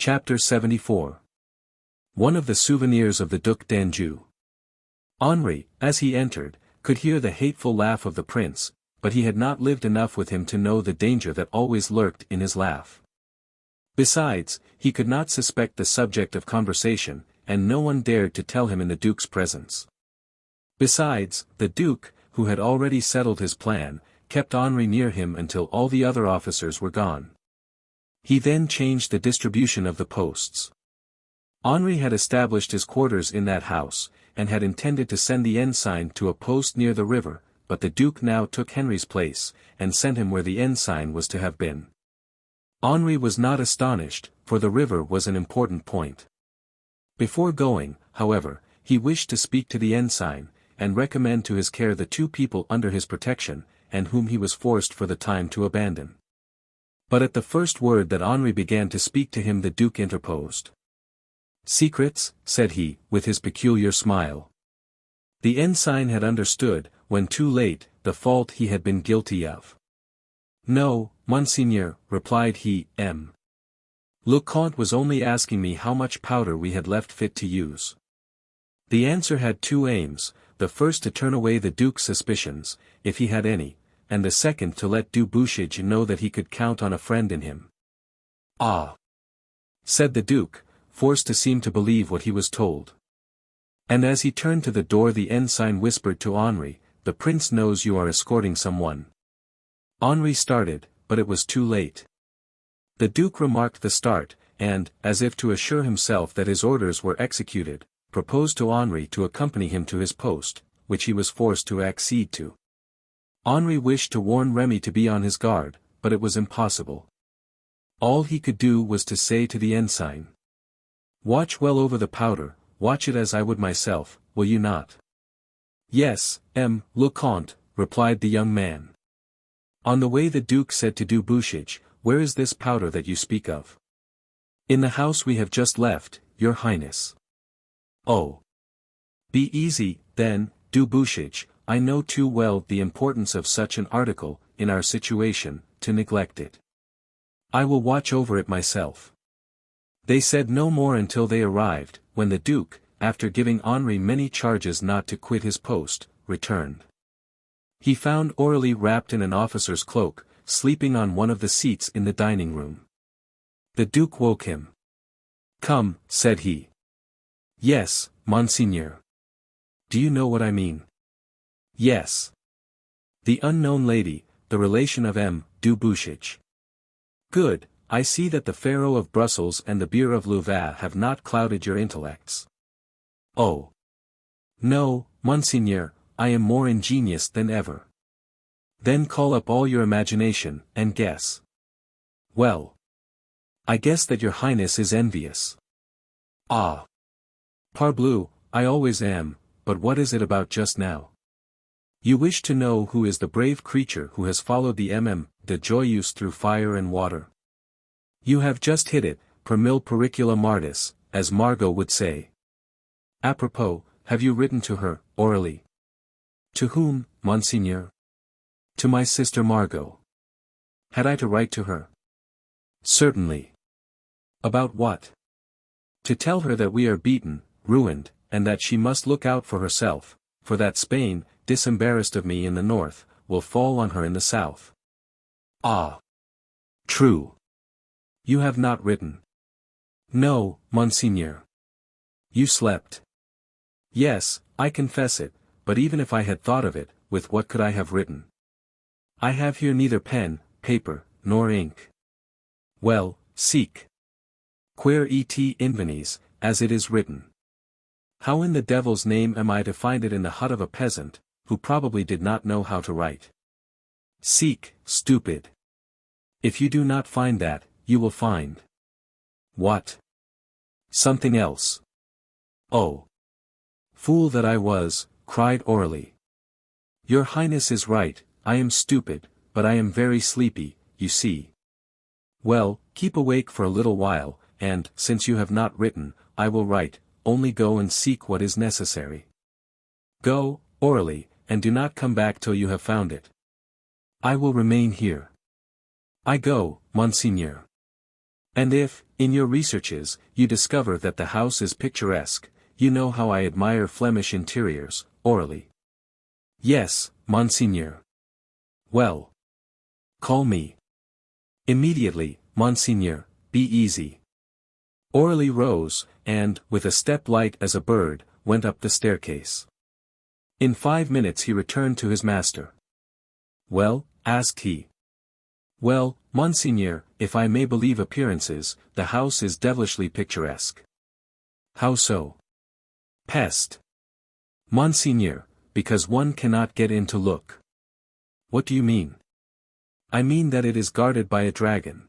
Chapter 74. One of the Souvenirs of the Duc d'Anjou. Henri, as he entered, could hear the hateful laugh of the prince, but he had not lived enough with him to know the danger that always lurked in his laugh. Besides, he could not suspect the subject of conversation, and no one dared to tell him in the duke's presence. Besides, the duke, who had already settled his plan, kept Henri near him until all the other officers were gone. He then changed the distribution of the posts. Henri had established his quarters in that house, and had intended to send the ensign to a post near the river, but the duke now took Henri's place, and sent him where the ensign was to have been. Henri was not astonished, for the river was an important point. Before going, however, he wished to speak to the ensign, and recommend to his care the two people under his protection, and whom he was forced for the time to abandon. But at the first word that Henri began to speak to him the duke interposed. "Secrets," said he, with his peculiar smile. The ensign had understood, when too late, the fault he had been guilty of. "No, Monseigneur," replied he, "Le Comte was only asking me how much powder we had left fit to use." The answer had two aims, the first to turn away the duke's suspicions, if he had any, and the second to let du Bouchage know that he could count on a friend in him. "Ah!" said the duke, forced to seem to believe what he was told. And as he turned to the door the ensign whispered to Henri, "The prince knows you are escorting someone." Henri started, but it was too late. The duke remarked the start, and, as if to assure himself that his orders were executed, proposed to Henri to accompany him to his post, which he was forced to accede to. Henri wished to warn Remy to be on his guard, but it was impossible. All he could do was to say to the ensign, "Watch well over the powder, watch it as I would myself, will you not?" "Yes, Le Comte," replied the young man. On the way the duke said to du Bouchage, "Where is this powder that you speak of?" "In the house we have just left, your highness." "Oh. Be easy, then, du Bouchage, I know too well the importance of such an article, in our situation, to neglect it. I will watch over it myself." They said no more until they arrived, when the duke, after giving Henri many charges not to quit his post, returned. He found Aurilly wrapped in an officer's cloak, sleeping on one of the seats in the dining room. The duke woke him. "Come," said he. "Yes, Monseigneur." "Do you know what I mean?" "Yes. The unknown lady, the relation of du Bouchage." "Good, I see that the Pharaoh of Brussels and the beer of Louvain have not clouded your intellects." "Oh. No, Monseigneur, I am more ingenious than ever." "Then call up all your imagination, and guess." "Well. I guess that your highness is envious." "Ah. Parbleu, I always am, but what is it about just now?" "You wish to know who is the brave creature who has followed the de Joyeuse through fire and water? You have just hit it, per mille pericula martis, as Margot would say. Apropos, have you written to her, Aurilly?" "To whom, Monseigneur?" "To my sister Margot." "Had I to write to her?" "Certainly." "About what?" "To tell her that we are beaten, ruined, and that she must look out for herself, for that Spain, disembarrassed of me in the north, will fall on her in the south." "Ah. True. You have not written." "No, Monseigneur." "You slept." "Yes, I confess it, but even if I had thought of it, with what could I have written? I have here neither pen, paper, nor ink." "Well, seek. Quare et invenies, as it is written. How in the devil's name am I to find it in the hut of a peasant, who probably did not know how to write? Seek, stupid. If you do not find that, you will find—" "What?" "Something else." "Oh. Fool that I was," cried Aurilly. "Your highness is right, I am stupid, but I am very sleepy, you see. Well, keep awake for a little while, and, since you have not written, I will write, only go and seek what is necessary. Go, Aurilly, and do not come back till you have found it." "I will remain here." "I go, Monseigneur." And if, in your researches, you discover that the house is picturesque, you know how I admire Flemish interiors, Aurilly. Yes, Monseigneur. Well. Call me. Immediately, Monseigneur, be easy. Aurilly rose, and, with a step light as a bird, went up the staircase. In 5 minutes he returned to his master. Well, asked he. Well, Monseigneur, if I may believe appearances, the house is devilishly picturesque. How so? Peste. Monseigneur, because one cannot get in to look. What do you mean? I mean that it is guarded by a dragon.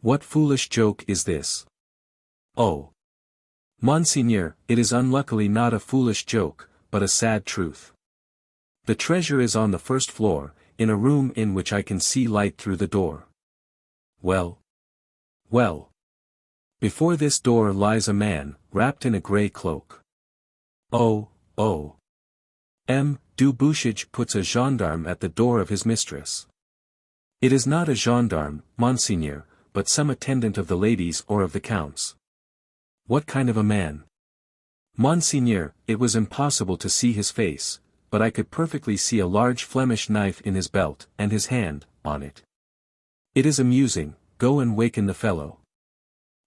What foolish joke is this? Oh. Monseigneur, it is unluckily not a foolish joke, but a sad truth. The treasure is on the first floor, in a room in which I can see light through the door. Well. Well. Before this door lies a man, wrapped in a grey cloak. Oh, oh. Du Bouchage puts a gendarme at the door of his mistress. It is not a gendarme, Monseigneur, but some attendant of the ladies or of the count's. What kind of a man? Monseigneur, it was impossible to see his face, but I could perfectly see a large Flemish knife in his belt, and his hand, on it. It is amusing, go and waken the fellow.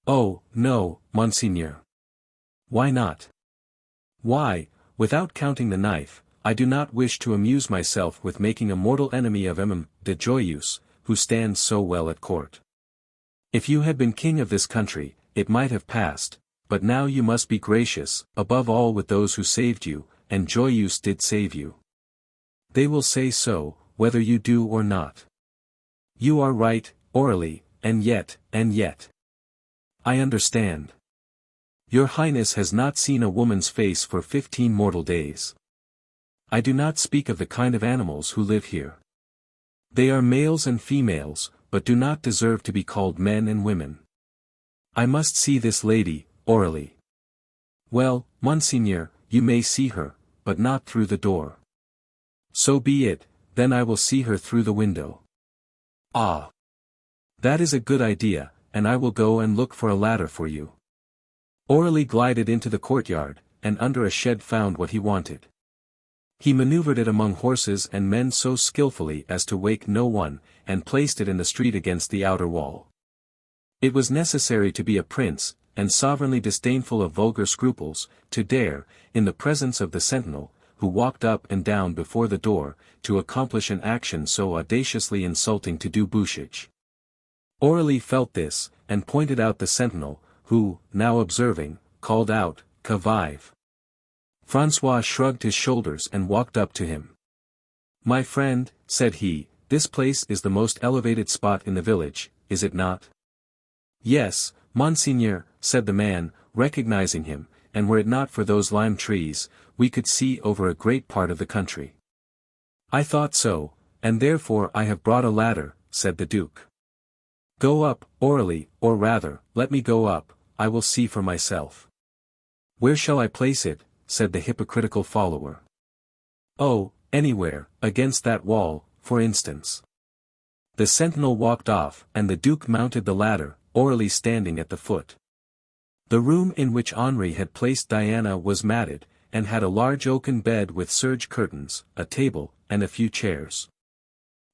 Oh, no, Monseigneur. Why not? Why, without counting the knife, I do not wish to amuse myself with making a mortal enemy of de Joyeuse, who stands so well at court. If you had been king of this country, it might have passed, but now you must be gracious, above all with those who saved you, and Joyeuse did save you. They will say so, whether you do or not. You are right, Aurilly, and yet. I understand. Your Highness has not seen a woman's face for 15 mortal days. I do not speak of the kind of animals who live here. They are males and females, but do not deserve to be called men and women. I must see this lady, Aurilly. Well, Monseigneur, you may see her, but not through the door. So be it, then I will see her through the window. Ah! That is a good idea, and I will go and look for a ladder for you. Aurilly glided into the courtyard, and under a shed found what he wanted. He maneuvered it among horses and men so skillfully as to wake no one, and placed it in the street against the outer wall. It was necessary to be a prince, and sovereignly disdainful of vulgar scruples, to dare, in the presence of the sentinel, who walked up and down before the door, to accomplish an action so audaciously insulting to Du Bouchage. Aurilly felt this, and pointed out the sentinel, who, now observing, called out, "Que vive!" François shrugged his shoulders and walked up to him. "My friend," said he, "this place is the most elevated spot in the village, is it not?" "Yes, Monseigneur," said the man, recognizing him, "and were it not for those lime trees, we could see over a great part of the country." "I thought so, and therefore I have brought a ladder," said the Duke. "Go up, Aurilly, or rather, let me go up, I will see for myself." "Where shall I place it?" said the hypocritical follower. "Oh, anywhere, against that wall, for instance." The sentinel walked off, and the Duke mounted the ladder, Aurilly standing at the foot. The room in which Henri had placed Diana was matted, and had a large oaken bed with serge curtains, a table, and a few chairs.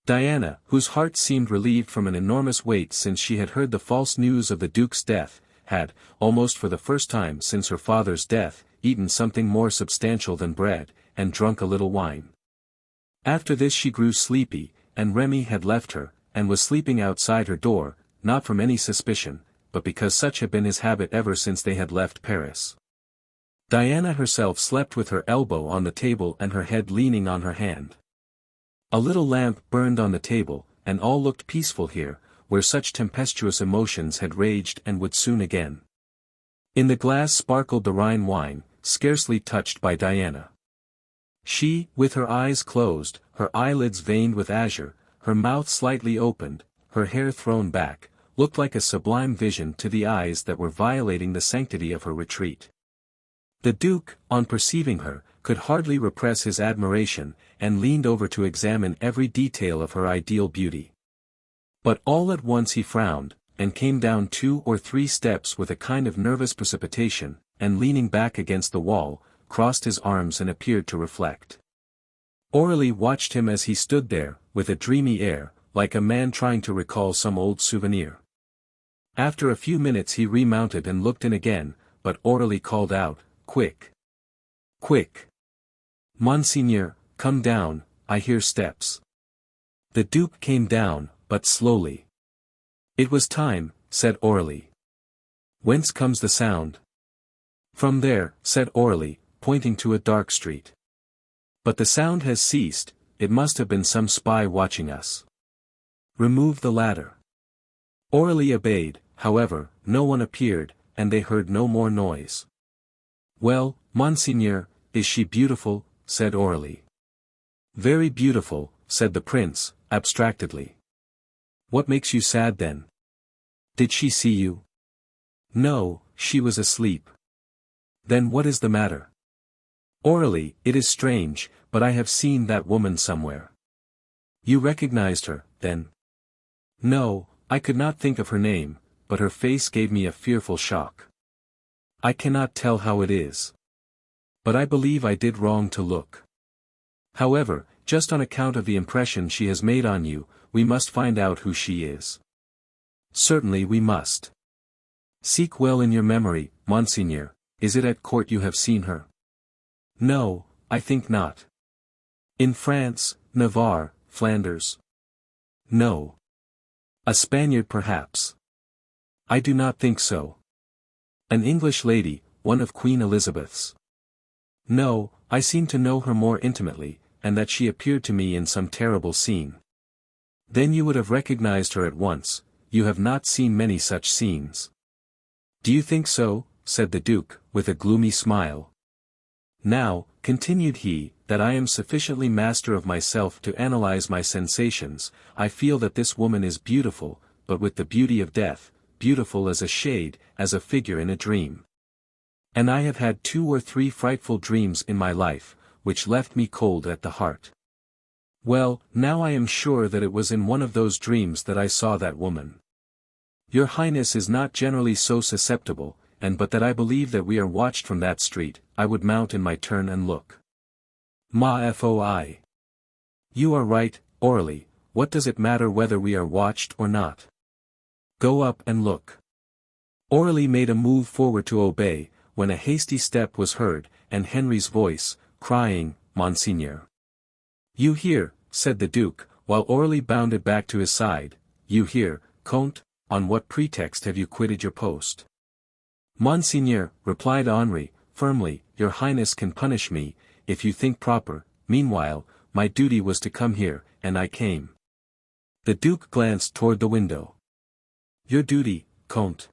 Diana, whose heart seemed relieved from an enormous weight since she had heard the false news of the Duke's death, had, almost for the first time since her father's death, eaten something more substantial than bread, and drunk a little wine. After this she grew sleepy, and Remy had left her, and was sleeping outside her door, not from any suspicion, but because such had been his habit ever since they had left Paris. Diana herself slept with her elbow on the table and her head leaning on her hand. A little lamp burned on the table, and all looked peaceful here, where such tempestuous emotions had raged and would soon again. In the glass sparkled the Rhine wine, scarcely touched by Diana. She, with her eyes closed, her eyelids veined with azure, her mouth slightly opened, her hair thrown back, looked like a sublime vision to the eyes that were violating the sanctity of her retreat. The Duke, on perceiving her, could hardly repress his admiration, and leaned over to examine every detail of her ideal beauty. But all at once he frowned, and came down 2 or 3 steps with a kind of nervous precipitation, and leaning back against the wall, crossed his arms and appeared to reflect. Aurilly watched him as he stood there, with a dreamy air, like a man trying to recall some old souvenir. After a few minutes he remounted and looked in again, but Aurilly called out, "Quick! Quick! Monseigneur, come down, I hear steps." The Duke came down, but slowly. "It was time," said Aurilly. "Whence comes the sound?" "From there," said Aurilly, pointing to a dark street. "But the sound has ceased, it must have been some spy watching us. Remove the ladder." Aurilly obeyed, however, no one appeared, and they heard no more noise. "Well, Monseigneur, is she beautiful?" said Aurilly. "Very beautiful," said the prince, abstractedly. "What makes you sad then? Did she see you?" "No, she was asleep." "Then what is the matter?" "Aurilly, it is strange, but I have seen that woman somewhere." "You recognized her, then?" "No, I could not think of her name, but her face gave me a fearful shock. I cannot tell how it is. But I believe I did wrong to look. However, just on account of the impression she has made on you, we must find out who she is." "Certainly we must." "Seek well in your memory, Monseigneur, is it at court you have seen her?" "No, I think not." "In France, Navarre, Flanders?" "No." "A Spaniard perhaps?" "I do not think so." "An English lady, one of Queen Elizabeth's?" "No, I seem to know her more intimately, and that she appeared to me in some terrible scene." "Then you would have recognized her at once, you have not seen many such scenes." "Do you think so?" said the Duke, with a gloomy smile. "Now," continued he, "that I am sufficiently master of myself to analyze my sensations, I feel that this woman is beautiful, but with the beauty of death, beautiful as a shade, as a figure in a dream. And I have had 2 or 3 frightful dreams in my life, which left me cold at the heart. Well, now I am sure that it was in one of those dreams that I saw that woman. Your Highness is not generally so susceptible, and but that I believe that we are watched from that street, I would mount in my turn and look." "Ma foi. You are right, Aurilly, what does it matter whether we are watched or not? Go up and look." Aurilly made a move forward to obey, when a hasty step was heard, and Henri's voice, crying, "Monseigneur." "You here," said the Duke, while Aurilly bounded back to his side, "you here, Comte, on what pretext have you quitted your post?" "Monseigneur," replied Henri, firmly, "your Highness can punish me, if you think proper, meanwhile, my duty was to come here, and I came." The Duke glanced toward the window. "Your duty, Comte?"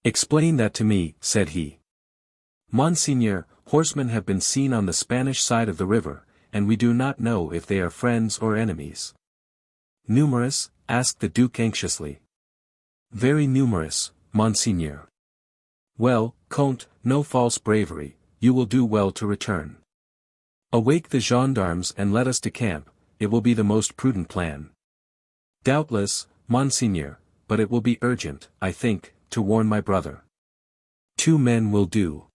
"Explain that to me," said he. "Monseigneur, horsemen have been seen on the Spanish side of the river, and we do not know if they are friends or enemies." "Numerous?" asked the Duke anxiously. "Very numerous, Monseigneur." "Well, Comte, no false bravery, you will do well to return. Awake the gendarmes and let us decamp, it will be the most prudent plan." "Doubtless, Monseigneur, but it will be urgent, I think, to warn my brother." "2 men will do."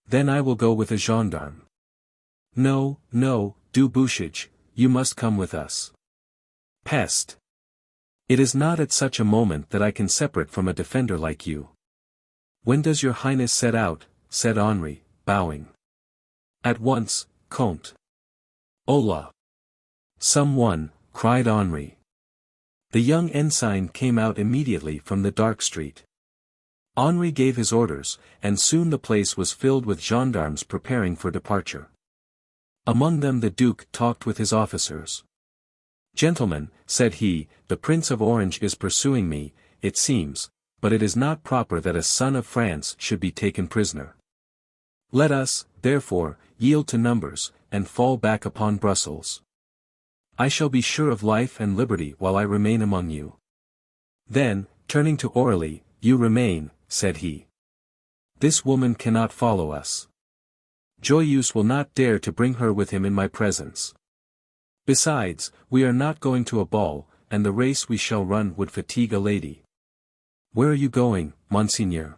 "Then I will go with a gendarme." "No, no, du Bouchage, you must come with us." "Peste! It is not at such a moment that I can separate from a defender like you." "When does your Highness set out?" said Henri, bowing. "At once, Comte." "Hola! Someone," cried Henri. The young ensign came out immediately from the dark street. Henri gave his orders, and soon the place was filled with gendarmes preparing for departure. Among them the Duke talked with his officers. "Gentlemen," said he, "the Prince of Orange is pursuing me, it seems, but it is not proper that a son of France should be taken prisoner. Let us, therefore, yield to numbers, and fall back upon Brussels. I shall be sure of life and liberty while I remain among you." Then, turning to Aurilly, "You remain," said he. "This woman cannot follow us. Joyeuse will not dare to bring her with him in my presence. Besides, we are not going to a ball, and the race we shall run would fatigue a lady. Where are you going, Monseigneur?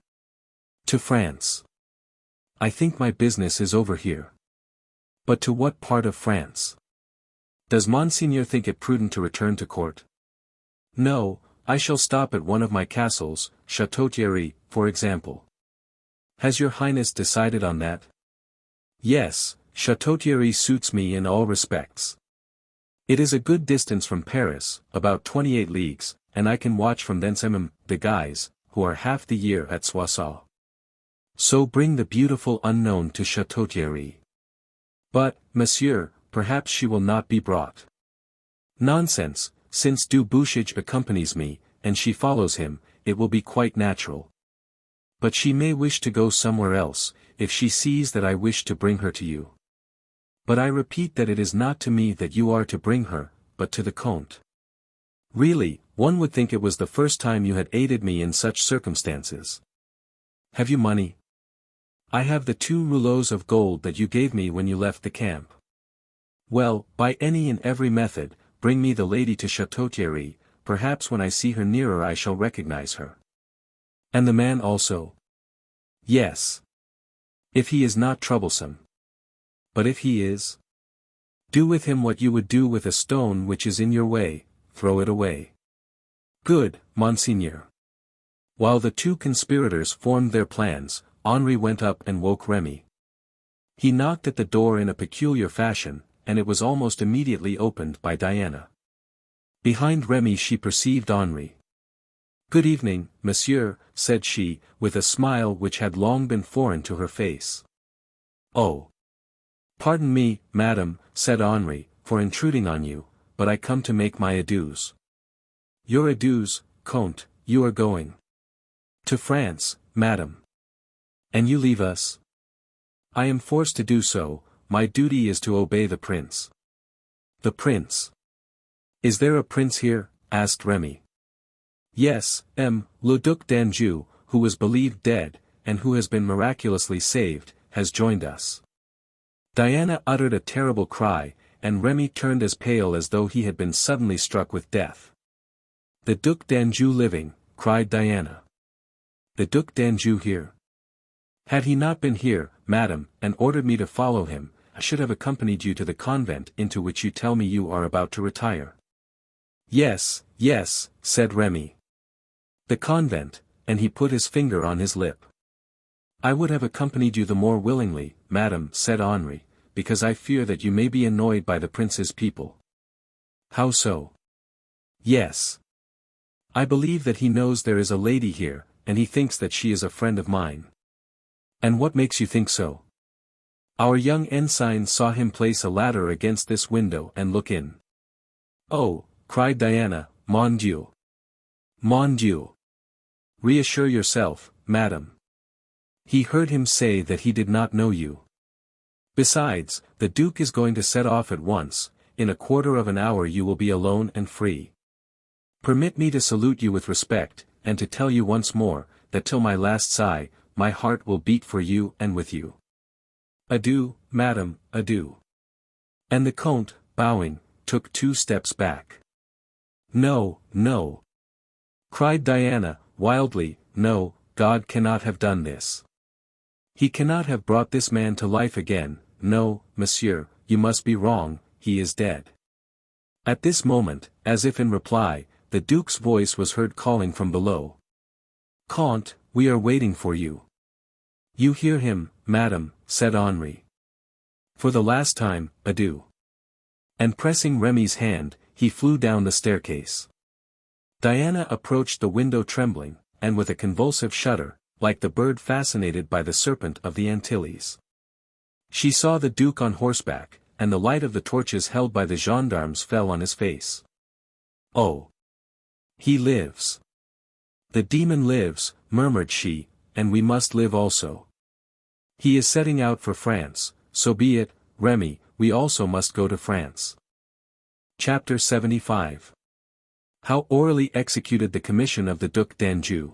To France. I think my business is over here. But to what part of France? Does Monseigneur think it prudent to return to court? No, I shall stop at one of my castles, Château-Thierry, for example. Has your Highness decided on that? Yes, Château-Thierry suits me in all respects. It is a good distance from Paris, about 28 leagues, and I can watch from thence the Guise, who are half the year at Soissons. So bring the beautiful unknown to Château-Thierry. But, Monsieur, perhaps she will not be brought. Nonsense, since Du Bouchage accompanies me, and she follows him, it will be quite natural. But she may wish to go somewhere else, if she sees that I wish to bring her to you. But I repeat that it is not to me that you are to bring her, but to the Comte. Really, one would think it was the first time you had aided me in such circumstances. Have you money? I have the 2 rouleaux of gold that you gave me when you left the camp. Well, by any and every method, bring me the lady to Château-Thierry, perhaps when I see her nearer I shall recognize her. And the man also? Yes. If he is not troublesome. But if he is? Do with him what you would do with a stone which is in your way, throw it away. Good, Monseigneur. While the 2 conspirators formed their plans, Henri went up and woke Remy. He knocked at the door in a peculiar fashion, and it was almost immediately opened by Diana. Behind Remy she perceived Henri. Good evening, Monsieur, said she, with a smile which had long been foreign to her face. Oh! Pardon me, madam, said Henri, for intruding on you, but I come to make my adieus. Your adieus, Comte, you are going. To France, madam. And you leave us? I am forced to do so, my duty is to obey the prince. The prince? Is there a prince here? Asked Remy. Yes, le Duc d'Anjou, who was believed dead, and who has been miraculously saved, has joined us. Diana uttered a terrible cry, and Remy turned as pale as though he had been suddenly struck with death. The Duc d'Anjou living, cried Diana. The Duc d'Anjou here? Had he not been here, madam, and ordered me to follow him, I should have accompanied you to the convent into which you tell me you are about to retire. Yes, yes, said Remy. The convent, and he put his finger on his lip. I would have accompanied you the more willingly, madam, said Henri, because I fear that you may be annoyed by the prince's people. How so? Yes. I believe that he knows there is a lady here, and he thinks that she is a friend of mine. And what makes you think so? Our young ensign saw him place a ladder against this window and look in. Oh, cried Diana, mon Dieu. Mon Dieu. Reassure yourself, madam. He heard him say that he did not know you. Besides, the Duke is going to set off at once, in a quarter of an hour you will be alone and free. Permit me to salute you with respect, and to tell you once more, that till my last sigh, my heart will beat for you and with you. Adieu, madam, adieu. And the Comte, bowing, took 2 steps back. No, no. Cried Diana, wildly, no, God cannot have done this. He cannot have brought this man to life again, no, monsieur, you must be wrong, he is dead. At this moment, as if in reply, the Duke's voice was heard calling from below. Comte, we are waiting for you. You hear him, madam, said Henri. For the last time, adieu. And pressing Remy's hand, he flew down the staircase. Diana approached the window trembling, and with a convulsive shudder, like the bird fascinated by the serpent of the Antilles. She saw the Duke on horseback, and the light of the torches held by the gendarmes fell on his face. Oh! He lives! The demon lives, murmured she, and we must live also. He is setting out for France, so be it, Remy, we also must go to France. Chapter 75. How Aurilly executed the commission of the Duc d'Anjou.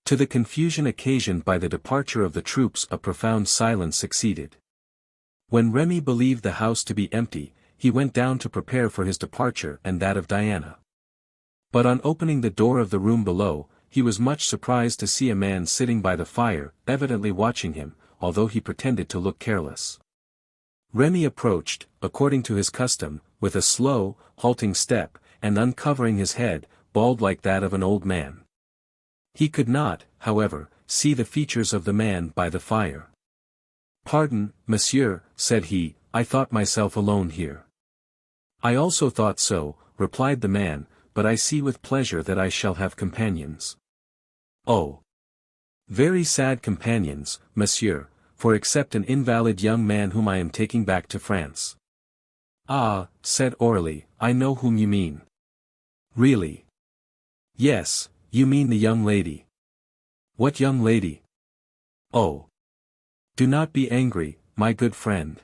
To the confusion occasioned by the departure of the troops a profound silence succeeded. When Remy believed the house to be empty, he went down to prepare for his departure and that of Diana. But on opening the door of the room below, he was much surprised to see a man sitting by the fire, evidently watching him, although he pretended to look careless. Remy approached, according to his custom, with a slow, halting step, and uncovering his head, bald like that of an old man. He could not, however, see the features of the man by the fire. "Pardon, monsieur," said he, "I thought myself alone here." "I also thought so," replied the man, "but I see with pleasure that I shall have companions." "Oh! Very sad companions, monsieur, for except an invalid young man whom I am taking back to France." "Ah," said Aurilly, "I know whom you mean." "Really?" "Yes, you mean the young lady." "What young lady?" "Oh! Do not be angry, my good friend.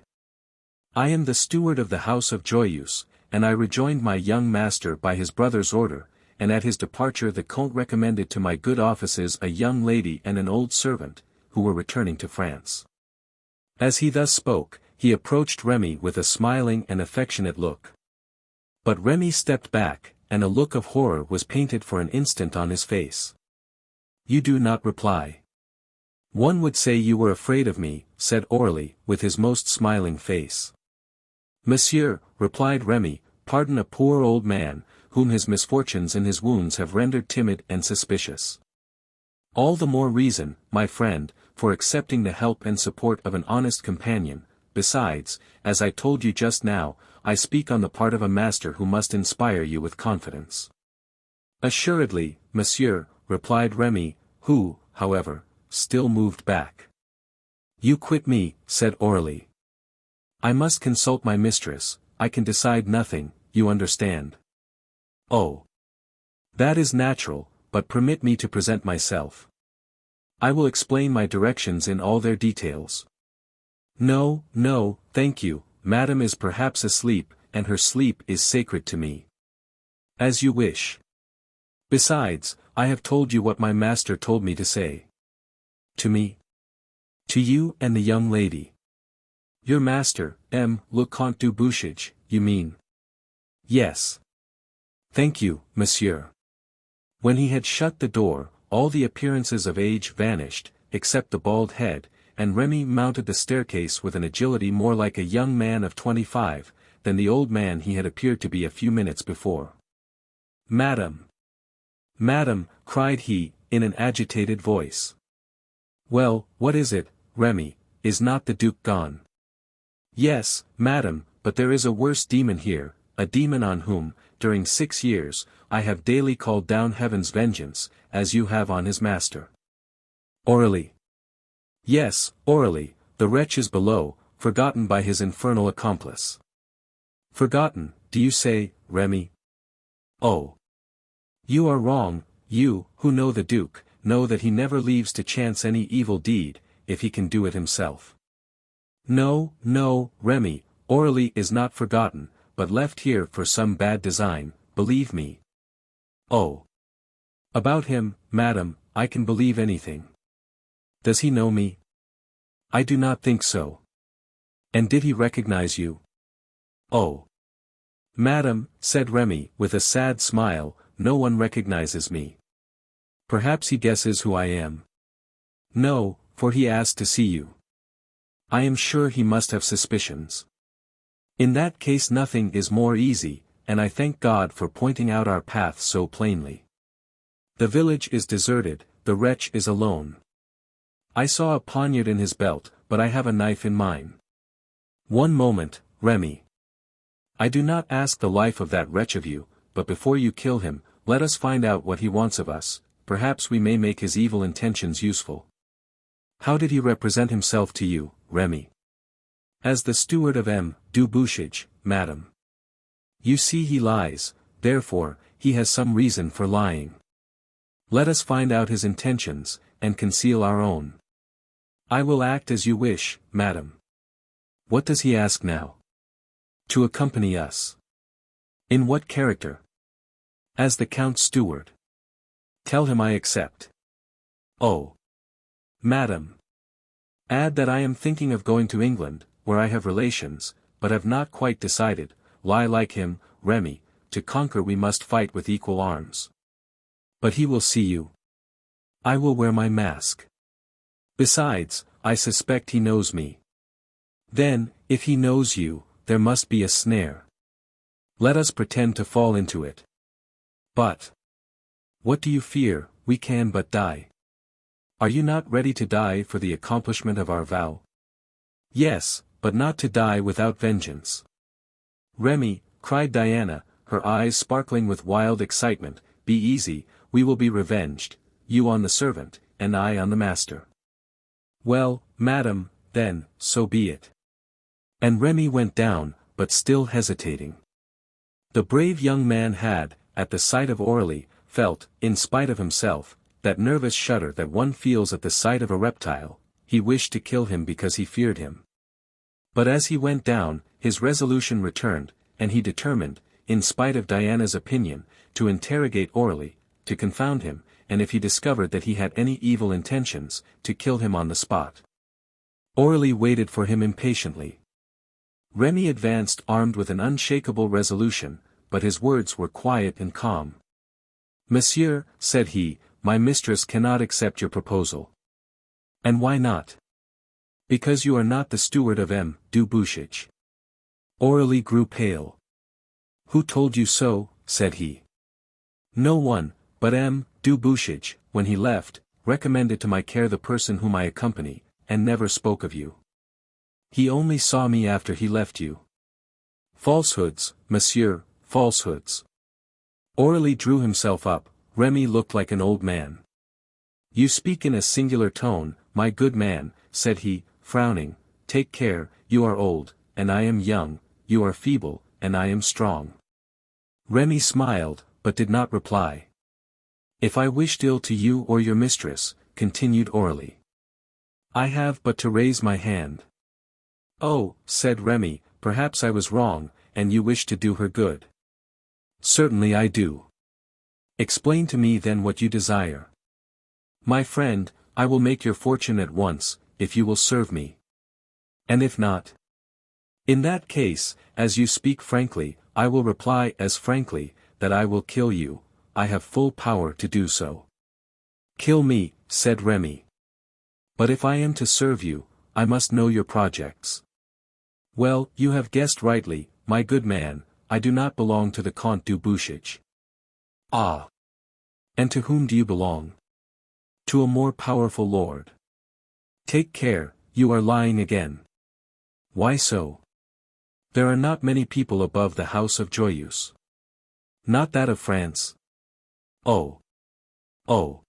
I am the steward of the house of Joyeuse, and I rejoined my young master by his brother's order, and at his departure the comte recommended to my good offices a young lady and an old servant, who were returning to France." As he thus spoke, he approached Remy with a smiling and affectionate look. But Remy stepped back, and a look of horror was painted for an instant on his face. "You do not reply." "One would say you were afraid of me," said Aurilly, with his most smiling face. "Monsieur," replied Remy, "pardon a poor old man, whom his misfortunes and his wounds have rendered timid and suspicious. All the more reason, my friend, for accepting the help and support of an honest companion. Besides, as I told you just now, I speak on the part of a master who must inspire you with confidence." "Assuredly, monsieur," replied Remy, who, however, still moved back. "You quit me," said Aurilly. "I must consult my mistress, I can decide nothing, you understand." "Oh! That is natural, but permit me to present myself. I will explain my directions in all their details." "No, no, thank you, madame is perhaps asleep, and her sleep is sacred to me." "As you wish. Besides, I have told you what my master told me to say." "To me?" "To you and the young lady." "Your master, le Comte du Bouchage, you mean?" "Yes." "Thank you, monsieur." When he had shut the door, all the appearances of age vanished, except the bald head, and Remy mounted the staircase with an agility more like a young man of 25, than the old man he had appeared to be a few minutes before. "Madame! Madame!" cried he, in an agitated voice. "Well, what is it, Remy, is not the Duke gone?" "Yes, madame, but there is a worse demon here, a demon on whom, during 6 years, I have daily called down heaven's vengeance, as you have on his master." "Aurilly." "Yes, Aurilly, the wretch is below, forgotten by his infernal accomplice." "Forgotten, do you say, Remy?" "Oh! You are wrong, you, who know the Duke, know that he never leaves to chance any evil deed, if he can do it himself." "No, no, Remy, Aurilly is not forgotten, but left here for some bad design, believe me." "Oh! About him, madame, I can believe anything." "Does he know me?" "I do not think so." "And did he recognize you?" "Oh! Madame," said Remy, with a sad smile, "no one recognizes me." "Perhaps he guesses who I am." "No, for he asked to see you." "I am sure he must have suspicions." "In that case nothing is more easy, and I thank God for pointing out our path so plainly. The village is deserted, the wretch is alone. I saw a poniard in his belt, but I have a knife in mine. One moment, Remy. I do not ask the life of that wretch of you, but before you kill him, let us find out what he wants of us, perhaps we may make his evil intentions useful." "How did he represent himself to you, Remy?" "As the steward of du Bouchage, madame." "You see he lies, therefore, he has some reason for lying. Let us find out his intentions, and conceal our own." "I will act as you wish, madame." "What does he ask now?" "To accompany us." "In what character?" "As the Count's steward." "Tell him I accept." "Oh! Madame. Add that I am thinking of going to England, where I have relations, but have not quite decided. Lie like him, Remy, to conquer we must fight with equal arms." "But he will see you." I will wear my mask. Besides, I suspect he knows me. Then, if he knows you, there must be a snare. Let us pretend to fall into it. But what do you fear? We can but die. Are you not ready to die for the accomplishment of our vow? Yes, but not to die without vengeance. Remy, cried Diana, her eyes sparkling with wild excitement, be easy, we will be revenged, you on the servant, and I on the master. Well, madam, then, so be it. And Remy went down, but still hesitating. The brave young man had, at the sight of Aurilly, felt, in spite of himself, that nervous shudder that one feels at the sight of a reptile. He wished to kill him because he feared him. But as he went down, his resolution returned, and he determined, in spite of Diana's opinion, to interrogate Aurilly, to confound him, and if he discovered that he had any evil intentions, to kill him on the spot. Aurilly waited for him impatiently. Remy advanced armed with an unshakable resolution, but his words were quiet and calm. Monsieur, said he, my mistress cannot accept your proposal. And why not? Because you are not the steward of M. du Bouchage. Aurilly grew pale. Who told you so? Said he. No one, but M. du Bouchage, when he left, recommended to my care the person whom I accompany, and never spoke of you. He only saw me after he left you. Falsehoods, monsieur, falsehoods. Aurilly drew himself up. Remy looked like an old man. You speak in a singular tone, my good man, said he, frowning. Take care, you are old, and I am young, you are feeble, and I am strong. Remy smiled, but did not reply. If I wished ill to you or your mistress, continued Aurilly, I have but to raise my hand. Oh, said Remy, perhaps I was wrong, and you wish to do her good. Certainly I do. Explain to me then what you desire. My friend, I will make your fortune at once, if you will serve me. And if not? In that case, as you speak frankly, I will reply as frankly, that I will kill you. I have full power to do so. Kill me, said Remy. But if I am to serve you, I must know your projects. Well, you have guessed rightly, my good man, I do not belong to the Comte du Bouchage. Ah! And to whom do you belong? To a more powerful lord. Take care, you are lying again. Why so? There are not many people above the house of Joyeuse. Not that of France. Oh! Oh!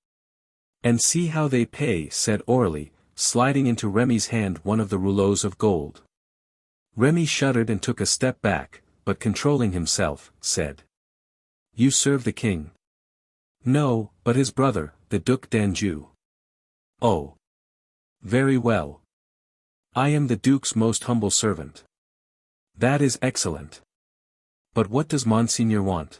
And see how they pay, said Aurilly, sliding into Remy's hand one of the rouleaux of gold. Remy shuddered and took a step back, but controlling himself, said. You serve the king. No, but his brother, the Duke d'Anjou. Oh. Very well. I am the Duke's most humble servant. That is excellent. But what does Monseigneur want?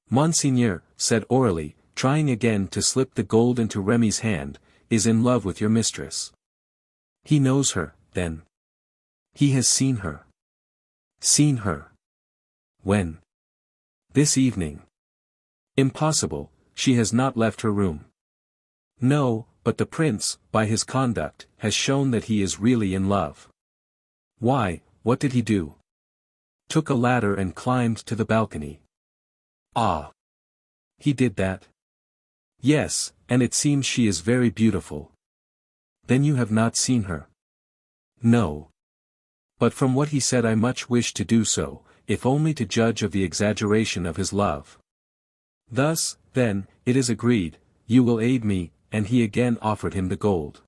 Monseigneur, said Aurilly, trying again to slip the gold into Remy's hand, is in love with your mistress. He knows her, then. He has seen her. Seen her. When? This evening. Impossible, she has not left her room. No, but the prince, by his conduct, has shown that he is really in love. Why, what did he do? Took a ladder and climbed to the balcony. Ah! He did that? Yes, and it seems she is very beautiful. Then you have not seen her? No. But from what he said I much wish to do so, if only to judge of the exaggeration of his love. Thus, then, it is agreed, you will aid me, and he again offered him the gold.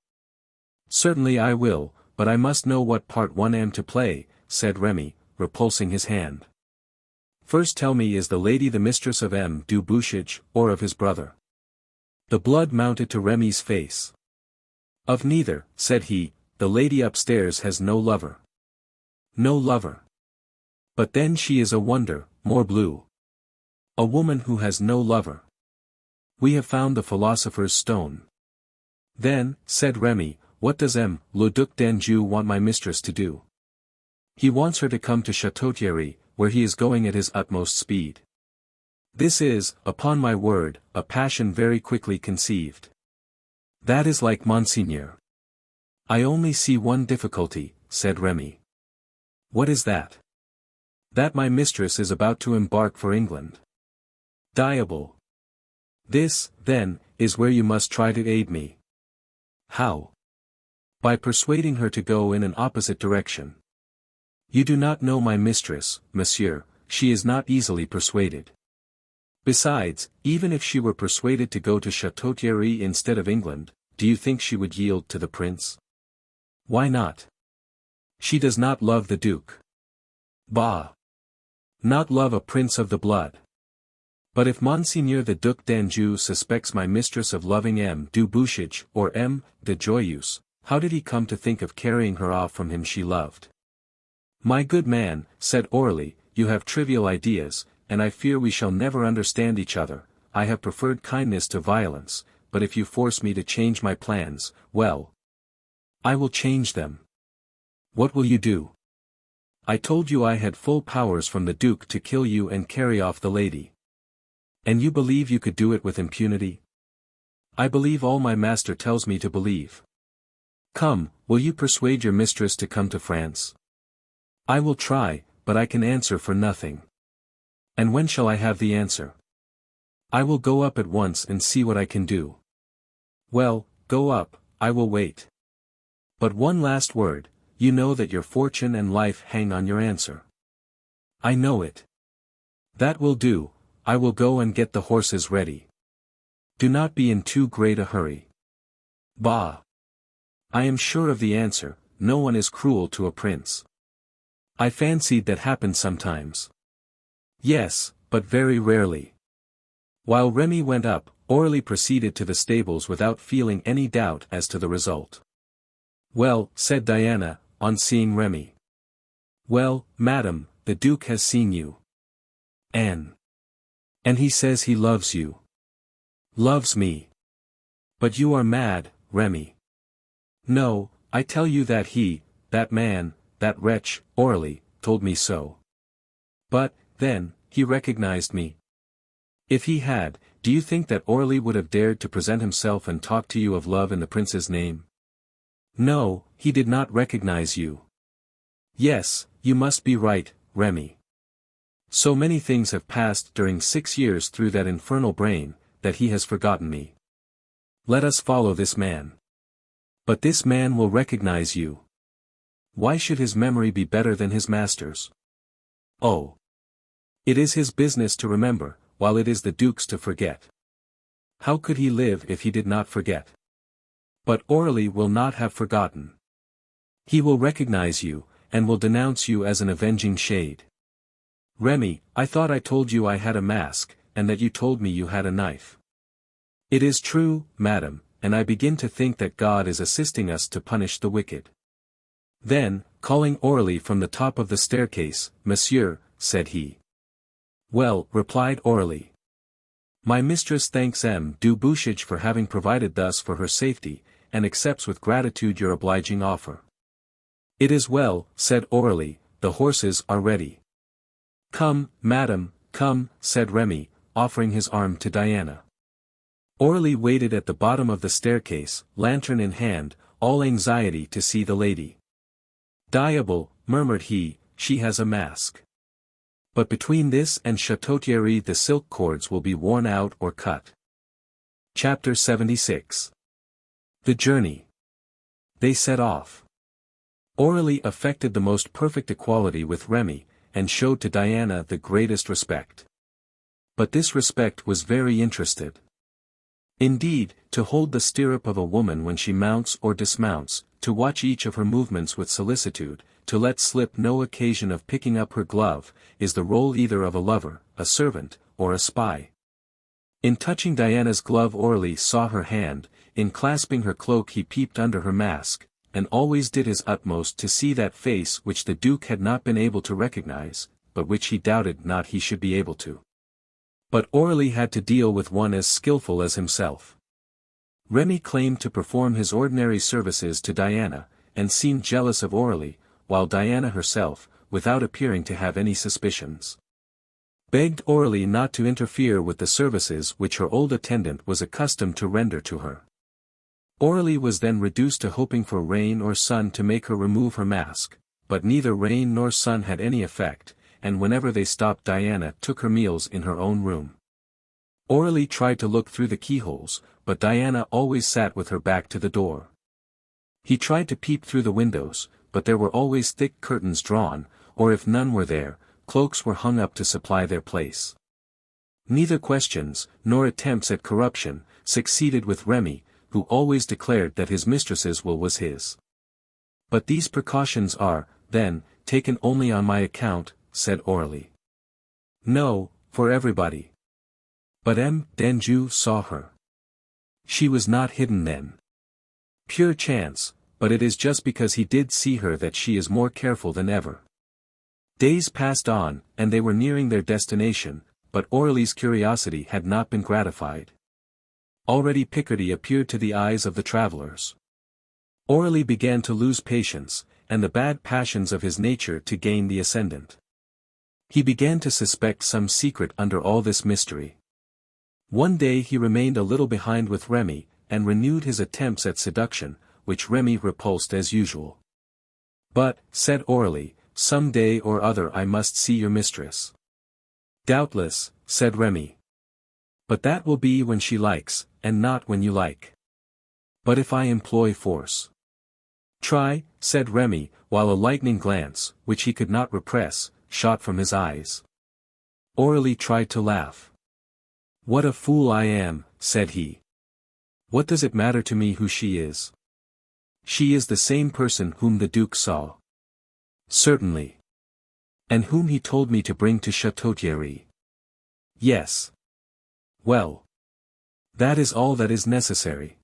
Certainly I will, but I must know what part one am to play, said Remy, repulsing his hand. First tell me, is the lady the mistress of M. du Bouchage, or of his brother? The blood mounted to Remy's face. Of neither, said he, the lady upstairs has no lover. No lover. But then she is a wonder, morbleu. A woman who has no lover. We have found the philosopher's stone. Then, said Remy, what does M. le Duc d'Anjou want my mistress to do? He wants her to come to Château-Thierry, where he is going at his utmost speed. This is, upon my word, a passion very quickly conceived. That is like Monseigneur. I only see one difficulty, said Remy. What is that? That my mistress is about to embark for England. Diable. This, then, is where you must try to aid me. How? By persuading her to go in an opposite direction. You do not know my mistress, monsieur, she is not easily persuaded. Besides, even if she were persuaded to go to Château-Thierry instead of England, do you think she would yield to the prince? Why not? She does not love the duke. Bah! Not love a prince of the blood. But if Monseigneur the Duc d'Anjou suspects my mistress of loving M. du Bouchage or M. de Joyeuse, how did he come to think of carrying her off from him she loved? My good man, said Aurilly, you have trivial ideas, and I fear we shall never understand each other. I have preferred kindness to violence, but if you force me to change my plans, well, I will change them. What will you do? I told you I had full powers from the Duke to kill you and carry off the lady. And you believe you could do it with impunity? I believe all my master tells me to believe. Come, will you persuade your mistress to come to France? I will try, but I can answer for nothing. And when shall I have the answer? I will go up at once and see what I can do. Well, go up, I will wait. But one last word, you know that your fortune and life hang on your answer. I know it. That will do, I will go and get the horses ready. Do not be in too great a hurry. Bah! I am sure of the answer, no one is cruel to a prince. I fancied that happened sometimes. Yes, but very rarely. While Remy went up, Aurilly proceeded to the stables without feeling any doubt as to the result. Well, said Diana, on seeing Remy. Well, madam, the Duke has seen you. And he says he loves you. Loves me. But you are mad, Remy. No, I tell you that he, that man, that wretch, Aurilly, told me so. But, then, he recognized me. If he had, do you think that Aurilly would have dared to present himself and talk to you of love in the prince's name? No, he did not recognize you. Yes, you must be right, Remy. So many things have passed during 6 years through that infernal brain, that he has forgotten me. Let us follow this man. But this man will recognize you. Why should his memory be better than his master's? Oh! It is his business to remember, while it is the Duke's to forget. How could he live if he did not forget? But Aurilly will not have forgotten. He will recognize you, and will denounce you as an avenging shade. Remy, I thought I told you I had a mask, and that you told me you had a knife. It is true, madam, and I begin to think that God is assisting us to punish the wicked. Then, calling Aurilly from the top of the staircase, Monsieur, said he. Well, replied Aurilly. My mistress thanks M. du Bouchage for having provided thus for her safety, and accepts with gratitude your obliging offer. It is well, said Aurilly, the horses are ready. Come, madam, come, said Remy, offering his arm to Diana. Aurilly waited at the bottom of the staircase, lantern in hand, all anxiety to see the lady. Diable, murmured he, she has a mask. But between this and Château-Thierry the silk cords will be worn out or cut. Chapter 76. The journey. They set off. Aurilly affected the most perfect equality with Remy, and showed to Diana the greatest respect. But this respect was very interested. Indeed, to hold the stirrup of a woman when she mounts or dismounts, to watch each of her movements with solicitude, to let slip no occasion of picking up her glove, is the role either of a lover, a servant, or a spy. In touching Diana's glove Aurilly saw her hand, in clasping her cloak he peeped under her mask, and always did his utmost to see that face which the Duke had not been able to recognize, but which he doubted not he should be able to. But Aurilly had to deal with one as skillful as himself. Remy claimed to perform his ordinary services to Diana, and seemed jealous of Aurilly, while Diana herself, without appearing to have any suspicions, begged Aurilly not to interfere with the services which her old attendant was accustomed to render to her. Aurilly was then reduced to hoping for rain or sun to make her remove her mask, but neither rain nor sun had any effect, and whenever they stopped Diana took her meals in her own room. Aurilly tried to look through the keyholes, but Diana always sat with her back to the door. He tried to peep through the windows, but there were always thick curtains drawn, or if none were there, cloaks were hung up to supply their place. Neither questions, nor attempts at corruption, succeeded with Remy, who always declared that his mistress's will was his. "But these precautions are, then, taken only on my account," said Aurilly. "No, for everybody." But M. d'Anjou saw her. She was not hidden then. Pure chance, but it is just because he did see her that she is more careful than ever. Days passed on, and they were nearing their destination, but Aurilly's curiosity had not been gratified. Already Picardy appeared to the eyes of the travelers. Aurilly began to lose patience, and the bad passions of his nature to gain the ascendant. He began to suspect some secret under all this mystery. One day he remained a little behind with Remy, and renewed his attempts at seduction, which Remy repulsed as usual. "But," said Aurilly, "some day or other I must see your mistress." "Doubtless," said Remy. "But that will be when she likes, and not when you like." "But if I employ force?" "Try," said Remy, while a lightning glance, which he could not repress, shot from his eyes. Aurilly tried to laugh. "What a fool I am," said he. "What does it matter to me who she is? She is the same person whom the Duke saw." "Certainly." "And whom he told me to bring to Château-Thierry." "Yes." "Well. That is all that is necessary.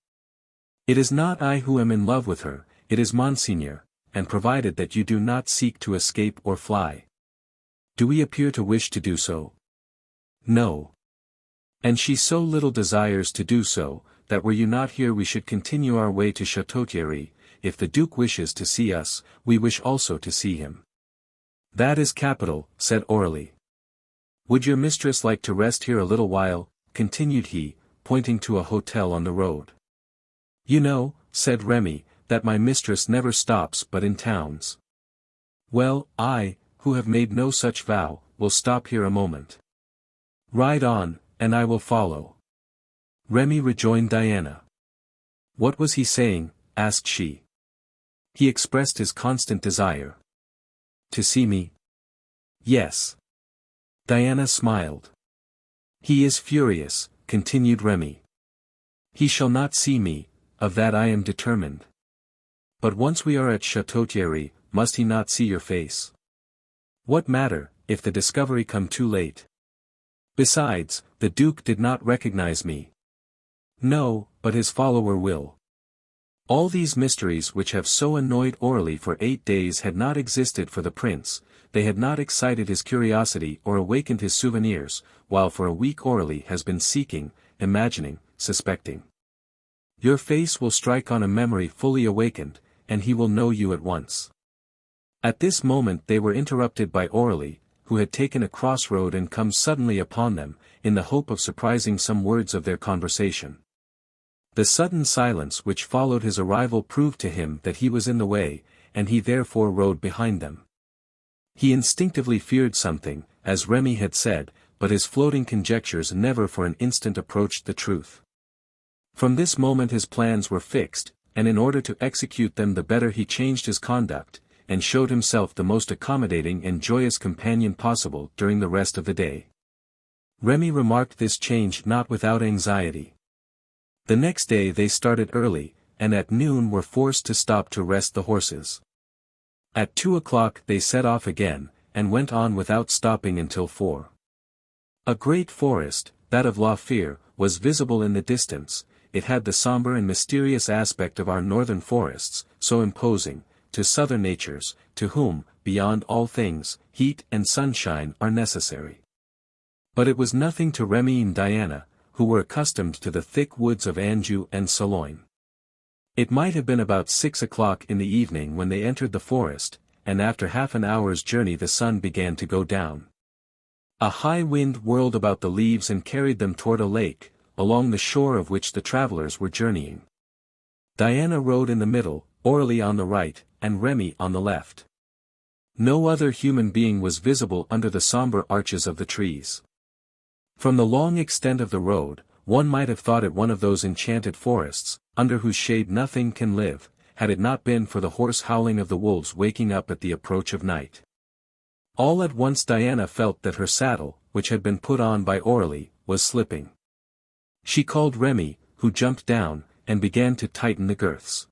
It is not I who am in love with her, it is Monseigneur, and provided that you do not seek to escape or fly. Do we appear to wish to do so? No. And she so little desires to do so, that were you not here we should continue our way to Château-Thierry. If the Duke wishes to see us, we wish also to see him." "That is capital," said Aurilly. "Would your mistress like to rest here a little while?" continued he, pointing to a hotel on the road. "You know," said Remy, "that my mistress never stops but in towns." "Well, I, who have made no such vow, will stop here a moment." "Ride on, and I will follow." Remy rejoined Diana. "What was he saying?" asked she. "He expressed his constant desire." "To see me?" "Yes." Diana smiled. "He is furious," continued Remy. "He shall not see me, of that I am determined. But once we are at Château-Thierry, must he not see your face? What matter, if the discovery come too late? Besides, the Duke did not recognize me." "No, but his follower will." All these mysteries which have so annoyed Aurilly for 8 days had not existed for the prince, they had not excited his curiosity or awakened his souvenirs, while for a week Aurilly has been seeking, imagining, suspecting. Your face will strike on a memory fully awakened, and he will know you at once. At this moment they were interrupted by Aurilly, who had taken a crossroad and come suddenly upon them, in the hope of surprising some words of their conversation. The sudden silence which followed his arrival proved to him that he was in the way, and he therefore rode behind them. He instinctively feared something, as Remy had said, but his floating conjectures never for an instant approached the truth. From this moment his plans were fixed, and in order to execute them the better he changed his conduct, and showed himself the most accommodating and joyous companion possible during the rest of the day. Remy remarked this change not without anxiety. The next day they started early, and at noon were forced to stop to rest the horses. At 2 o'clock they set off again, and went on without stopping until 4. A great forest, that of La Fère, was visible in the distance. It had the sombre and mysterious aspect of our northern forests, so imposing, to southern natures, to whom, beyond all things, heat and sunshine are necessary. But it was nothing to Remy and Diana, who were accustomed to the thick woods of Anjou and Sologne. It might have been about 6 o'clock in the evening when they entered the forest, and after half an hour's journey the sun began to go down. A high wind whirled about the leaves and carried them toward a lake, along the shore of which the travelers were journeying. Diana rode in the middle, Aurilly on the right, and Remy on the left. No other human being was visible under the sombre arches of the trees. From the long extent of the road, one might have thought it one of those enchanted forests, under whose shade nothing can live, had it not been for the hoarse howling of the wolves waking up at the approach of night. All at once Diana felt that her saddle, which had been put on by Aurilly, was slipping. She called Remy, who jumped down, and began to tighten the girths.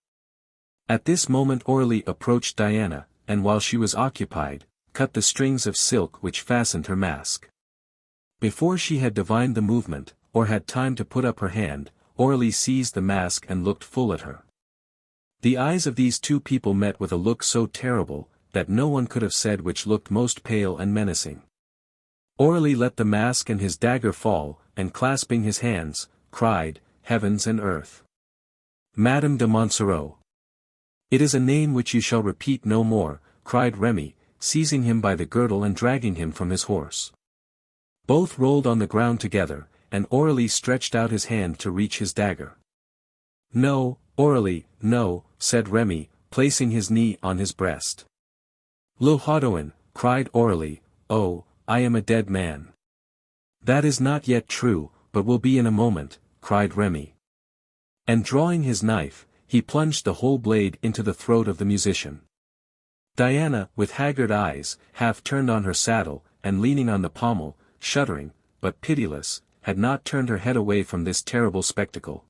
At this moment Aurilly approached Diana, and while she was occupied, cut the strings of silk which fastened her mask. Before she had divined the movement, or had time to put up her hand, Aurilly seized the mask and looked full at her. The eyes of these two people met with a look so terrible, that no one could have said which looked most pale and menacing. Aurilly let the mask and his dagger fall, and clasping his hands, cried, "Heavens and earth! Madame de Monsoreau!" "It is a name which you shall repeat no more," cried Remy, seizing him by the girdle and dragging him from his horse. Both rolled on the ground together, and Aurilly stretched out his hand to reach his dagger. "No, Aurilly, no," said Remy, placing his knee on his breast. "Le Haudoin," cried Aurilly, "oh, I am a dead man." "That is not yet true, but will be in a moment," cried Remy. And drawing his knife, he plunged the whole blade into the throat of the musician. Diana, with haggard eyes, half turned on her saddle, and leaning on the pommel, shuddering, but pitiless, had not turned her head away from this terrible spectacle.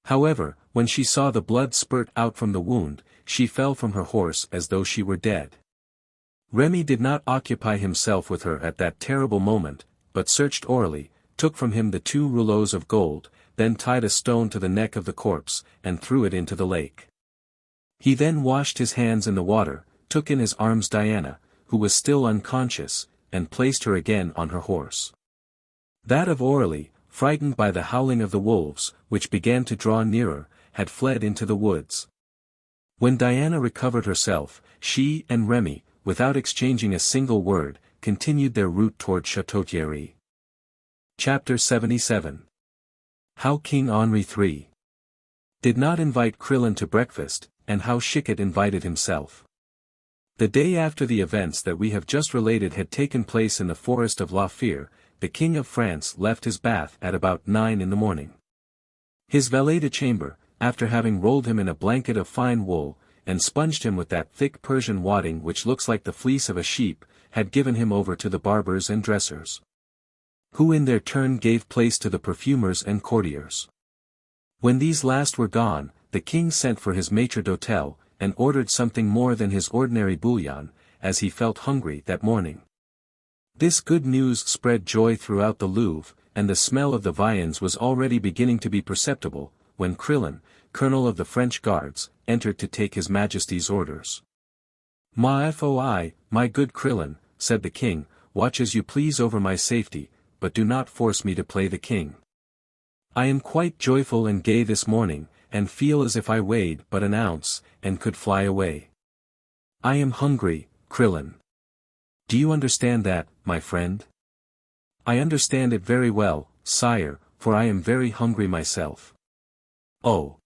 However, when she saw the blood spurt out from the wound, she fell from her horse as though she were dead. Remy did not occupy himself with her at that terrible moment, but searched Aurilly, took from him the 2 rouleaux of gold, then tied a stone to the neck of the corpse, and threw it into the lake. He then washed his hands in the water, took in his arms Diana, who was still unconscious, and placed her again on her horse. That of Aurilly, frightened by the howling of the wolves, which began to draw nearer, had fled into the woods. When Diana recovered herself, she and Remy, without exchanging a single word, continued their route toward Château-Thierry. Chapter 77. How King Henri III did not invite Crillon to breakfast, and how Chicot invited himself. The day after the events that we have just related had taken place in the forest of La Fère, the King of France left his bath at about 9 in the morning. His valet de chambre, after having rolled him in a blanket of fine wool, and sponged him with that thick Persian wadding which looks like the fleece of a sheep, had given him over to the barbers and dressers, who in their turn gave place to the perfumers and courtiers. When these last were gone, the king sent for his maître d'hôtel, and ordered something more than his ordinary bouillon, as he felt hungry that morning. This good news spread joy throughout the Louvre, and the smell of the viands was already beginning to be perceptible, when Crillon, colonel of the French guards, entered to take his majesty's orders. "My foi, my good Crillon," said the king, "watch as you please over my safety, but do not force me to play the king. I am quite joyful and gay this morning, and feel as if I weighed but an ounce, and could fly away. I am hungry, Crillon. Do you understand that, my friend?" "I understand it very well, sire, for I am very hungry myself." "Oh.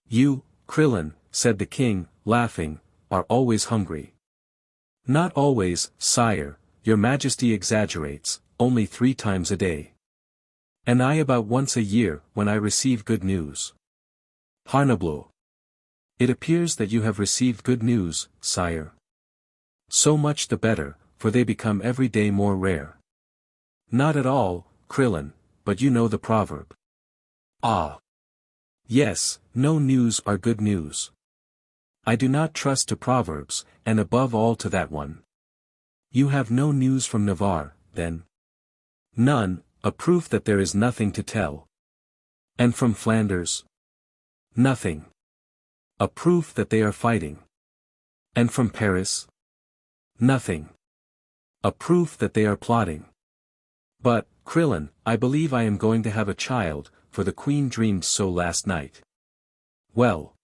You, Crillon," said the king, laughing, "are always hungry." "Not always, sire, your majesty exaggerates, only 3 times a day. And I about once a year, when I receive good news." "Harnableau. It appears that you have received good news, sire." "So much the better, for they become every day more rare." "Not at all, Crillon, but you know the proverb." "Ah. Yes, no news are good news. I do not trust to proverbs, and above all to that one." "You have no news from Navarre, then?" "None, a proof that there is nothing to tell." "And from Flanders?" "Nothing. A proof that they are fighting." "And from Paris?" "Nothing. A proof that they are plotting." "But, Crillon, I believe I am going to have a child, for the Queen dreamed so last night." "Well.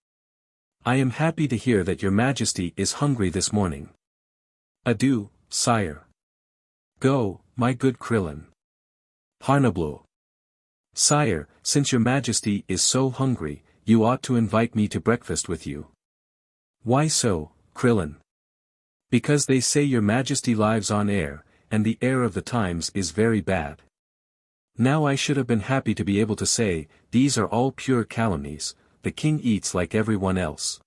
I am happy to hear that your Majesty is hungry this morning. Adieu, sire. Go, my good Crillon." "Harnableau. Sire, since your Majesty is so hungry, you ought to invite me to breakfast with you. Why so, Crillon? Because they say your majesty lives on air, and the air of the times is very bad. Now I should have been happy to be able to say, these are all pure calumnies, the king eats like everyone else.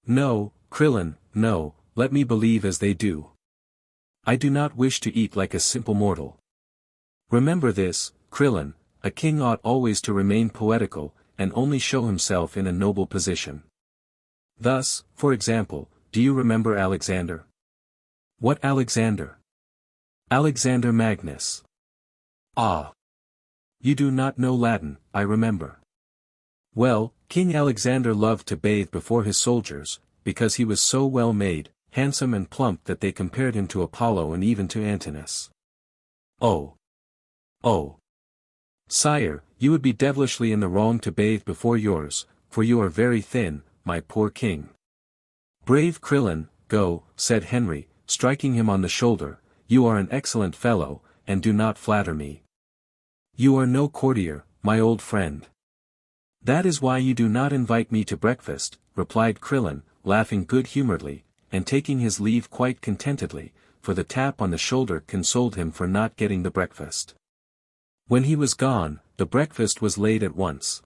No, Crillon, no, let me believe as they do. I do not wish to eat like a simple mortal. Remember this, Crillon, a king ought always to remain poetical, and only show himself in a noble position. Thus, for example, do you remember Alexander? What Alexander? Alexander Magnus. Ah! You do not know Latin, I remember. Well, King Alexander loved to bathe before his soldiers, because he was so well made, handsome and plump that they compared him to Apollo and even to Antinous. Oh! Oh! Sire, you would be devilishly in the wrong to bathe before yours, for you are very thin, my poor king. Brave Crillon, go, said Henri, striking him on the shoulder, you are an excellent fellow, and do not flatter me. You are no courtier, my old friend. That is why you do not invite me to breakfast, replied Crillon, laughing good-humoredly, and taking his leave quite contentedly, for the tap on the shoulder consoled him for not getting the breakfast. When he was gone, the breakfast was laid at once.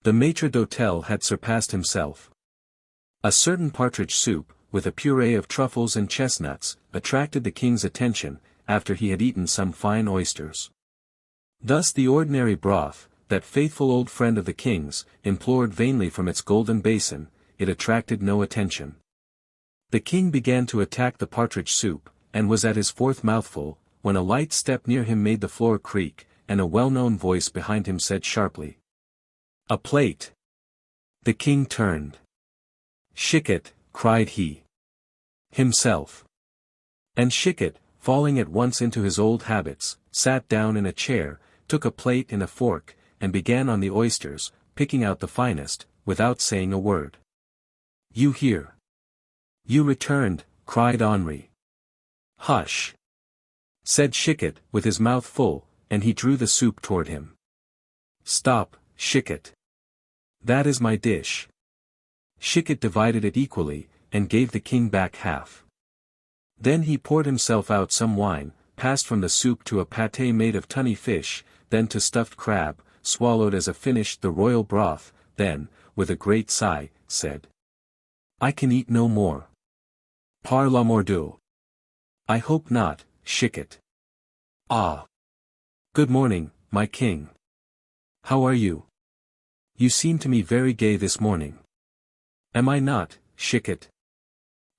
The maître d'hôtel had surpassed himself. A certain partridge soup, with a puree of truffles and chestnuts, attracted the king's attention, after he had eaten some fine oysters. Thus the ordinary broth, that faithful old friend of the king's, implored vainly from its golden basin, it attracted no attention. The king began to attack the partridge soup, and was at his fourth mouthful, when a light step near him made the floor creak, and a well-known voice behind him said sharply, "A plate!" The king turned. "Chicot," cried he. "Himself." And Chicot, falling at once into his old habits, sat down in a chair, took a plate and a fork, and began on the oysters, picking out the finest, without saying a word. "You here?" "You returned," cried Henri. "Hush!" said Chicot, with his mouth full, and he drew the soup toward him. "Stop, Chicot. That is my dish." Chicot divided it equally, and gave the king back half. Then he poured himself out some wine, passed from the soup to a pâté made of tunny fish, then to stuffed crab, swallowed as a finish the royal broth, then, with a great sigh, said, "I can eat no more. Par l'amour Dieu." "I hope not, Chicot." "Ah! Good morning, my king. How are you? You seem to me very gay this morning. Am I not, Chicot?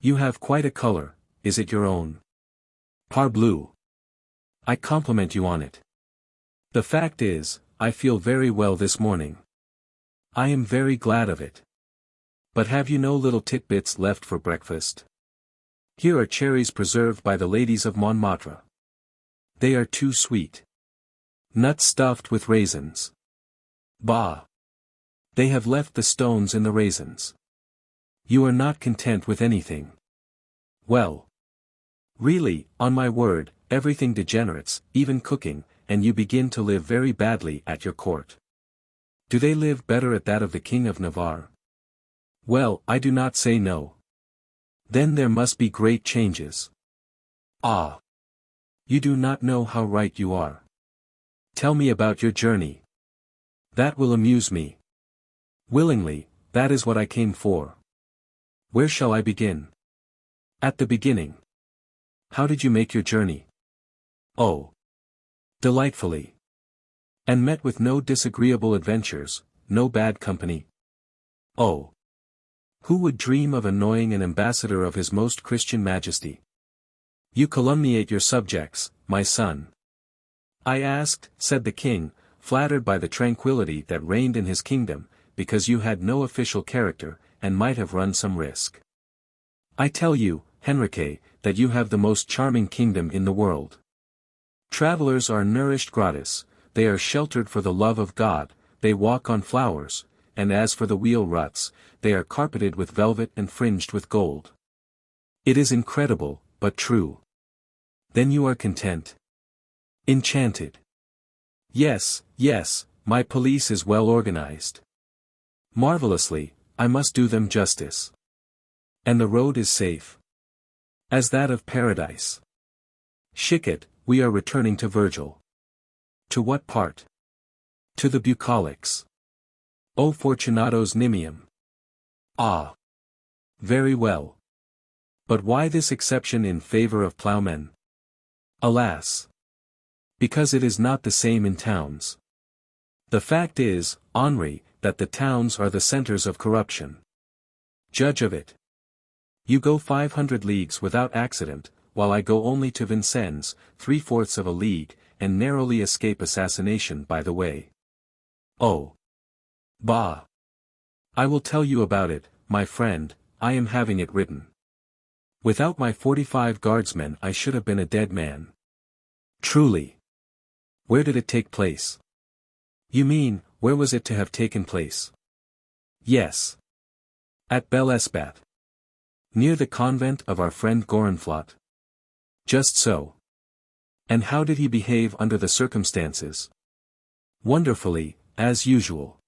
You have quite a color, is it your own? Parbleu! I compliment you on it. The fact is, I feel very well this morning. I am very glad of it. But have you no little titbits left for breakfast? Here are cherries preserved by the ladies of Montmartre. They are too sweet. Nuts stuffed with raisins. Bah! They have left the stones in the raisins. You are not content with anything. Well. Really, on my word, everything degenerates, even cooking, and you begin to live very badly at your court. Do they live better at that of the King of Navarre? Well, I do not say no. Then there must be great changes. Ah! You do not know how right you are. Tell me about your journey. That will amuse me. Willingly, that is what I came for. Where shall I begin? At the beginning. How did you make your journey? Oh! Delightfully. And met with no disagreeable adventures, no bad company? Oh! Who would dream of annoying an ambassador of His Most Christian Majesty? You calumniate your subjects, my son. I asked, said the king, flattered by the tranquility that reigned in his kingdom, because you had no official character, and might have run some risk. I tell you, Henrique, that you have the most charming kingdom in the world. Travelers are nourished gratis, they are sheltered for the love of God, they walk on flowers, and as for the wheel ruts, they are carpeted with velvet and fringed with gold. It is incredible, but true. Then you are content? Enchanted. Yes, yes, my police is well organized. Marvelously, I must do them justice. And the road is safe. As that of paradise. Chicot, we are returning to Virgil. To what part? To the bucolics. O fortunatos nimium. Ah. Very well. But why this exception in favor of ploughmen? Alas. Because it is not the same in towns. The fact is, Henri, that the towns are the centers of corruption. Judge of it. You go 500 leagues without accident, while I go only to Vincennes, 3/4 of a league, and narrowly escape assassination by the way. Oh. Bah. I will tell you about it, my friend, I am having it written. Without my 45 guardsmen I should have been a dead man. Truly. Where did it take place? You mean, where was it to have taken place? Yes. At Bel Esbat. Near the convent of our friend Gorenflot. Just so. And how did he behave under the circumstances? Wonderfully, as usual.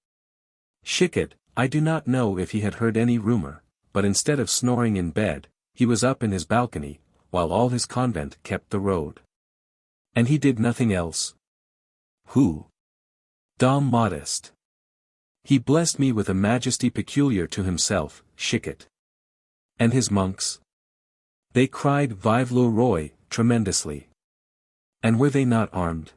Chicot, I do not know if he had heard any rumor, but instead of snoring in bed, he was up in his balcony, while all his convent kept the road. And he did nothing else. Who? Dame Modeste. He blessed me with a majesty peculiar to himself, Chicot. And his monks? They cried Vive le Roi, tremendously. And were they not armed?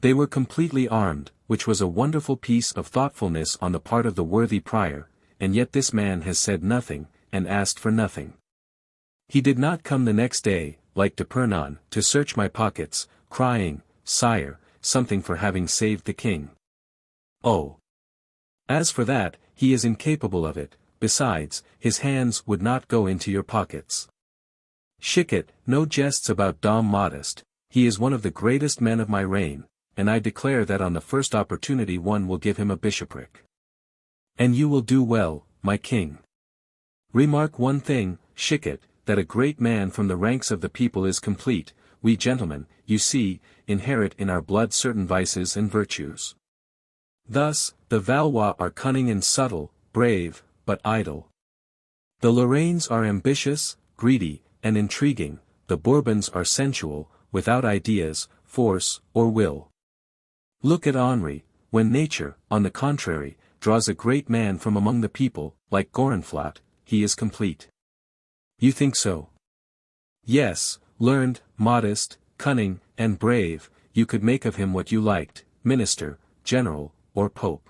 They were completely armed, which was a wonderful piece of thoughtfulness on the part of the worthy prior, and yet this man has said nothing, and asked for nothing. He did not come the next day, like Épernon, to search my pockets, crying, Sire, something for having saved the king. Oh. As for that, he is incapable of it, besides, his hands would not go into your pockets. Chicot, no jests about Dame Modeste, he is one of the greatest men of my reign, and I declare that on the first opportunity one will give him a bishopric. And you will do well, my king. Remark one thing, Chicot, that a great man from the ranks of the people is complete, we gentlemen, you see, inherit in our blood certain vices and virtues. Thus, the Valois are cunning and subtle, brave, but idle. The Lorraines are ambitious, greedy, and intriguing, the Bourbons are sensual, without ideas, force, or will. Look at Henri, when nature, on the contrary, draws a great man from among the people, like Gorenflot, he is complete. You think so? Yes, learned, modest, cunning, and brave, you could make of him what you liked, minister, general, or pope.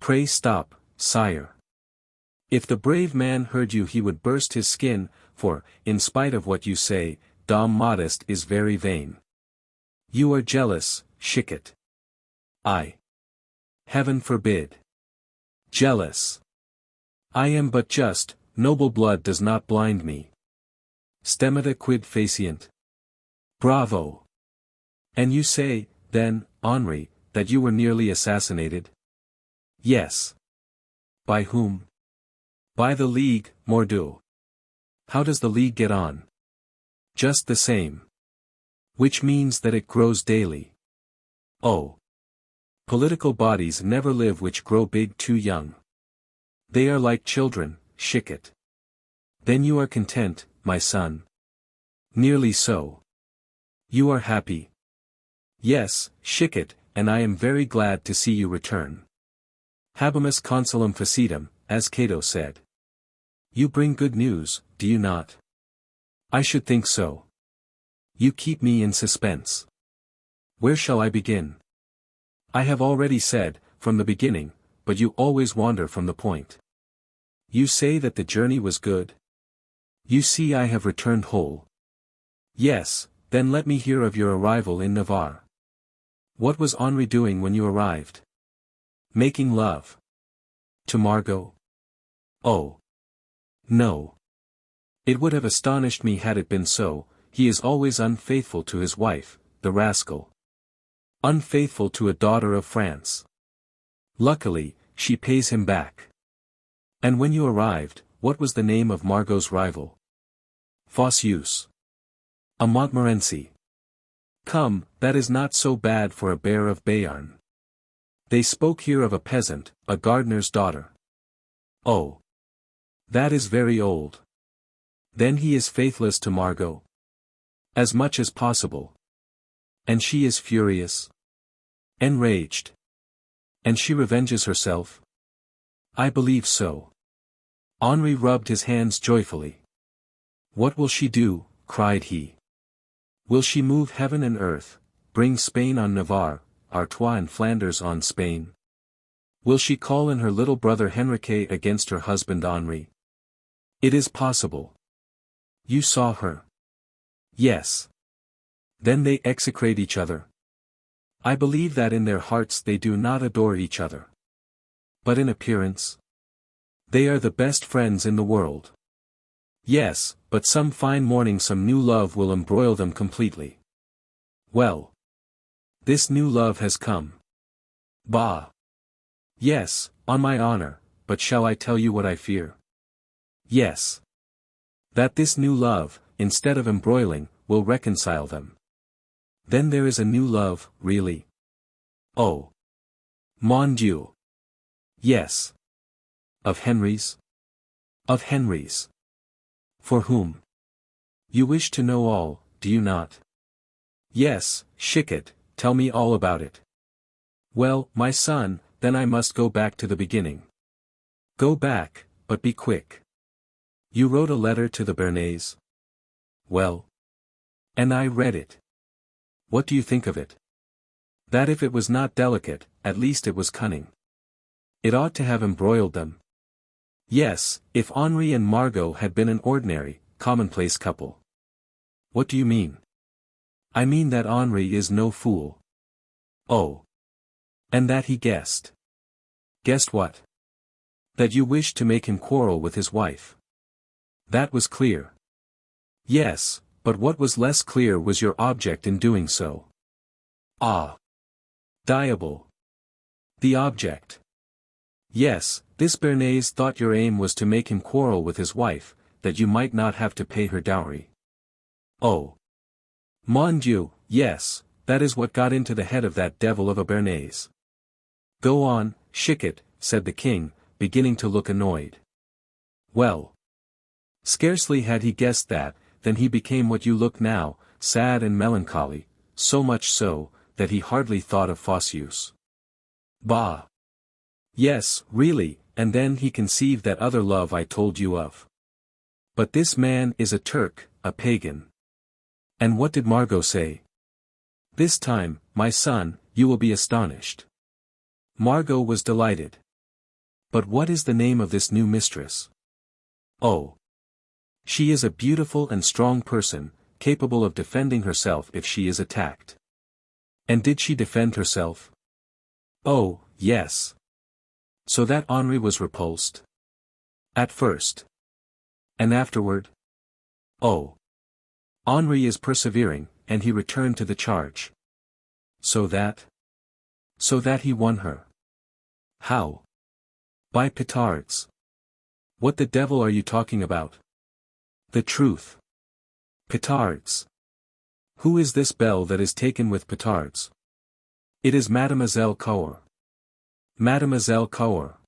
Pray stop, sire. If the brave man heard you he would burst his skin, for, in spite of what you say, Dame Modeste is very vain. You are jealous, Chicot. I. Heaven forbid. Jealous. I am but just, noble blood does not blind me. Stemata quid facient. Bravo. And you say, then, Henri, that you were nearly assassinated? Yes. By whom? By the League, mordieu. How does the League get on? Just the same. Which means that it grows daily. Oh. Political bodies never live which grow big too young. They are like children, Chicot. Then you are content, my son. Nearly so. You are happy. Yes, Chicot, and I am very glad to see you return. Habemus consulum facitum, as Cato said. You bring good news, do you not? I should think so. You keep me in suspense. Where shall I begin? I have already said, from the beginning, but you always wander from the point. You say that the journey was good? You see I have returned whole. Yes, then let me hear of your arrival in Navarre. What was Henri doing when you arrived? Making love. To Margot? Oh. No. It would have astonished me had it been so, he is always unfaithful to his wife, the rascal. Unfaithful to a daughter of France. Luckily, she pays him back. And when you arrived, what was the name of Margot's rival? Fosseuse. A Montmorency. Come, that is not so bad for a bear of Béarn. They spoke here of a peasant, a gardener's daughter. Oh. That is very old. Then he is faithless to Margot. As much as possible. And she is furious. Enraged. And she revenges herself? I believe so. Henri rubbed his hands joyfully. What will she do? Cried he. Will she move heaven and earth, bring Spain on Navarre, Artois and Flanders on Spain? Will she call in her little brother Henrique against her husband Henri? It is possible. You saw her? Yes. Then they execrate each other. I believe that in their hearts they do not adore each other. But in appearance? They are the best friends in the world. Yes, but some fine morning some new love will embroil them completely. Well. This new love has come. Bah. Yes, on my honor, but shall I tell you what I fear? Yes. That this new love, instead of embroiling, will reconcile them. Then there is a new love, really. Oh. Mon Dieu. Yes. Of Henri's? Of Henri's. For whom? You wish to know all, do you not? Yes, Chicot, tell me all about it. Well, my son, then I must go back to the beginning. Go back, but be quick. You wrote a letter to the Béarnais? Well. And I read it. What do you think of it? That if it was not delicate, at least it was cunning. It ought to have embroiled them. Yes, if Henri and Margot had been an ordinary, commonplace couple. What do you mean? I mean that Henri is no fool. Oh. And that he guessed. Guessed what? That you wished to make him quarrel with his wife. That was clear. Yes, but what was less clear was your object in doing so. Ah. Diable. The object. Yes, this Béarnais thought your aim was to make him quarrel with his wife, that you might not have to pay her dowry. Oh. Mon Dieu, yes, that is what got into the head of that devil of a Béarnais. Go on, Chicot, said the king, beginning to look annoyed. Well. Scarcely had he guessed that, than he became what you look now, sad and melancholy, so much so, that he hardly thought of Fosseuse. Bah! Yes, really, and then he conceived that other love I told you of. But this man is a Turk, a pagan. And what did Margot say? This time, my son, you will be astonished. Margot was delighted. But what is the name of this new mistress? Oh. She is a beautiful and strong person, capable of defending herself if she is attacked. And did she defend herself? Oh, yes. So that Henri was repulsed? At first. And afterward? Oh. Henri is persevering, and he returned to the charge. So that? So that he won her. How? By petards. What the devil are you talking about? The truth. Petards. Who is this belle that is taken with petards? It is Mademoiselle Cour. Mademoiselle Cour.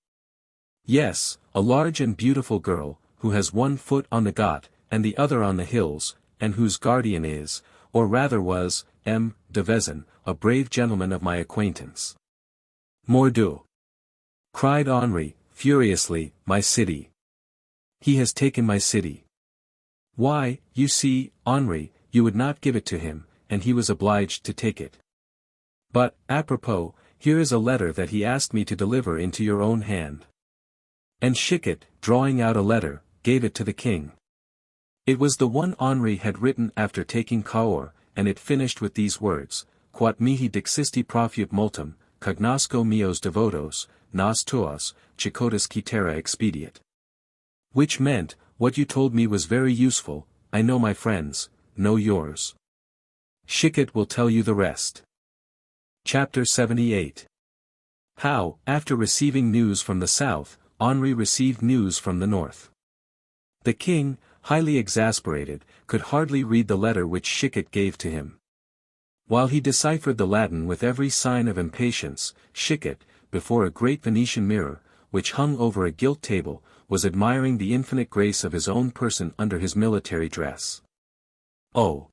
Yes, a large and beautiful girl, who has one foot on the Got, and the other on the hills, and whose guardian is, or rather was, M. de Vezin, a brave gentleman of my acquaintance. Mordieu! Cried Henri, furiously, my city. He has taken my city. Why, you see, Henri, you would not give it to him, and he was obliged to take it. But, apropos, here is a letter that he asked me to deliver into your own hand. And Chicot, drawing out a letter, gave it to the king. It was the one Henri had written after taking Cahors, and it finished with these words, Quat mihi dixisti profiut multum, cognosco meos devotos, nas tuos, Chicotus quitera expediat. Which meant, what you told me was very useful, I know my friends, know yours. Chicot will tell you the rest. Chapter 78. How, after receiving news from the south, Henri received news from the north. The king, highly exasperated, could hardly read the letter which Chicot gave to him. While he deciphered the Latin with every sign of impatience, Chicot, before a great Venetian mirror, which hung over a gilt table, was admiring the infinite grace of his own person under his military dress. "Oh!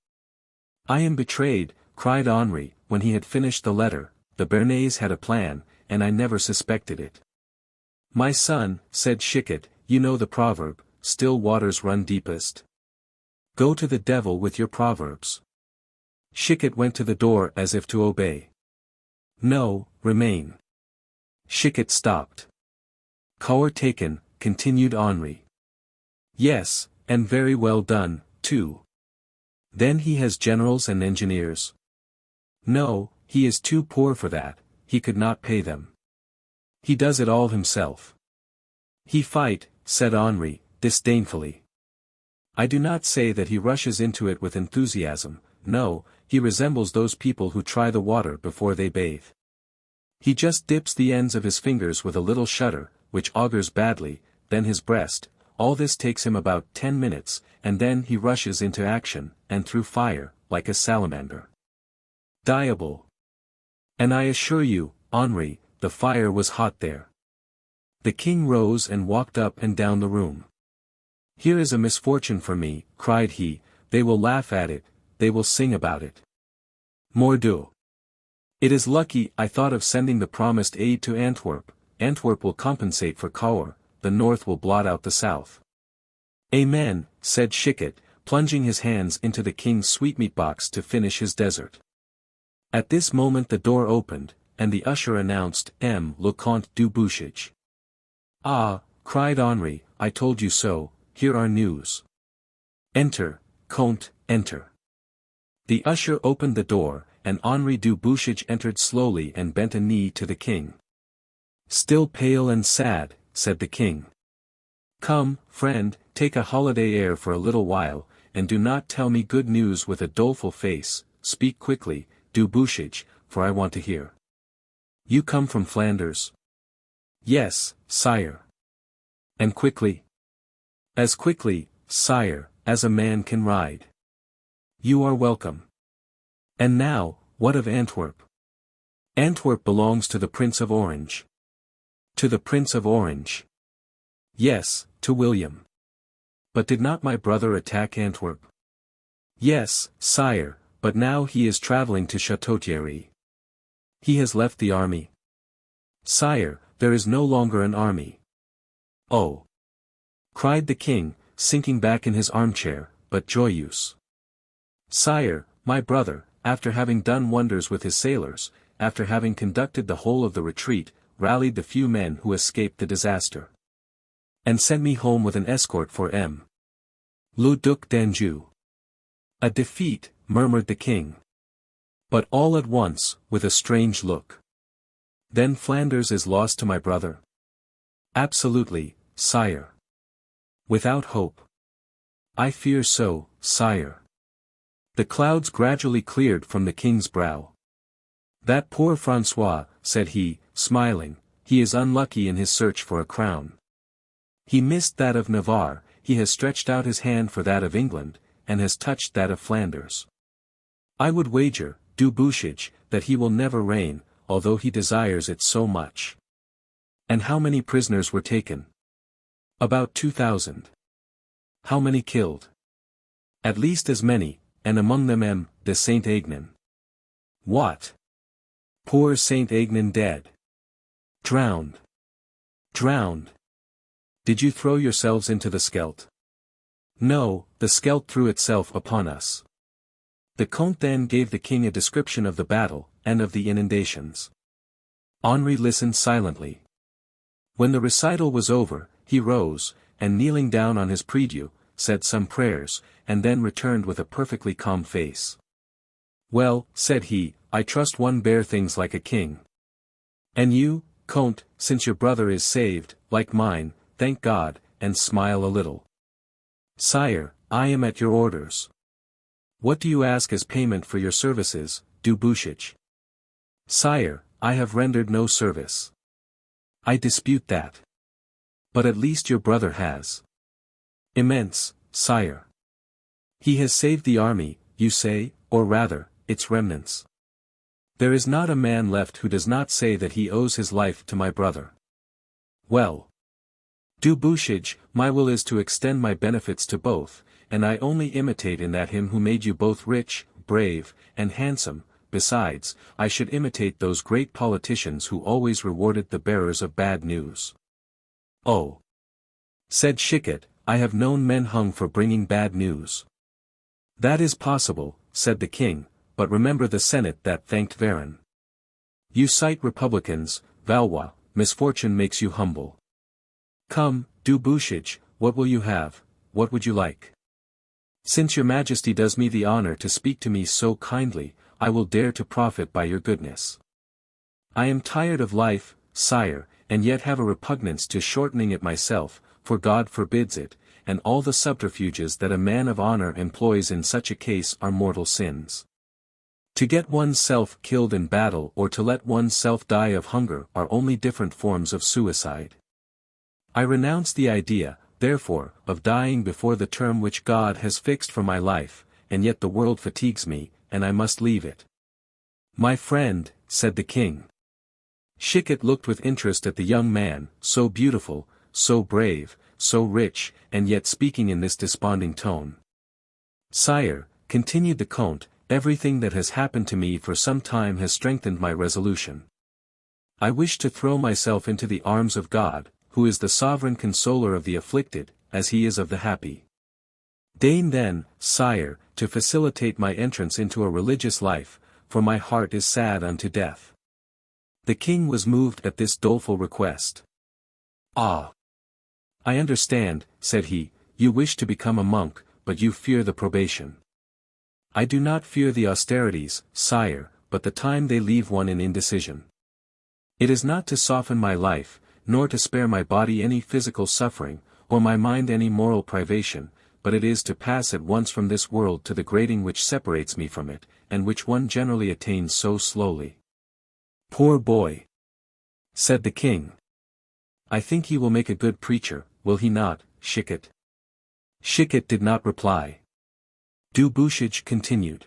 I am betrayed," cried Henri, when he had finished the letter. "The Béarnais had a plan, and I never suspected it." "My son," said Chicot, "you know the proverb, 'Still waters run deepest.' Go to the devil with your proverbs." Chicot went to the door as if to obey. "No, remain." Chicot stopped. "Cowre taken," continued Henri. "Yes, and very well done, too. Then he has generals and engineers." "No, he is too poor for that, he could not pay them. He does it all himself." "He fight," said Henri, disdainfully. "I do not say that he rushes into it with enthusiasm, no, he resembles those people who try the water before they bathe. He just dips the ends of his fingers with a little shudder, which augurs badly, then his breast. All this takes him about 10 minutes, and then he rushes into action, and through fire, like a salamander. Diable! And I assure you, Henri, the fire was hot there." The king rose and walked up and down the room. "Here is a misfortune for me," cried he, "they will laugh at it, they will sing about it. Mordieu! It is lucky I thought of sending the promised aid to Antwerp. Antwerp will compensate for Cowre, the north will blot out the south." "Amen," said Chicot, plunging his hands into the king's sweetmeat box to finish his dessert. At this moment the door opened, and the usher announced Le Comte du Bouchage. "Ah," cried Henri, "I told you so, here are news." "Enter, Comte, enter." The usher opened the door, and Henri du Bouchage entered slowly and bent a knee to the king. "Still pale and sad," said the king. "Come, friend, take a holiday air for a little while, and do not tell me good news with a doleful face. Speak quickly, du Bouchage, for I want to hear. You come from Flanders?" "Yes, sire." "And quickly?" "As quickly, sire, as a man can ride." "You are welcome. And now, what of Antwerp?" "Antwerp belongs to the Prince of Orange." "To the Prince of Orange?" "Yes, to William." "But did not my brother attack Antwerp?" "Yes, sire, but now he is traveling to Château-Thierry." "He has left the army?" "Sire, there is no longer an army." "Oh!" cried the king, sinking back in his armchair, but Joyeuse. "Sire, my brother, after having done wonders with his sailors, after having conducted the whole of the retreat, rallied the few men who escaped the disaster. And sent me home with an escort for le Duc d'Anjou." "A defeat," murmured the king. But all at once, with a strange look. "Then Flanders is lost to my brother?" "Absolutely, sire." "Without hope?" "I fear so, sire." The clouds gradually cleared from the king's brow. "That poor François," said he, smiling, "he is unlucky in his search for a crown. He missed that of Navarre, he has stretched out his hand for that of England, and has touched that of Flanders. I would wager, du Bouchage, that he will never reign, although he desires it so much." "And how many prisoners were taken?" "About 2,000. "How many killed?" "At least as many, and among them de Saint-Aignan." "What? Poor Saint-Aignan dead? Drowned? Drowned? Did you throw yourselves into the Scheldt?" "No, the Scheldt threw itself upon us." The Comte then gave the king a description of the battle, and of the inundations. Henri listened silently. When the recital was over, he rose, and kneeling down on his prie-dieu, said some prayers, and then returned with a perfectly calm face. "Well," said he, "I trust one bear things like a king. And you, Comte, since your brother is saved, like mine, thank God, and smile a little." "Sire, I am at your orders." "What do you ask as payment for your services, du Bouchage?" "Sire, I have rendered no service." "I dispute that. But at least your brother has." "Immense, sire." "He has saved the army, you say, or rather, its remnants." There is not a man left who does not say that he owes his life to my brother. Well, Du Bouchage, my will is to extend my benefits to both, and I only imitate in that him who made you both rich, brave, and handsome. Besides, I should imitate those great politicians who always rewarded the bearers of bad news. Oh, said Chicot, I have known men hung for bringing bad news. That is possible, said the king, but remember the Senate that thanked Varon. You cite Republicans, Valois, misfortune makes you humble. Come, Du Bouchage, what will you have, what would you like? Since your majesty does me the honor to speak to me so kindly, I will dare to profit by your goodness. I am tired of life, sire, and yet have a repugnance to shortening it myself, for God forbids it, and all the subterfuges that a man of honor employs in such a case are mortal sins. To get one's self killed in battle or to let one's self die of hunger are only different forms of suicide. I renounce the idea, therefore, of dying before the term which God has fixed for my life, and yet the world fatigues me, and I must leave it. My friend, said the king. Chicot looked with interest at the young man, so beautiful, so brave, so rich, and yet speaking in this desponding tone. Sire, continued the Comte, everything that has happened to me for some time has strengthened my resolution. I wish to throw myself into the arms of God, who is the sovereign consoler of the afflicted, as he is of the happy. Deign then, sire, to facilitate my entrance into a religious life, for my heart is sad unto death. The king was moved at this doleful request. Ah! I understand, said he, you wish to become a monk, but you fear the probation. I do not fear the austerities, sire, but the time they leave one in indecision. It is not to soften my life, nor to spare my body any physical suffering, or my mind any moral privation, but it is to pass at once from this world to the grating which separates me from it, and which one generally attains so slowly. Poor boy! Said the king. I think he will make a good preacher, will he not, Chicot? Chicot did not reply. Du Bouchage continued.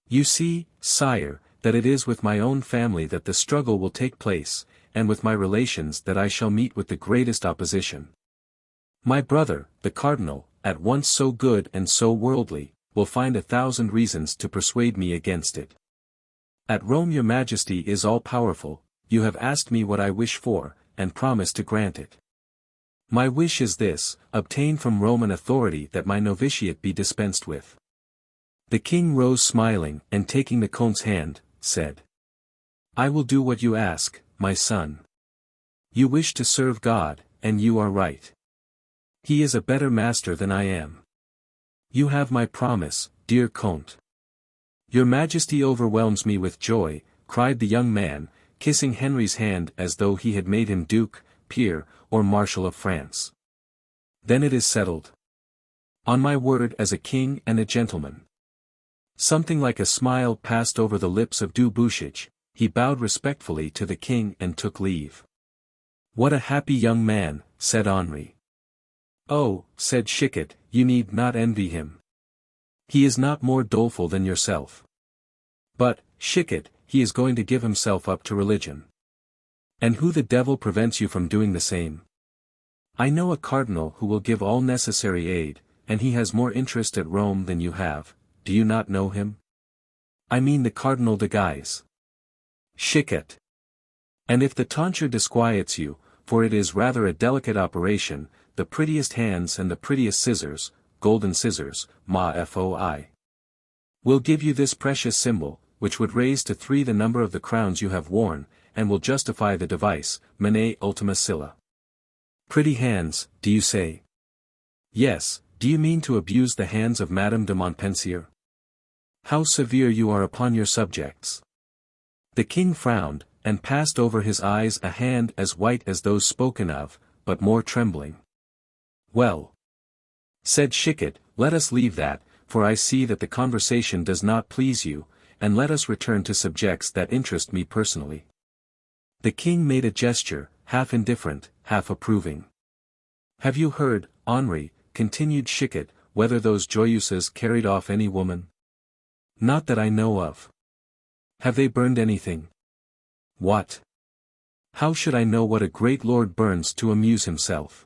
You see, sire, that it is with my own family that the struggle will take place, and with my relations that I shall meet with the greatest opposition. My brother, the cardinal, at once so good and so worldly, will find 1,000 reasons to persuade me against it. At Rome your majesty is all-powerful, you have asked me what I wish for, and promised to grant it. My wish is this, obtain from Roman authority that my novitiate be dispensed with. The king rose smiling, and taking the Comte's hand, said. I will do what you ask, my son. You wish to serve God, and you are right. He is a better master than I am. You have my promise, dear Comte. Your majesty overwhelms me with joy, cried the young man, kissing Henri's hand as though he had made him duke, peer, or marshal of France. Then it is settled. On my word as a king and a gentleman. Something like a smile passed over the lips of Du Bouchage, he bowed respectfully to the king and took leave. What a happy young man, said Henri. Oh, said Chicot, you need not envy him. He is not more doleful than yourself. But, Chicot, he is going to give himself up to religion. And who the devil prevents you from doing the same? I know a cardinal who will give all necessary aid, and he has more interest at Rome than you have. Do you not know him? I mean the Cardinal de Guise. Chicot. And if the tonsure disquiets you, for it is rather a delicate operation, the prettiest hands and the prettiest scissors, golden scissors, ma foi, will give you this precious symbol, which would raise to 3 the number of the crowns you have worn, and will justify the device, Mene ultima Scylla. Pretty hands, do you say? Yes, do you mean to abuse the hands of Madame de Montpensier? How severe you are upon your subjects. The king frowned, and passed over his eyes a hand as white as those spoken of, but more trembling. Well, said Chicot, let us leave that, for I see that the conversation does not please you, and let us return to subjects that interest me personally. The king made a gesture, half indifferent, half approving. Have you heard, Henri, continued Chicot, whether those Joyeuses carried off any woman? Not that I know of. Have they burned anything? What? How should I know what a great lord burns to amuse himself?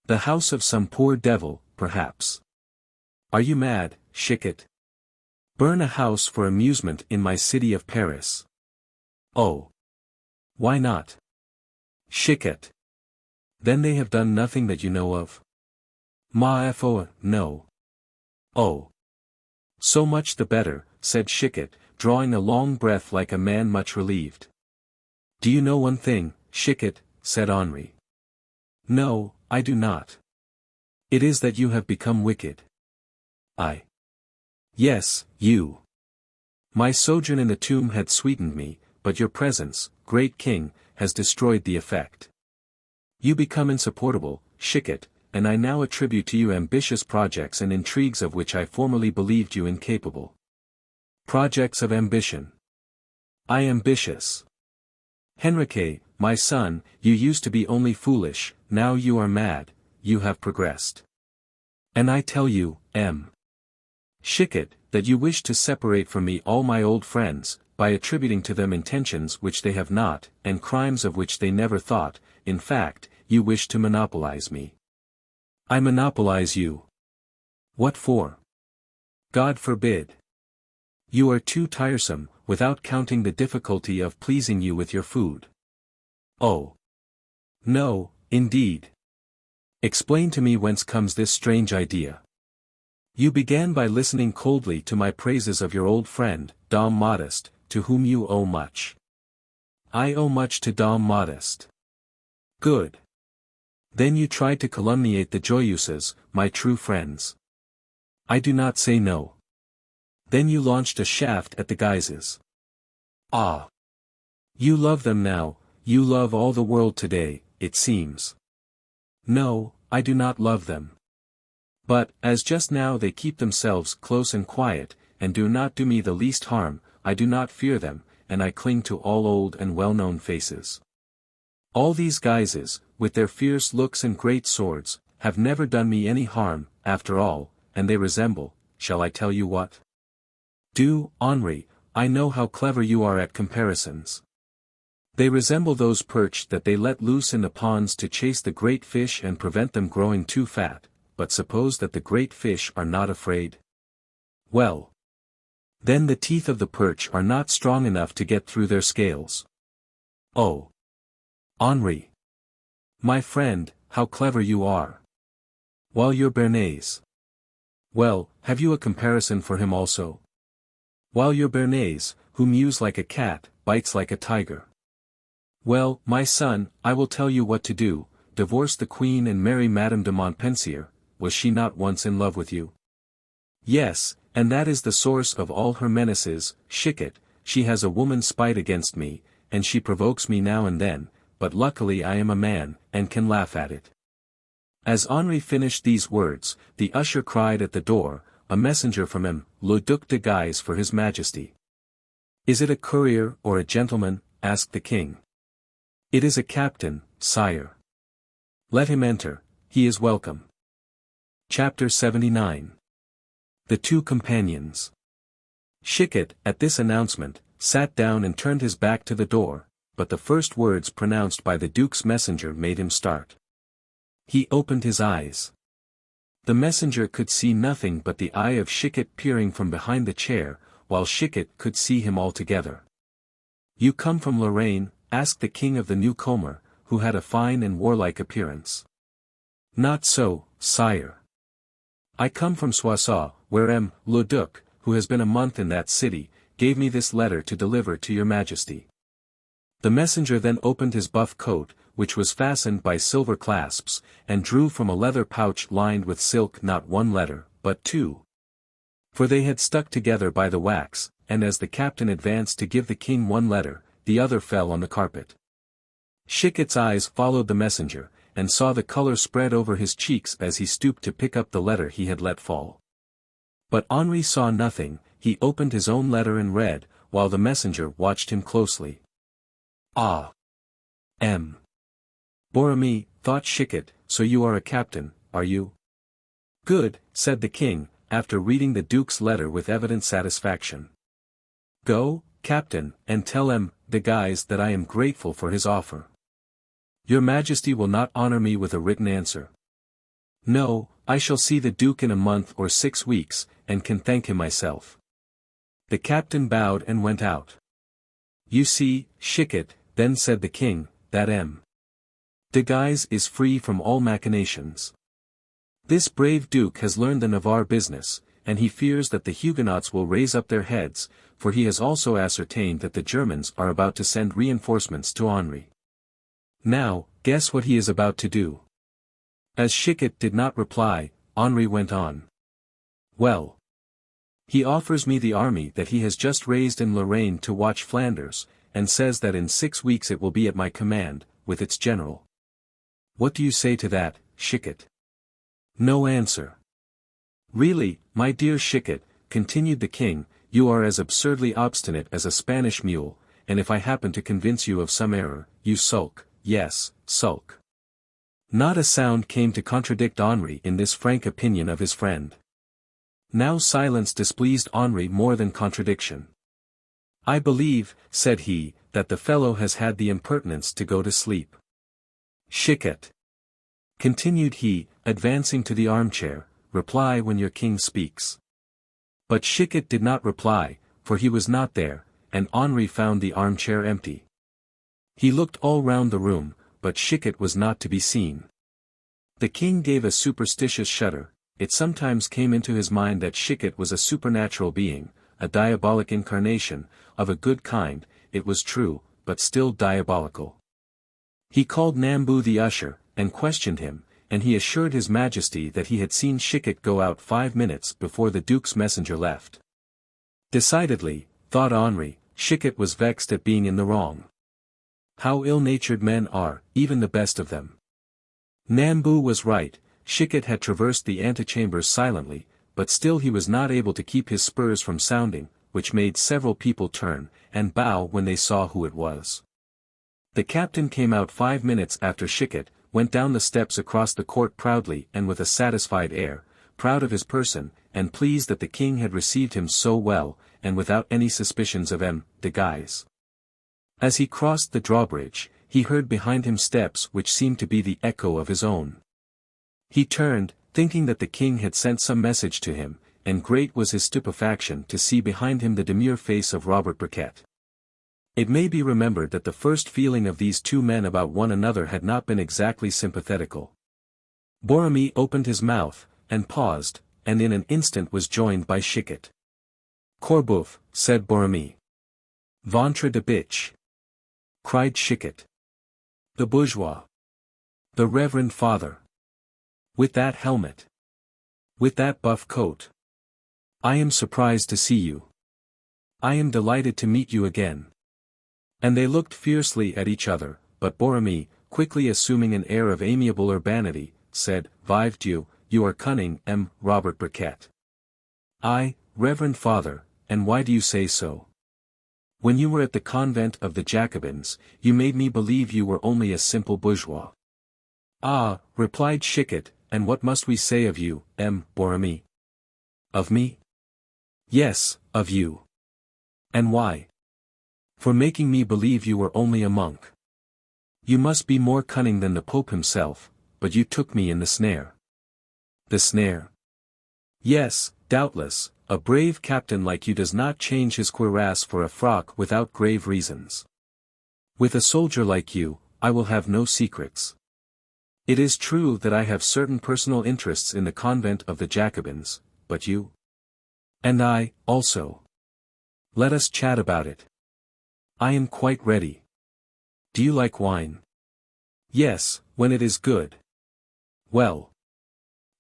The house of some poor devil, perhaps. Are you mad, Chicot? Burn a house for amusement in my city of Paris. Oh. Why not? Chicot. Then they have done nothing that you know of? Ma foi, no. Oh. So much the better, said Chicot, drawing a long breath like a man much relieved. Do you know one thing, Chicot, said Henri. No, I do not. It is that you have become wicked. I. Yes, you. My sojourn in the tomb had sweetened me, but your presence, great king, has destroyed the effect. You become insupportable, Chicot, and I now attribute to you ambitious projects and intrigues of which I formerly believed you incapable. Projects of ambition. I ambitious. Henrique, my son, you used to be only foolish, now you are mad, you have progressed. And I tell you, M. Chicot, that you wish to separate from me all my old friends, by attributing to them intentions which they have not, and crimes of which they never thought, in fact, you wish to monopolize me. I monopolize you. What for? God forbid. You are too tiresome, without counting the difficulty of pleasing you with your food. Oh. No, indeed. Explain to me whence comes this strange idea. You began by listening coldly to my praises of your old friend, Dame Modeste, to whom you owe much. I owe much to Dame Modeste. Good. Then you tried to calumniate the Joyeuses, my true friends. I do not say no. Then you launched a shaft at the Guises. Ah! You love them now, you love all the world today, it seems. No, I do not love them. But, as just now they keep themselves close and quiet, and do not do me the least harm, I do not fear them, and I cling to all old and well-known faces. All these Guises, with their fierce looks and great swords, have never done me any harm, after all, and they resemble, shall I tell you what? Do, Henri, I know how clever you are at comparisons. They resemble those perch that they let loose in the ponds to chase the great fish and prevent them growing too fat. But suppose that the great fish are not afraid? Well. Then the teeth of the perch are not strong enough to get through their scales. Oh. Henri. My friend, how clever you are. While you're Béarnais. Well, have you a comparison for him also? While you're Béarnais, who mews like a cat, bites like a tiger. Well, my son, I will tell you what to do, divorce the queen and marry Madame de Montpensier. Was she not once in love with you? Yes, and that is the source of all her menaces, Chicot. She has a woman's spite against me, and she provokes me now and then, but luckily I am a man, and can laugh at it. As Henri finished these words, the usher cried at the door, a messenger from him, Le Duc de Guise for his majesty. Is it a courier or a gentleman? Asked the king. It is a captain, sire. Let him enter, he is welcome. Chapter 79. The Two Companions. Chicot, at this announcement, sat down and turned his back to the door, but the first words pronounced by the duke's messenger made him start. He opened his eyes. The messenger could see nothing but the eye of Chicot peering from behind the chair, while Chicot could see him altogether. You come from Lorraine? Asked the king of the newcomer, who had a fine and warlike appearance. Not so, sire. I come from Soissons, where M. Le Duc, who has been a month in that city, gave me this letter to deliver to your majesty. The messenger then opened his buff coat, which was fastened by silver clasps, and drew from a leather pouch lined with silk not one letter, but two. For they had stuck together by the wax, and as the captain advanced to give the king one letter, the other fell on the carpet. Chicot's eyes followed the messenger, and saw the color spread over his cheeks as he stooped to pick up the letter he had let fall. But Henri saw nothing, he opened his own letter and read, while the messenger watched him closely. Ah! M. Borromée, thought Chicot, so you are a captain, are you? Good, said the king, after reading the duke's letter with evident satisfaction. Go, captain, and tell de Guise that I am grateful for his offer. Your Majesty will not honor me with a written answer. No, I shall see the Duke in a month or 6 weeks, and can thank him myself. The captain bowed and went out. You see, Chicot, then said the king, that de Guise is free from all machinations. This brave duke has learned the Navarre business, and he fears that the Huguenots will raise up their heads, for he has also ascertained that the Germans are about to send reinforcements to Henri. Now, guess what he is about to do. As Chicot did not reply, Henri went on. Well. He offers me the army that he has just raised in Lorraine to watch Flanders, and says that in 6 weeks it will be at my command, with its general. What do you say to that, Chicot? No answer. Really, my dear Chicot, continued the king, you are as absurdly obstinate as a Spanish mule, and if I happen to convince you of some error, you sulk, yes, sulk. Not a sound came to contradict Henri in this frank opinion of his friend. Now silence displeased Henri more than contradiction. I believe, said he, that the fellow has had the impertinence to go to sleep. Chicot, continued he, advancing to the armchair, reply when your king speaks. But Chicot did not reply, for he was not there, and Henri found the armchair empty. He looked all round the room, but Chicot was not to be seen. The king gave a superstitious shudder. It sometimes came into his mind that Chicot was a supernatural being, a diabolic incarnation, of a good kind, it was true, but still diabolical. He called Nambu the usher, and questioned him, and he assured his Majesty that he had seen Chicot go out 5 minutes before the Duke's messenger left. Decidedly, thought Henri, Chicot was vexed at being in the wrong. How ill-natured men are, even the best of them. Nambu was right. Chicot had traversed the antechambers silently, but still he was not able to keep his spurs from sounding, which made several people turn, and bow when they saw who it was. The captain came out 5 minutes after Chicot, went down the steps across the court proudly and with a satisfied air, proud of his person, and pleased that the king had received him so well, and without any suspicions of de Guise. As he crossed the drawbridge, he heard behind him steps which seemed to be the echo of his own. He turned, thinking that the king had sent some message to him, and great was his stupefaction to see behind him the demure face of Robert Briquet. It may be remembered that the first feeling of these two men about one another had not been exactly sympathetical. Borromée opened his mouth, and paused, and in an instant was joined by Chicot. Corboeuf, said Borromée. Ventre de bitch, cried Chicot. The bourgeois. The reverend father. With that helmet. With that buff coat. I am surprised to see you. I am delighted to meet you again. And they looked fiercely at each other, but Borromée, quickly assuming an air of amiable urbanity, said, Vive Dieu, you are cunning, Robert Briquet. I, reverend father, and why do you say so? When you were at the convent of the Jacobins, you made me believe you were only a simple bourgeois. Ah, replied Chicot, and what must we say of you, Borromée? Of me? Yes, of you. And why? For making me believe you were only a monk. You must be more cunning than the Pope himself, but you took me in the snare. The snare? Yes, doubtless, a brave captain like you does not change his cuirass for a frock without grave reasons. With a soldier like you, I will have no secrets. It is true that I have certain personal interests in the convent of the Jacobins, but you? And I, also. Let us chat about it. I am quite ready. Do you like wine? Yes, when it is good. Well.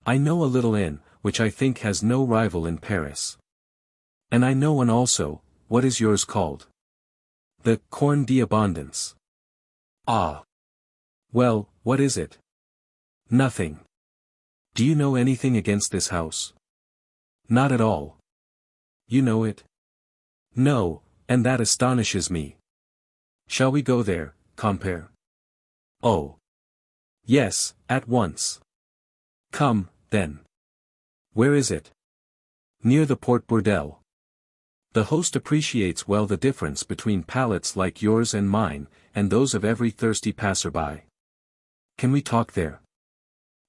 I know a little inn, which I think has no rival in Paris. And I know one also. What is yours called? The Corne d'Abondance. Ah. Well, what is it? Nothing. Do you know anything against this house? Not at all. You know it? No, and that astonishes me. Shall we go there, compere? Oh. Yes, at once. Come, then. Where is it? Near the Port Bourdelle. The host appreciates well the difference between palates like yours and mine, and those of every thirsty passerby. Can we talk there?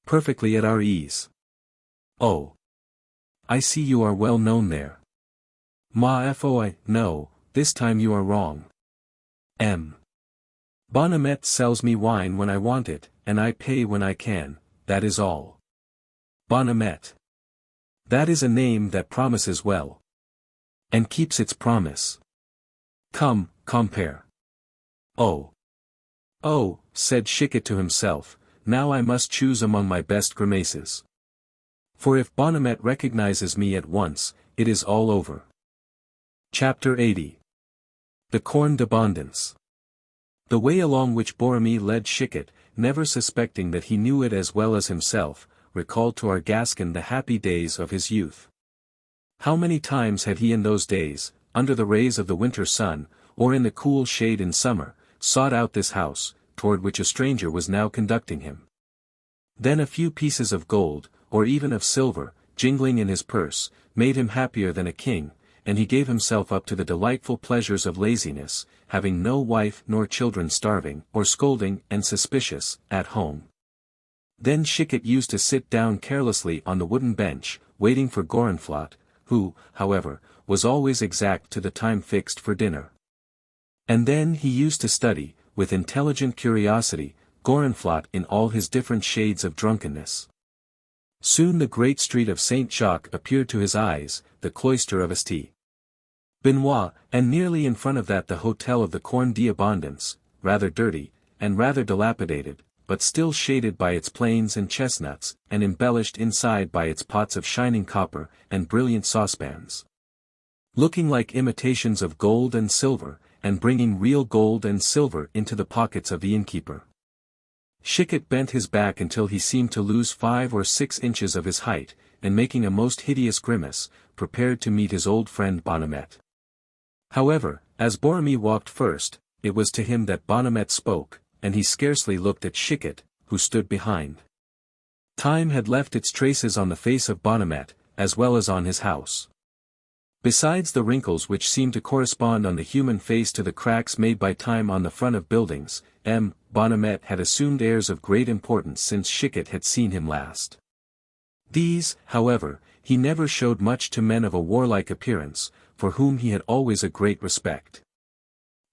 Perfectly at our ease. Oh. I see you are well known there. Ma foi, no, this time you are wrong. Bonhomet sells me wine when I want it, and I pay when I can, that is all. Bonhomet. That is a name that promises well. And keeps its promise. Come, compare. Oh. Oh, said Chicot to himself, now I must choose among my best grimaces. For if Bonhomet recognizes me at once, it is all over. Chapter 80. The Corne d'Abondance. The way along which Borromée led Chicot, never suspecting that he knew it as well as himself, recalled to our Gascon the happy days of his youth. How many times had he in those days, under the rays of the winter sun, or in the cool shade in summer, sought out this house, toward which a stranger was now conducting him. Then a few pieces of gold, or even of silver, jingling in his purse, made him happier than a king, and he gave himself up to the delightful pleasures of laziness, having no wife nor children starving, or scolding and suspicious, at home. Then Chicot used to sit down carelessly on the wooden bench, waiting for Gorenflot, who, however, was always exact to the time fixed for dinner. And then he used to study, with intelligent curiosity, Gorenflot in all his different shades of drunkenness. Soon the great street of Saint Jacques appeared to his eyes, the cloister of St. Benoit, and nearly in front of that the hotel of the Corne d'Abondance, rather dirty, and rather dilapidated, but still shaded by its planes and chestnuts, and embellished inside by its pots of shining copper, and brilliant saucepans. Looking like imitations of gold and silver, and bringing real gold and silver into the pockets of the innkeeper. Chicot bent his back until he seemed to lose 5 or 6 inches of his height, and making a most hideous grimace, prepared to meet his old friend Bonhomet. However, as Borromée walked first, it was to him that Bonhomet spoke, and he scarcely looked at Chicot, who stood behind. Time had left its traces on the face of Bonhomet, as well as on his house. Besides the wrinkles which seemed to correspond on the human face to the cracks made by time on the front of buildings, Bonhomet had assumed airs of great importance since Chicot had seen him last. These, however, he never showed much to men of a warlike appearance, for whom he had always a great respect.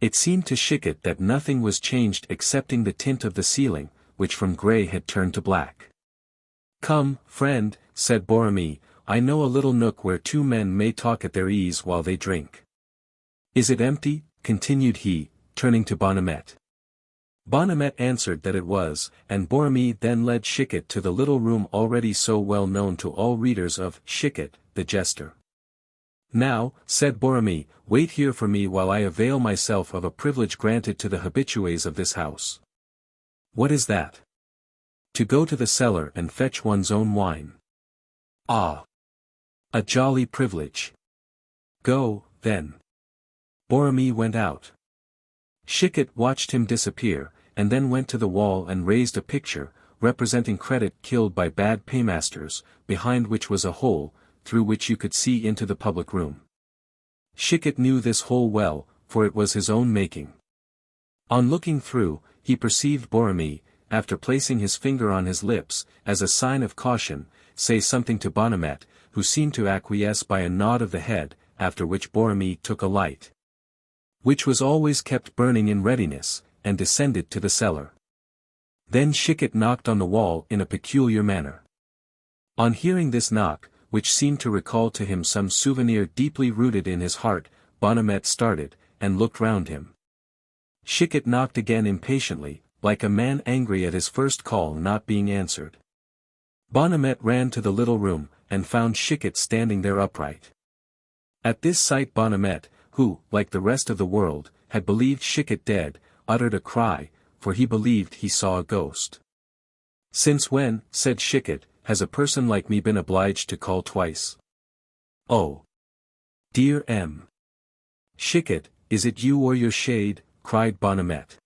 It seemed to Chicot that nothing was changed excepting the tint of the ceiling, which from grey had turned to black. "Come, friend," said Borromée, "I know a little nook where 2 men may talk at their ease while they drink." "Is it empty?" continued he, turning to Bonhomet. Bonhomet answered that it was, and Borromée then led Chicot to the little room already so well known to all readers of Chicot, the Jester. "Now," said Borromée, "wait here for me while I avail myself of a privilege granted to the habitués of this house." "What is that?" "To go to the cellar and fetch one's own wine." "Ah! A jolly privilege. Go, then." Borromée went out. Chicot watched him disappear, and then went to the wall and raised a picture, representing Credit killed by bad paymasters, behind which was a hole, through which you could see into the public room. Chicot knew this hole well, for it was his own making. On looking through, he perceived Borromée, after placing his finger on his lips, as a sign of caution, say something to Bonhomet, who seemed to acquiesce by a nod of the head, after which Borromée took a light, which was always kept burning in readiness, and descended to the cellar. Then Chicot knocked on the wall in a peculiar manner. On hearing this knock, which seemed to recall to him some souvenir deeply rooted in his heart, Bonhomet started, and looked round him. Chicot knocked again impatiently, like a man angry at his first call not being answered. Bonhomet ran to the little room, and found Chicot standing there upright. At this sight Bonhomet, who, like the rest of the world, had believed Chicot dead, uttered a cry, for he believed he saw a ghost. "Since when," said Chicot, "has a person like me been obliged to call twice?" "Oh! Dear M. Chicot, is it you or your shade?" cried Bonhomet.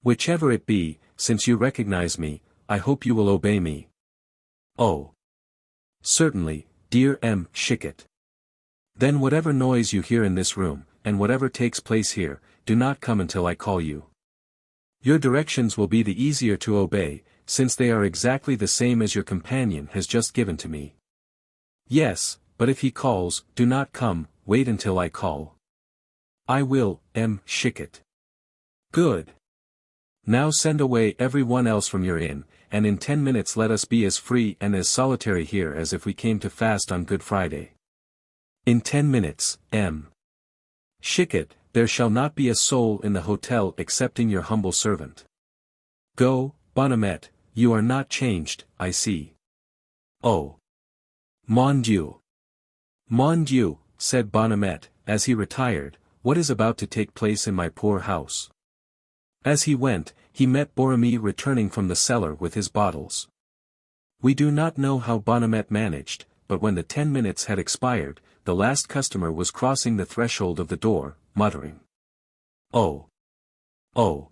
"Whichever it be, since you recognize me, I hope you will obey me." "Oh! Certainly, dear M. Chicot. Then whatever noise you hear in this room, and whatever takes place here, do not come until I call you. Your directions will be the easier to obey, since they are exactly the same as your companion has just given to me. Yes, but if he calls, do not come, wait until I call. I will, Chicot. Good. Now send away every one else from your inn, and in 10 minutes let us be as free and as solitary here as if we came to fast on Good Friday. In 10 minutes, Chicot, there shall not be a soul in the hotel excepting your humble servant. Go, Bonhomet, you are not changed, I see. Oh. Mon Dieu. Mon Dieu, said Bonhomet, as he retired, what is about to take place in my poor house? As he went, he met Borromée returning from the cellar with his bottles. We do not know how Bonhomet managed, but when the 10 minutes had expired, the last customer was crossing the threshold of the door, muttering. Oh! Oh!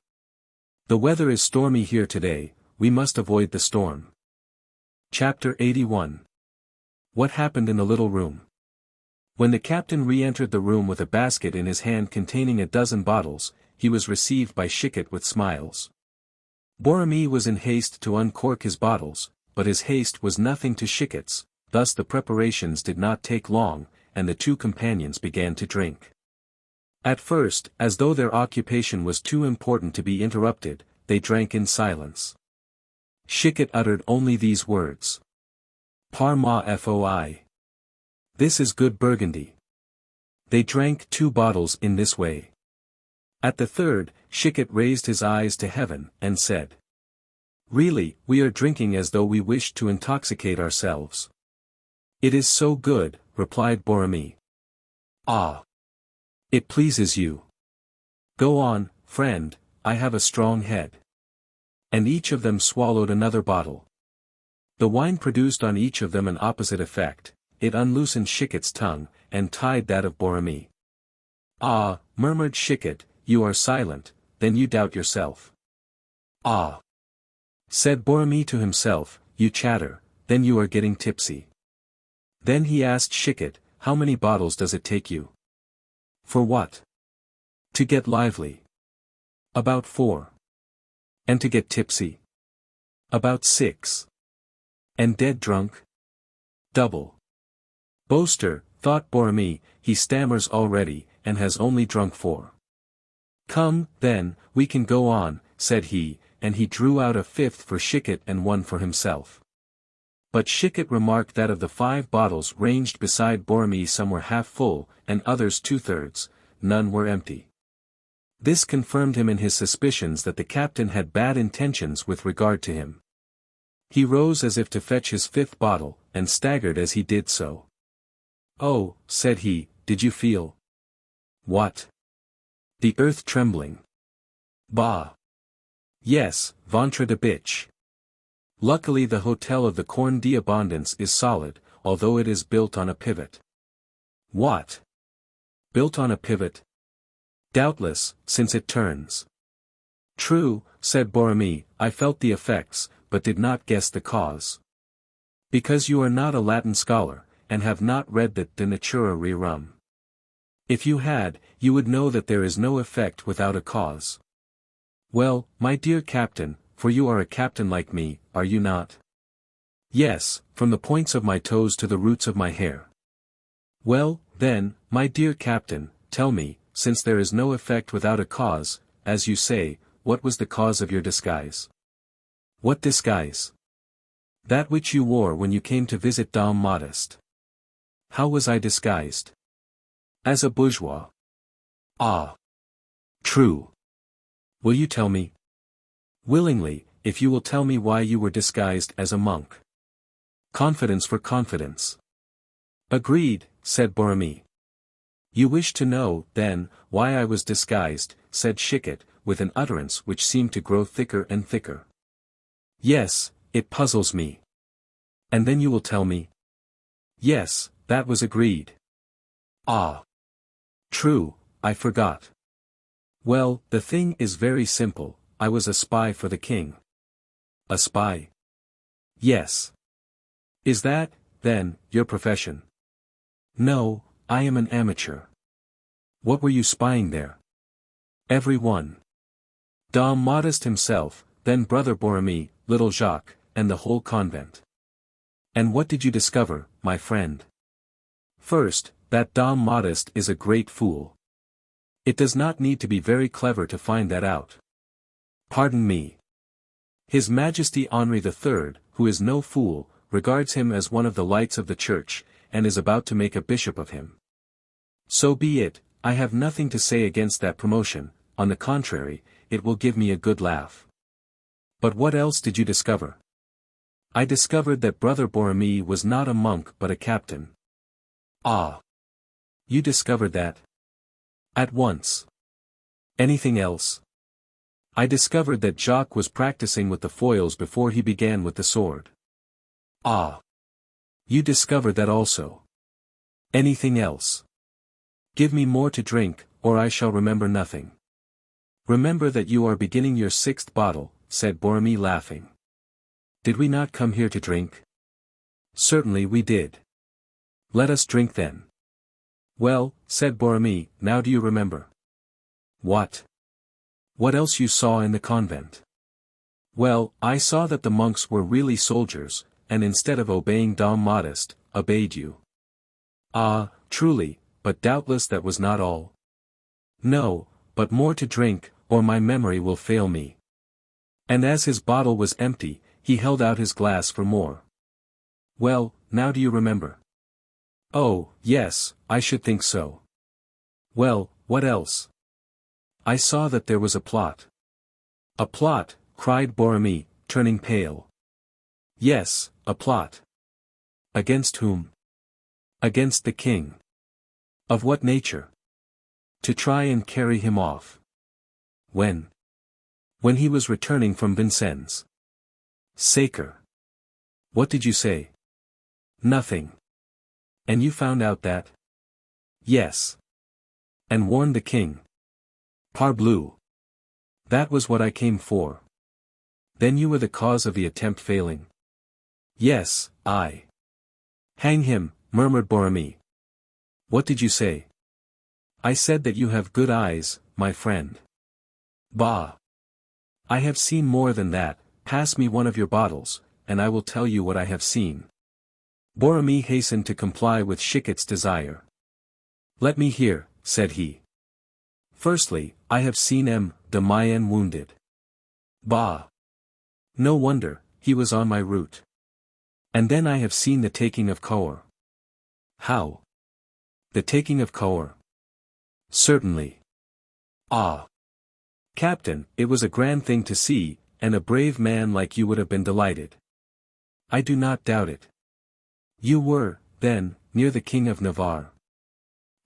The weather is stormy here today, we must avoid the storm. Chapter 81. What happened in the little room? When the captain re-entered the room with a basket in his hand containing a dozen bottles, he was received by Chicot with smiles. Borromée was in haste to uncork his bottles, but his haste was nothing to Chicot's, thus the preparations did not take long, and the two companions began to drink. At first, as though their occupation was too important to be interrupted, they drank in silence. Chicot uttered only these words. Par ma foi. This is good Burgundy. They drank 2 bottles in this way. At the third, Chicot raised his eyes to heaven, and said. Really, we are drinking as though we wished to intoxicate ourselves. It is so good, replied Borromée. Ah! It pleases you. Go on, friend, I have a strong head. And each of them swallowed another bottle. The wine produced on each of them an opposite effect, it unloosened Chicot's tongue, and tied that of Borromée. Ah, murmured Chicot, you are silent, then you doubt yourself. Ah! Said Borromée to himself, you chatter, then you are getting tipsy. Then he asked Chicot, how many bottles does it take you? For what? To get lively. About 4. And to get tipsy? About 6. And dead drunk? Double. Boaster, thought Borromée, he stammers already, and has only drunk 4. Come, then, we can go on, said he, and he drew out a 5th for Chicot and 1 for himself. But Chicot remarked that of the 5 bottles ranged beside Borromée some were half full, and others 2/3, none were empty. This confirmed him in his suspicions that the captain had bad intentions with regard to him. He rose as if to fetch his 5th bottle, and staggered as he did so. Oh, said he, did you feel? What? The earth trembling. Bah! Yes, ventre de bitch. Luckily the hotel of the Corne d'Abondance is solid, although it is built on a pivot. What? Built on a pivot? Doubtless, since it turns. True, said Borromée, I felt the effects, but did not guess the cause. Because you are not a Latin scholar, and have not read the De Natura Rerum. If you had, you would know that there is no effect without a cause. Well, my dear captain, for you are a captain like me, are you not? Yes, from the points of my toes to the roots of my hair. Well, then, my dear captain, tell me, since there is no effect without a cause, as you say, what was the cause of your disguise? What disguise? That which you wore when you came to visit Dame Modeste. How was I disguised? As a bourgeois. Ah! True. Will you tell me? Willingly, if you will tell me why you were disguised as a monk. Confidence for confidence. Agreed, said Borromée. You wish to know, then, why I was disguised, said Chicot, with an utterance which seemed to grow thicker and thicker. Yes, it puzzles me. And then you will tell me? Yes, that was agreed. Ah! True, I forgot. Well, the thing is very simple, I was a spy for the king. A spy? Yes. Is that, then, your profession? No, I am an amateur. What were you spying there? Every one. Dame Modeste himself, then Brother Borromée, little Jacques, and the whole convent. And what did you discover, my friend? First, that Dame Modeste is a great fool. It does not need to be very clever to find that out. Pardon me. His Majesty Henri III, who is no fool, regards him as one of the lights of the church, and is about to make a bishop of him. So be it, I have nothing to say against that promotion, on the contrary, it will give me a good laugh. But what else did you discover? I discovered that Brother Borromée was not a monk but a captain. Ah! You discovered that? At once. Anything else? I discovered that Jacques was practicing with the foils before he began with the sword. Ah! You discovered that also. Anything else? Give me more to drink, or I shall remember nothing. Remember that you are beginning your 6th bottle, said Borromée laughing. Did we not come here to drink? Certainly we did. Let us drink then. Well, said Borromée, now do you remember? What? What else you saw in the convent? Well, I saw that the monks were really soldiers, and instead of obeying Dame Modeste, obeyed you. Ah, truly, but doubtless that was not all. No, but more to drink, or my memory will fail me. And as his bottle was empty, he held out his glass for more. Well, now do you remember? Oh, yes, I should think so. Well, what else? I saw that there was a plot. A plot, cried Borromée, turning pale. Yes, a plot. Against whom? Against the king. Of what nature? To try and carry him off. When? When he was returning from Vincennes. Sacre. What did you say? Nothing. And you found out that? Yes. And warned the king. Parbleu. That was what I came for. Then you were the cause of the attempt failing? Yes, I. Hang him, murmured Borromée. What did you say? I said that you have good eyes, my friend. Bah! I have seen more than that. Pass me one of your bottles, and I will tell you what I have seen. Borromée hastened to comply with Chicot's desire. Let me hear, said he. Firstly, I have seen M. de Mayenne wounded. Bah! No wonder, he was on my route. And then I have seen the taking of Cahors. How? The taking of Cahors? Certainly. Ah! Captain, it was a grand thing to see, and a brave man like you would have been delighted. I do not doubt it. You were, then, near the King of Navarre.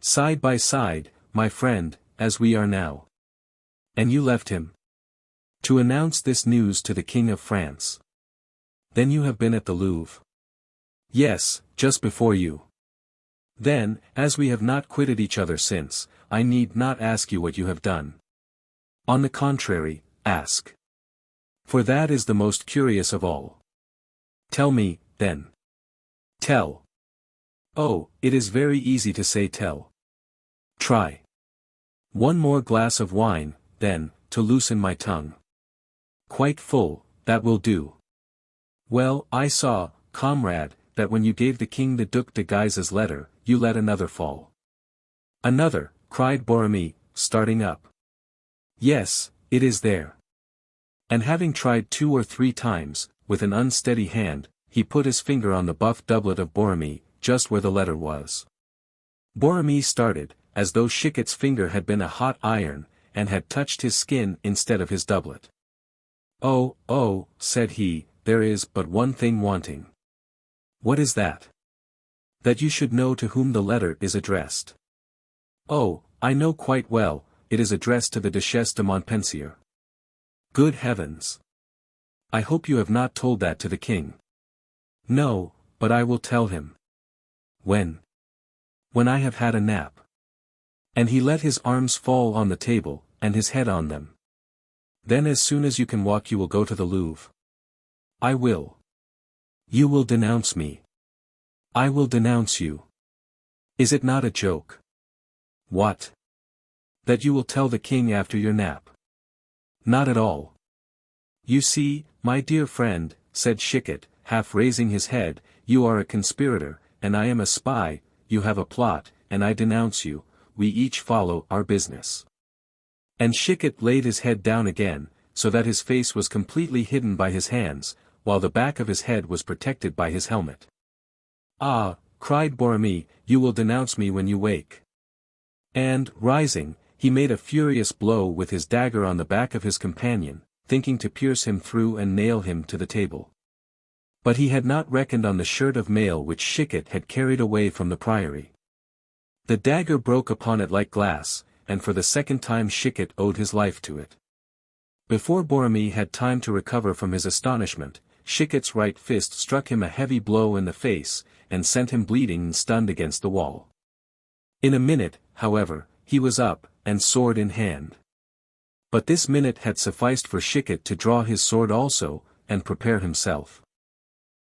Side by side, my friend, as we are now. And you left him? To announce this news to the King of France. Then you have been at the Louvre? Yes, just before you. Then, as we have not quitted each other since, I need not ask you what you have done. On the contrary, ask. For that is the most curious of all. Tell me, then. Tell. Oh, it is very easy to say tell. Try. One more glass of wine, then, to loosen my tongue. Quite full, that will do. Well, I saw, comrade, that when you gave the king the Duc de Guise's letter, you let another fall. Another, cried Borromée, starting up. Yes, it is there. And having tried 2 or 3 times, with an unsteady hand, he put his finger on the buff doublet of Borromée, just where the letter was. Borromée started, as though Chicot's finger had been a hot iron, and had touched his skin instead of his doublet. Oh, oh, said he, there is but one thing wanting. What is that? That you should know to whom the letter is addressed. Oh, I know quite well, it is addressed to the Duchesse de Montpensier. Good heavens! I hope you have not told that to the king. No, but I will tell him. When? When I have had a nap. And he let his arms fall on the table, and his head on them. Then as soon as you can walk you will go to the Louvre. I will. You will denounce me. I will denounce you. Is it not a joke? What? That you will tell the king after your nap? Not at all. You see, my dear friend, said Chicot, half raising his head, you are a conspirator, and I am a spy, you have a plot, and I denounce you, we each follow our business. And Chicot laid his head down again, so that his face was completely hidden by his hands, while the back of his head was protected by his helmet. Ah, cried Borromée, you will denounce me when you wake. And, rising, he made a furious blow with his dagger on the back of his companion, thinking to pierce him through and nail him to the table. But he had not reckoned on the shirt of mail which Chicot had carried away from the priory. The dagger broke upon it like glass, and for the second time Chicot owed his life to it. Before Borromée had time to recover from his astonishment, Chicot's right fist struck him a heavy blow in the face, and sent him bleeding and stunned against the wall. In a minute, however, he was up, and sword in hand. But this minute had sufficed for Chicot to draw his sword also, and prepare himself.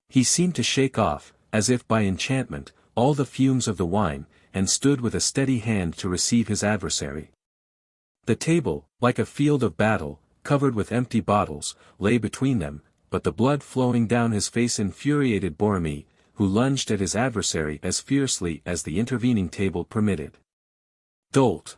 He seemed to shake off, as if by enchantment, all the fumes of the wine, and stood with a steady hand to receive his adversary. The table, like a field of battle, covered with empty bottles, lay between them, but the blood flowing down his face infuriated Borromée, who lunged at his adversary as fiercely as the intervening table permitted. Dolt!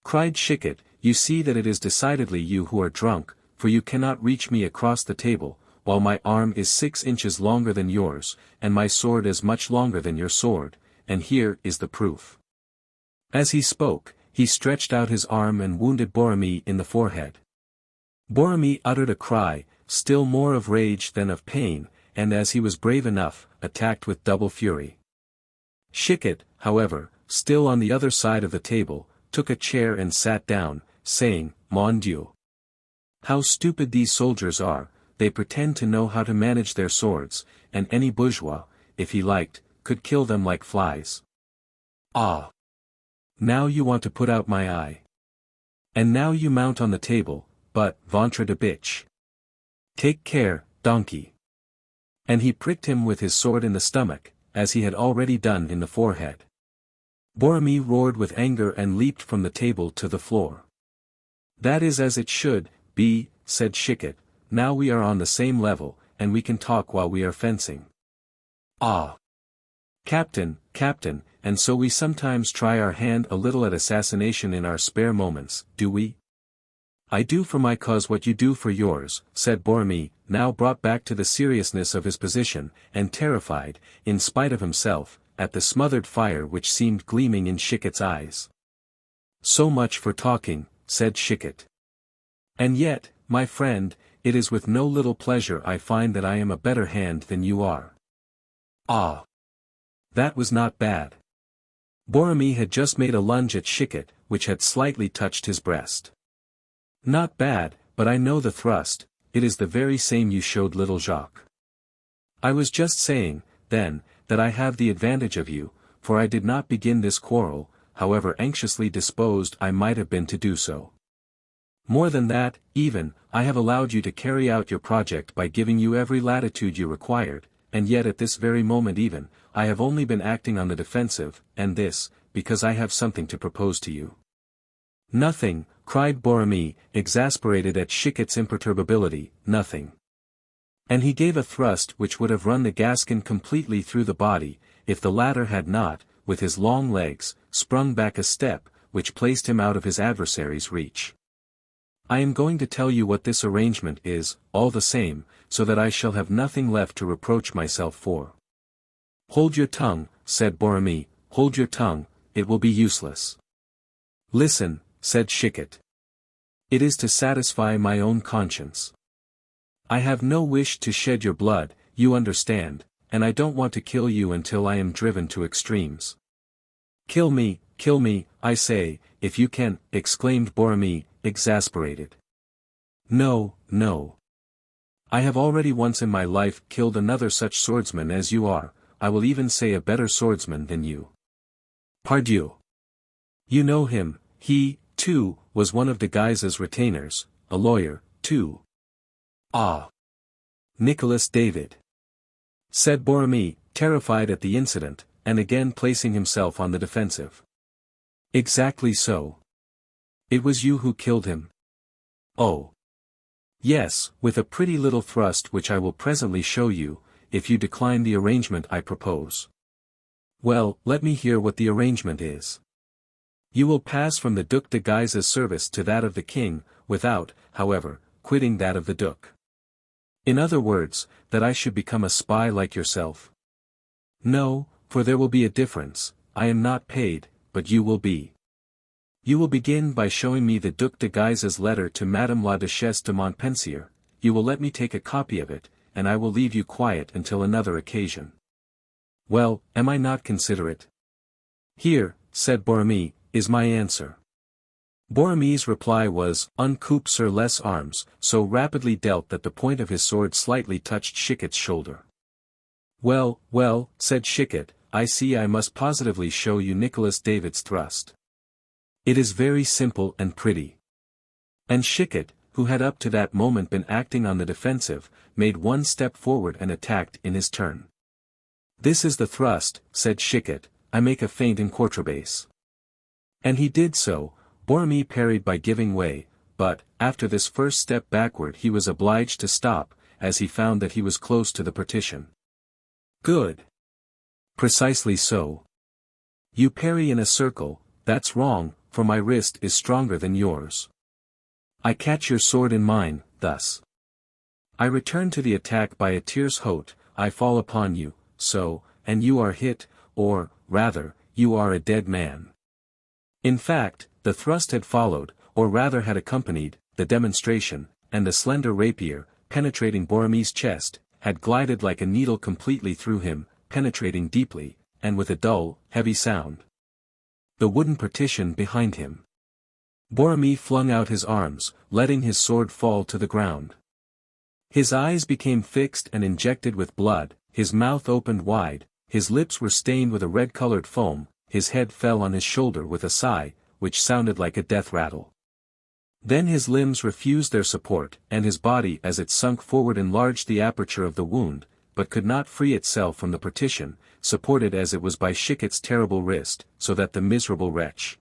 Cried Chicot, you see that it is decidedly you who are drunk, for you cannot reach me across the table, while my arm is 6 inches longer than yours, and my sword is much longer than your sword, and here is the proof. As he spoke, he stretched out his arm and wounded Borromée in the forehead. Borromée uttered a cry, still more of rage than of pain, and as he was brave enough, attacked with double fury. Chicot, however, still on the other side of the table, took a chair and sat down, saying, Mon Dieu! How stupid these soldiers are, they pretend to know how to manage their swords, and any bourgeois, if he liked, could kill them like flies. Ah! Now you want to put out my eye. And now you mount on the table, but, ventre de bitch! Take care, donkey! And he pricked him with his sword in the stomach, as he had already done in the forehead. Borromée roared with anger and leaped from the table to the floor. That is as it should be, said Chicot, now we are on the same level, and we can talk while we are fencing. Ah! Captain, and so we sometimes try our hand a little at assassination in our spare moments, do we? I do for my cause what you do for yours, said Borromée, now brought back to the seriousness of his position, and terrified, in spite of himself, at the smothered fire which seemed gleaming in Chicot's eyes. So much for talking, said Chicot. And yet, my friend, it is with no little pleasure I find that I am a better hand than you are. Ah! That was not bad. Borromée had just made a lunge at Chicot, which had slightly touched his breast. Not bad, but I know the thrust, it is the very same you showed little Jacques. I was just saying, then, that I have the advantage of you, for I did not begin this quarrel, however anxiously disposed I might have been to do so. More than that, even, I have allowed you to carry out your project by giving you every latitude you required, and yet at this very moment even, I have only been acting on the defensive, and this, because I have something to propose to you. Nothing, cried Borromée, exasperated at Chicot's imperturbability, nothing. And he gave a thrust which would have run the Gascon completely through the body, if the latter had not, with his long legs, sprung back a step, which placed him out of his adversary's reach. I am going to tell you what this arrangement is, all the same, so that I shall have nothing left to reproach myself for. Hold your tongue, said Borromée, hold your tongue, it will be useless. Listen, said Chicot. It is to satisfy my own conscience. I have no wish to shed your blood, you understand, and I don't want to kill you until I am driven to extremes. Kill me, I say, if you can, exclaimed Borromée, exasperated. No. I have already once in my life killed another such swordsman as you are, I will even say a better swordsman than you. Pardieu! You know him, he, too, was one of de Guise's retainers, a lawyer, too. Ah! Nicholas David! Said Borromée, terrified at the incident, and again placing himself on the defensive. Exactly so. It was you who killed him. Oh. Yes, with a pretty little thrust which I will presently show you, if you decline the arrangement I propose. Well, let me hear what the arrangement is. You will pass from the Duc de Guise's service to that of the king, without, however, quitting that of the Duc. In other words, that I should become a spy like yourself. No, for there will be a difference, I am not paid, but you will be. You will begin by showing me the Duc de Guise's letter to Madame la Duchesse de Montpensier, you will let me take a copy of it, and I will leave you quiet until another occasion. Well, am I not considerate? Here, said Borromée, is my answer. Borromée's reply was, "Un coup sur les armes," so rapidly dealt that the point of his sword slightly touched Chicot's shoulder. Well, well, said Chicot, I see I must positively show you Nicholas David's thrust. It is very simple and pretty. And Chicot, who had up to that moment been acting on the defensive, made one step forward and attacked in his turn. This is the thrust, said Chicot, I make a feint in quarterbase. And he did so. Borromée parried by giving way, but, after this first step backward he was obliged to stop, as he found that he was close to the partition. Good. Precisely so. You parry in a circle, that's wrong, for my wrist is stronger than yours. I catch your sword in mine, thus. I return to the attack by a tierce haute, I fall upon you, so, and you are hit, or, rather, you are a dead man. In fact, the thrust had followed, or rather had accompanied, the demonstration, and the slender rapier, penetrating Borromée's chest, had glided like a needle completely through him, penetrating deeply, and with a dull, heavy sound. The wooden partition behind him. Borromée flung out his arms, letting his sword fall to the ground. His eyes became fixed and injected with blood, his mouth opened wide, his lips were stained with a red-colored foam, his head fell on his shoulder with a sigh, which sounded like a death rattle. Then his limbs refused their support, and his body as it sunk forward enlarged the aperture of the wound, but could not free itself from the partition, supported as it was by Chicot's terrible wrist, so that the miserable wretch,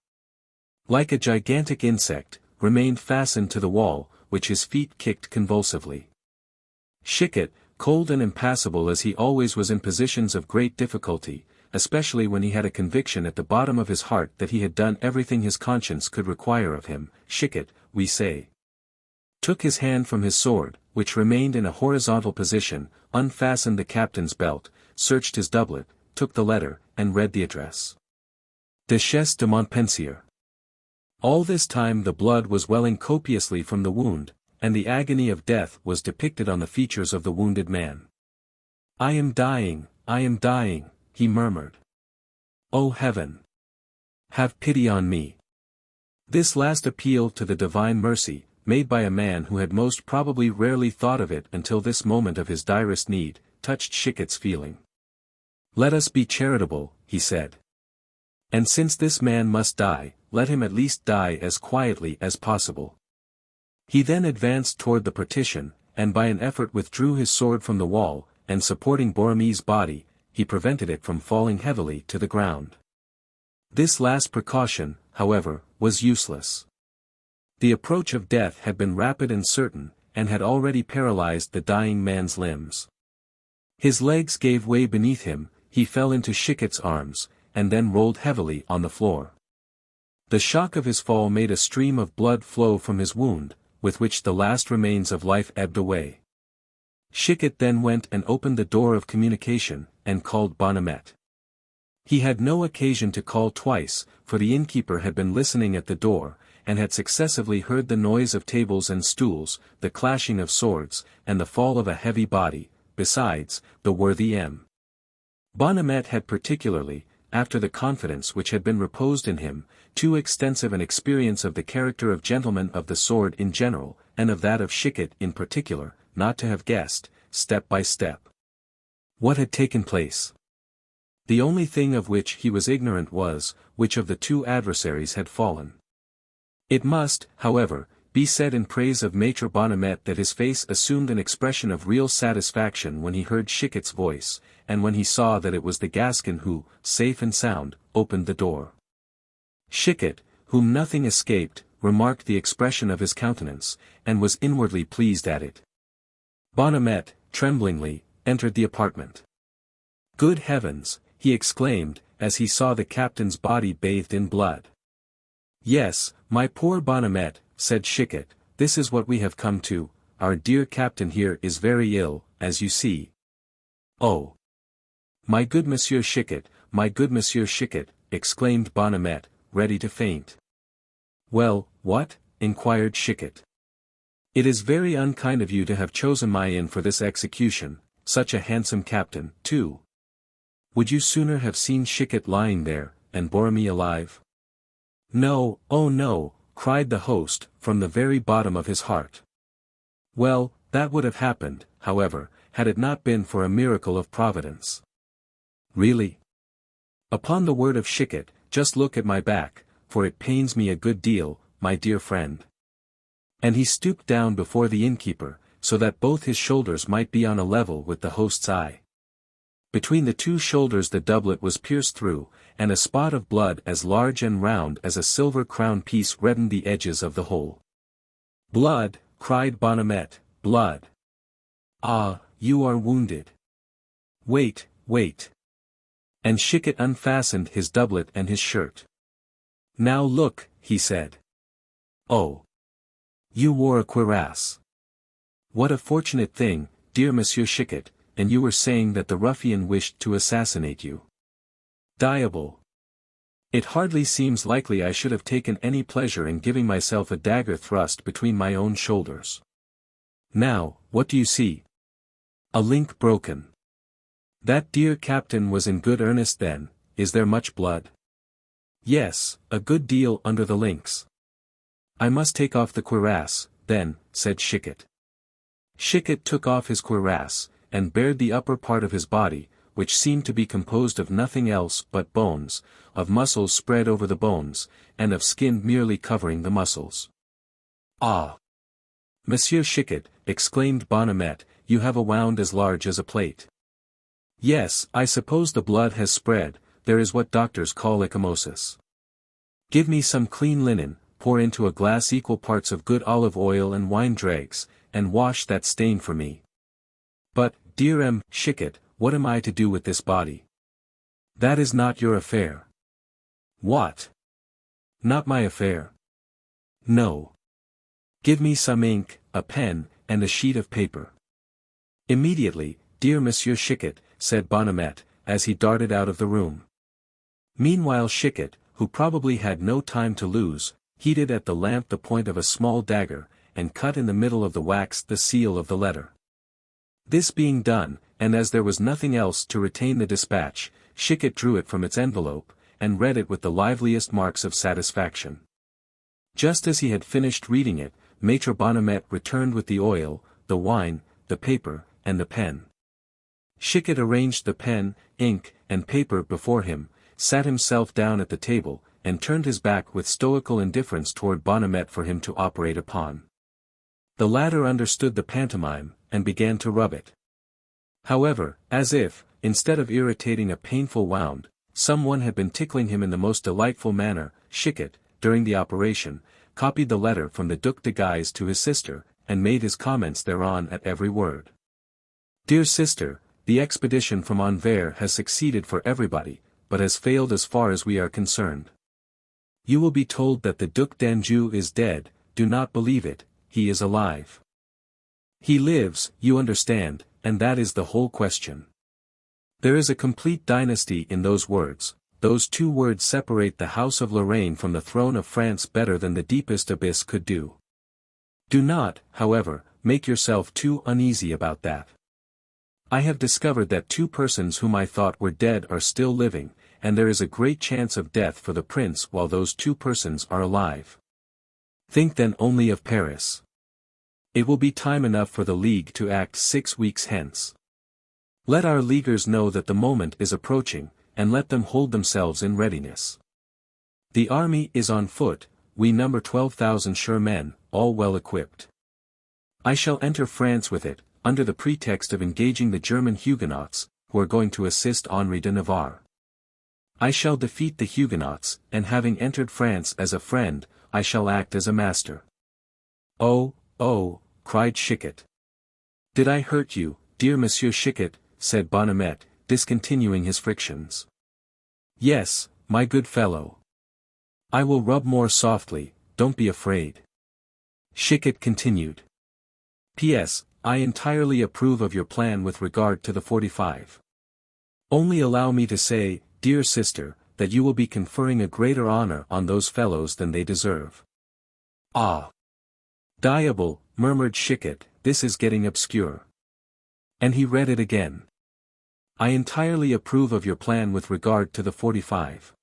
like a gigantic insect, remained fastened to the wall, which his feet kicked convulsively. Chicot, cold and impassible as he always was in positions of great difficulty, especially when he had a conviction at the bottom of his heart that he had done everything his conscience could require of him, Chicot, we say, took his hand from his sword, which remained in a horizontal position, unfastened the captain's belt, searched his doublet, took the letter, and read the address. Duchesse de Montpensier. All this time the blood was welling copiously from the wound, and the agony of death was depicted on the features of the wounded man. I am dying, he murmured. O heaven! Have pity on me. This last appeal to the divine mercy, made by a man who had most probably rarely thought of it until this moment of his direst need, touched Chicot's feeling. Let us be charitable, he said. And since this man must die, let him at least die as quietly as possible. He then advanced toward the partition, and by an effort withdrew his sword from the wall, and supporting Borromée's body, he prevented it from falling heavily to the ground. This last precaution, however, was useless. The approach of death had been rapid and certain, and had already paralyzed the dying man's limbs. His legs gave way beneath him, he fell into Chicot's arms, and then rolled heavily on the floor. The shock of his fall made a stream of blood flow from his wound, with which the last remains of life ebbed away. Chicot then went and opened the door of communication, and called Bonhomet. He had no occasion to call twice, for the innkeeper had been listening at the door, and had successively heard the noise of tables and stools, the clashing of swords, and the fall of a heavy body, besides, the worthy M. Bonhomet had particularly, after the confidence which had been reposed in him, too extensive an experience of the character of gentlemen of the sword in general, and of that of Chicot in particular, not to have guessed, step by step, what had taken place. The only thing of which he was ignorant was, which of the two adversaries had fallen. It must, however, be said in praise of Maître Bonhomet that his face assumed an expression of real satisfaction when he heard Chicot's voice, and when he saw that it was the Gascon who, safe and sound, opened the door. Chicot, whom nothing escaped, remarked the expression of his countenance, and was inwardly pleased at it. Bonhomet, tremblingly, entered the apartment. "Good heavens," he exclaimed, as he saw the captain's body bathed in blood. "Yes, my poor Bonhomet," said Chicot, "this is what we have come to, our dear captain here is very ill, as you see." "Oh! My good Monsieur Chicot, my good Monsieur Chicot," exclaimed Bonhomet, ready to faint. "Well, what?" inquired Chicot. "It is very unkind of you to have chosen my inn for this execution, such a handsome captain, too. Would you sooner have seen Chicot lying there, and bore me alive?" "No, oh no," cried the host, from the very bottom of his heart. "Well, that would have happened, however, had it not been for a miracle of Providence." "Really?" "Upon the word of Chicot, just look at my back, for it pains me a good deal, my dear friend." And he stooped down before the innkeeper, so that both his shoulders might be on a level with the host's eye. Between the two shoulders the doublet was pierced through, and a spot of blood as large and round as a silver crown piece reddened the edges of the hole. "Blood!" cried Bonhomet, "blood! Ah, you are wounded. Wait, wait." And Chicot unfastened his doublet and his shirt. "Now look," he said. "Oh! You wore a cuirass. What a fortunate thing, dear Monsieur Chicot, and you were saying that the ruffian wished to assassinate you. Diable! It hardly seems likely I should have taken any pleasure in giving myself a dagger thrust between my own shoulders. Now, what do you see? A link broken. That dear captain was in good earnest then. Is there much blood?" "Yes, a good deal under the links." "I must take off the cuirass, then," said Chicot. Chicot took off his cuirass, and bared the upper part of his body, which seemed to be composed of nothing else but bones, of muscles spread over the bones, and of skin merely covering the muscles. "Ah! Monsieur Chicot," exclaimed Bonhomet, "you have a wound as large as a plate." "Yes, I suppose the blood has spread, there is what doctors call ecchymosis. Give me some clean linen, pour into a glass equal parts of good olive oil and wine dregs, and wash that stain for me. But, dear M. Chicot, what am I to do with this body?" "That is not your affair." "What? Not my affair?" "No. Give me some ink, a pen, and a sheet of paper." "Immediately, dear Monsieur Chicot," said Bonhomet, as he darted out of the room. Meanwhile Chicot, who probably had no time to lose, heated at the lamp the point of a small dagger, and cut in the middle of the wax the seal of the letter. This being done, and as there was nothing else to retain the dispatch, Chicot drew it from its envelope, and read it with the liveliest marks of satisfaction. Just as he had finished reading it, Maître Bonhomet returned with the oil, the wine, the paper, and the pen. Chicot arranged the pen, ink, and paper before him, sat himself down at the table, and turned his back with stoical indifference toward Bonhomet for him to operate upon. The latter understood the pantomime, and began to rub it. However, as if, instead of irritating a painful wound, someone had been tickling him in the most delightful manner, Chicot, during the operation, copied the letter from the Duc de Guise to his sister, and made his comments thereon at every word. "Dear sister, the expedition from Anvers has succeeded for everybody, but has failed as far as we are concerned. You will be told that the Duc d'Anjou is dead. Do not believe it, he is alive. He lives, you understand, and that is the whole question. There is a complete dynasty in those words. Those two words separate the house of Lorraine from the throne of France better than the deepest abyss could do. Do not, however, make yourself too uneasy about that. I have discovered that two persons whom I thought were dead are still living, and there is a great chance of death for the prince while those two persons are alive. Think then only of Paris. It will be time enough for the League to act 6 weeks hence. Let our Leaguers know that the moment is approaching, and let them hold themselves in readiness. The army is on foot, we number 12,000 sure men, all well equipped. I shall enter France with it, under the pretext of engaging the German Huguenots, who are going to assist Henri de Navarre. I shall defeat the Huguenots, and having entered France as a friend, I shall act as a master. Oh, oh, cried Chicot. Did I hurt you, dear Monsieur Chicot, said Bonhomet, discontinuing his frictions. Yes, my good fellow. I will rub more softly, don't be afraid. Chicot continued. P.S. I entirely approve of your plan with regard to the 45. Only allow me to say, dear sister, that you will be conferring a greater honor on those fellows than they deserve. Ah! Diable, murmured Chicot, this is getting obscure. And he read it again. I entirely approve of your plan with regard to the 45.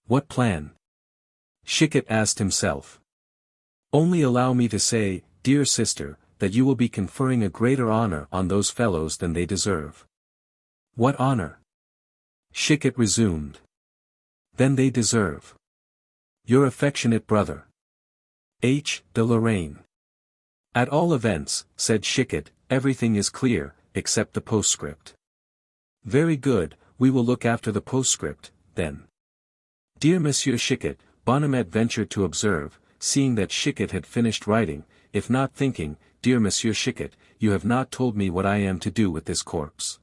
What plan? Chicot asked himself. Only allow me to say, dear sister, that you will be conferring a greater honor on those fellows than they deserve. What honor? Chicot resumed. Than they deserve. Your affectionate brother. H. de Lorraine. At all events, said Chicot, everything is clear, except the postscript. Very good, we will look after the postscript, then. Dear Monsieur Chicot, Bonhomet ventured to observe, seeing that Chicot had finished writing, if not thinking, dear Monsieur Chicot, you have not told me what I am to do with this corpse.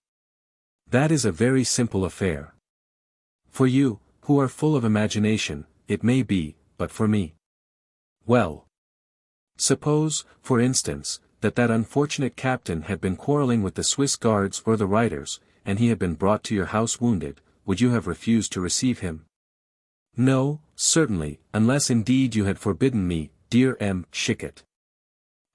That is a very simple affair. For you, who are full of imagination, it may be, but for me. Well. Suppose, for instance, that unfortunate captain had been quarreling with the Swiss guards or the riders, and he had been brought to your house wounded, would you have refused to receive him? No, certainly, unless indeed you had forbidden me, dear M. Chicot.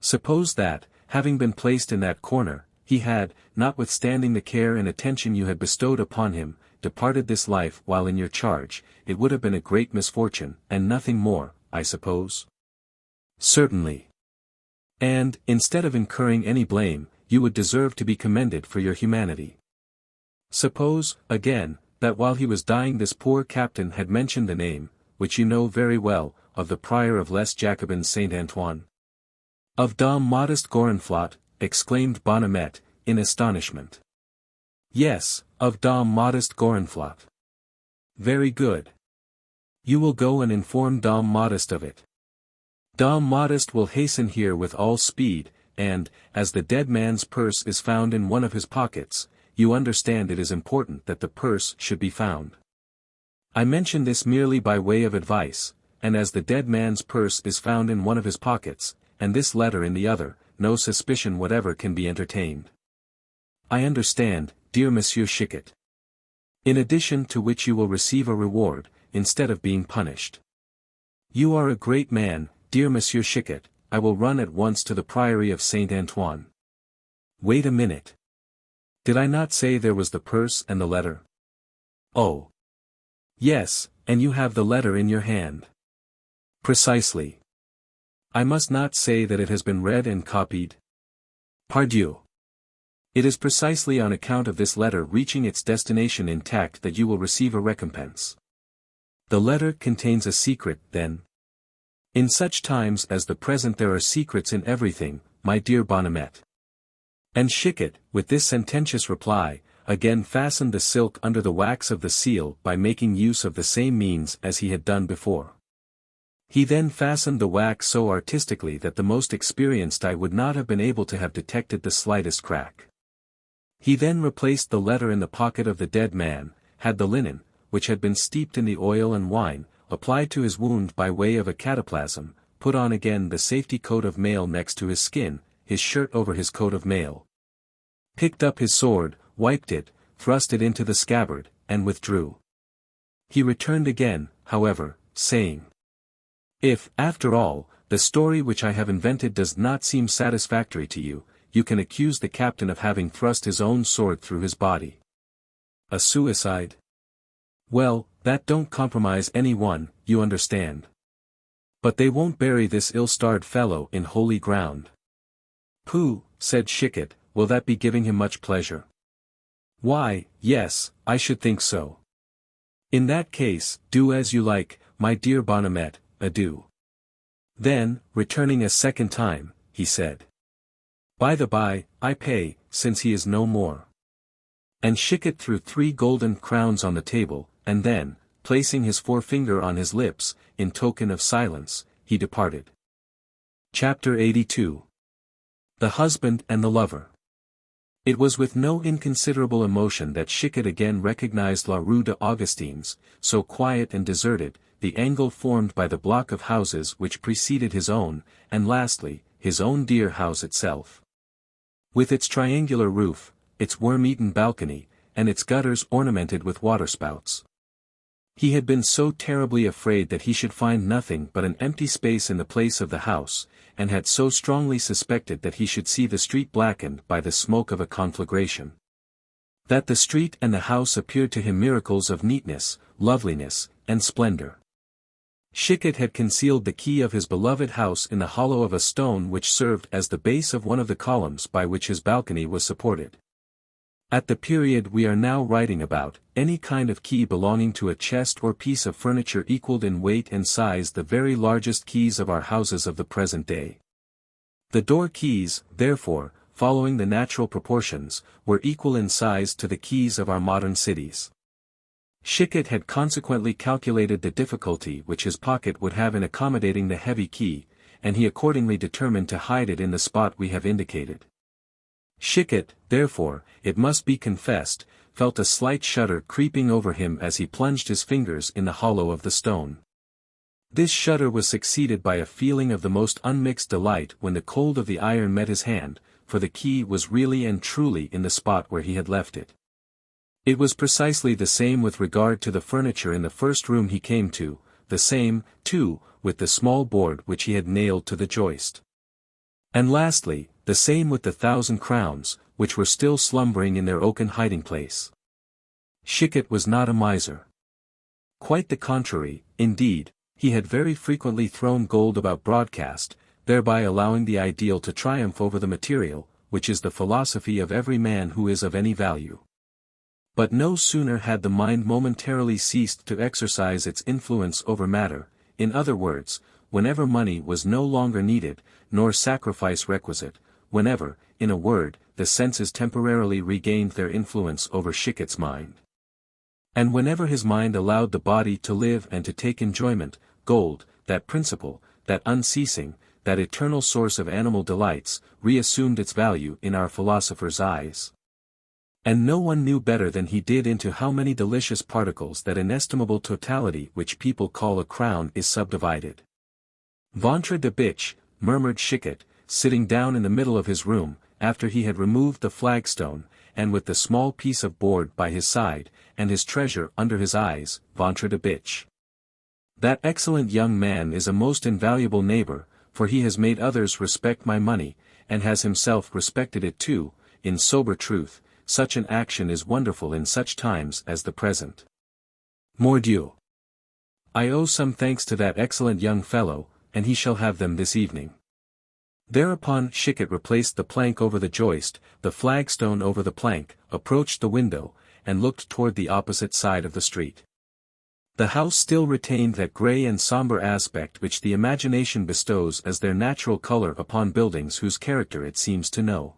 Suppose that, having been placed in that corner, he had, notwithstanding the care and attention you had bestowed upon him, departed this life while in your charge, it would have been a great misfortune, and nothing more, I suppose? Certainly. And, instead of incurring any blame, you would deserve to be commended for your humanity. Suppose, again, that while he was dying this poor captain had mentioned the name, which you know very well, of the prior of Les Jacobins Saint-Antoine. Of Dame Modeste Gorenflot, exclaimed Bonhomet, in astonishment. Yes, of Dame Modeste Gorenflot. Very good. You will go and inform Dame Modeste of it. Dame Modeste will hasten here with all speed, and, as the dead man's purse is found in one of his pockets, you understand it is important that the purse should be found. I mention this merely by way of advice, and as the dead man's purse is found in one of his pockets, and this letter in the other, no suspicion whatever can be entertained. I understand, dear Monsieur Chicot. In addition to which you will receive a reward, instead of being punished. You are a great man, dear Monsieur Chicot, I will run at once to the Priory of Saint-Antoine. Wait a minute. Did I not say there was the purse and the letter? Oh. Yes, and you have the letter in your hand. Precisely. I must not say that it has been read and copied. Pardieu. It is precisely on account of this letter reaching its destination intact that you will receive a recompense. The letter contains a secret, then. In such times as the present there are secrets in everything, my dear Bonhomet. And Chicot, with this sententious reply, again fastened the silk under the wax of the seal by making use of the same means as he had done before. He then fastened the wax so artistically that the most experienced eye would not have been able to have detected the slightest crack. He then replaced the letter in the pocket of the dead man, had the linen, which had been steeped in the oil and wine, applied to his wound by way of a cataplasm, put on again the safety coat of mail next to his skin, his shirt over his coat of mail. Picked up his sword, wiped it, thrust it into the scabbard, and withdrew. He returned again, however, saying, if, after all, the story which I have invented does not seem satisfactory to you, you can accuse the captain of having thrust his own sword through his body. A suicide? Well, that don't compromise any one, you understand. But they won't bury this ill-starred fellow in holy ground. Pooh, said Chicot, will that be giving him much pleasure? Why, yes, I should think so. In that case, do as you like, my dear Bonhomet, adieu. Then, returning a second time, he said. By the by, I pay, since he is no more. And Chicot threw 3 golden crowns on the table, and then, placing his forefinger on his lips, in token of silence, he departed. Chapter 82. The Husband and the Lover. It was with no inconsiderable emotion that Chicot again recognized La Rue des Augustins, so quiet and deserted, the angle formed by the block of houses which preceded his own, and lastly, his own dear house itself. With its triangular roof, its worm-eaten balcony, and its gutters ornamented with waterspouts. He had been so terribly afraid that he should find nothing but an empty space in the place of the house, and had so strongly suspected that he should see the street blackened by the smoke of a conflagration. That the street and the house appeared to him miracles of neatness, loveliness, and splendor. Chicot had concealed the key of his beloved house in the hollow of a stone which served as the base of one of the columns by which his balcony was supported. At the period we are now writing about, any kind of key belonging to a chest or piece of furniture equaled in weight and size the very largest keys of our houses of the present day. The door keys, therefore, following the natural proportions, were equal in size to the keys of our modern cities. Chicot had consequently calculated the difficulty which his pocket would have in accommodating the heavy key, and he accordingly determined to hide it in the spot we have indicated. Chicot, therefore, it must be confessed, felt a slight shudder creeping over him as he plunged his fingers in the hollow of the stone. This shudder was succeeded by a feeling of the most unmixed delight when the cold of the iron met his hand, for the key was really and truly in the spot where he had left it. It was precisely the same with regard to the furniture in the first room he came to, the same, too, with the small board which he had nailed to the joist. And lastly, the same with the 1,000 crowns, which were still slumbering in their oaken hiding-place. Chicot was not a miser. Quite the contrary, indeed, he had very frequently thrown gold about broadcast, thereby allowing the ideal to triumph over the material, which is the philosophy of every man who is of any value. But no sooner had the mind momentarily ceased to exercise its influence over matter, in other words, whenever money was no longer needed, nor sacrifice requisite, whenever, in a word, the senses temporarily regained their influence over Chicot's mind. And whenever his mind allowed the body to live and to take enjoyment, gold, that principle, that unceasing, that eternal source of animal delights, reassumed its value in our philosopher's eyes. And no one knew better than he did into how many delicious particles that inestimable totality which people call a crown is subdivided. Ventre de biche, murmured Chicot, sitting down in the middle of his room, after he had removed the flagstone, and with the small piece of board by his side, and his treasure under his eyes, ventre de biche. That excellent young man is a most invaluable neighbor, for he has made others respect my money, and has himself respected it too. In sober truth, such an action is wonderful in such times as the present. Mordieu! I owe some thanks to that excellent young fellow, and he shall have them this evening. Thereupon Chicot replaced the plank over the joist, the flagstone over the plank, approached the window, and looked toward the opposite side of the street. The house still retained that grey and sombre aspect which the imagination bestows as their natural colour upon buildings whose character it seems to know.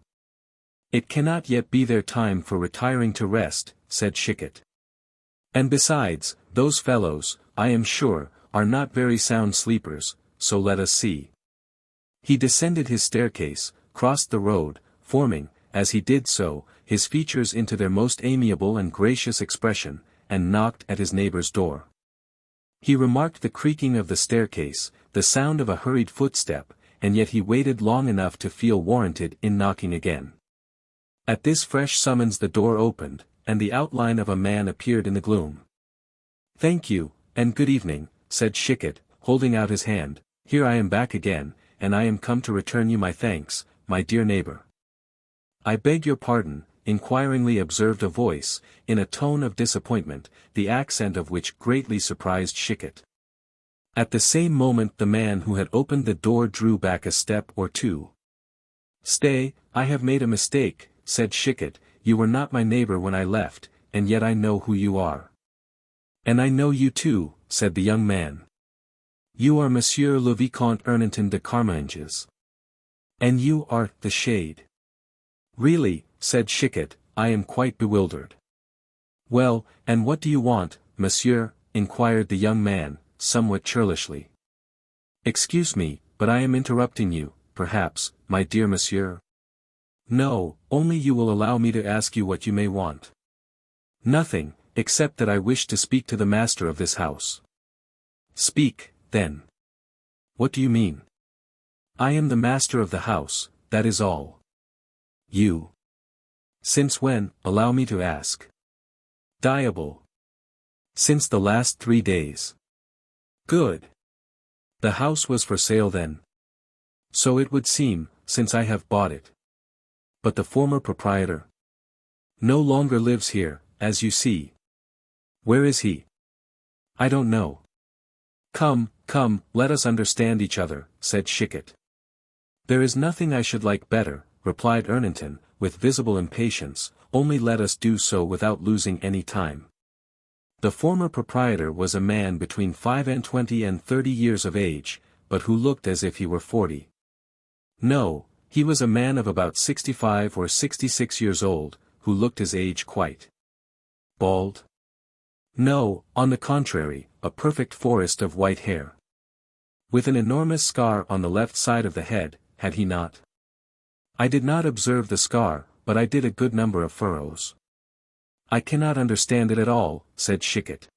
It cannot yet be their time for retiring to rest, said Chicot. And besides, those fellows, I am sure, are not very sound sleepers, so let us see. He descended his staircase, crossed the road, forming, as he did so, his features into their most amiable and gracious expression, and knocked at his neighbor's door. He remarked the creaking of the staircase, the sound of a hurried footstep, and yet he waited long enough to feel warranted in knocking again. At this fresh summons the door opened, and the outline of a man appeared in the gloom. Thank you, and good evening, said Chicot, holding out his hand. Here I am back again, and I am come to return you my thanks, my dear neighbor. I beg your pardon, inquiringly observed a voice, in a tone of disappointment, the accent of which greatly surprised Chicot. At the same moment the man who had opened the door drew back a step or two. Stay, I have made a mistake, said Chicot, you were not my neighbor when I left, and yet I know who you are. And I know you too, said the young man. You are Monsieur le Vicomte Ernanton de Carminges. And you are the shade. Really, said Chicot, I am quite bewildered. Well, and what do you want, monsieur? Inquired the young man, somewhat churlishly. Excuse me, but I am interrupting you, perhaps, my dear monsieur. No, only you will allow me to ask you what you may want. Nothing, except that I wish to speak to the master of this house. Speak, then. What do you mean? I am the master of the house, that is all. You. Since when, allow me to ask? Diable. Since the last 3 days. Good. The house was for sale then. So it would seem, since I have bought it. But the former proprietor no longer lives here, as you see. Where is he? I don't know. Come, come, let us understand each other, said Chicot. There is nothing I should like better, replied Ernanton, with visible impatience, only let us do so without losing any time. The former proprietor was a man between 25 and 30 years of age, but who looked as if he were 40. No, he was a man of about 65 or 66 years old, who looked his age quite. Bald? No, on the contrary, a perfect forest of white hair. With an enormous scar on the left side of the head, had he not? I did not observe the scar, but I did a good number of furrows. I cannot understand it at all, said Chicot.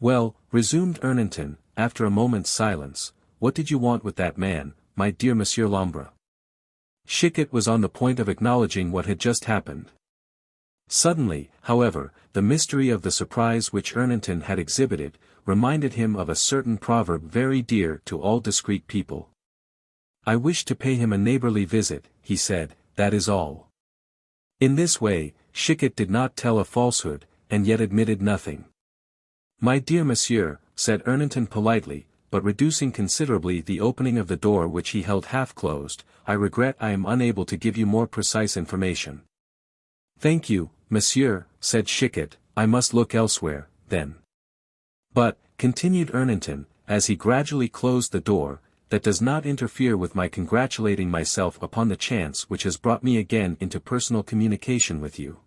Well, resumed Ernanton, after a moment's silence, what did you want with that man, my dear Monsieur l'Ombre? Chicot was on the point of acknowledging what had just happened. Suddenly, however, the mystery of the surprise which Ernanton had exhibited, reminded him of a certain proverb very dear to all discreet people. I wish to pay him a neighborly visit, he said, that is all. In this way, Chicot did not tell a falsehood, and yet admitted nothing. My dear monsieur, said Ernanton politely, but reducing considerably the opening of the door which he held half-closed, I regret I am unable to give you more precise information. Thank you, monsieur, said Chicot, I must look elsewhere, then. But, continued Ernanton, as he gradually closed the door, that does not interfere with my congratulating myself upon the chance which has brought me again into personal communication with you.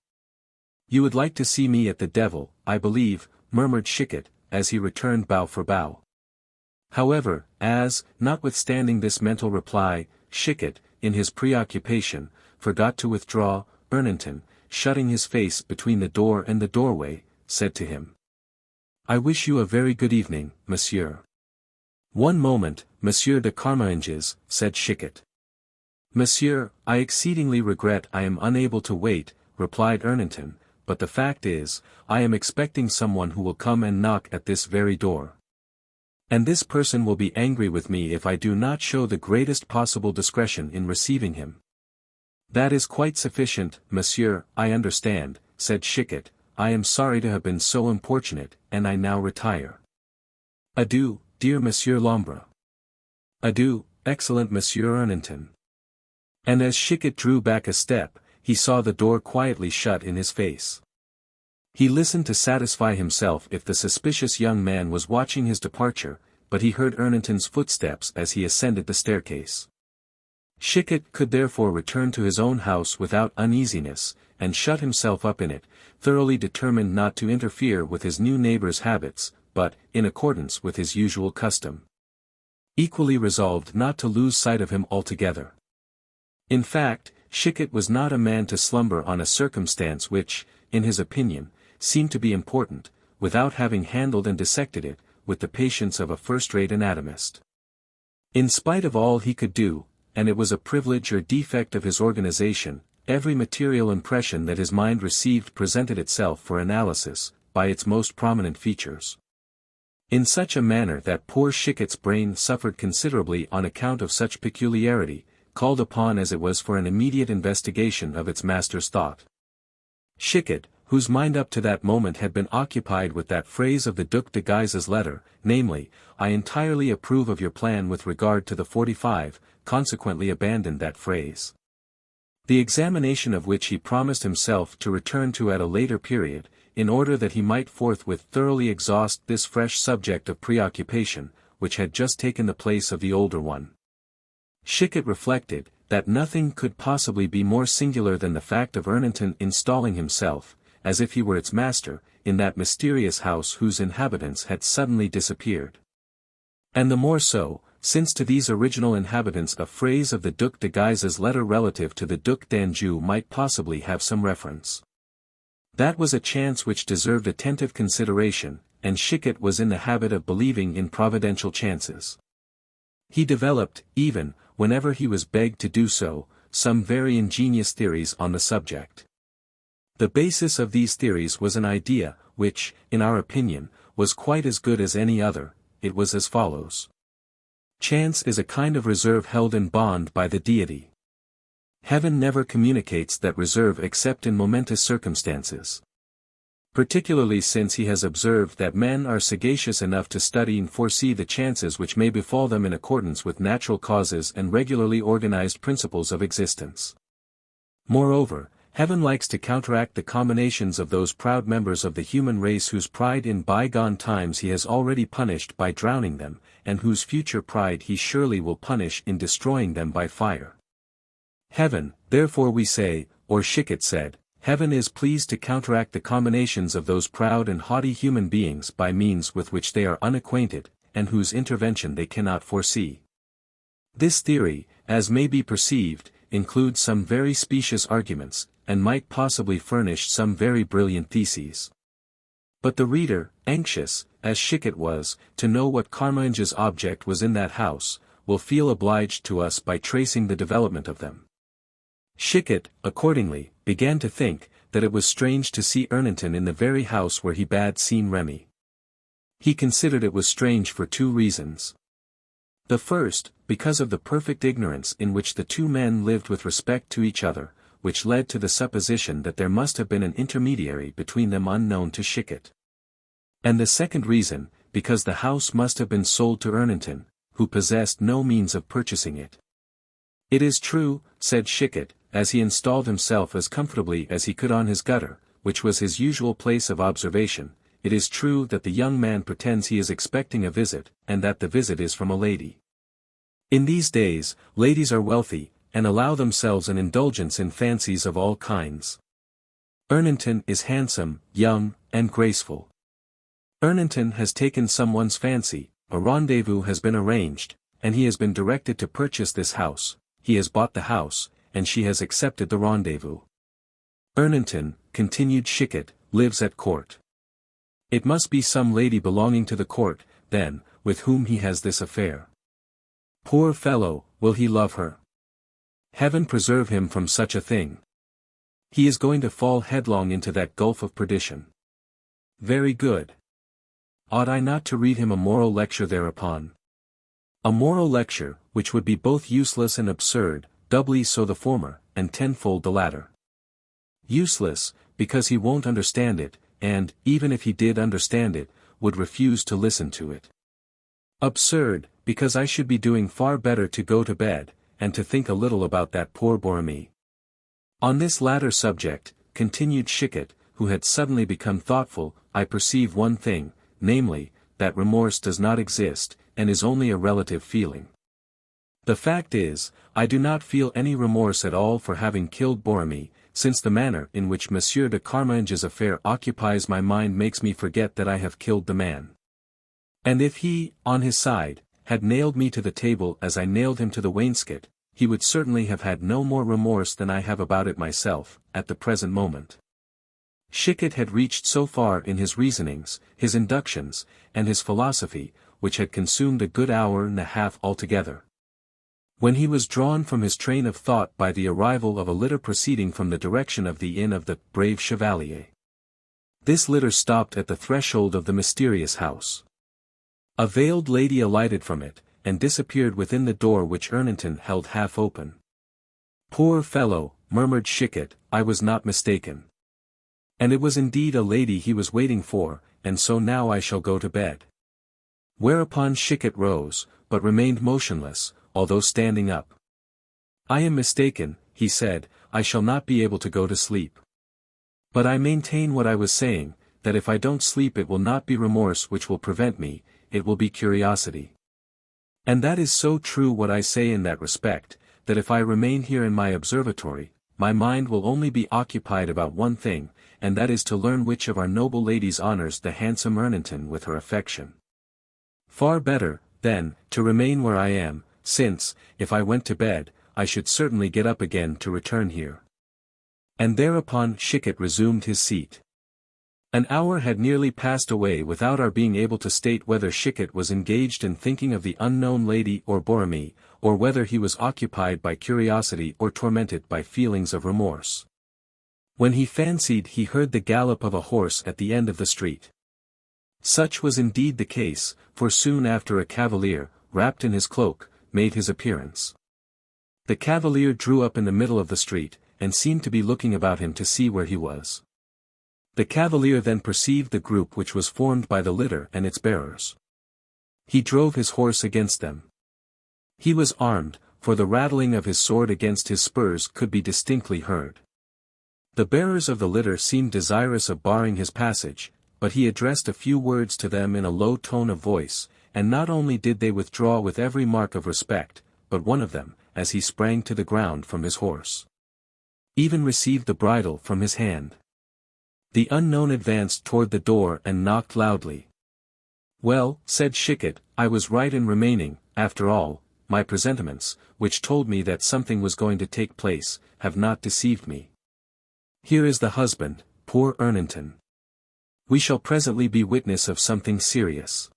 You would like to see me at the devil, I believe, murmured Chicot, as he returned bow for bow. However, as, notwithstanding this mental reply, Chicot, in his preoccupation, forgot to withdraw, Ernanton, shutting his face between the door and the doorway, said to him. I wish you a very good evening, monsieur. One moment, Monsieur de Carminges, said Chicot. Monsieur, I exceedingly regret I am unable to wait, replied Ernanton, but the fact is, I am expecting someone who will come and knock at this very door. And this person will be angry with me if I do not show the greatest possible discretion in receiving him. That is quite sufficient, monsieur, I understand, said Chicot, I am sorry to have been so importunate, and I now retire. Adieu, dear Monsieur l'Ombre. Adieu, excellent Monsieur Ernanton. And as Chicot drew back a step, he saw the door quietly shut in his face. He listened to satisfy himself if the suspicious young man was watching his departure, but he heard Ernanton's footsteps as he ascended the staircase. Chicot could therefore return to his own house without uneasiness, and shut himself up in it, thoroughly determined not to interfere with his new neighbor's habits, but, in accordance with his usual custom, equally resolved not to lose sight of him altogether. In fact, Chicot was not a man to slumber on a circumstance which, in his opinion, seemed to be important, without having handled and dissected it, with the patience of a first-rate anatomist. In spite of all he could do, and it was a privilege or defect of his organization, every material impression that his mind received presented itself for analysis, by its most prominent features. In such a manner that poor Chicot's brain suffered considerably on account of such peculiarity, called upon as it was for an immediate investigation of its master's thought. Chicot, whose mind up to that moment had been occupied with that phrase of the Duc de Guise's letter, namely, I entirely approve of your plan with regard to the 45, consequently abandoned that phrase. The examination of which he promised himself to return to at a later period, in order that he might forthwith thoroughly exhaust this fresh subject of preoccupation, which had just taken the place of the older one. Chicot reflected, that nothing could possibly be more singular than the fact of Ernanton installing himself, as if he were its master, in that mysterious house whose inhabitants had suddenly disappeared. And the more so, since to these original inhabitants a phrase of the Duc de Guise's letter relative to the Duc d'Anjou might possibly have some reference. That was a chance which deserved attentive consideration, and Chicot was in the habit of believing in providential chances. He developed, even, whenever he was begged to do so, some very ingenious theories on the subject. The basis of these theories was an idea, which, in our opinion, was quite as good as any other. It was as follows. Chance is a kind of reserve held in bond by the deity. Heaven never communicates that reserve except in momentous circumstances. Particularly since he has observed that men are sagacious enough to study and foresee the chances which may befall them in accordance with natural causes and regularly organized principles of existence. Moreover, Heaven likes to counteract the combinations of those proud members of the human race whose pride in bygone times he has already punished by drowning them, and whose future pride he surely will punish in destroying them by fire. Heaven, therefore we say, or Chicot said, Heaven is pleased to counteract the combinations of those proud and haughty human beings by means with which they are unacquainted, and whose intervention they cannot foresee. This theory, as may be perceived, includes some very specious arguments, and might possibly furnish some very brilliant theses. But the reader, anxious, as Chicot was, to know what Carminge's object was in that house, will feel obliged to us by tracing the development of them. Chicot, accordingly, began to think, that it was strange to see Ernanton in the very house where he bade seen Remy. He considered it was strange for two reasons. The first, because of the perfect ignorance in which the two men lived with respect to each other, which led to the supposition that there must have been an intermediary between them unknown to Chicot. And the second reason, because the house must have been sold to Ernanton, who possessed no means of purchasing it. It is true, said Chicot, as he installed himself as comfortably as he could on his gutter, which was his usual place of observation, it is true that the young man pretends he is expecting a visit, and that the visit is from a lady. In these days, ladies are wealthy, and allow themselves an indulgence in fancies of all kinds. Ernanton is handsome, young, and graceful. Ernanton has taken someone's fancy, a rendezvous has been arranged, and he has been directed to purchase this house, he has bought the house, and she has accepted the rendezvous. Ernanton, continued Chicot, lives at court. It must be some lady belonging to the court, then, with whom he has this affair. Poor fellow, will he love her? Heaven preserve him from such a thing. He is going to fall headlong into that gulf of perdition. Very good. Ought I not to read him a moral lecture thereupon? A moral lecture, which would be both useless and absurd, doubly so the former, and tenfold the latter. Useless, because he won't understand it, and, even if he did understand it, would refuse to listen to it. Absurd, because I should be doing far better to go to bed, and to think a little about that poor Borromée. On this latter subject, continued Chicot, who had suddenly become thoughtful, I perceive one thing, namely, that remorse does not exist, and is only a relative feeling. The fact is, I do not feel any remorse at all for having killed Borromée, since the manner in which Monsieur de Carminge's affair occupies my mind makes me forget that I have killed the man. And if he, on his side, had nailed me to the table as I nailed him to the wainscot, he would certainly have had no more remorse than I have about it myself, at the present moment. Chicot had reached so far in his reasonings, his inductions, and his philosophy, which had consumed a good hour and a half altogether. When he was drawn from his train of thought by the arrival of a litter proceeding from the direction of the inn of the Brave Chevalier. This litter stopped at the threshold of the mysterious house. A veiled lady alighted from it, and disappeared within the door which Ernanton held half open. Poor fellow, murmured Chicot, I was not mistaken. And it was indeed a lady he was waiting for, and so now I shall go to bed. Whereupon Chicot rose, but remained motionless, although standing up. I am mistaken, he said, I shall not be able to go to sleep. But I maintain what I was saying, that if I don't sleep it will not be remorse which will prevent me, it will be curiosity. And that is so true what I say in that respect, that if I remain here in my observatory, my mind will only be occupied about one thing, and that is to learn which of our noble ladies honors the handsome Ernanton with her affection. Far better, then, to remain where I am, since, if I went to bed, I should certainly get up again to return here. And thereupon Chicot resumed his seat. An hour had nearly passed away without our being able to state whether Chicot was engaged in thinking of the unknown lady or Borromée, or whether he was occupied by curiosity or tormented by feelings of remorse. When he fancied he heard the gallop of a horse at the end of the street. Such was indeed the case, for soon after a cavalier, wrapped in his cloak, made his appearance. The cavalier drew up in the middle of the street, and seemed to be looking about him to see where he was. The cavalier then perceived the group which was formed by the litter and its bearers. He drove his horse against them. He was armed, for the rattling of his sword against his spurs could be distinctly heard. The bearers of the litter seemed desirous of barring his passage, but he addressed a few words to them in a low tone of voice, and not only did they withdraw with every mark of respect, but one of them, as he sprang to the ground from his horse, even received the bridle from his hand. The unknown advanced toward the door and knocked loudly. "Well," said Chicot, "I was right in remaining, after all, my presentiments, which told me that something was going to take place, have not deceived me. Here is the husband, poor Ernanton. We shall presently be witness of something serious.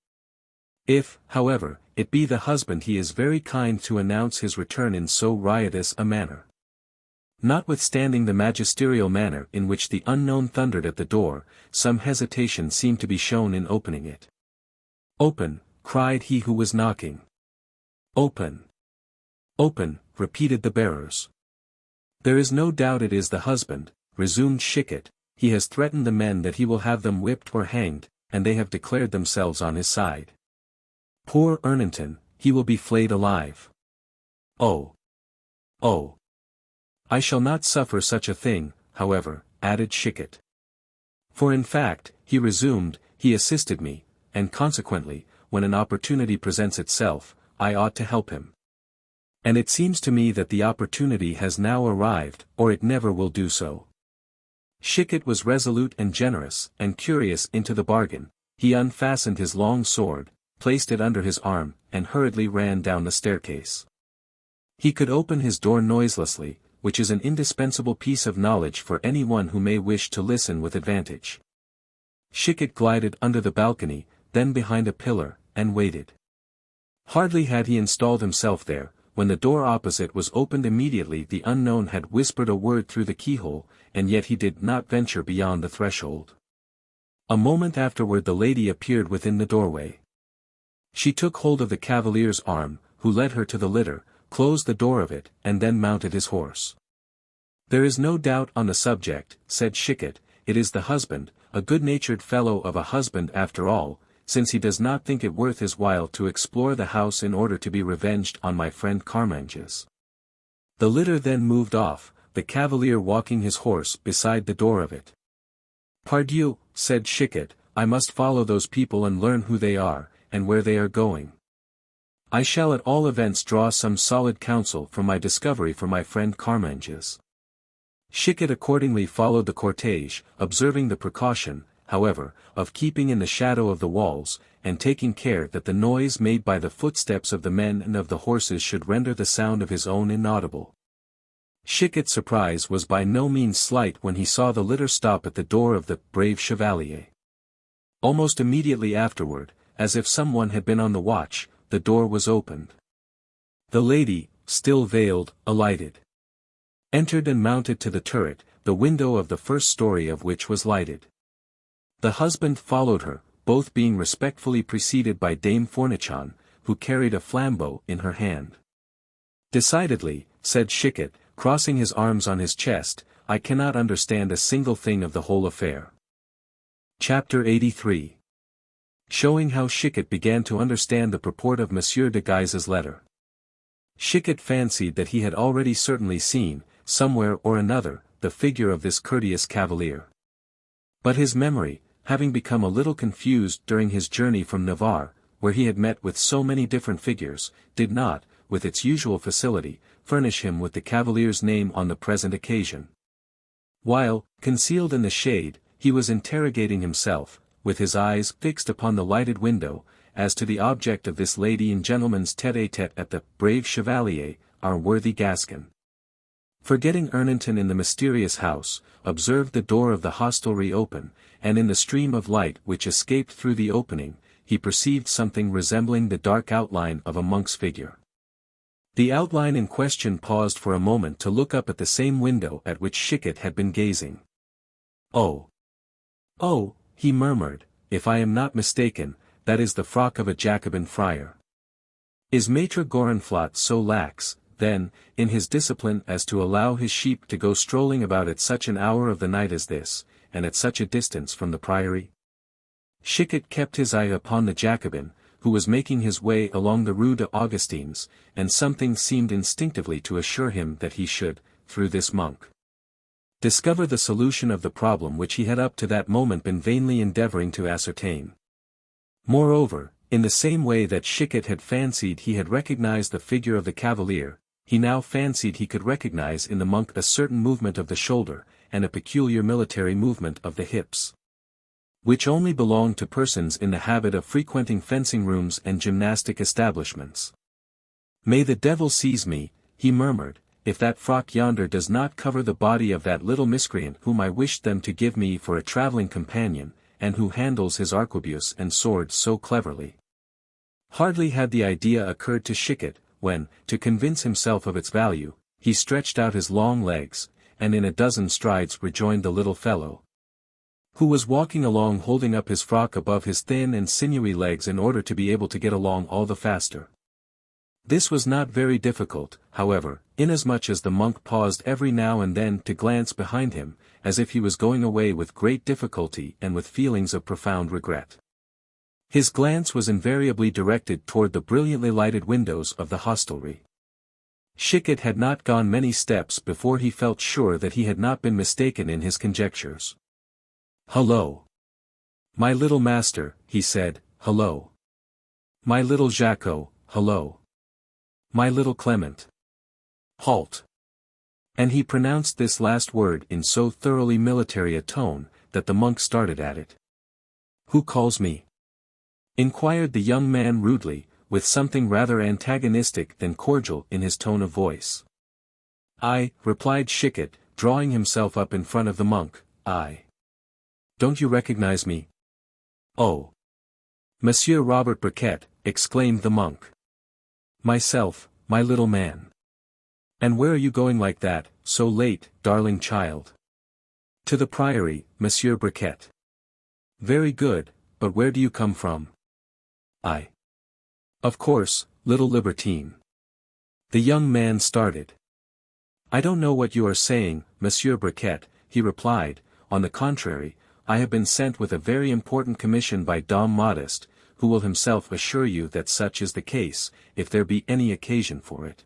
If, however, it be the husband, he is very kind to announce his return in so riotous a manner." Notwithstanding the magisterial manner in which the unknown thundered at the door, some hesitation seemed to be shown in opening it. "Open," cried he who was knocking. "Open! Open," repeated the bearers. "There is no doubt it is the husband," resumed Chicot. "He has threatened the men that he will have them whipped or hanged, and they have declared themselves on his side. Poor Ernanton, he will be flayed alive. Oh! Oh! I shall not suffer such a thing, however," added Chicot. "For in fact," he resumed, "he assisted me, and consequently, when an opportunity presents itself, I ought to help him. And it seems to me that the opportunity has now arrived, or it never will do so." Chicot was resolute and generous, and curious into the bargain. He unfastened his long sword, placed it under his arm, and hurriedly ran down the staircase. He could open his door noiselessly, which is an indispensable piece of knowledge for any one who may wish to listen with advantage. Chicot glided under the balcony, then behind a pillar, and waited. Hardly had he installed himself there, when the door opposite was opened immediately. The unknown had whispered a word through the keyhole, and yet he did not venture beyond the threshold. A moment afterward the lady appeared within the doorway. She took hold of the cavalier's arm, who led her to the litter, closed the door of it, and then mounted his horse. "There is no doubt on the subject," said Chicot. "It is the husband, a good-natured fellow of a husband after all, since he does not think it worth his while to explore the house in order to be revenged on my friend Carmanges." The litter then moved off, the cavalier walking his horse beside the door of it. "Pardieu," said Chicot, "I must follow those people and learn who they are, and where they are going. I shall at all events draw some solid counsel from my discovery for my friend Carmanges." Chicot accordingly followed the cortege, observing the precaution, however, of keeping in the shadow of the walls, and taking care that the noise made by the footsteps of the men and of the horses should render the sound of his own inaudible. Chicot's surprise was by no means slight when he saw the litter stop at the door of the brave chevalier. Almost immediately afterward, as if someone had been on the watch, the door was opened. The lady, still veiled, alighted, entered and mounted to the turret, the window of the first story of which was lighted. The husband followed her, both being respectfully preceded by Dame Fournichon, who carried a flambeau in her hand. "Decidedly," said Chicot, crossing his arms on his chest, "I cannot understand a single thing of the whole affair." Chapter 83. Showing how Chicot began to understand the purport of Monsieur de Guise's letter. Chicot fancied that he had already certainly seen, somewhere or another, the figure of this courteous cavalier. But his memory, having become a little confused during his journey from Navarre, where he had met with so many different figures, did not, with its usual facility, furnish him with the cavalier's name on the present occasion. While, concealed in the shade, he was interrogating himself, with his eyes fixed upon the lighted window, as to the object of this lady and gentleman's tête-à-tête at the brave chevalier, our worthy Gascon. Forgetting Ernanton in the mysterious house, observed the door of the hostelry open, and in the stream of light which escaped through the opening, he perceived something resembling the dark outline of a monk's figure. The outline in question paused for a moment to look up at the same window at which Chicot had been gazing. "Oh! Oh!" he murmured, "if I am not mistaken, that is the frock of a Jacobin friar. Is Maître Gorenflot so lax, then, in his discipline as to allow his sheep to go strolling about at such an hour of the night as this, and at such a distance from the priory?" Chicot kept his eye upon the Jacobin, who was making his way along the Rue des Augustins, and something seemed instinctively to assure him that he should, through this monk, discover the solution of the problem which he had up to that moment been vainly endeavoring to ascertain. Moreover, in the same way that Chicot had fancied he had recognized the figure of the cavalier, he now fancied he could recognize in the monk a certain movement of the shoulder, and a peculiar military movement of the hips, which only belonged to persons in the habit of frequenting fencing rooms and gymnastic establishments. "May the devil seize me," he murmured, "if that frock yonder does not cover the body of that little miscreant whom I wished them to give me for a travelling companion, and who handles his arquebuse and sword so cleverly." Hardly had the idea occurred to Chicot, when, to convince himself of its value, he stretched out his long legs, and in a dozen strides rejoined the little fellow, who was walking along holding up his frock above his thin and sinewy legs in order to be able to get along all the faster. This was not very difficult, however, inasmuch as the monk paused every now and then to glance behind him, as if he was going away with great difficulty and with feelings of profound regret. His glance was invariably directed toward the brilliantly lighted windows of the hostelry. Chicot had not gone many steps before he felt sure that he had not been mistaken in his conjectures. "Hullo! My little master," he said, "hullo! My little Jacot, hullo! My little Clement! Halt!" And he pronounced this last word in so thoroughly military a tone, that the monk started at it. "Who calls me?" inquired the young man rudely, with something rather antagonistic than cordial in his tone of voice. "I," replied Chicot, drawing himself up in front of the monk, "I. Don't you recognize me?" "Oh! Monsieur Robert Briquet," exclaimed the monk. "Myself, my little man. And where are you going like that, so late, darling child?" "To the priory, Monsieur Briquet." "Very good, but where do you come from?" "I. Of course, little libertine." The young man started. "I don't know what you are saying, Monsieur Briquet," he replied, "on the contrary, I have been sent with a very important commission by Dame Modeste, who will himself assure you that such is the case, if there be any occasion for it.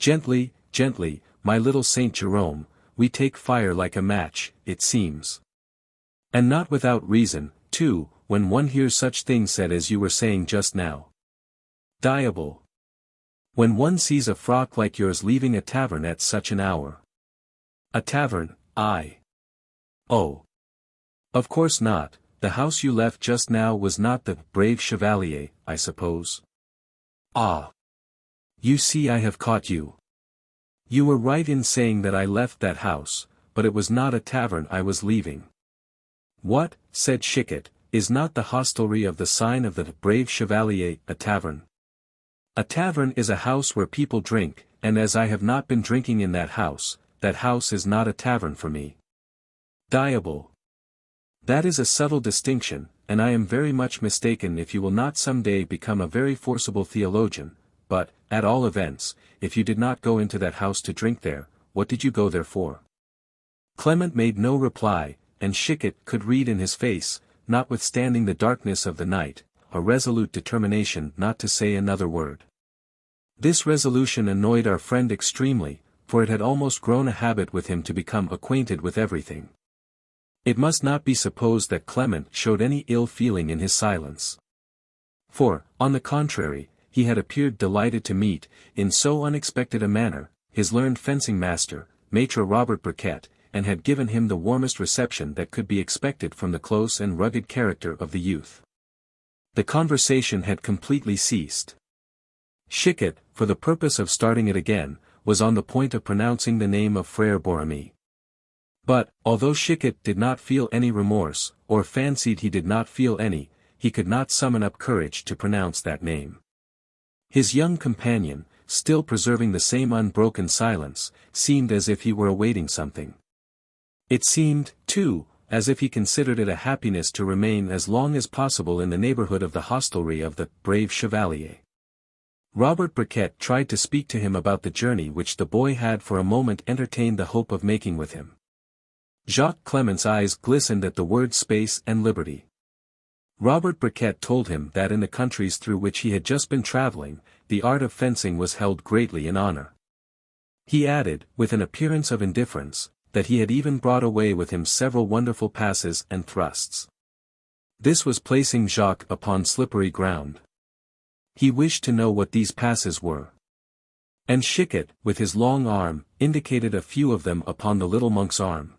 Gently, gently, my little Saint Jerome, we take fire like a match, it seems. And not without reason, too, when one hears such things said as you were saying just now. Diable! When one sees a frock like yours leaving a tavern at such an hour." "A tavern, aye. Oh! Of course not, the house you left just now was not the brave chevalier, I suppose." "Ah! You see I have caught you. You were right in saying that I left that house, but it was not a tavern I was leaving." "What," said Chicot, "is not the hostelry of the sign of the brave chevalier a tavern?" "A tavern is a house where people drink, and as I have not been drinking in that house is not a tavern for me." "Diable! That is a subtle distinction, and I am very much mistaken if you will not some day become a very forcible theologian, but, at all events, if you did not go into that house to drink there, what did you go there for?" Clement made no reply, and Chicot could read in his face, notwithstanding the darkness of the night, a resolute determination not to say another word. This resolution annoyed our friend extremely, for it had almost grown a habit with him to become acquainted with everything. It must not be supposed that Clement showed any ill feeling in his silence. For, on the contrary, he had appeared delighted to meet, in so unexpected a manner, his learned fencing master, Maître Robert Briquet, and had given him the warmest reception that could be expected from the close and rugged character of the youth. The conversation had completely ceased. Chicot, for the purpose of starting it again, was on the point of pronouncing the name of Frère Borromée. But, although Chicot did not feel any remorse, or fancied he did not feel any, he could not summon up courage to pronounce that name. His young companion, still preserving the same unbroken silence, seemed as if he were awaiting something. It seemed, too, as if he considered it a happiness to remain as long as possible in the neighborhood of the hostelry of the brave chevalier. Robert Briquet tried to speak to him about the journey which the boy had for a moment entertained the hope of making with him. Jacques Clement's eyes glistened at the words space and liberty. Robert Briquet told him that in the countries through which he had just been traveling, the art of fencing was held greatly in honor. He added, with an appearance of indifference, that he had even brought away with him several wonderful passes and thrusts. This was placing Jacques upon slippery ground. He wished to know what these passes were. And Chicot, with his long arm, indicated a few of them upon the little monk's arm.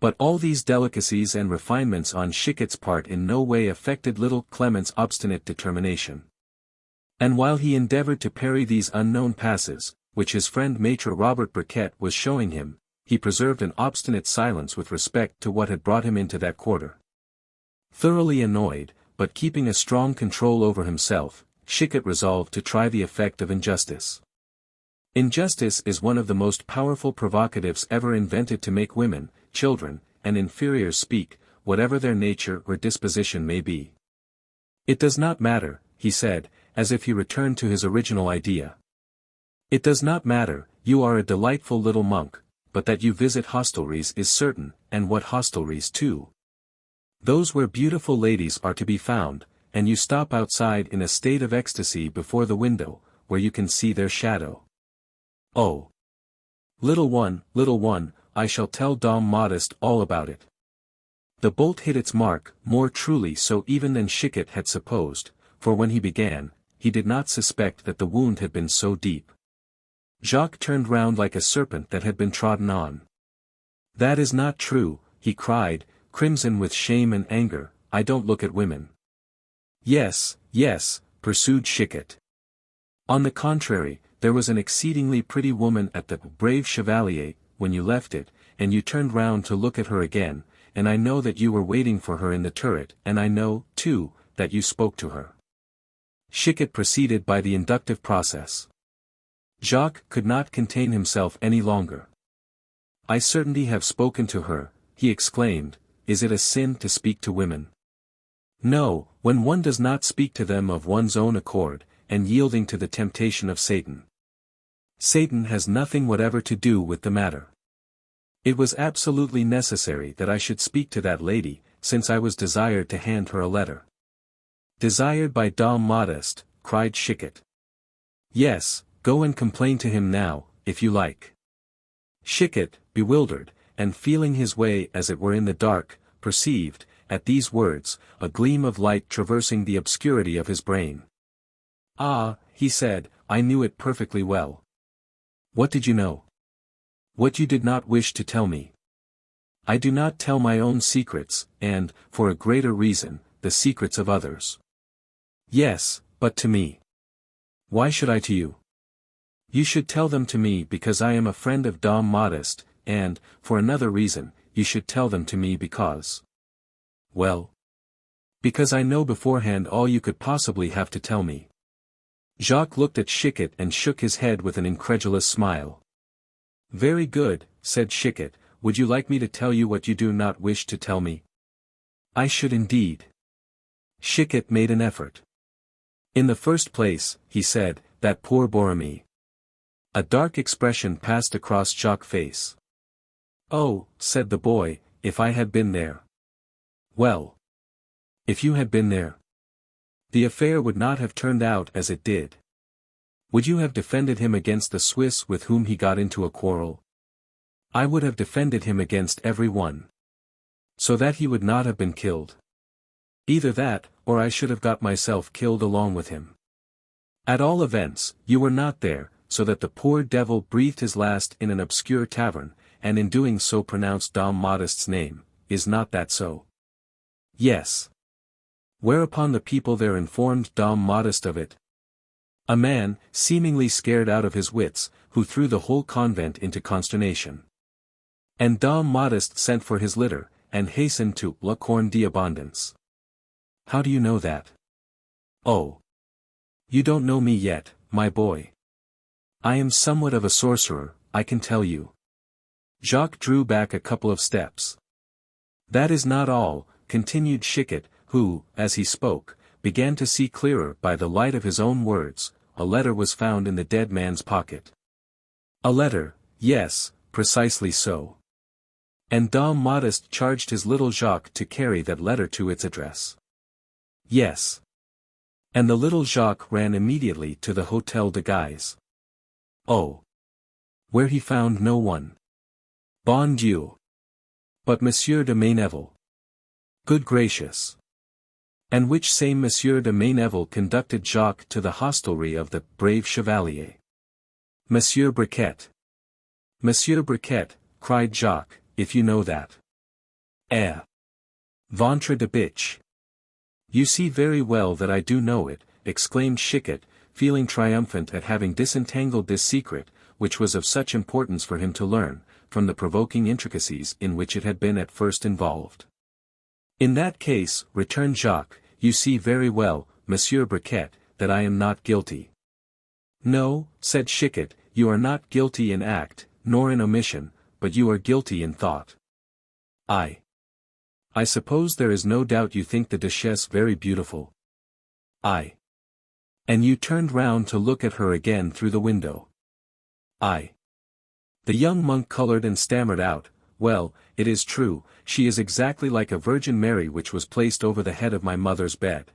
But all these delicacies and refinements on Chicot's part in no way affected little Clement's obstinate determination. And while he endeavored to parry these unknown passes, which his friend Maître Robert Briquet was showing him, he preserved an obstinate silence with respect to what had brought him into that quarter. Thoroughly annoyed, but keeping a strong control over himself, Chicot resolved to try the effect of injustice. Injustice is one of the most powerful provocatives ever invented to make women, children, and inferiors speak, whatever their nature or disposition may be. It does not matter, he said, as if he returned to his original idea. It does not matter, you are a delightful little monk, but that you visit hostelries is certain, and what hostelries too? Those where beautiful ladies are to be found, and you stop outside in a state of ecstasy before the window, where you can see their shadow. Oh! Little one, I shall tell Dame Modeste all about it. The bolt hit its mark, more truly so even than Chicot had supposed, for when he began, he did not suspect that the wound had been so deep. Jacques turned round like a serpent that had been trodden on. That is not true, he cried, crimson with shame and anger, I don't look at women. Yes, pursued Chicot. On the contrary, there was an exceedingly pretty woman at the Brave Chevalier, when you left it, and you turned round to look at her again, and I know that you were waiting for her in the turret, and I know, too, that you spoke to her. Chicot proceeded by the inductive process. Jacques could not contain himself any longer. I certainly have spoken to her, he exclaimed, is it a sin to speak to women? No, when one does not speak to them of one's own accord, and yielding to the temptation of Satan. Satan has nothing whatever to do with the matter. It was absolutely necessary that I should speak to that lady, since I was desired to hand her a letter. Desired by Dame Modeste, cried Chicot. Yes, go and complain to him now, if you like. Chicot, bewildered, and feeling his way as it were in the dark, perceived, at these words, a gleam of light traversing the obscurity of his brain. Ah, he said, I knew it perfectly well. What did you know? What you did not wish to tell me. I do not tell my own secrets, and, for a greater reason, the secrets of others. Yes, but to me. Why should I to you? You should tell them to me because I am a friend of Dame Modeste, and, for another reason, you should tell them to me because... Well? Because I know beforehand all you could possibly have to tell me. Jacques looked at Chicot and shook his head with an incredulous smile. Very good, said Chicot, would you like me to tell you what you do not wish to tell me? I should indeed. Chicot made an effort. In the first place, he said, that poor Borromée. A dark expression passed across Jacques' face. Oh, said the boy, if I had been there. Well. If you had been there. The affair would not have turned out as it did. Would you have defended him against the Swiss with whom he got into a quarrel? I would have defended him against every one. So that he would not have been killed. Either that, or I should have got myself killed along with him. At all events, you were not there, so that the poor devil breathed his last in an obscure tavern, and in doing so pronounced Dame Modeste's name. Is not that so? Yes. Whereupon the people there informed Dame Modeste of it. A man, seemingly scared out of his wits, who threw the whole convent into consternation. And Dame Modeste sent for his litter, and hastened to La Corne d'Abondance. How do you know that? Oh. You don't know me yet, my boy. I am somewhat of a sorcerer, I can tell you. Jacques drew back a couple of steps. That is not all, continued Chicot, who, as he spoke, began to see clearer by the light of his own words. A letter was found in the dead man's pocket. A letter, yes, precisely so. And Dame Modeste charged his little Jacques to carry that letter to its address. Yes. And the little Jacques ran immediately to the Hôtel de Guise. Oh. Where he found no one. Bon Dieu. But Monsieur de Mayneville. Good gracious. And which same Monsieur de Mayneville conducted Jacques to the hostelry of the brave chevalier. Monsieur Briquet. Monsieur Briquet, cried Jacques, if you know that. Eh. Ventre de bitch. You see very well that I do know it, exclaimed Chicot, feeling triumphant at having disentangled this secret, which was of such importance for him to learn, from the provoking intricacies in which it had been at first involved. In that case, returned Jacques, you see very well, Monsieur Briquet, that I am not guilty. No, said Chicot, you are not guilty in act, nor in omission, but you are guilty in thought. I suppose there is no doubt you think the Duchesse very beautiful. And you turned round to look at her again through the window. The young monk colored and stammered out, well, it is true, she is exactly like a Virgin Mary which was placed over the head of my mother's bed.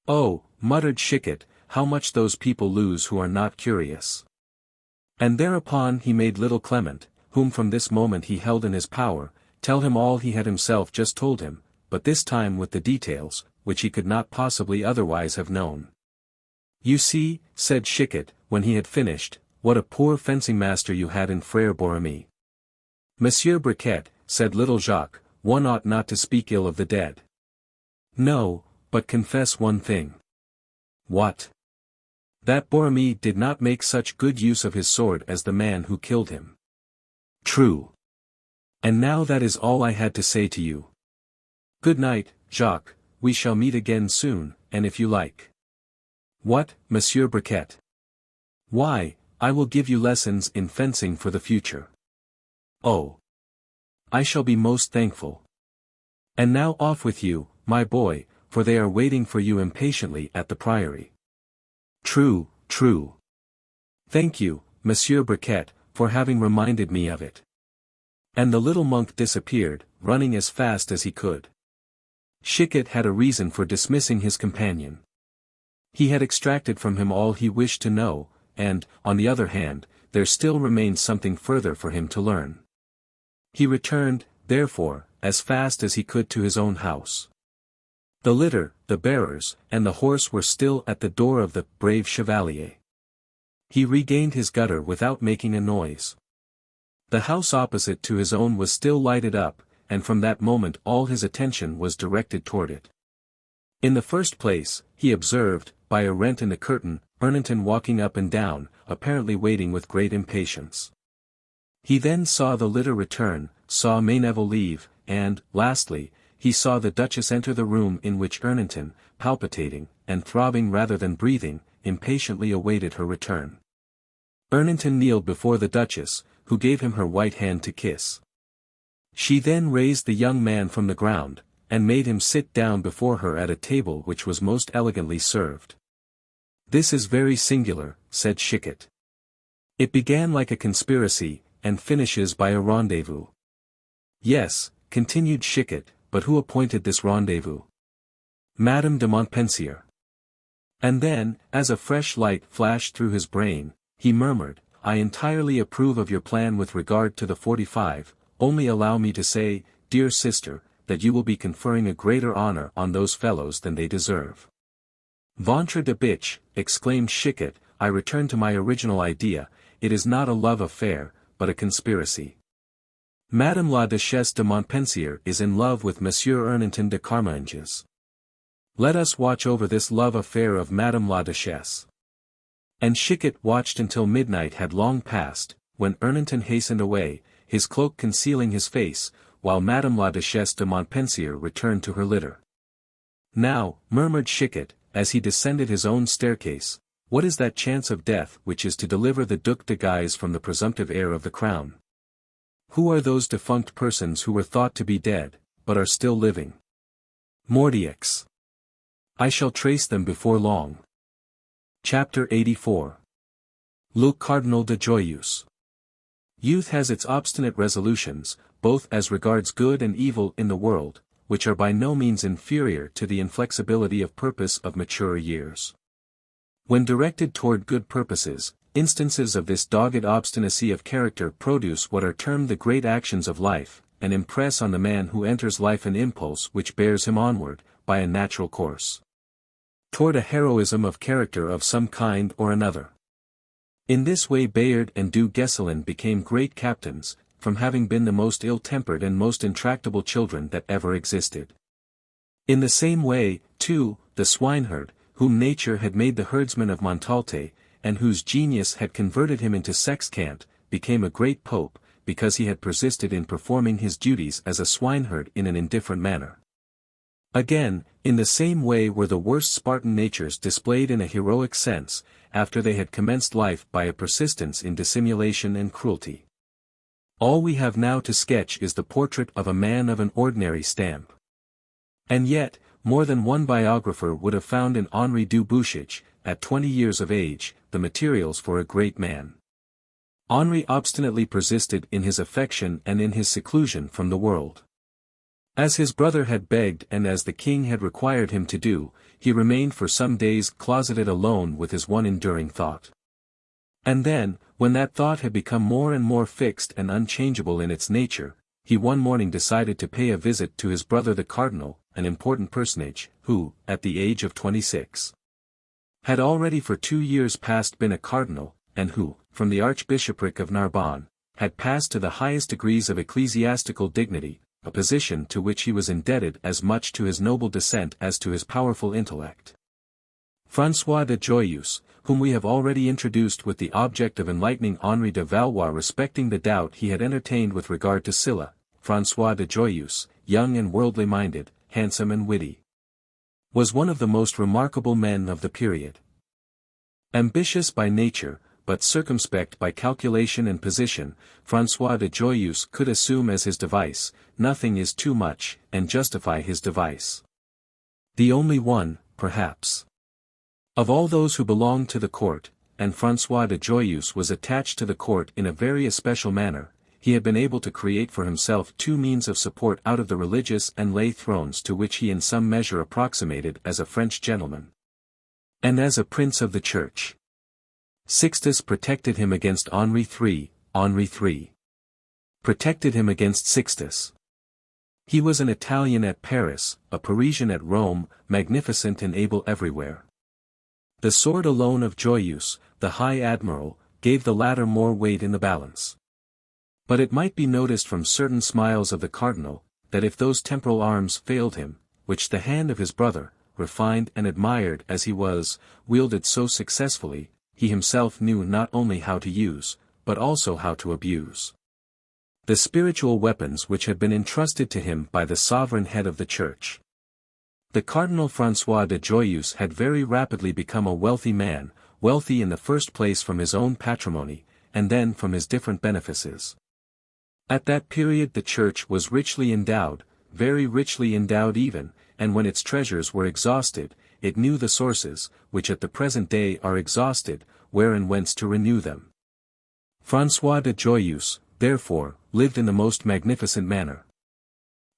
Oh, muttered Chicot, how much those people lose who are not curious. And thereupon he made little Clement, whom from this moment he held in his power, tell him all he had himself just told him, but this time with the details, which he could not possibly otherwise have known. You see, said Chicot, when he had finished, what a poor fencing master you had in Frère Borromée. Monsieur Briquet, said little Jacques, one ought not to speak ill of the dead. No, but confess one thing. What? That Borromée did not make such good use of his sword as the man who killed him. True. And now that is all I had to say to you. Good night, Jacques, we shall meet again soon, and if you like. What, Monsieur Briquet? Why, I will give you lessons in fencing for the future. Oh. I shall be most thankful. And now off with you, my boy, for they are waiting for you impatiently at the Priory. True, true. Thank you, Monsieur Briquet, for having reminded me of it. And the little monk disappeared, running as fast as he could. Chicot had a reason for dismissing his companion. He had extracted from him all he wished to know, and, on the other hand, there still remained something further for him to learn. He returned, therefore, as fast as he could to his own house. The litter, the bearers, and the horse were still at the door of the brave chevalier. He regained his gutter without making a noise. The house opposite to his own was still lighted up, and from that moment all his attention was directed toward it. In the first place, he observed, by a rent in the curtain, Ernanton walking up and down, apparently waiting with great impatience. He then saw the litter return, saw Mayneville leave, and, lastly, he saw the Duchess enter the room in which Ernanton, palpitating, and throbbing rather than breathing, impatiently awaited her return. Ernanton kneeled before the Duchess, who gave him her white hand to kiss. She then raised the young man from the ground, and made him sit down before her at a table which was most elegantly served. This is very singular, said Chicot. It began like a conspiracy, and finishes by a rendezvous. Yes, continued Chicot, but who appointed this rendezvous? Madame de Montpensier. And then, as a fresh light flashed through his brain, he murmured, I entirely approve of your plan with regard to the 45, only allow me to say, dear sister, that you will be conferring a greater honor on those fellows than they deserve. Ventre de bitch, exclaimed Chicot, I return to my original idea, it is not a love affair, but a conspiracy. Madame la Duchesse de Montpensier is in love with Monsieur Ernanton de Carmainges. Let us watch over this love affair of Madame la Duchesse. And Chicot watched until midnight had long passed, when Ernanton hastened away, his cloak concealing his face, while Madame la Duchesse de Montpensier returned to her litter. Now, murmured Chicot, as he descended his own staircase, what is that chance of death which is to deliver the Duc de Guise from the presumptive heir of the crown? Who are those defunct persons who were thought to be dead, but are still living? Mordieux. I shall trace them before long. Chapter 84. Le Cardinal de Joyeuse. Youth has its obstinate resolutions, both as regards good and evil in the world, which are by no means inferior to the inflexibility of purpose of maturer years. When directed toward good purposes, instances of this dogged obstinacy of character produce what are termed the great actions of life, and impress on the man who enters life an impulse which bears him onward, by a natural course, toward a heroism of character of some kind or another. In this way Bayard and Du Guesclin became great captains, from having been the most ill-tempered and most intractable children that ever existed. In the same way, too, the swineherd, whom nature had made the herdsman of Montalte, and whose genius had converted him into sexcant, became a great pope, because he had persisted in performing his duties as a swineherd in an indifferent manner. Again, in the same way were the worst Spartan natures displayed in a heroic sense, after they had commenced life by a persistence in dissimulation and cruelty. All we have now to sketch is the portrait of a man of an ordinary stamp. And yet, more than one biographer would have found in Henri du Bouchage, at 20 years of age, the materials for a great man. Henri obstinately persisted in his affection and in his seclusion from the world. As his brother had begged and as the king had required him to do, he remained for some days closeted alone with his one enduring thought. And then, when that thought had become more and more fixed and unchangeable in its nature, he one morning decided to pay a visit to his brother the cardinal, an important personage, who, at the age of 26, had already for 2 years past been a cardinal, and who, from the archbishopric of Narbonne, had passed to the highest degrees of ecclesiastical dignity, a position to which he was indebted as much to his noble descent as to his powerful intellect. François de Joyeuse, whom we have already introduced with the object of enlightening Henri de Valois respecting the doubt he had entertained with regard to Sylla, François de Joyeuse, young and worldly-minded, handsome and witty, was one of the most remarkable men of the period. Ambitious by nature, but circumspect by calculation and position, François de Joyeuse could assume as his device, nothing is too much, and justify his device. The only one, perhaps, of all those who belonged to the court, and François de Joyeuse was attached to the court in a very especial manner, he had been able to create for himself two means of support out of the religious and lay thrones to which he in some measure approximated as a French gentleman, and as a prince of the church. Sixtus protected him against Henri III, Henri III protected him against Sixtus. He was an Italian at Paris, a Parisian at Rome, magnificent and able everywhere. The sword alone of Joyeuse, the High Admiral, gave the latter more weight in the balance. But it might be noticed from certain smiles of the cardinal, that if those temporal arms failed him, which the hand of his brother, refined and admired as he was, wielded so successfully, he himself knew not only how to use, but also how to abuse the spiritual weapons which had been entrusted to him by the sovereign head of the Church. The Cardinal François de Joyeuse had very rapidly become a wealthy man, wealthy in the first place from his own patrimony, and then from his different benefices. At that period the Church was richly endowed, very richly endowed even, and when its treasures were exhausted, it knew the sources, which at the present day are exhausted, where and whence to renew them. François de Joyeuse, therefore, lived in the most magnificent manner.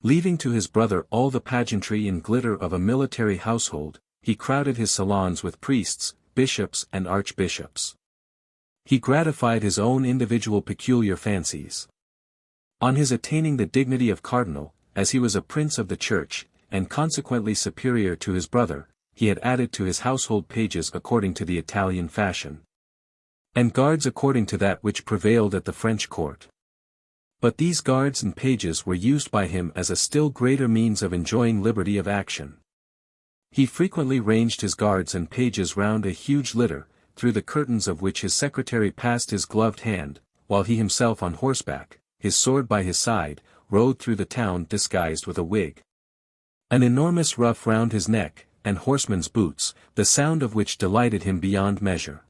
Leaving to his brother all the pageantry and glitter of a military household, he crowded his salons with priests, bishops and archbishops. He gratified his own individual peculiar fancies. On his attaining the dignity of cardinal, as he was a prince of the church, and consequently superior to his brother, he had added to his household pages according to the Italian fashion, and guards according to that which prevailed at the French court. But these guards and pages were used by him as a still greater means of enjoying liberty of action. He frequently ranged his guards and pages round a huge litter, through the curtains of which his secretary passed his gloved hand, while he himself on horseback, his sword by his side, rode through the town disguised with a wig, an enormous ruff round his neck, and horseman's boots, the sound of which delighted him beyond measure.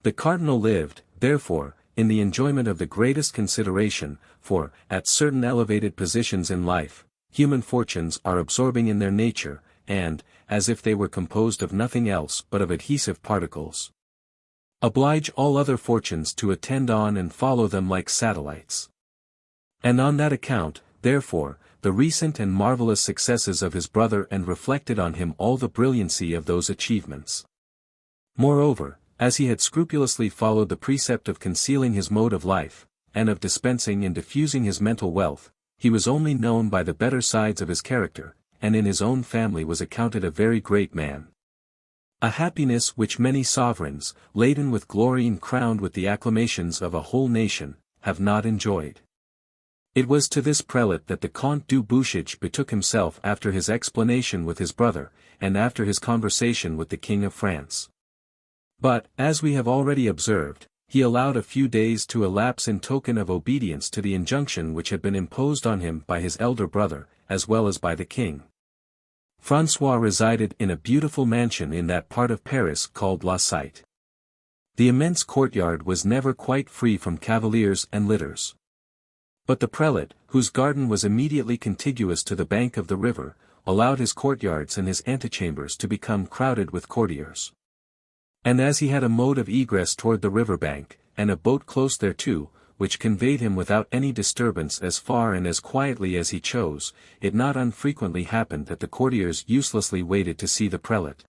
The cardinal lived, therefore, in the enjoyment of the greatest consideration, for, at certain elevated positions in life, human fortunes are absorbing in their nature, and, as if they were composed of nothing else but of adhesive particles, oblige all other fortunes to attend on and follow them like satellites. And on that account, therefore, the recent and marvelous successes of his brother and reflected on him all the brilliancy of those achievements. Moreover, as he had scrupulously followed the precept of concealing his mode of life, and of dispensing and diffusing his mental wealth, he was only known by the better sides of his character, and in his own family was accounted a very great man. A happiness which many sovereigns, laden with glory and crowned with the acclamations of a whole nation, have not enjoyed. It was to this prelate that the Comte du Bouchage betook himself after his explanation with his brother, and after his conversation with the King of France. But, as we have already observed, he allowed a few days to elapse in token of obedience to the injunction which had been imposed on him by his elder brother, as well as by the king. François resided in a beautiful mansion in that part of Paris called La Cite. The immense courtyard was never quite free from cavaliers and litters. But the prelate, whose garden was immediately contiguous to the bank of the river, allowed his courtyards and his antechambers to become crowded with courtiers. And as he had a mode of egress toward the river bank, and a boat close thereto, which conveyed him without any disturbance as far and as quietly as he chose, it not unfrequently happened that the courtiers uselessly waited to see the prelate,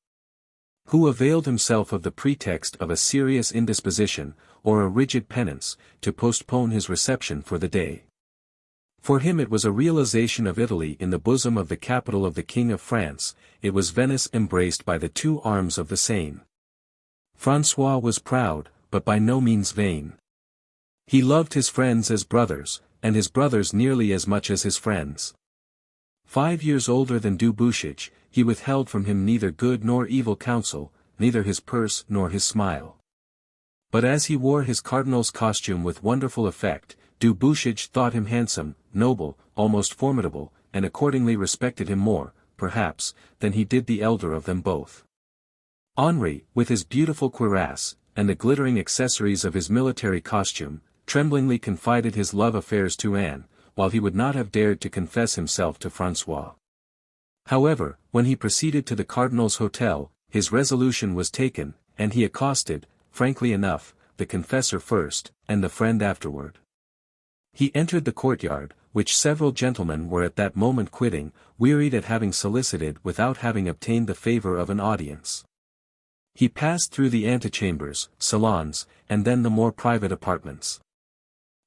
who availed himself of the pretext of a serious indisposition, or a rigid penance, to postpone his reception for the day. For him it was a realization of Italy in the bosom of the capital of the King of France, it was Venice embraced by the two arms of the Seine. François was proud, but by no means vain. He loved his friends as brothers, and his brothers nearly as much as his friends. 5 years older than Du Bouchage, he withheld from him neither good nor evil counsel, neither his purse nor his smile. But as he wore his cardinal's costume with wonderful effect, Du Bouchage thought him handsome, noble, almost formidable, and accordingly respected him more, perhaps, than he did the elder of them both. Henri, with his beautiful cuirass, and the glittering accessories of his military costume, tremblingly confided his love affairs to Anne, while he would not have dared to confess himself to François. However, when he proceeded to the cardinal's hotel, his resolution was taken, and he accosted, frankly enough, the confessor first, and the friend afterward. He entered the courtyard, which several gentlemen were at that moment quitting, wearied at having solicited without having obtained the favor of an audience. He passed through the antechambers, salons, and then the more private apartments.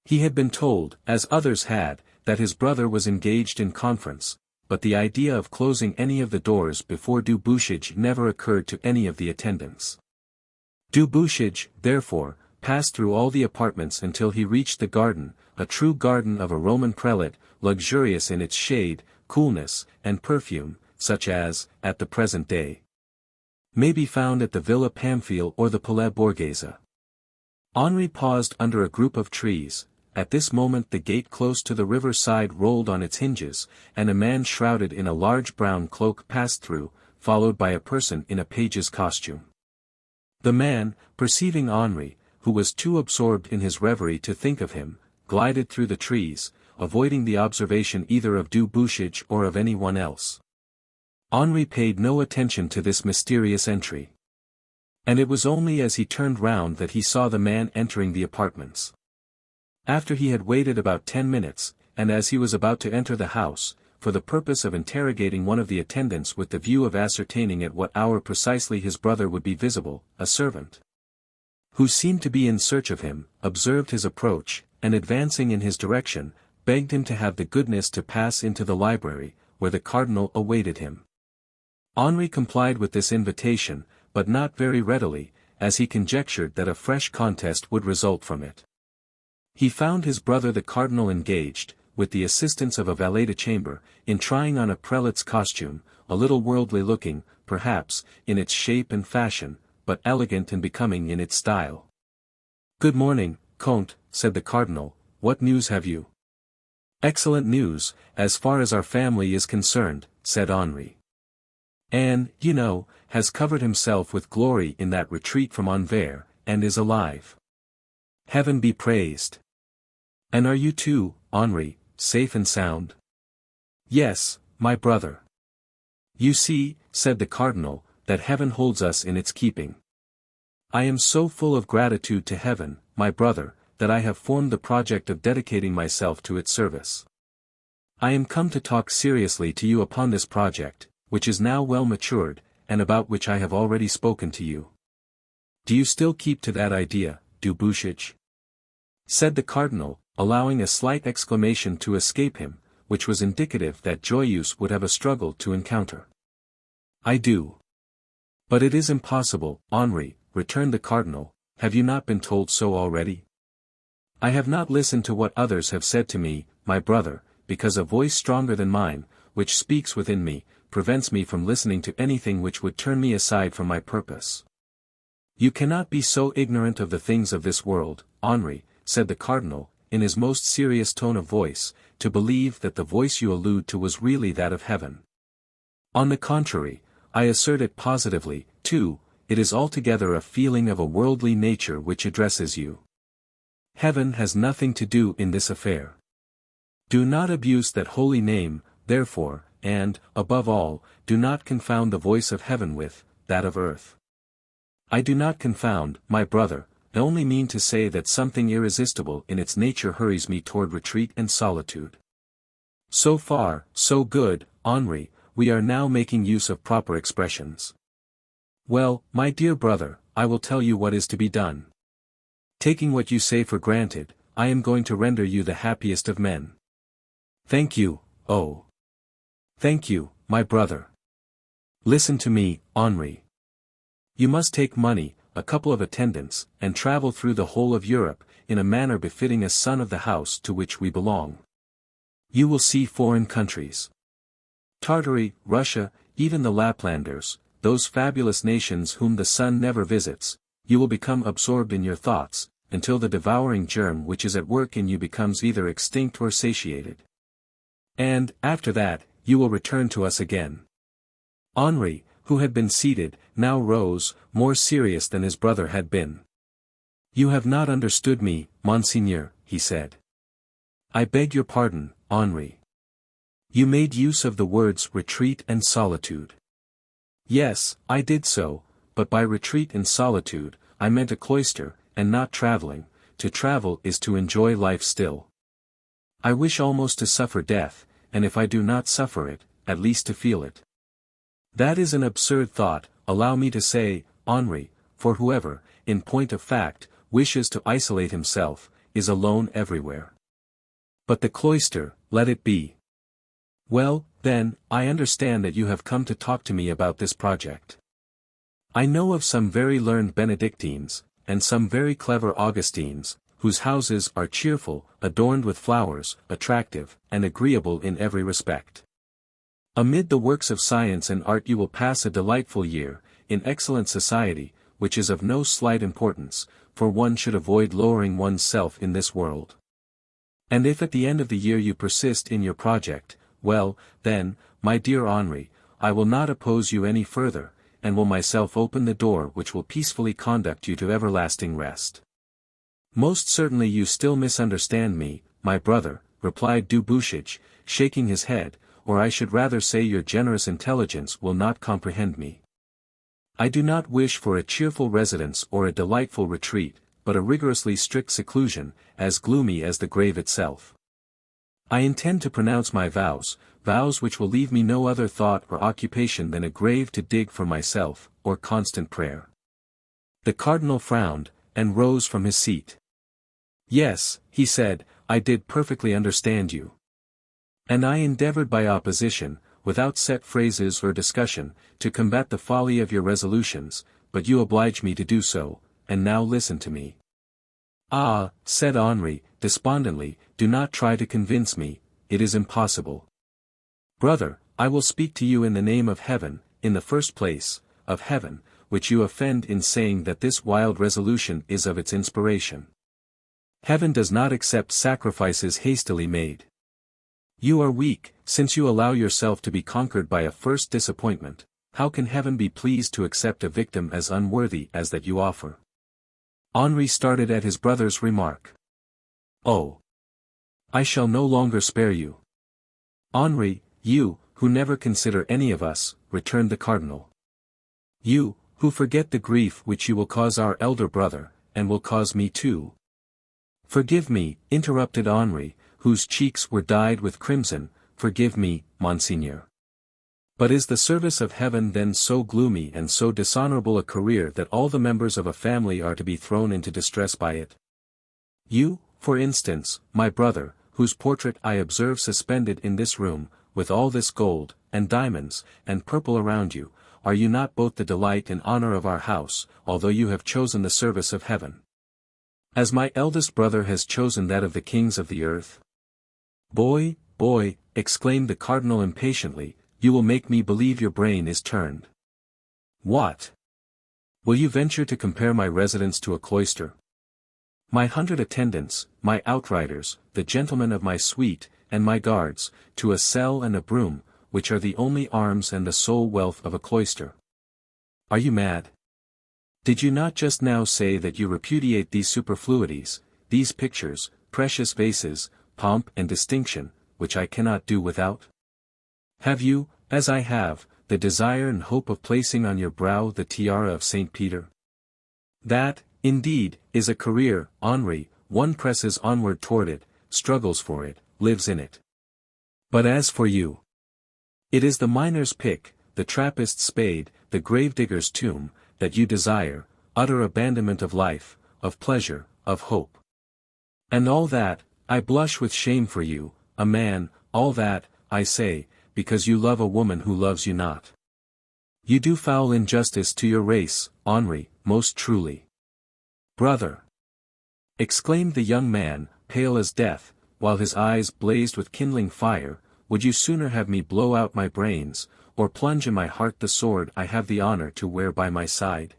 He had been told, as others had, that his brother was engaged in conference, but the idea of closing any of the doors before Du Bouchage never occurred to any of the attendants. Du Bouchage, therefore, passed through all the apartments until he reached the garden, a true garden of a Roman prelate, luxurious in its shade, coolness, and perfume, such as, at the present day, may be found at the Villa Pamphile or the Palais Borghese. Henri paused under a group of trees. At this moment the gate close to the river side rolled on its hinges, and a man shrouded in a large brown cloak passed through, followed by a person in a page's costume. The man, perceiving Henri, who was too absorbed in his reverie to think of him, glided through the trees, avoiding the observation either of Du Bouchage or of any one else. Henri paid no attention to this mysterious entry. And it was only as he turned round that he saw the man entering the apartments. After he had waited about 10 minutes, and as he was about to enter the house, for the purpose of interrogating one of the attendants with the view of ascertaining at what hour precisely his brother would be visible, a servant, who seemed to be in search of him, observed his approach, and advancing in his direction, begged him to have the goodness to pass into the library, where the cardinal awaited him. Henri complied with this invitation, but not very readily, as he conjectured that a fresh contest would result from it. He found his brother the cardinal engaged, with the assistance of a valet de chamber, in trying on a prelate's costume, a little worldly looking, perhaps, in its shape and fashion, but elegant and becoming in its style. "Good morning, Comte," said the cardinal, "what news have you?" "Excellent news, as far as our family is concerned," said Henri. "Anne, you know, has covered himself with glory in that retreat from Anvers, and is alive. Heaven be praised. And are you too, Henri, safe and sound?" "Yes, my brother." "You see," said the cardinal, "that heaven holds us in its keeping. I am so full of gratitude to heaven, my brother, that I have formed the project of dedicating myself to its service. I am come to talk seriously to you upon this project, which is now well matured, and about which I have already spoken to you. Do you still keep to that idea, Dubuchage?" said the cardinal, allowing a slight exclamation to escape him, which was indicative that Joyeuse would have a struggle to encounter. "I do." "But it is impossible, Henri," returned the cardinal, "have you not been told so already?" "I have not listened to what others have said to me, my brother, because a voice stronger than mine, which speaks within me, prevents me from listening to anything which would turn me aside from my purpose." "You cannot be so ignorant of the things of this world, Henri," said the cardinal, in his most serious tone of voice, "to believe that the voice you allude to was really that of heaven. On the contrary, I assert it positively, too, it is altogether a feeling of a worldly nature which addresses you. Heaven has nothing to do in this affair. Do not abuse that holy name, therefore, and, above all, do not confound the voice of heaven with that of earth." "I do not confound, my brother, I only mean to say that something irresistible in its nature hurries me toward retreat and solitude." "So far, so good, Henri, we are now making use of proper expressions. Well, my dear brother, I will tell you what is to be done. Taking what you say for granted, I am going to render you the happiest of men." "Thank you, oh. Thank you, my brother. Listen to me, Henri. You must take money, a couple of attendants, and travel through the whole of Europe, in a manner befitting a son of the house to which we belong. You will see foreign countries. Tartary, Russia, even the Laplanders, those fabulous nations whom the sun never visits. You will become absorbed in your thoughts, until the devouring germ which is at work in you becomes either extinct or satiated. And, after that, you will return to us again." Henri, who had been seated, now rose, more serious than his brother had been. "You have not understood me, Monseigneur," he said. "I beg your pardon, Henri. You made use of the words retreat and solitude." "Yes, I did so, but by retreat and solitude, I meant a cloister, and not traveling. To travel is to enjoy life still. I wish almost to suffer death, and if I do not suffer it, at least to feel it. That is an absurd thought, allow me to say, Henri, for whoever, in point of fact, wishes to isolate himself, is alone everywhere. But the cloister, let it be. Well, then, I understand that you have come to talk to me about this project. I know of some very learned Benedictines, and some very clever Augustines, whose houses are cheerful, adorned with flowers, attractive, and agreeable in every respect. Amid the works of science and art you will pass a delightful year, in excellent society, which is of no slight importance, for one should avoid lowering one's self in this world. And if at the end of the year you persist in your project, well, then, my dear Henri, I will not oppose you any further, and will myself open the door which will peacefully conduct you to everlasting rest." "Most certainly you still misunderstand me, my brother," replied Dubuchage, shaking his head, "or I should rather say your generous intelligence will not comprehend me. I do not wish for a cheerful residence or a delightful retreat, but a rigorously strict seclusion, as gloomy as the grave itself. I intend to pronounce my vows, vows which will leave me no other thought or occupation than a grave to dig for myself, or constant prayer." The cardinal frowned, and rose from his seat. "Yes," he said, I did perfectly understand you. And I endeavored by opposition, without set phrases or discussion, to combat the folly of your resolutions, but you oblige me to do so, and now listen to me. Ah, said Henri, despondently, do not try to convince me, it is impossible. Brother, I will speak to you in the name of heaven, in the first place, of heaven, which you offend in saying that this wild resolution is of its inspiration. Heaven does not accept sacrifices hastily made. You are weak, since you allow yourself to be conquered by a first disappointment. How can heaven be pleased to accept a victim as unworthy as that you offer? Henri started at his brother's remark. Oh! I shall no longer spare you. Henri, you, who never consider any of us, returned the cardinal. You, who forget the grief which you will cause our elder brother, and will cause me too. Forgive me, interrupted Henri, whose cheeks were dyed with crimson, forgive me, Monseigneur. But is the service of heaven then so gloomy and so dishonorable a career that all the members of a family are to be thrown into distress by it? You, for instance, my brother, whose portrait I observe suspended in this room, with all this gold, and diamonds, and purple around you, are you not both the delight and honor of our house, although you have chosen the service of heaven? As my eldest brother has chosen that of the kings of the earth? Boy, exclaimed the cardinal impatiently, you will make me believe your brain is turned. What? Will you venture to compare my residence to a cloister? My 100 attendants, my outriders, the gentlemen of my suite, and my guards, to a cell and a broom, which are the only arms and the sole wealth of a cloister. Are you mad? Did you not just now say that you repudiate these superfluities, these pictures, precious vases, pomp and distinction, which I cannot do without? Have you, as I have, the desire and hope of placing on your brow the tiara of St. Peter? That, indeed, is a career, Henri, one presses onward toward it, struggles for it, lives in it. But as for you, it is the miner's pick, the trappist's spade, the gravedigger's tomb, that you desire, utter abandonment of life, of pleasure, of hope. And all that, I blush with shame for you, a man, all that, I say, because you love a woman who loves you not. You do foul injustice to your race, Henri, most truly. Brother! Exclaimed the young man, pale as death, while his eyes blazed with kindling fire, would you sooner have me blow out my brains, or plunge in my heart the sword I have the honor to wear by my side?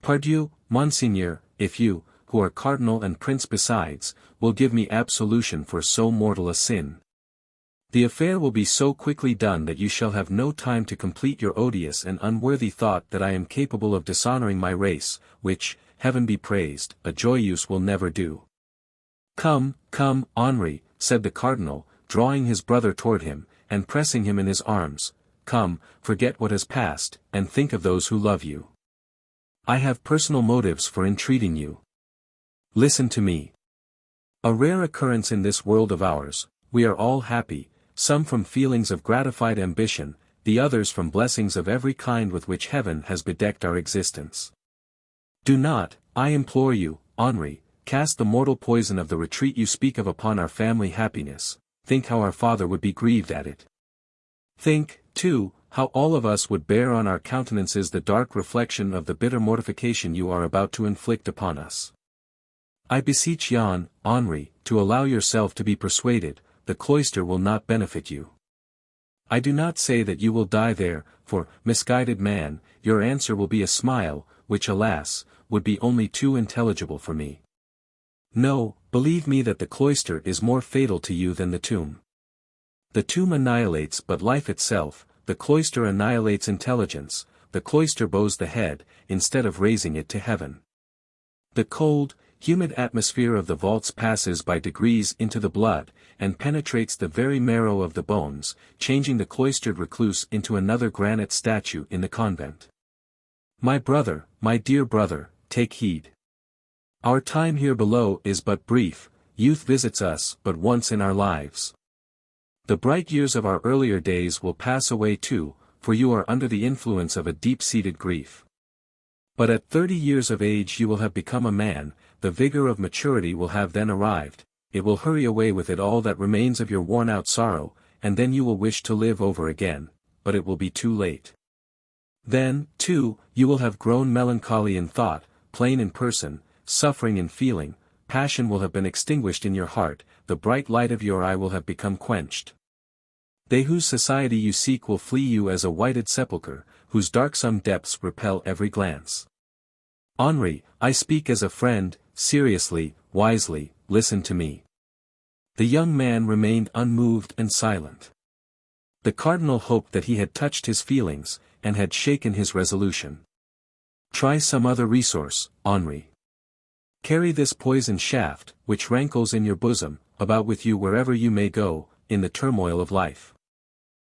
Pardieu, Monseigneur, if you, who are cardinal and prince besides, will give me absolution for so mortal a sin. The affair will be so quickly done that you shall have no time to complete your odious and unworthy thought that I am capable of dishonoring my race, which, heaven be praised, a Joyeuse will never do. Come, Henri, said the cardinal, drawing his brother toward him, and pressing him in his arms, come, forget what has passed, and think of those who love you. I have personal motives for entreating you. Listen to me. A rare occurrence in this world of ours, we are all happy, some from feelings of gratified ambition, the others from blessings of every kind with which heaven has bedecked our existence. Do not, I implore you, Henri, cast the mortal poison of the retreat you speak of upon our family happiness. Think how our father would be grieved at it. Think, too, how all of us would bear on our countenances the dark reflection of the bitter mortification you are about to inflict upon us. I beseech you, Henri, to allow yourself to be persuaded, the cloister will not benefit you. I do not say that you will die there, for, misguided man, your answer will be a smile, which alas, would be only too intelligible for me. No, believe me that the cloister is more fatal to you than the tomb. The tomb annihilates but life itself, the cloister annihilates intelligence, the cloister bows the head, instead of raising it to heaven. The cold, humid atmosphere of the vaults passes by degrees into the blood, and penetrates the very marrow of the bones, changing the cloistered recluse into another granite statue in the convent. My brother, my dear brother, take heed. Our time here below is but brief, youth visits us but once in our lives. The bright years of our earlier days will pass away too, for you are under the influence of a deep-seated grief. But at 30 years of age you will have become a man, the vigor of maturity will have then arrived, it will hurry away with it all that remains of your worn-out sorrow, and then you will wish to live over again, but it will be too late. Then, too, you will have grown melancholy in thought, plain in person, suffering in feeling, passion will have been extinguished in your heart, the bright light of your eye will have become quenched. They whose society you seek will flee you as a whited sepulchre, whose darksome depths repel every glance. Henri, I speak as a friend, seriously, wisely, listen to me. The young man remained unmoved and silent. The cardinal hoped that he had touched his feelings, and had shaken his resolution. Try some other resource, Henri. Carry this poison shaft, which rankles in your bosom, about with you wherever you may go, in the turmoil of life.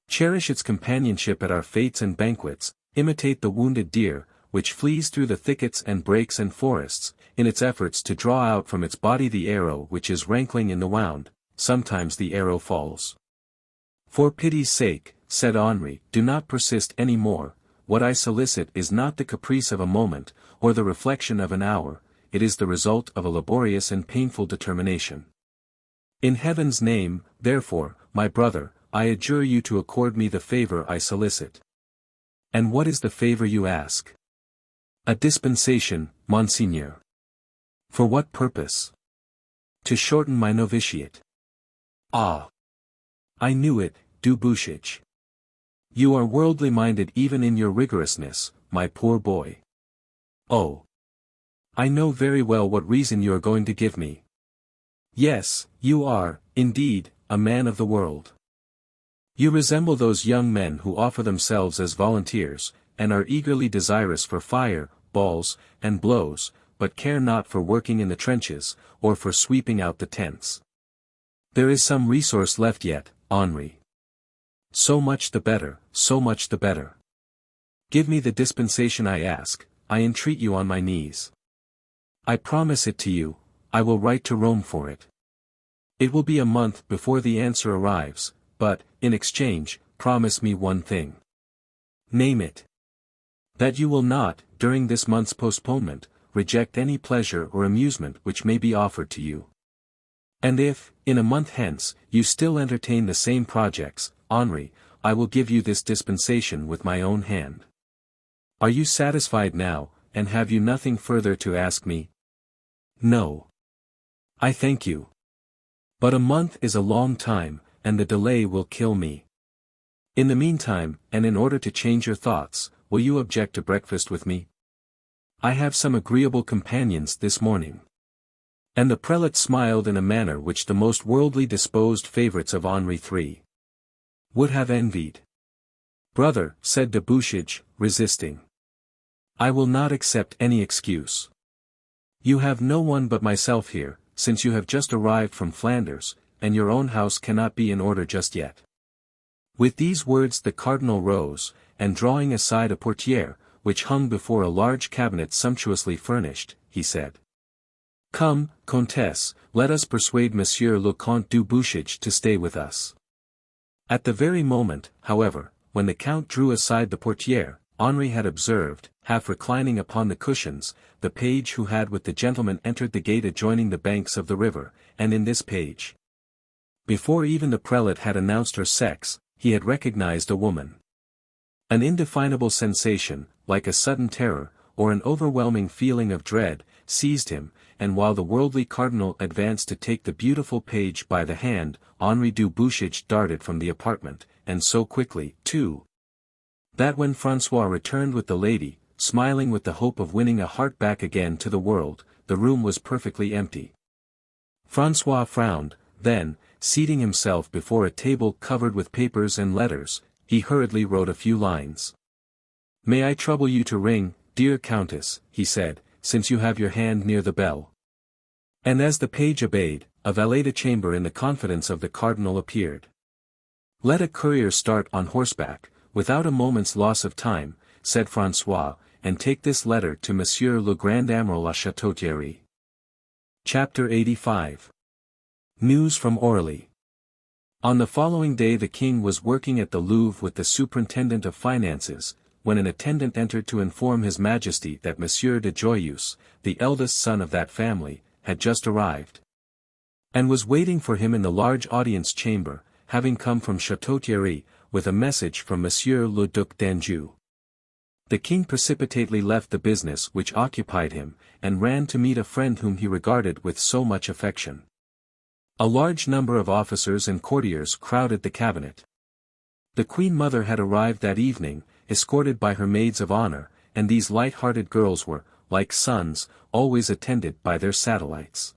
Cherish its companionship at our fetes and banquets, imitate the wounded deer, which flees through the thickets and brakes and forests, in its efforts to draw out from its body the arrow which is rankling in the wound. Sometimes the arrow falls. For pity's sake, said Henri, do not persist any more. What I solicit is not the caprice of a moment, or the reflection of an hour, it is the result of a laborious and painful determination. In heaven's name, therefore, my brother, I adjure you to accord me the favor I solicit. And what is the favor you ask? A dispensation, Monseigneur. For what purpose? To shorten my novitiate. Ah! I knew it, du Bouchage. You are worldly minded even in your rigorousness, my poor boy. Oh! I know very well what reason you are going to give me. Yes, you are, indeed, a man of the world. You resemble those young men who offer themselves as volunteers, and are eagerly desirous for fire, balls, and blows, but care not for working in the trenches, or for sweeping out the tents. There is some resource left yet, Henri. So much the better, so much the better. Give me the dispensation I ask, I entreat you on my knees. I promise it to you, I will write to Rome for it. It will be a month before the answer arrives, but, in exchange, promise me one thing. Name it. That you will not, during this month's postponement, reject any pleasure or amusement which may be offered to you. And if, in a month hence, you still entertain the same projects, Henri, I will give you this dispensation with my own hand. Are you satisfied now, and have you nothing further to ask me? No. I thank you. But a month is a long time, and the delay will kill me. In the meantime, and in order to change your thoughts, will you object to breakfast with me? I have some agreeable companions this morning. And the prelate smiled in a manner which the most worldly disposed favorites of Henri III would have envied. Brother, said de Bouchage, resisting. I will not accept any excuse. You have no one but myself here, since you have just arrived from Flanders, and your own house cannot be in order just yet. With these words the cardinal rose, and drawing aside a portière, which hung before a large cabinet sumptuously furnished, he said. Come, Comtesse, let us persuade Monsieur le Comte du Bouchage to stay with us. At the very moment, however, when the Count drew aside the portière, Henri had observed, half reclining upon the cushions, the page who had with the gentleman entered the gate adjoining the banks of the river, and in this page. Before even the prelate had announced her sex, he had recognized a woman. An indefinable sensation, like a sudden terror, or an overwhelming feeling of dread, seized him, and while the worldly cardinal advanced to take the beautiful page by the hand, Henri du Bouchage darted from the apartment, and so quickly, too, that when François returned with the lady, smiling with the hope of winning a heart back again to the world, the room was perfectly empty. François frowned, then, seating himself before a table covered with papers and letters, he hurriedly wrote a few lines. May I trouble you to ring, dear Countess, he said, since you have your hand near the bell. And as the page obeyed, a valet-de-chamber in the confidence of the cardinal appeared. Let a courier start on horseback, without a moment's loss of time, said François, and take this letter to Monsieur le Grand Amiral à Château-Thierry. Chapter 85. News from Aurilly. On the following day the king was working at the Louvre with the superintendent of finances, when an attendant entered to inform his majesty that Monsieur de Joyeuse, the eldest son of that family, had just arrived. and was waiting for him in the large audience chamber, having come from Château-Thierry, with a message from Monsieur le Duc d'Anjou. The king precipitately left the business which occupied him, and ran to meet a friend whom he regarded with so much affection. A large number of officers and courtiers crowded the cabinet. The Queen Mother had arrived that evening, escorted by her maids of honor, and these light-hearted girls were, like sons, always attended by their satellites.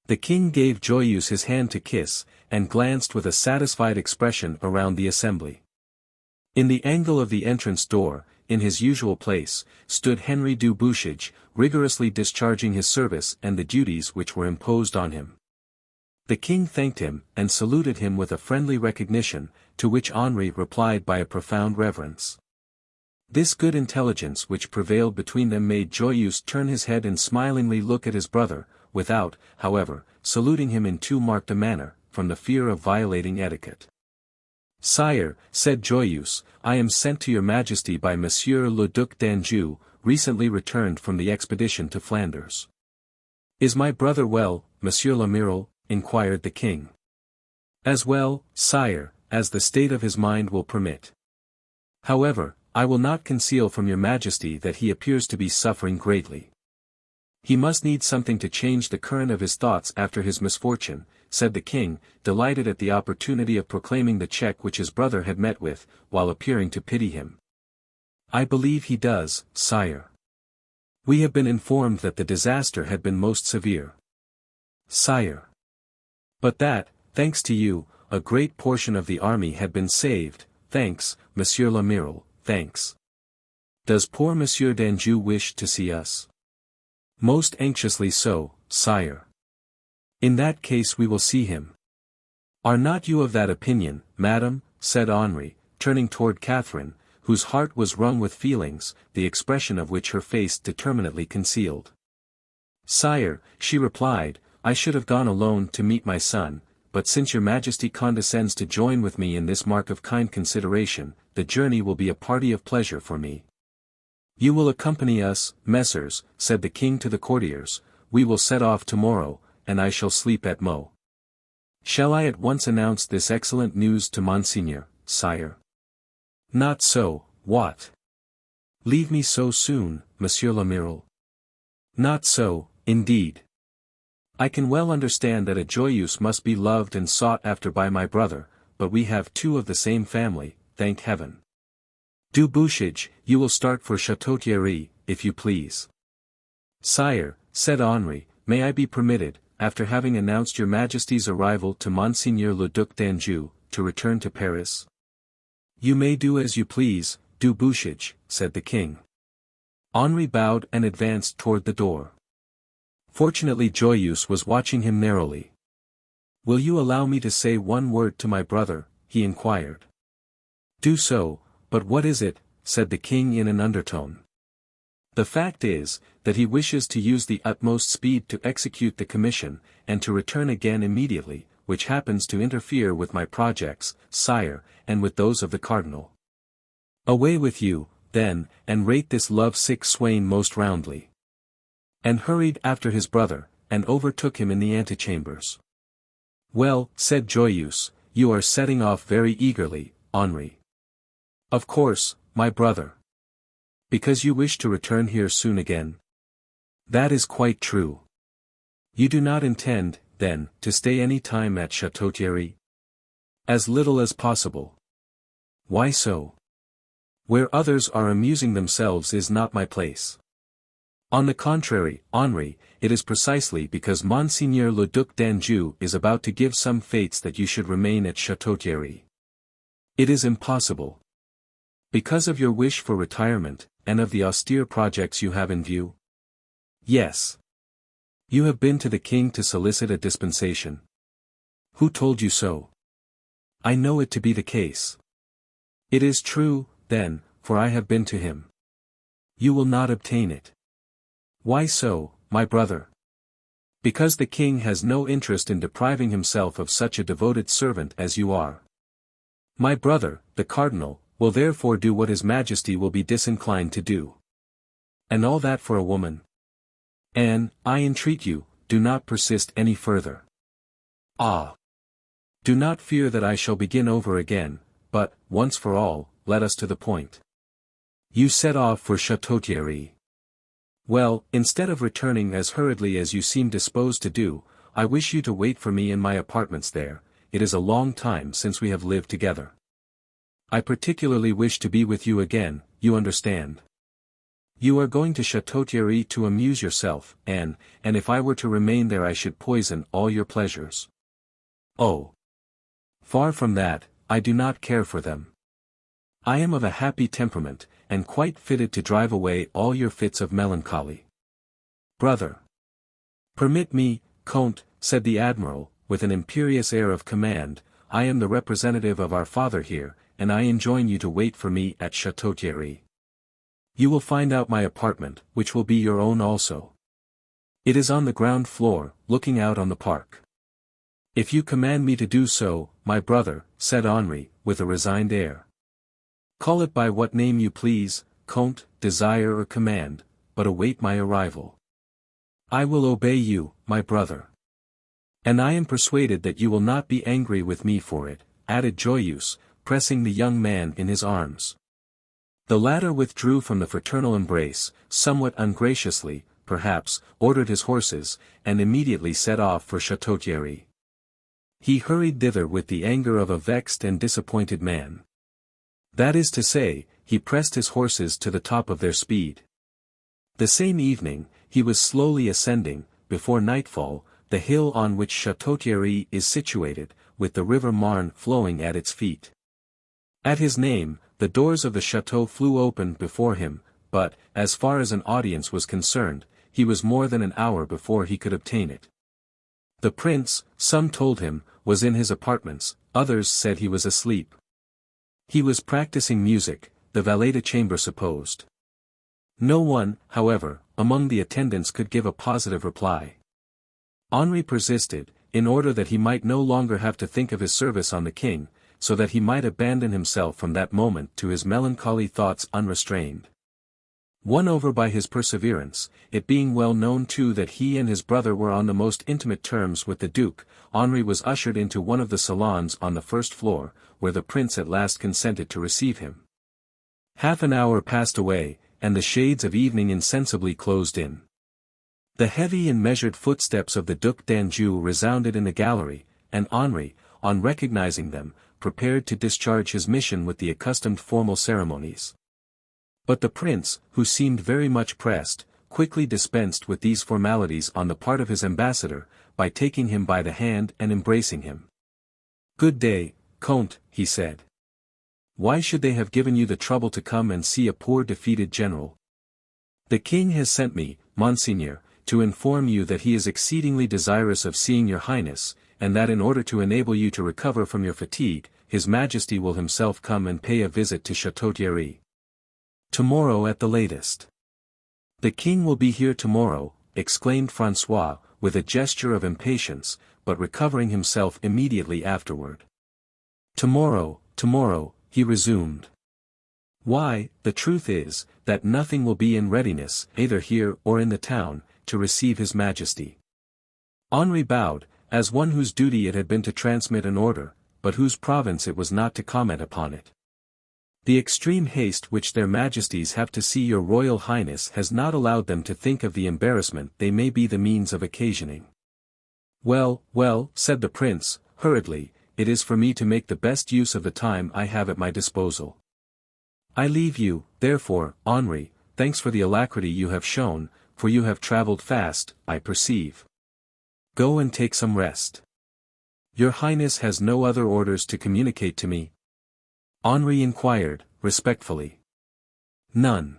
The king gave Joyeuse his hand to kiss, and glanced with a satisfied expression around the assembly. In the angle of the entrance door, in his usual place, stood Henri du Bouchage, rigorously discharging his service and the duties which were imposed on him. The king thanked him, and saluted him with a friendly recognition, to which Henri replied by a profound reverence. This good intelligence which prevailed between them made Joyeuse turn his head and smilingly look at his brother, without, however, saluting him in too marked a manner, from the fear of violating etiquette. "Sire," said Joyeuse, "I am sent to your majesty by Monsieur le Duc d'Anjou, recently returned from the expedition to Flanders." "Is my brother well, Monsieur l'Amiral?" inquired the king. "As well, sire, as the state of his mind will permit. However, I will not conceal from your majesty that he appears to be suffering greatly." "He must need something to change the current of his thoughts after his misfortune," said the king, delighted at the opportunity of proclaiming the check which his brother had met with, while appearing to pity him. "I believe he does, sire. We have been informed that the disaster had been most severe, sire. But that, thanks to you, a great portion of the army had been saved. Thanks, Monsieur l'Amiral, thanks. Does poor Monsieur d'Anjou wish to see us?" "Most anxiously so, sire." "In that case we will see him." "Are not you of that opinion, madam?" said Henri, turning toward Catherine, whose heart was wrung with feelings, the expression of which her face determinately concealed. "Sire," she replied, "I should have gone alone to meet my son, but since your majesty condescends to join with me in this mark of kind consideration, the journey will be a party of pleasure for me." "You will accompany us, messers," said the king to the courtiers. "We will set off tomorrow, and I shall sleep at Meaux. Shall I at once announce this excellent news to Monseigneur, sire?" "Not so, what? Leave me so soon, Monsieur l'Amiral?" "Not so, indeed. I can well understand that a Joyeuse must be loved and sought after by my brother, but we have two of the same family, thank heaven. Du Bouchage, you will start for Château-Thierry, if you please." "Sire," said Henri, "may I be permitted, after having announced your majesty's arrival to Monseigneur le Duc d'Anjou, to return to Paris?" "You may do as you please, Du Bouchage," said the king. Henri bowed and advanced toward the door. Fortunately Joyeuse was watching him narrowly. "Will you allow me to say one word to my brother?" he inquired. "Do so, but what is it?" said the king in an undertone. "The fact is, that he wishes to use the utmost speed to execute the commission, and to return again immediately, which happens to interfere with my projects, sire, and with those of the cardinal. Away with you, then, and rate this love-sick swain most roundly." And hurried after his brother, and overtook him in the antechambers. "Well," said Joyeuse, "you are setting off very eagerly, Henri." "Of course, my brother. Because you wish to return here soon again?" "That is quite true." "You do not intend, then, to stay any time at Château-Thierry?" "As little as possible." "Why so?" "Where others are amusing themselves is not my place." "On the contrary, Henri, it is precisely because Monseigneur le Duc d'Anjou is about to give some fêtes that you should remain at Château-Thierry." "It is impossible." "Because of your wish for retirement, and of the austere projects you have in view?" "Yes." "You have been to the king to solicit a dispensation?" "Who told you so?" "I know it to be the case." "It is true, then, for I have been to him." "You will not obtain it." "Why so, my brother?" "Because the king has no interest in depriving himself of such a devoted servant as you are. My brother, the cardinal, will therefore do what his majesty will be disinclined to do. And all that for a woman? Anne, I entreat you, do not persist any further. Ah! Do not fear that I shall begin over again, but, once for all, let us to the point. You set off for Château-Thierry. Well, instead of returning as hurriedly as you seem disposed to do, I wish you to wait for me in my apartments there. It is a long time since we have lived together. I particularly wish to be with you again, you understand. You are going to Château-Thierry to amuse yourself, and if I were to remain there I should poison all your pleasures. Oh! Far from that, I do not care for them. I am of a happy temperament, and quite fitted to drive away all your fits of melancholy. Brother! Permit me, Comte, said the Admiral, with an imperious air of command, I am the representative of our father here, and I enjoin you to wait for me at Château-Thierry. You will find out my apartment, which will be your own also. It is on the ground floor, looking out on the park. If you command me to do so, my brother, said Henri, with a resigned air. Call it by what name you please, Comte, desire or command, but await my arrival. I will obey you, my brother. And I am persuaded that you will not be angry with me for it, added Joyeuse, pressing the young man in his arms. The latter withdrew from the fraternal embrace, somewhat ungraciously, perhaps, ordered his horses, and immediately set off for Château-Thierry. He hurried thither with the anger of a vexed and disappointed man. That is to say, he pressed his horses to the top of their speed. The same evening, he was slowly ascending, before nightfall, the hill on which Château-Thierry is situated, with the river Marne flowing at its feet. At his name, the doors of the chateau flew open before him, but, as far as an audience was concerned, he was more than an hour before he could obtain it. The prince, some told him, was in his apartments, others said he was asleep. He was practicing music, the valet de chambre supposed. No one, however, among the attendants could give a positive reply. Henri persisted, in order that he might no longer have to think of his service on the king, so that he might abandon himself from that moment to his melancholy thoughts unrestrained. Won over by his perseverance, it being well known too that he and his brother were on the most intimate terms with the duke, Henri was ushered into one of the salons on the first floor, where the prince at last consented to receive him. Half an hour passed away, and the shades of evening insensibly closed in. The heavy and measured footsteps of the Duc d'Anjou resounded in the gallery, and Henri, on recognizing them, prepared to discharge his mission with the accustomed formal ceremonies. But the prince, who seemed very much pressed, quickly dispensed with these formalities on the part of his ambassador, by taking him by the hand and embracing him. "Good day, Comte," he said. "Why should they have given you the trouble to come and see a poor defeated general? The king has sent me, Monseigneur, to inform you that he is exceedingly desirous of seeing your highness, and that in order to enable you to recover from your fatigue, his majesty will himself come and pay a visit to Château-Thierry. Tomorrow at the latest." "The king will be here tomorrow," exclaimed François, with a gesture of impatience, but recovering himself immediately afterward. Tomorrow, he resumed. "Why, the truth is, that nothing will be in readiness, either here or in the town, to receive his majesty." Henri bowed, as one whose duty it had been to transmit an order, but whose province it was not to comment upon it. "The extreme haste which their majesties have to see your royal highness has not allowed them to think of the embarrassment they may be the means of occasioning." Well, said the prince, hurriedly, "it is for me to make the best use of the time I have at my disposal. I leave you, therefore, Henri, thanks for the alacrity you have shown, for you have travelled fast, I perceive. Go and take some rest. Your highness has no other orders to communicate to me?" Henri inquired, respectfully. "None.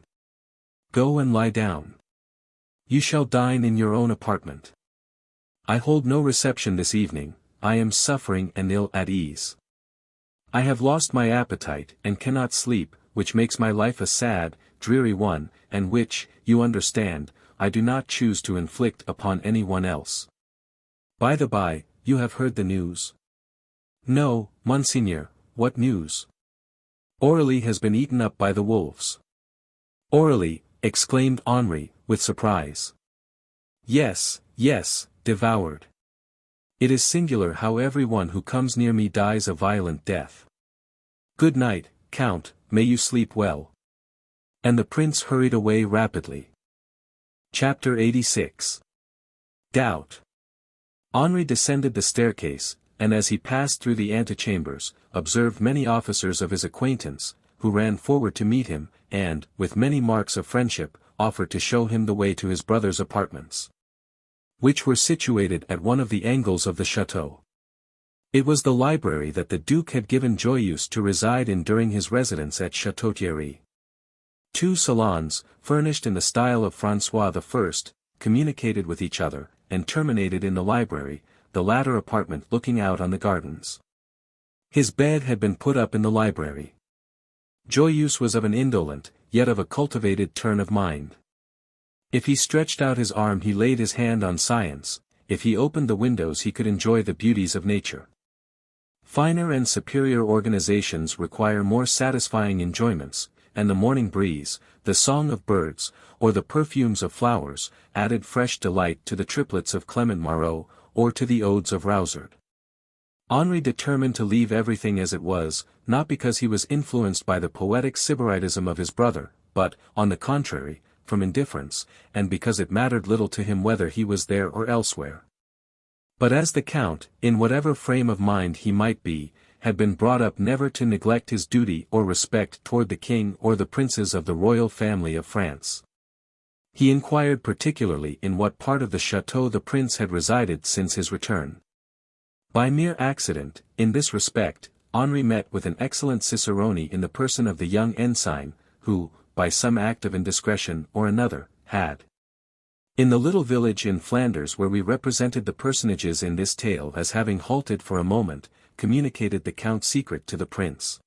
Go and lie down. You shall dine in your own apartment. I hold no reception this evening, I am suffering and ill at ease. I have lost my appetite and cannot sleep, which makes my life a sad, dreary one, and which, you understand, I do not choose to inflict upon any one else. By the by, you have heard the news?" "No, Monseigneur, what news?" "Aurilly has been eaten up by the wolves." "Aurilly!" exclaimed Henri, with surprise. Yes, devoured. It is singular how every one who comes near me dies a violent death. Good night, Count, may you sleep well. And the prince hurried away rapidly. Chapter 86. Doubt. Henri descended the staircase, and as he passed through the antechambers, observed many officers of his acquaintance, who ran forward to meet him, and, with many marks of friendship, offered to show him the way to his brother's apartments, which were situated at one of the angles of the chateau. It was the library that the Duke had given Joyeuse to reside in during his residence at Château-Thierry. Two salons, furnished in the style of François I, communicated with each other, and terminated in the library, the latter apartment looking out on the gardens. His bed had been put up in the library. Joyeuse was of an indolent, yet of a cultivated turn of mind. If he stretched out his arm he laid his hand on science, if he opened the windows he could enjoy the beauties of nature. Finer and superior organizations require more satisfying enjoyments, and the morning breeze, the song of birds, or the perfumes of flowers, added fresh delight to the triplets of Clement Marot, or to the odes of Rousard. Henri determined to leave everything as it was, not because he was influenced by the poetic sybaritism of his brother, but, on the contrary, from indifference, and because it mattered little to him whether he was there or elsewhere. But as the Count, in whatever frame of mind he might be, had been brought up never to neglect his duty or respect toward the king or the princes of the royal family of France. He inquired particularly in what part of the chateau the prince had resided since his return. By mere accident, in this respect, Henri met with an excellent cicerone in the person of the young ensign, who, by some act of indiscretion or another, had, in the little village in Flanders where we represented the personages in this tale as having halted for a moment, communicated the Count's secret to the prince.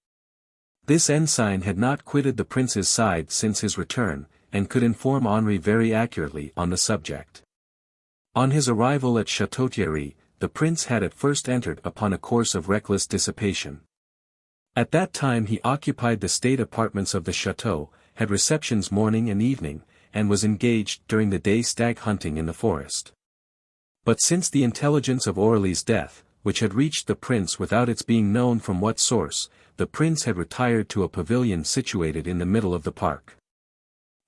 This ensign had not quitted the prince's side since his return, and could inform Henri very accurately on the subject. On his arrival at Château-Thierry, the prince had at first entered upon a course of reckless dissipation. At that time he occupied the state apartments of the chateau, had receptions morning and evening, and was engaged during the day stag hunting in the forest. But since the intelligence of Aurilly's death, which had reached the prince without its being known from what source, the prince had retired to a pavilion situated in the middle of the park.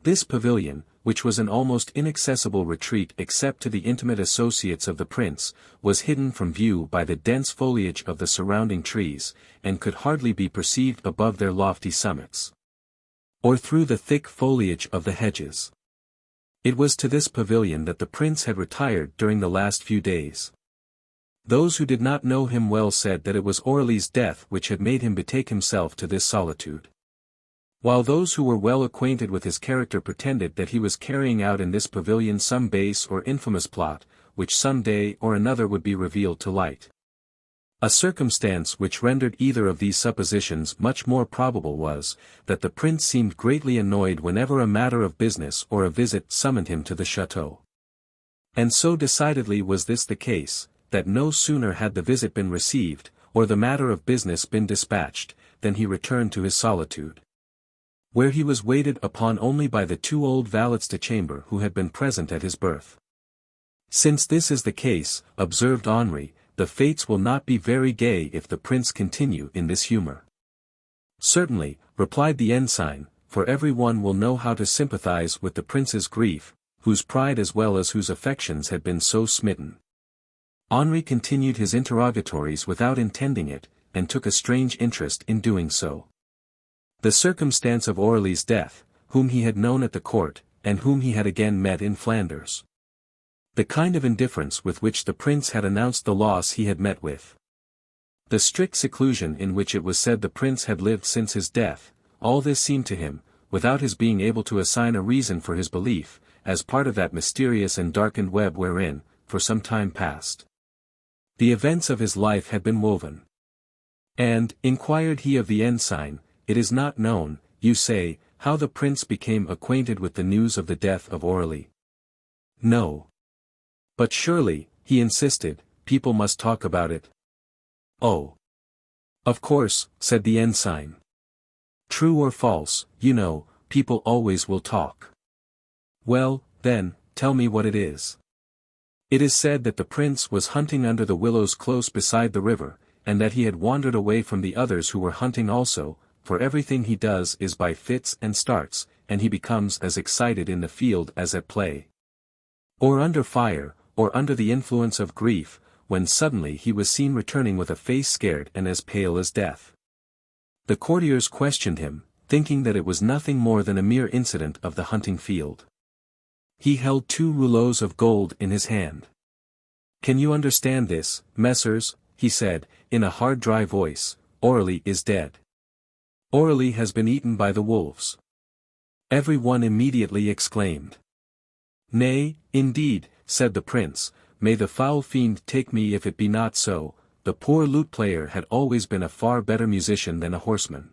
This pavilion, which was an almost inaccessible retreat except to the intimate associates of the prince, was hidden from view by the dense foliage of the surrounding trees, and could hardly be perceived above their lofty summits, or through the thick foliage of the hedges. It was to this pavilion that the prince had retired during the last few days. Those who did not know him well said that it was Aurilly's death which had made him betake himself to this solitude, while those who were well acquainted with his character pretended that he was carrying out in this pavilion some base or infamous plot, which some day or another would be revealed to light. A circumstance which rendered either of these suppositions much more probable was, that the prince seemed greatly annoyed whenever a matter of business or a visit summoned him to the chateau. And so decidedly was this the case, that no sooner had the visit been received, or the matter of business been dispatched, than he returned to his solitude, where he was waited upon only by the two old valets de chamber who had been present at his birth. Since this is the case, observed Henri, the fates will not be very gay if the prince continue in this humor. Certainly, replied the ensign, for every one will know how to sympathize with the prince's grief, whose pride as well as whose affections had been so smitten. Henri continued his interrogatories without intending it, and took a strange interest in doing so. The circumstance of Aurilly's death, whom he had known at the court, and whom he had again met in Flanders. The kind of indifference with which the prince had announced the loss he had met with. The strict seclusion in which it was said the prince had lived since his death, all this seemed to him, without his being able to assign a reason for his belief, as part of that mysterious and darkened web wherein, for some time past, the events of his life had been woven. And, inquired he of the ensign, it is not known, you say, how the prince became acquainted with the news of the death of Aurilly. No. But surely, he insisted, people must talk about it. Oh. Of course, said the ensign. True or false, you know, people always will talk. Well, then, tell me what it is. It is said that the prince was hunting under the willows close beside the river, and that he had wandered away from the others who were hunting also, for everything he does is by fits and starts, and he becomes as excited in the field as at play. Or under fire, or under the influence of grief, when suddenly he was seen returning with a face scared and as pale as death. The courtiers questioned him, thinking that it was nothing more than a mere incident of the hunting field. He held 2 rouleaux of gold in his hand. "Can you understand this, messers?" he said, in a hard dry voice. "Aurilly is dead. Aurilly has been eaten by the wolves." Every one immediately exclaimed. "Nay, indeed," said the prince, "may the foul fiend take me if it be not so. The poor lute-player had always been a far better musician than a horseman.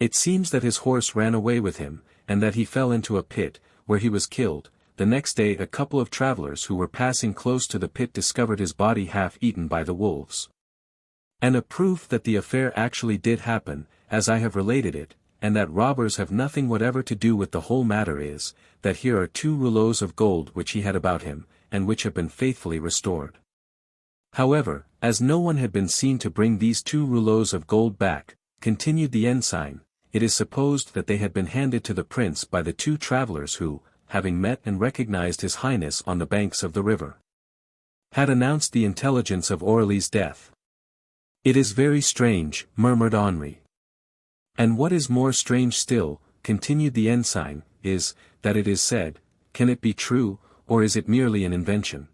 It seems that his horse ran away with him, and that he fell into a pit, where he was killed. The next day a couple of travelers who were passing close to the pit discovered his body half eaten by the wolves. And a proof that the affair actually did happen, as I have related it, and that robbers have nothing whatever to do with the whole matter is, that here are 2 rouleaux of gold which he had about him, and which have been faithfully restored." However, as no one had been seen to bring these 2 rouleaux of gold back, continued the ensign, it is supposed that they had been handed to the prince by the 2 travelers who, having met and recognized his highness on the banks of the river, had announced the intelligence of Aurilly's death. "It is very strange," murmured Henri. "And what is more strange still," continued the ensign, "is, that it is said, can it be true, or is it merely an invention?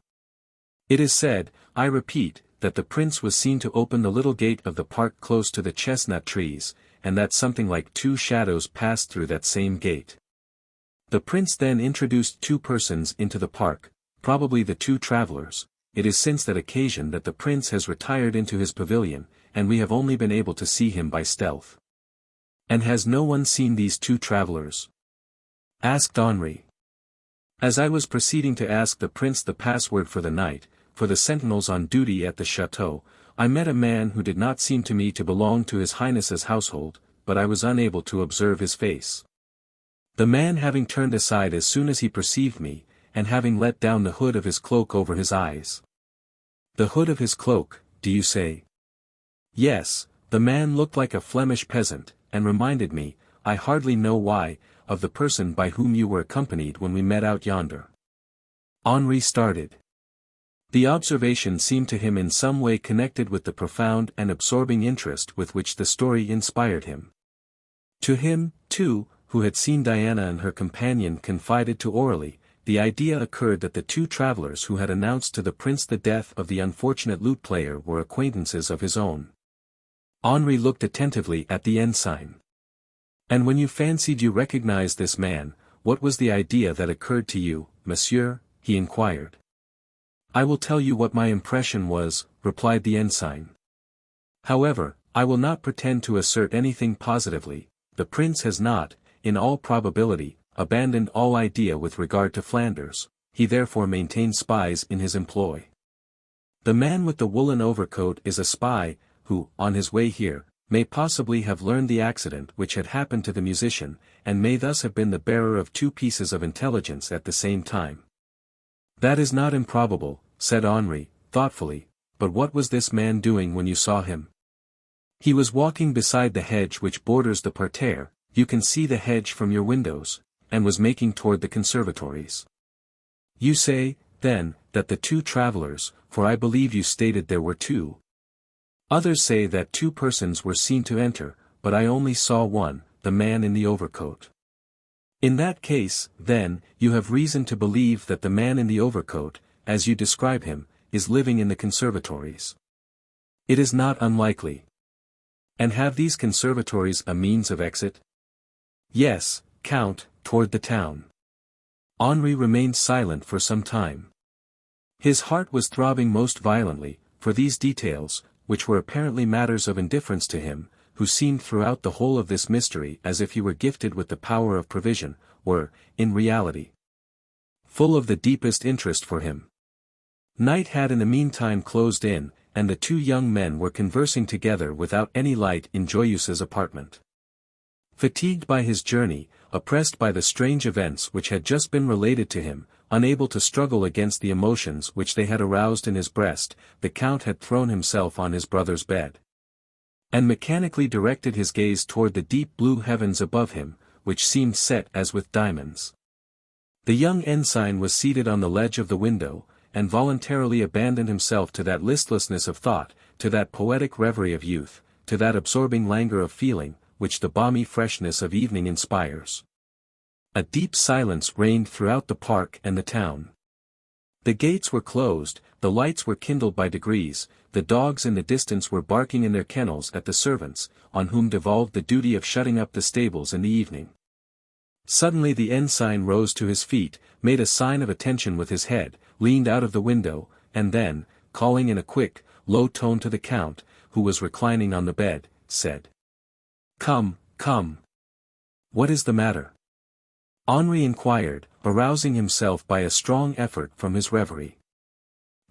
It is said, I repeat, that the prince was seen to open the little gate of the park close to the chestnut trees, and that something like 2 shadows passed through that same gate. The prince then introduced 2 persons into the park, probably the 2 travelers. It is since that occasion that the prince has retired into his pavilion, and we have only been able to see him by stealth." "And has no one seen these 2 travelers?" asked Henri. "As I was proceeding to ask the prince the password for the night, for the sentinels on duty at the chateau, I met a man who did not seem to me to belong to his highness's household, but I was unable to observe his face. The man having turned aside as soon as he perceived me, and having let down the hood of his cloak over his eyes." "The hood of his cloak, do you say?" "Yes, the man looked like a Flemish peasant, and reminded me, I hardly know why, of the person by whom you were accompanied when we met out yonder." Henri started. The observation seemed to him in some way connected with the profound and absorbing interest with which the story inspired him. To him, too, who had seen Diana and her companion confided to Aurilly, the idea occurred that the 2 travelers who had announced to the prince the death of the unfortunate lute-player were acquaintances of his own. Henri looked attentively at the ensign. "And when you fancied you recognized this man, what was the idea that occurred to you, monsieur?" he inquired. "I will tell you what my impression was," replied the ensign. "However, I will not pretend to assert anything positively. The prince has not, in all probability, abandoned all idea with regard to Flanders. He therefore maintains spies in his employ. The man with the woolen overcoat is a spy, who, on his way here, may possibly have learned the accident which had happened to the musician, and may thus have been the bearer of 2 pieces of intelligence at the same time." "That is not improbable," said Henri, thoughtfully, "but what was this man doing when you saw him?" "He was walking beside the hedge which borders the parterre, you can see the hedge from your windows, and was making toward the conservatories." "You say, then, that the 2 travelers, for I believe you stated there were 2. Others say that 2 persons were seen to enter, but I only saw one, the man in the overcoat." "In that case, then, you have reason to believe that the man in the overcoat, as you describe him, is living in the conservatories." "It is not unlikely." "And have these conservatories a means of exit?" "Yes, Count, toward the town." Henri remained silent for some time. His heart was throbbing most violently, for these details, which were apparently matters of indifference to him, who seemed throughout the whole of this mystery as if he were gifted with the power of prevision, were, in reality, full of the deepest interest for him. Night had in the meantime closed in, and the 2 young men were conversing together without any light in Joyeuse's apartment. Fatigued by his journey, oppressed by the strange events which had just been related to him, unable to struggle against the emotions which they had aroused in his breast, the Count had thrown himself on his brother's bed, and mechanically directed his gaze toward the deep blue heavens above him, which seemed set as with diamonds. The young ensign was seated on the ledge of the window, and voluntarily abandoned himself to that listlessness of thought, to that poetic reverie of youth, to that absorbing languor of feeling, which the balmy freshness of evening inspires. A deep silence reigned throughout the park and the town. The gates were closed, the lights were kindled by degrees, the dogs in the distance were barking in their kennels at the servants, on whom devolved the duty of shutting up the stables in the evening. Suddenly the ensign rose to his feet, made a sign of attention with his head, leaned out of the window, and then, calling in a quick, low tone to the Count, who was reclining on the bed, said, "Come, come. What is the matter?" Henri inquired, arousing himself by a strong effort from his reverie.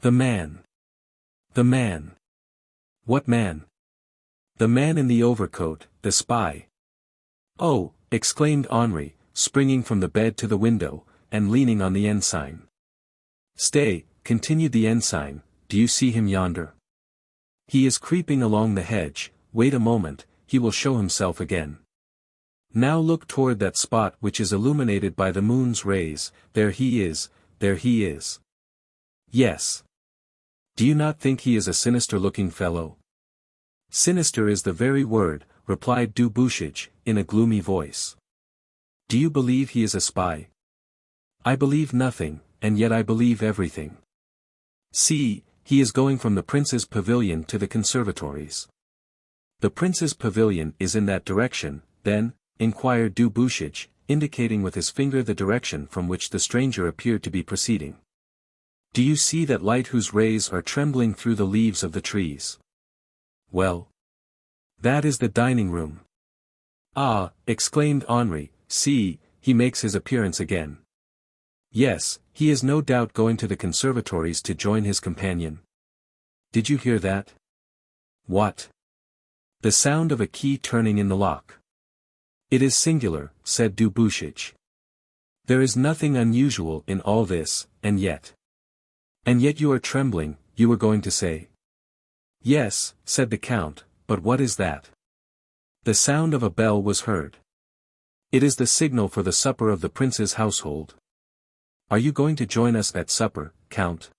"The man. The man." "What man?" "The man in the overcoat, the spy." "Oh," exclaimed Henri, springing from the bed to the window, and leaning on the ensign. "Stay," continued the ensign, "do you see him yonder? He is creeping along the hedge, wait a moment, he will show himself again. Now look toward that spot which is illuminated by the moon's rays, there he is, there he is. Yes. Do you not think he is a sinister-looking fellow?" "Sinister is the very word," replied Du Bouchage, in a gloomy voice. "Do you believe he is a spy?" "I believe nothing, and yet I believe everything. See, he is going from the prince's pavilion to the conservatories." "The prince's pavilion is in that direction, then?" inquired Du Bouchage, indicating with his finger the direction from which the stranger appeared to be proceeding. "Do you see that light whose rays are trembling through the leaves of the trees? Well, that is the dining room." "Ah," exclaimed Henri, "see, he makes his appearance again. Yes, he is no doubt going to the conservatories to join his companion. Did you hear that?" "What?" "The sound of a key turning in the lock." "It is singular," said Du Bouchage. "There is nothing unusual in all this, and yet. And yet you are trembling, you were going to say?" "Yes," said the Count, "but what is that?" The sound of a bell was heard. "It is the signal for the supper of the prince's household. Are you going to join us at supper, Count?"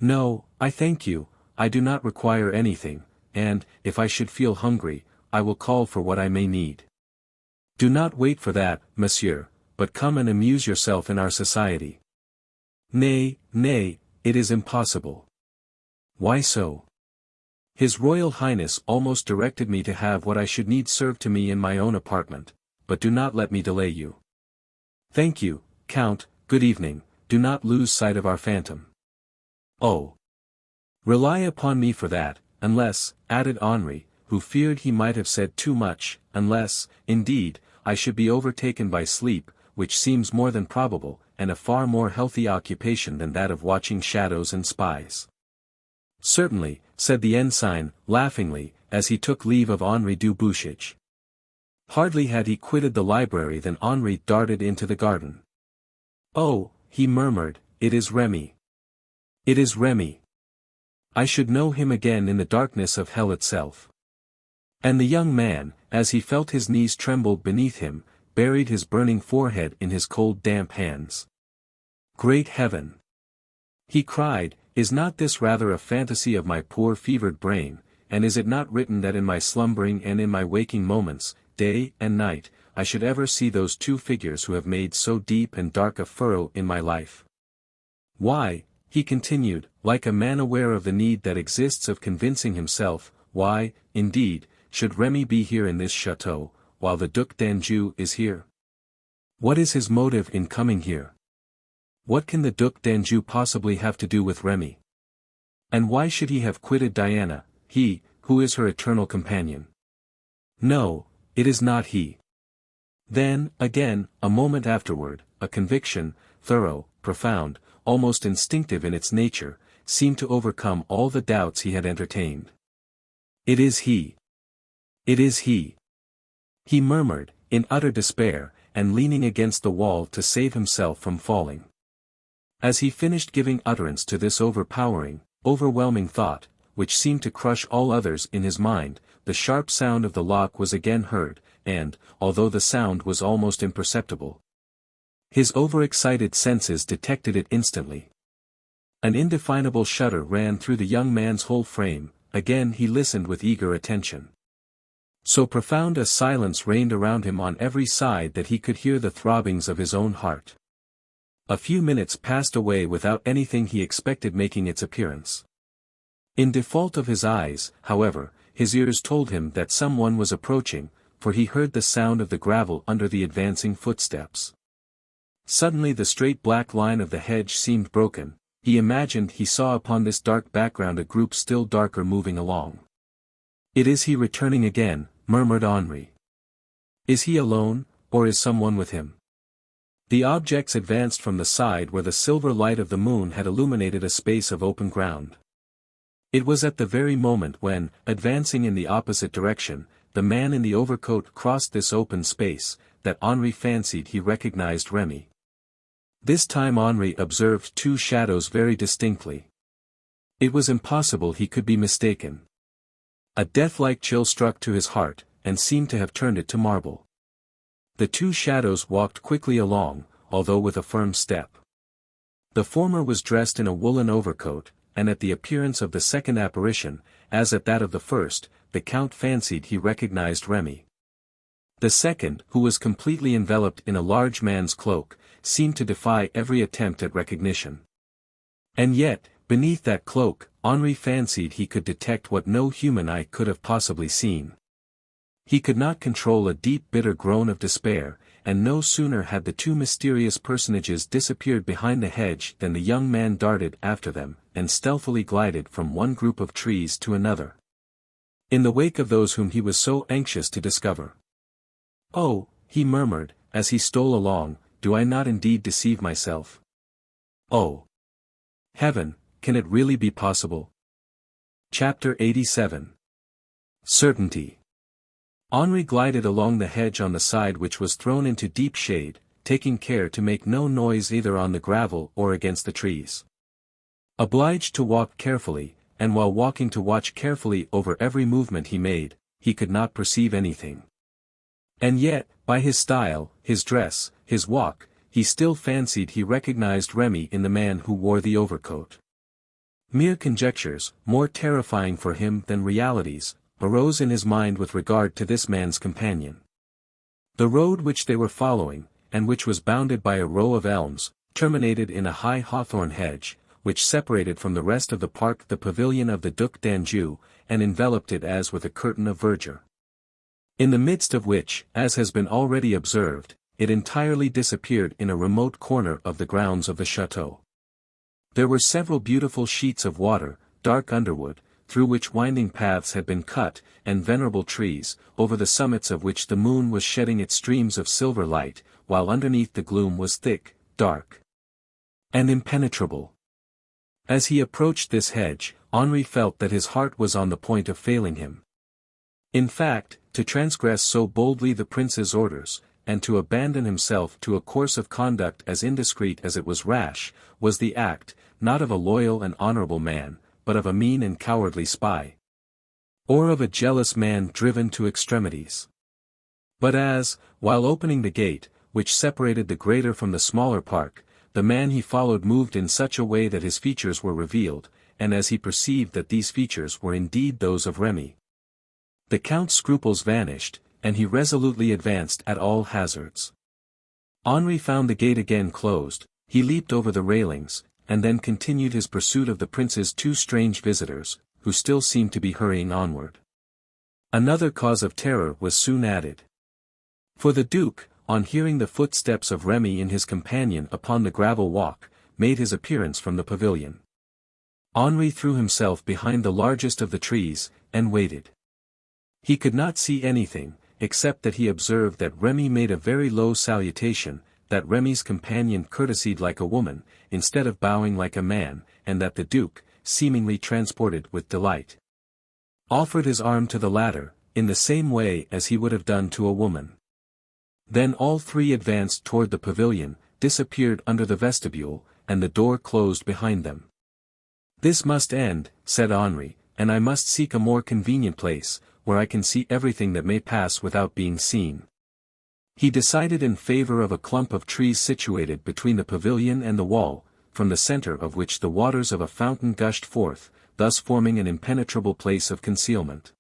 "No, I thank you, I do not require anything, and, if I should feel hungry, I will call for what I may need." "Do not wait for that, monsieur, but come and amuse yourself in our society." "Nay, nay, it is impossible." "Why so?" "His Royal Highness almost directed me to have what I should need served to me in my own apartment, but do not let me delay you." "Thank you, Count, good evening, do not lose sight of our phantom." "Oh! Rely upon me for that, unless," added Henri, who feared he might have said too much, "unless, indeed, I should be overtaken by sleep, which seems more than probable, and a far more healthy occupation than that of watching shadows and spies." "Certainly," said the ensign, laughingly, as he took leave of Henri Du Bouchage. Hardly had he quitted the library than Henri darted into the garden. "Oh," he murmured, "it is Remy. It is Remy. I should know him again in the darkness of hell itself." And the young man, as he felt his knees tremble beneath him, buried his burning forehead in his cold damp hands. "Great heaven!" he cried, "is not this rather a fantasy of my poor fevered brain, and is it not written that in my slumbering and in my waking moments, day and night, I should ever see those two figures who have made so deep and dark a furrow in my life? Why," he continued, like a man aware of the need that exists of convincing himself, "why, indeed, should Remy be here in this chateau, while the Duc d'Anjou is here? What is his motive in coming here? What can the Duc d'Anjou possibly have to do with Remy? And why should he have quitted Diana, he, who is her eternal companion? No, it is not he." Then, again, a moment afterward, a conviction, thorough, profound, almost instinctive in its nature, seemed to overcome all the doubts he had entertained. "It is he. It is he," he murmured, in utter despair, and leaning against the wall to save himself from falling. As he finished giving utterance to this overwhelming thought, which seemed to crush all others in his mind, the sharp sound of the lock was again heard, and, although the sound was almost imperceptible, his overexcited senses detected it instantly. An indefinable shudder ran through the young man's whole frame. Again he listened with eager attention. So profound a silence reigned around him on every side that he could hear the throbbings of his own heart. A few minutes passed away without anything he expected making its appearance. In default of his eyes, however, his ears told him that someone was approaching, for he heard the sound of the gravel under the advancing footsteps. Suddenly the straight black line of the hedge seemed broken. He imagined he saw upon this dark background a group still darker moving along. "It is he returning again," murmured Henri. "Is he alone, or is someone with him?" The objects advanced from the side where the silver light of the moon had illuminated a space of open ground. It was at the very moment when, advancing in the opposite direction, the man in the overcoat crossed this open space, that Henri fancied he recognized Remy. This time Henri observed two shadows very distinctly. It was impossible he could be mistaken. A death-like chill struck to his heart, and seemed to have turned it to marble. The two shadows walked quickly along, although with a firm step. The former was dressed in a woolen overcoat, and at the appearance of the second apparition, as at that of the first, the Count fancied he recognized Remy. The second, who was completely enveloped in a large man's cloak, seemed to defy every attempt at recognition. And yet, beneath that cloak, Henri fancied he could detect what no human eye could have possibly seen. He could not control a deep bitter groan of despair, and no sooner had the two mysterious personages disappeared behind the hedge than the young man darted after them, and stealthily glided from one group of trees to another, in the wake of those whom he was so anxious to discover. "Oh," he murmured, as he stole along, "do I not indeed deceive myself? Oh! Heaven, can it really be possible?" Chapter 87. Certainty. Henri glided along the hedge on the side which was thrown into deep shade, taking care to make no noise either on the gravel or against the trees. Obliged to walk carefully, and while walking to watch carefully over every movement he made, he could not perceive anything. And yet, by his style, his dress, his walk, he still fancied he recognized Remy in the man who wore the overcoat. Mere conjectures, more terrifying for him than realities, arose in his mind with regard to this man's companion. The road which they were following, and which was bounded by a row of elms, terminated in a high hawthorn hedge, which separated from the rest of the park the pavilion of the Duc d'Anjou, and enveloped it as with a curtain of verdure. In the midst of which, as has been already observed, it entirely disappeared in a remote corner of the grounds of the chateau. There were several beautiful sheets of water, dark underwood, through which winding paths had been cut, and venerable trees, over the summits of which the moon was shedding its streams of silver light, while underneath the gloom was thick, dark, and impenetrable. As he approached this hedge, Henri felt that his heart was on the point of failing him. In fact, to transgress so boldly the prince's orders, and to abandon himself to a course of conduct as indiscreet as it was rash, was the act, not of a loyal and honorable man, but of a mean and cowardly spy, or of a jealous man driven to extremities. But as, while opening the gate, which separated the greater from the smaller park, the man he followed moved in such a way that his features were revealed, and as he perceived that these features were indeed those of Remy, the Count's scruples vanished, and he resolutely advanced at all hazards. Henri found the gate again closed, he leaped over the railings, and then continued his pursuit of the prince's two strange visitors, who still seemed to be hurrying onward. Another cause of terror was soon added. For the Duke, on hearing the footsteps of Remy and his companion upon the gravel walk, made his appearance from the pavilion. Henri threw himself behind the largest of the trees, and waited. He could not see anything, except that he observed that Remy made a very low salutation, that Remy's companion courtesied like a woman, instead of bowing like a man, and that the Duke, seemingly transported with delight, offered his arm to the latter, in the same way as he would have done to a woman. Then all three advanced toward the pavilion, disappeared under the vestibule, and the door closed behind them. "This must end," said Henri, "and I must seek a more convenient place, where I can see everything that may pass without being seen." He decided in favor of a clump of trees situated between the pavilion and the wall, from the center of which the waters of a fountain gushed forth, thus forming an impenetrable place of concealment.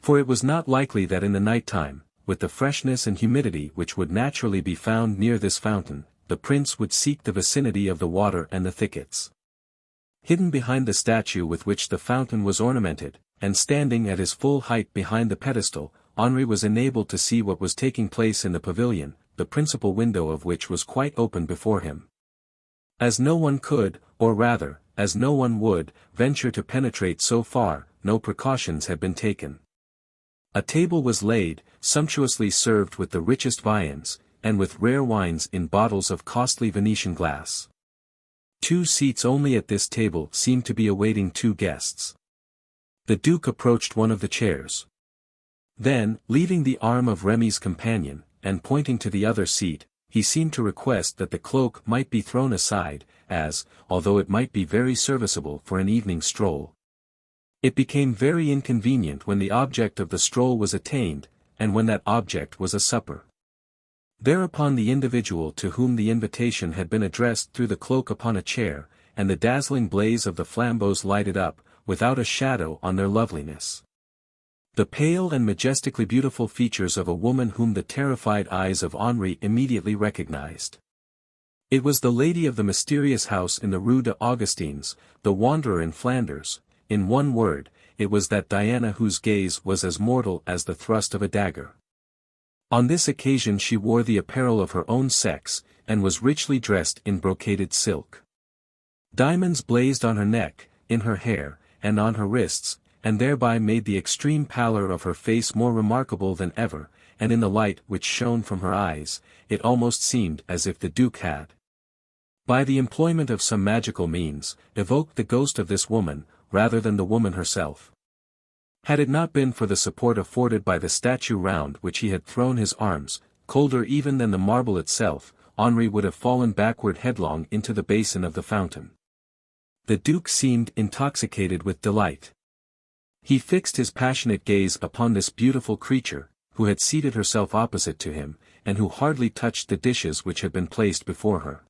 For it was not likely that in the night time, with the freshness and humidity which would naturally be found near this fountain, the prince would seek the vicinity of the water and the thickets. Hidden behind the statue with which the fountain was ornamented, and standing at his full height behind the pedestal, Henri was enabled to see what was taking place in the pavilion, the principal window of which was quite open before him. As no one could, or rather, as no one would, venture to penetrate so far, no precautions had been taken. A table was laid, sumptuously served with the richest viands, and with rare wines in bottles of costly Venetian glass. 2 seats only at this table seemed to be awaiting 2 guests. The duke approached one of the chairs. Then, leaving the arm of Remy's companion, and pointing to the other seat, he seemed to request that the cloak might be thrown aside, as, although it might be very serviceable for an evening stroll, it became very inconvenient when the object of the stroll was attained, and when that object was a supper. Thereupon the individual to whom the invitation had been addressed threw the cloak upon a chair, and the dazzling blaze of the flambeaux lighted up, without a shadow on their loveliness, the pale and majestically beautiful features of a woman whom the terrified eyes of Henri immediately recognized. It was the lady of the mysterious house in the Rue des Augustins, the wanderer in Flanders. In one word, it was that Diana whose gaze was as mortal as the thrust of a dagger. On this occasion she wore the apparel of her own sex, and was richly dressed in brocaded silk. Diamonds blazed on her neck, in her hair, and on her wrists, and thereby made the extreme pallor of her face more remarkable than ever, and in the light which shone from her eyes, it almost seemed as if the duke had, by the employment of some magical means, evoked the ghost of this woman, rather than the woman herself. Had it not been for the support afforded by the statue round which he had thrown his arms, colder even than the marble itself, Henri would have fallen backward headlong into the basin of the fountain. The duke seemed intoxicated with delight. He fixed his passionate gaze upon this beautiful creature, who had seated herself opposite to him, and who hardly touched the dishes which had been placed before her.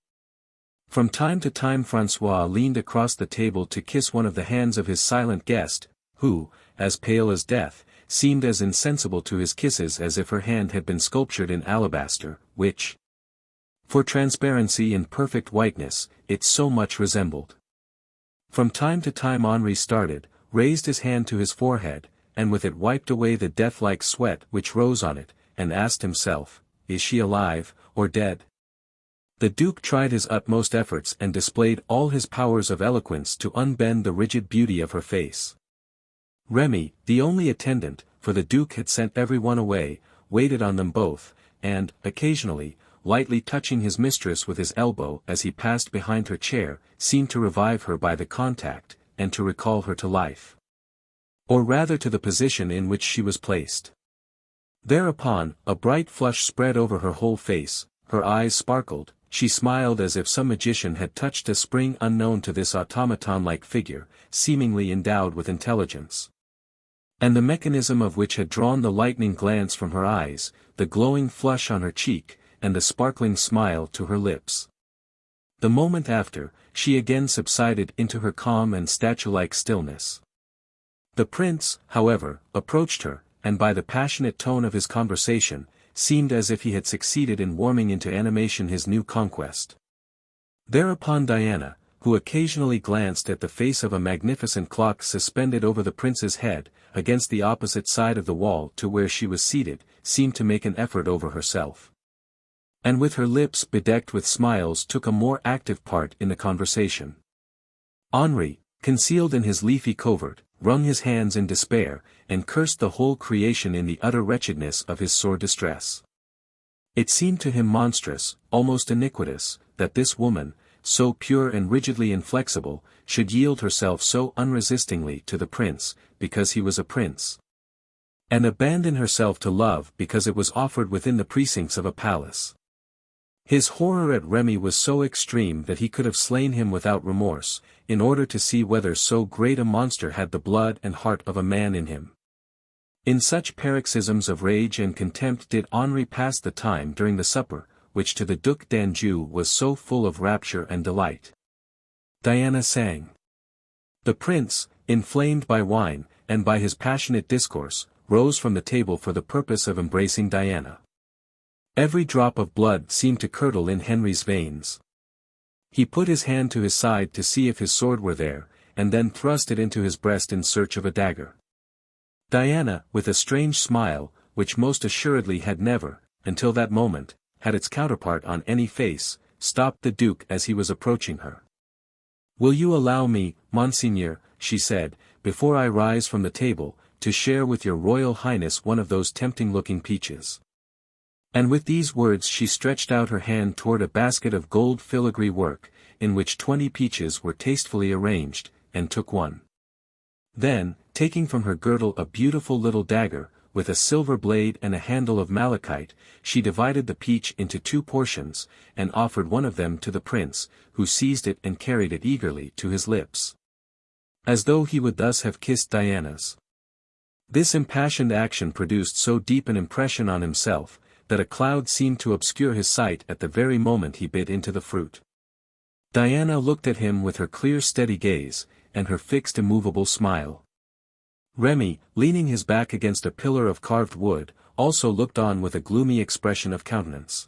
From time to time François leaned across the table to kiss one of the hands of his silent guest, who, as pale as death, seemed as insensible to his kisses as if her hand had been sculptured in alabaster, which, for transparency and perfect whiteness, it so much resembled. From time to time Henri started, raised his hand to his forehead, and with it wiped away the death-like sweat which rose on it, and asked himself, "Is she alive, or dead?" The duke tried his utmost efforts and displayed all his powers of eloquence to unbend the rigid beauty of her face. Remy, the only attendant, for the duke had sent everyone away, waited on them both, and, occasionally, lightly touching his mistress with his elbow as he passed behind her chair, seemed to revive her by the contact, and to recall her to life. Or rather to the position in which she was placed. Thereupon, a bright flush spread over her whole face, her eyes sparkled, she smiled as if some magician had touched a spring unknown to this automaton-like figure, seemingly endowed with intelligence, and the mechanism of which had drawn the lightning glance from her eyes, the glowing flush on her cheek, and the sparkling smile to her lips. The moment after, she again subsided into her calm and statue-like stillness. The prince, however, approached her, and by the passionate tone of his conversation, seemed as if he had succeeded in warming into animation his new conquest. Thereupon Diana, who occasionally glanced at the face of a magnificent clock suspended over the prince's head, against the opposite side of the wall to where she was seated, seemed to make an effort over herself, and with her lips bedecked with smiles took a more active part in the conversation. Henri, concealed in his leafy covert, wrung his hands in despair, and cursed the whole creation in the utter wretchedness of his sore distress. It seemed to him monstrous, almost iniquitous, that this woman, so pure and rigidly inflexible, should yield herself so unresistingly to the prince, because he was a prince, and abandon herself to love because it was offered within the precincts of a palace. His horror at Remy was so extreme that he could have slain him without remorse, in order to see whether so great a monster had the blood and heart of a man in him. In such paroxysms of rage and contempt did Henri pass the time during the supper, which to the Duc d'Anjou was so full of rapture and delight. Diana sang. The prince, inflamed by wine, and by his passionate discourse, rose from the table for the purpose of embracing Diana. Every drop of blood seemed to curdle in Henri's veins. He put his hand to his side to see if his sword were there, and then thrust it into his breast in search of a dagger. Diana, with a strange smile, which most assuredly had never, until that moment, had its counterpart on any face, stopped the Duke as he was approaching her. "Will you allow me, Monseigneur," she said, "before I rise from the table, to share with your Royal Highness one of those tempting-looking peaches?" And with these words she stretched out her hand toward a basket of gold filigree work, in which 20 peaches were tastefully arranged, and took one. Then, taking from her girdle a beautiful little dagger, with a silver blade and a handle of malachite, she divided the peach into 2 portions, and offered one of them to the prince, who seized it and carried it eagerly to his lips, as though he would thus have kissed Diana's. This impassioned action produced so deep an impression on himself, that a cloud seemed to obscure his sight at the very moment he bit into the fruit. Diana looked at him with her clear steady gaze, and her fixed immovable smile. Remy, leaning his back against a pillar of carved wood, also looked on with a gloomy expression of countenance.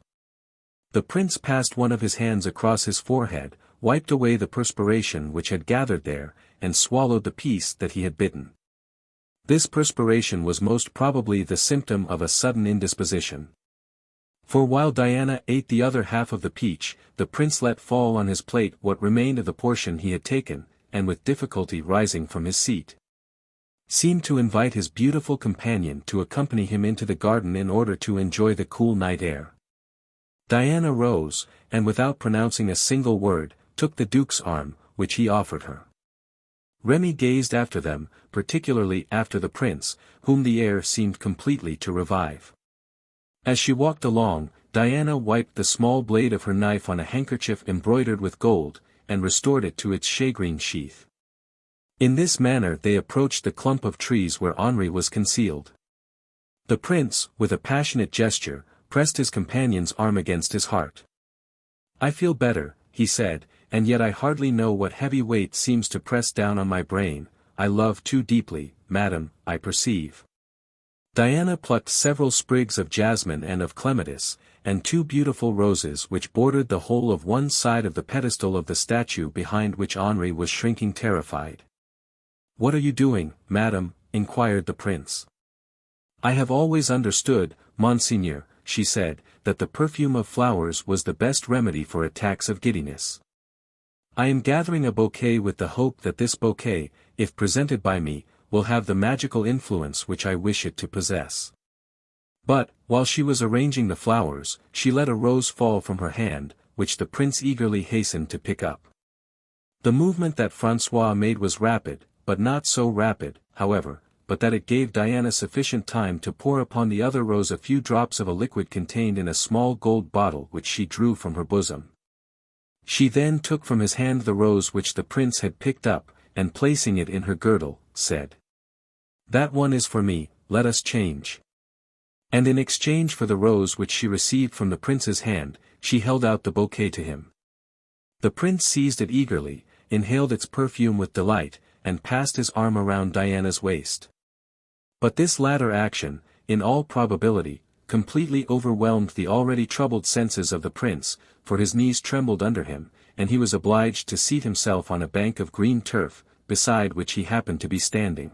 The prince passed one of his hands across his forehead, wiped away the perspiration which had gathered there, and swallowed the piece that he had bitten. This perspiration was most probably the symptom of a sudden indisposition. For while Diana ate the other half of the peach, the prince let fall on his plate what remained of the portion he had taken, and with difficulty rising from his seat, seemed to invite his beautiful companion to accompany him into the garden in order to enjoy the cool night air. Diana rose, and without pronouncing a single word, took the Duke's arm, which he offered her. Remy gazed after them, particularly after the prince, whom the air seemed completely to revive. As she walked along, Diana wiped the small blade of her knife on a handkerchief embroidered with gold, and restored it to its shagreen sheath. In this manner they approached the clump of trees where Henri was concealed. The prince, with a passionate gesture, pressed his companion's arm against his heart. "I feel better," he said, "and yet I hardly know what heavy weight seems to press down on my brain. I love too deeply, madam, I perceive." Diana plucked several sprigs of jasmine and of clematis, and 2 beautiful roses which bordered the whole of one side of the pedestal of the statue behind which Henri was shrinking terrified. "What are you doing, madam?" inquired the prince. "I have always understood, Monseigneur," she said, "that the perfume of flowers was the best remedy for attacks of giddiness. I am gathering a bouquet with the hope that this bouquet, if presented by me, will have the magical influence which I wish it to possess." But, while she was arranging the flowers, she let a rose fall from her hand, which the prince eagerly hastened to pick up. The movement that François made was rapid, but not so rapid, however, but that it gave Diana sufficient time to pour upon the other rose a few drops of a liquid contained in a small gold bottle which she drew from her bosom. She then took from his hand the rose which the prince had picked up, and placing it in her girdle, said, "That one is for me, let us change." And in exchange for the rose which she received from the prince's hand, she held out the bouquet to him. The prince seized it eagerly, inhaled its perfume with delight, and passed his arm around Diana's waist. But this latter action, in all probability, completely overwhelmed the already troubled senses of the prince, for his knees trembled under him, and he was obliged to seat himself on a bank of green turf, beside which he happened to be standing.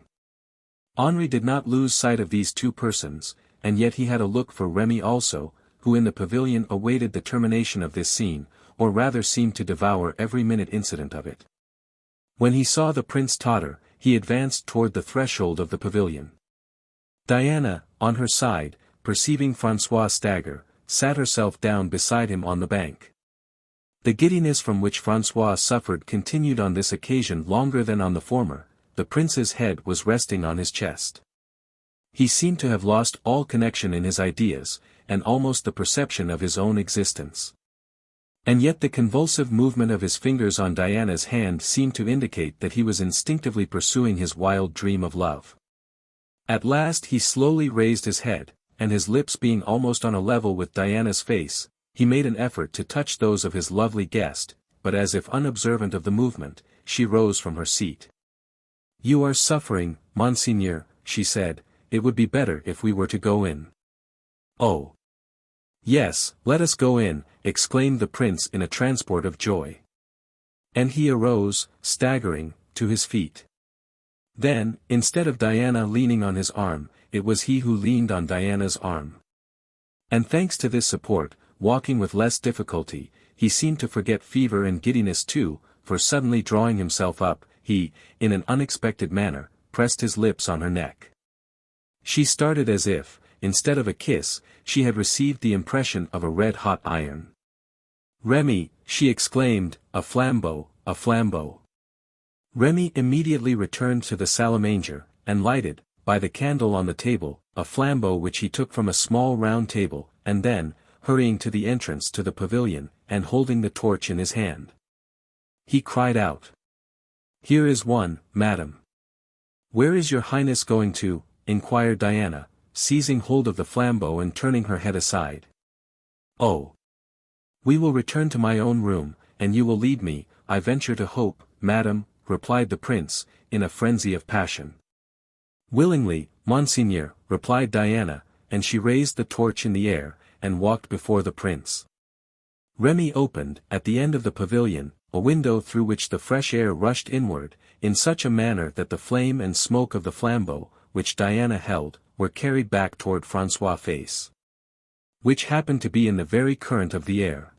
Henri did not lose sight of these 2 persons, and yet he had a look for Remy also, who in the pavilion awaited the termination of this scene, or rather seemed to devour every minute incident of it. When he saw the prince totter, he advanced toward the threshold of the pavilion. Diana, on her side, perceiving François stagger, sat herself down beside him on the bank. The giddiness from which François suffered continued on this occasion longer than on the former. The prince's head was resting on his chest. He seemed to have lost all connection in his ideas, and almost the perception of his own existence. And yet the convulsive movement of his fingers on Diana's hand seemed to indicate that he was instinctively pursuing his wild dream of love. At last he slowly raised his head, and his lips being almost on a level with Diana's face, he made an effort to touch those of his lovely guest, but as if unobservant of the movement, she rose from her seat. "You are suffering, Monseigneur," she said. "It would be better if we were to go in." "Oh! Yes, let us go in," exclaimed the prince in a transport of joy. And he arose, staggering, to his feet. Then, instead of Diana leaning on his arm, it was he who leaned on Diana's arm. And thanks to this support, walking with less difficulty, he seemed to forget fever and giddiness too, for suddenly drawing himself up, he, in an unexpected manner, pressed his lips on her neck. She started as if, instead of a kiss, she had received the impression of a red-hot iron. "Remy," she exclaimed, "a flambeau, a flambeau." Remy immediately returned to the salle-à-manger, and lighted, by the candle on the table, a flambeau which he took from a small round table, and then, hurrying to the entrance to the pavilion, and holding the torch in his hand, he cried out, "Here is one, madam." "Where is your highness going to?" inquired Diana, seizing hold of the flambeau and turning her head aside. "Oh! We will return to my own room, and you will lead me, I venture to hope, madam," replied the prince, in a frenzy of passion. "Willingly, Monseigneur," replied Diana, and she raised the torch in the air, and walked before the prince. Remy opened, at the end of the pavilion, a window through which the fresh air rushed inward, in such a manner that the flame and smoke of the flambeau, which Diana held, were carried back toward François' face, which happened to be in the very current of the air.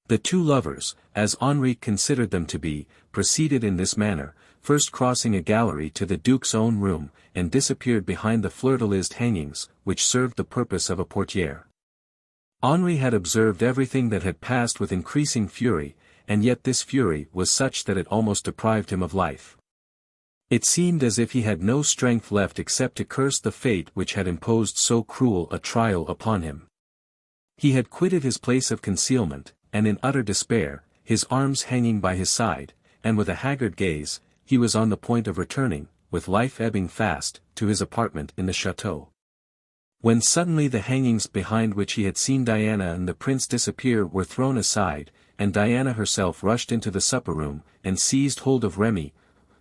The two lovers, as Henri considered them to be, proceeded in this manner, first crossing a gallery to the duke's own room, and disappeared behind the fleur-de-lis hangings, which served the purpose of a portière. Henri had observed everything that had passed with increasing fury, and yet this fury was such that it almost deprived him of life. It seemed as if he had no strength left except to curse the fate which had imposed so cruel a trial upon him. He had quitted his place of concealment, and in utter despair, his arms hanging by his side, and with a haggard gaze, he was on the point of returning, with life ebbing fast, to his apartment in the chateau. When suddenly the hangings behind which he had seen Diana and the prince disappear were thrown aside, and Diana herself rushed into the supper-room, and seized hold of Remy,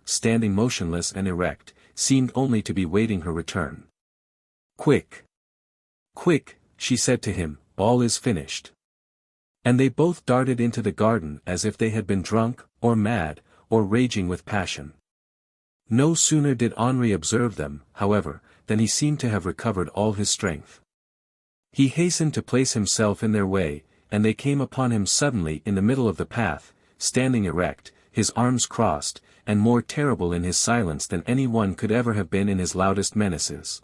standing motionless and erect, seemed only to be waiting her return. "Quick! Quick!" she said to him, "all is finished." And they both darted into the garden as if they had been drunk, or mad, or raging with passion. No sooner did Henri observe them, however, than he seemed to have recovered all his strength. He hastened to place himself in their way, and they came upon him suddenly in the middle of the path, standing erect, his arms crossed, and more terrible in his silence than any one could ever have been in his loudest menaces.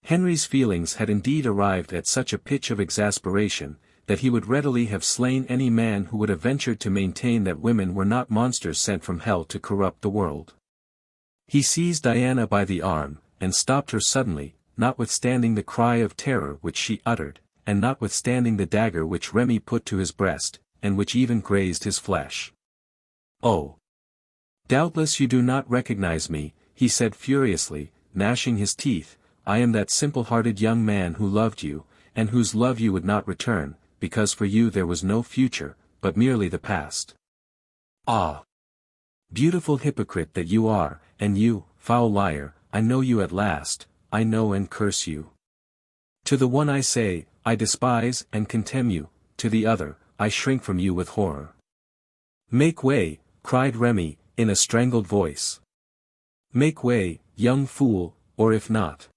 Henri's feelings had indeed arrived at such a pitch of exasperation, that he would readily have slain any man who would have ventured to maintain that women were not monsters sent from hell to corrupt the world. He seized Diana by the arm, and stopped her suddenly, notwithstanding the cry of terror which she uttered, and notwithstanding the dagger which Remy put to his breast, and which even grazed his flesh. "Oh! Doubtless you do not recognize me," he said furiously, gnashing his teeth. "I am that simple-hearted young man who loved you, and whose love you would not return, because for you there was no future, but merely the past. Ah! Beautiful hypocrite that you are, and you, foul liar, I know you at last, I know and curse you. To the one I say, I despise and contemn you, to the other, I shrink from you with horror." "Make way," cried Remy, in a strangled voice. "Make way, young fool, or if not."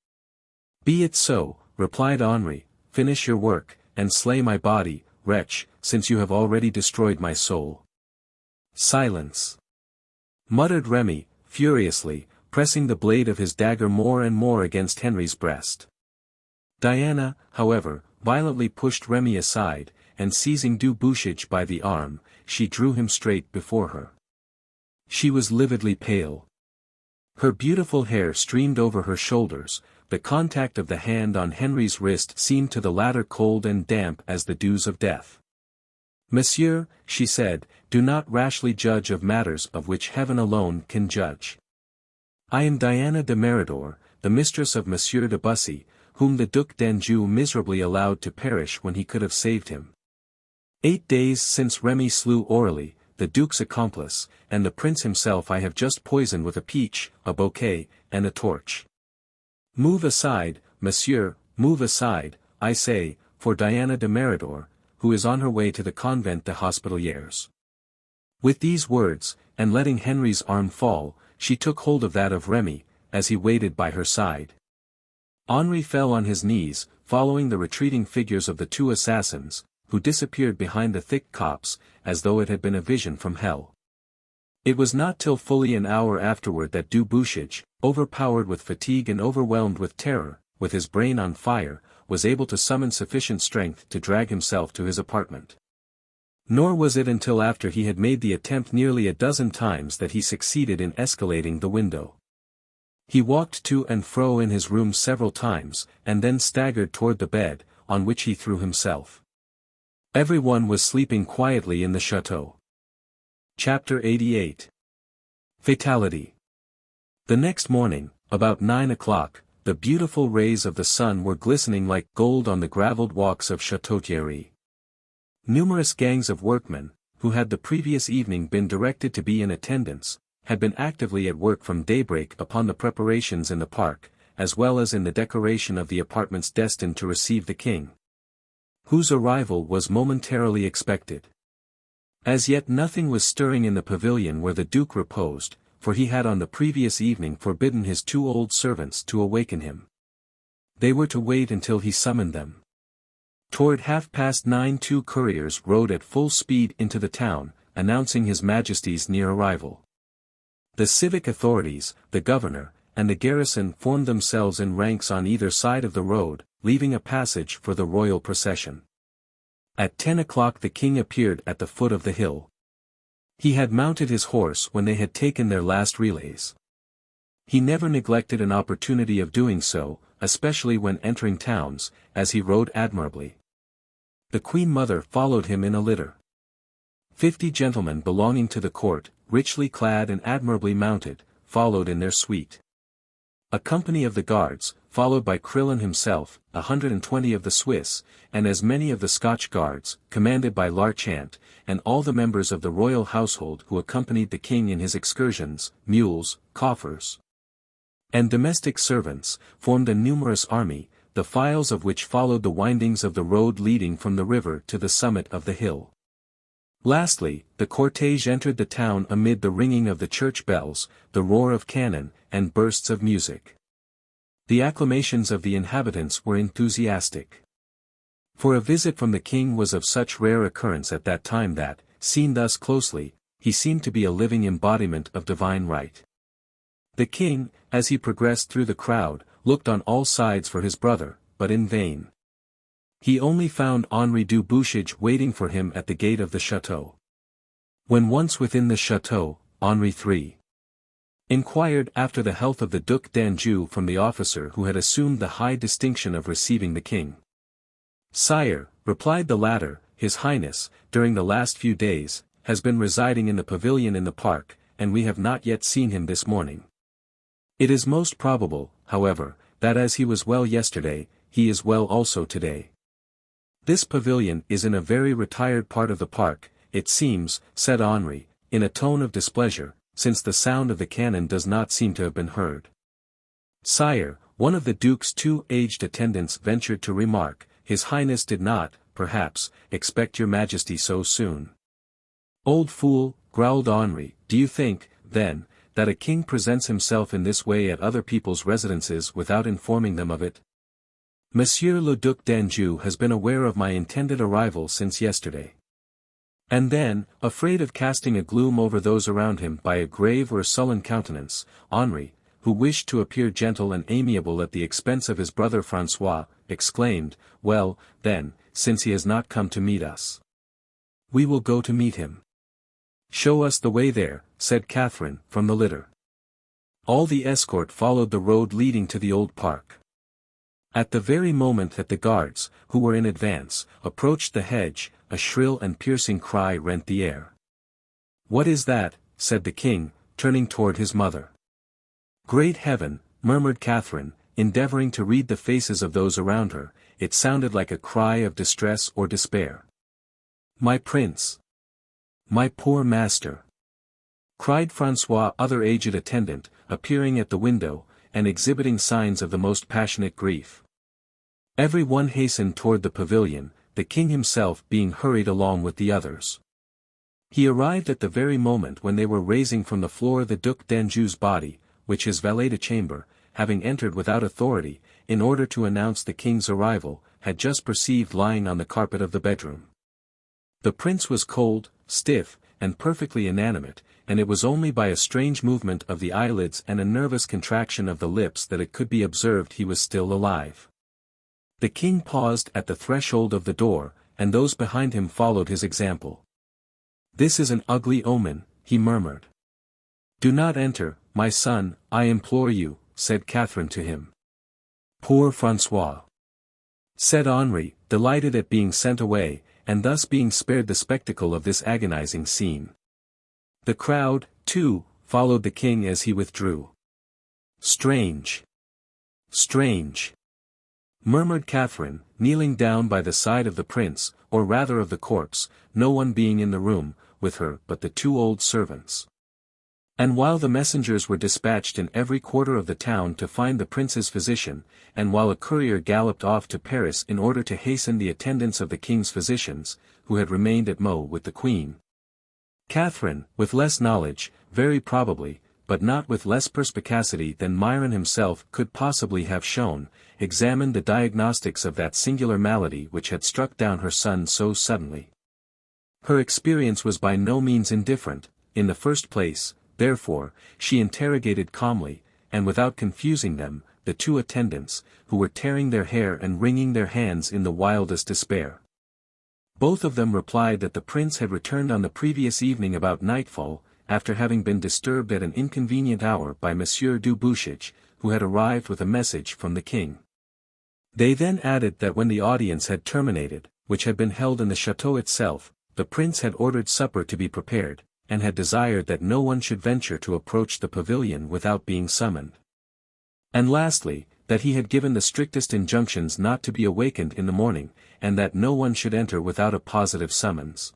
"Be it so," replied Henri, "finish your work, and slay my body, wretch, since you have already destroyed my soul." "Silence!" muttered Remy, furiously, pressing the blade of his dagger more and more against Henri's breast. Diana, however, violently pushed Remy aside, and seizing Du Bouchage by the arm, she drew him straight before her. She was lividly pale. Her beautiful hair streamed over her shoulders, the contact of the hand on Henri's wrist seemed to the latter cold and damp as the dews of death. Monsieur, she said, do not rashly judge of matters of which heaven alone can judge. I am Diane de Méridor, the mistress of Monsieur de Bussy, whom the Duc d'Anjou miserably allowed to perish when he could have saved him. 8 days since Remy slew Aurilly, the Duke's accomplice, and the Prince himself I have just poisoned with a peach, a bouquet, and a torch. Move aside, Monsieur, move aside, I say, for Diane de Méridor, who is on her way to the convent des Hospitalieres. With these words, and letting Henri's arm fall, she took hold of that of Remy, as he waited by her side. Henri fell on his knees, following the retreating figures of the 2 assassins, who disappeared behind the thick copse, as though it had been a vision from hell. It was not till fully an hour afterward that Du Bouchage, overpowered with fatigue and overwhelmed with terror, with his brain on fire, was able to summon sufficient strength to drag himself to his apartment. Nor was it until after he had made the attempt nearly a dozen times that he succeeded in escalading the window. He walked to and fro in his room several times, and then staggered toward the bed, on which he threw himself. Everyone was sleeping quietly in the chateau. Chapter 88. Fatality. The next morning, about 9 o'clock, the beautiful rays of the sun were glistening like gold on the gravelled walks of Château Thierry. Numerous gangs of workmen, who had the previous evening been directed to be in attendance, had been actively at work from daybreak upon the preparations in the park, as well as in the decoration of the apartments destined to receive the king, whose arrival was momentarily expected. As yet nothing was stirring in the pavilion where the Duke reposed, for he had on the previous evening forbidden his 2 old servants to awaken him. They were to wait until he summoned them. Toward 9:30 2 couriers rode at full speed into the town, announcing His Majesty's near arrival. The civic authorities, the governor, and the garrison formed themselves in ranks on either side of the road, leaving a passage for the royal procession. At 10 o'clock the king appeared at the foot of the hill. He had mounted his horse when they had taken their last relays. He never neglected an opportunity of doing so, especially when entering towns, as he rode admirably. The Queen Mother followed him in a litter. 50 gentlemen belonging to the court, richly clad and admirably mounted, followed in their suite. A company of the guards, followed by Crillon himself, 120 of the Swiss, and as many of the Scotch guards, commanded by Larchant, and all the members of the royal household who accompanied the king in his excursions, mules, coffers, and domestic servants, formed a numerous army, the files of which followed the windings of the road leading from the river to the summit of the hill. Lastly, the cortege entered the town amid the ringing of the church bells, the roar of cannon, and bursts of music. The acclamations of the inhabitants were enthusiastic. For a visit from the king was of such rare occurrence at that time that, seen thus closely, he seemed to be a living embodiment of divine right. The king, as he progressed through the crowd, looked on all sides for his brother, but in vain. He only found Henri du Bouchage waiting for him at the gate of the chateau. When once within the chateau, Henri III inquired after the health of the Duc d'Anjou from the officer who had assumed the high distinction of receiving the king. "Sire," replied the latter, "His Highness, during the last few days, has been residing in the pavilion in the park, and we have not yet seen him this morning. It is most probable, however, that as he was well yesterday, he is well also today." "This pavilion is in a very retired part of the park, it seems," said Henri, in a tone of displeasure, "since the sound of the cannon does not seem to have been heard." "Sire," one of the Duke's 2 aged attendants ventured to remark, "His Highness did not, perhaps, expect your Majesty so soon." "Old fool," growled Henri, "do you think, then, that a king presents himself in this way at other people's residences without informing them of it? Monsieur le Duc d'Anjou has been aware of my intended arrival since yesterday." And then, afraid of casting a gloom over those around him by a grave or sullen countenance, Henri, who wished to appear gentle and amiable at the expense of his brother François, exclaimed, "Well, then, since he has not come to meet us, we will go to meet him." "Show us the way there," said Catherine, from the litter. All the escort followed the road leading to the old park. At the very moment that the guards, who were in advance, approached the hedge, a shrill and piercing cry rent the air. "What is that?" said the king, turning toward his mother. "Great heaven," murmured Catherine, endeavoring to read the faces of those around her. It sounded like a cry of distress or despair. "My prince! My poor master!" cried François' other aged attendant, appearing at the window, and exhibiting signs of the most passionate grief. Every one hastened toward the pavilion, the king himself being hurried along with the others. He arrived at the very moment when they were raising from the floor the Duc d'Anjou's body, which his valet de chambre, having entered without authority, in order to announce the king's arrival, had just perceived lying on the carpet of the bedroom. The prince was cold, stiff, and perfectly inanimate, and it was only by a strange movement of the eyelids and a nervous contraction of the lips that it could be observed he was still alive. The king paused at the threshold of the door, and those behind him followed his example. "This is an ugly omen," he murmured. "Do not enter, my son, I implore you," said Catherine to him. "Poor François!" said Henri, delighted at being sent away, and thus being spared the spectacle of this agonizing scene. The crowd, too, followed the king as he withdrew. "Strange! Strange!" murmured Catherine, kneeling down by the side of the prince, or rather of the corpse, no one being in the room, with her but the two old servants. And while the messengers were dispatched in every quarter of the town to find the prince's physician, and while a courier galloped off to Paris in order to hasten the attendance of the king's physicians, who had remained at Meaux with the queen, Catherine, with less knowledge, very probably, but not with less perspicacity than Myron himself could possibly have shown, examined the diagnostics of that singular malady which had struck down her son so suddenly. Her experience was by no means indifferent. In the first place, therefore, she interrogated calmly, and without confusing them, the two attendants, who were tearing their hair and wringing their hands in the wildest despair. Both of them replied that the prince had returned on the previous evening about nightfall, after having been disturbed at an inconvenient hour by Monsieur du Bouchage, who had arrived with a message from the king. They then added that when the audience had terminated, which had been held in the chateau itself, the prince had ordered supper to be prepared, and had desired that no one should venture to approach the pavilion without being summoned. And lastly, that he had given the strictest injunctions not to be awakened in the morning, and that no one should enter without a positive summons.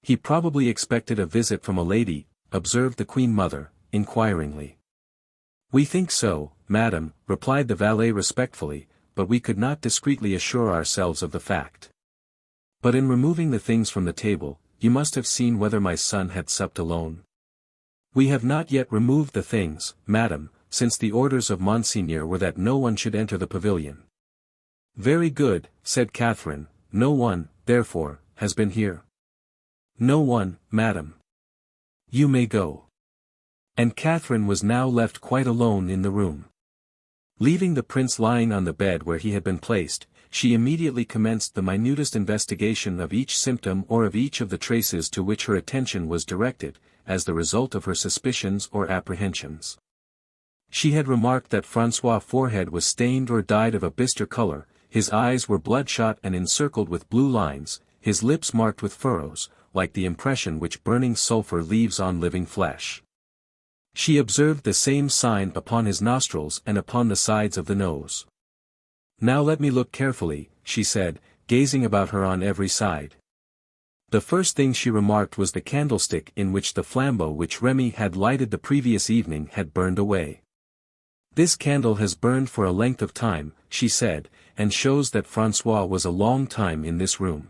"He probably expected a visit from a lady," observed the queen mother, inquiringly. "We think so, madam," replied the valet respectfully, "but we could not discreetly assure ourselves of the fact. But in removing the things from the table, you must have seen whether my son had supped alone." "We have not yet removed the things, madam, since the orders of Monseigneur were that no one should enter the pavilion." "Very good," said Catherine, "no one, therefore, has been here." "No one, madam." "You may go." And Catherine was now left quite alone in the room. Leaving the prince lying on the bed where he had been placed, she immediately commenced the minutest investigation of each symptom or of each of the traces to which her attention was directed, as the result of her suspicions or apprehensions. She had remarked that François' forehead was stained or dyed of a bistre color, his eyes were bloodshot and encircled with blue lines, his lips marked with furrows, like the impression which burning sulphur leaves on living flesh. She observed the same sign upon his nostrils and upon the sides of the nose. "Now let me look carefully," she said, gazing about her on every side. The first thing she remarked was the candlestick in which the flambeau which Remy had lighted the previous evening had burned away. "This candle has burned for a length of time," she said, "and shows that François was a long time in this room.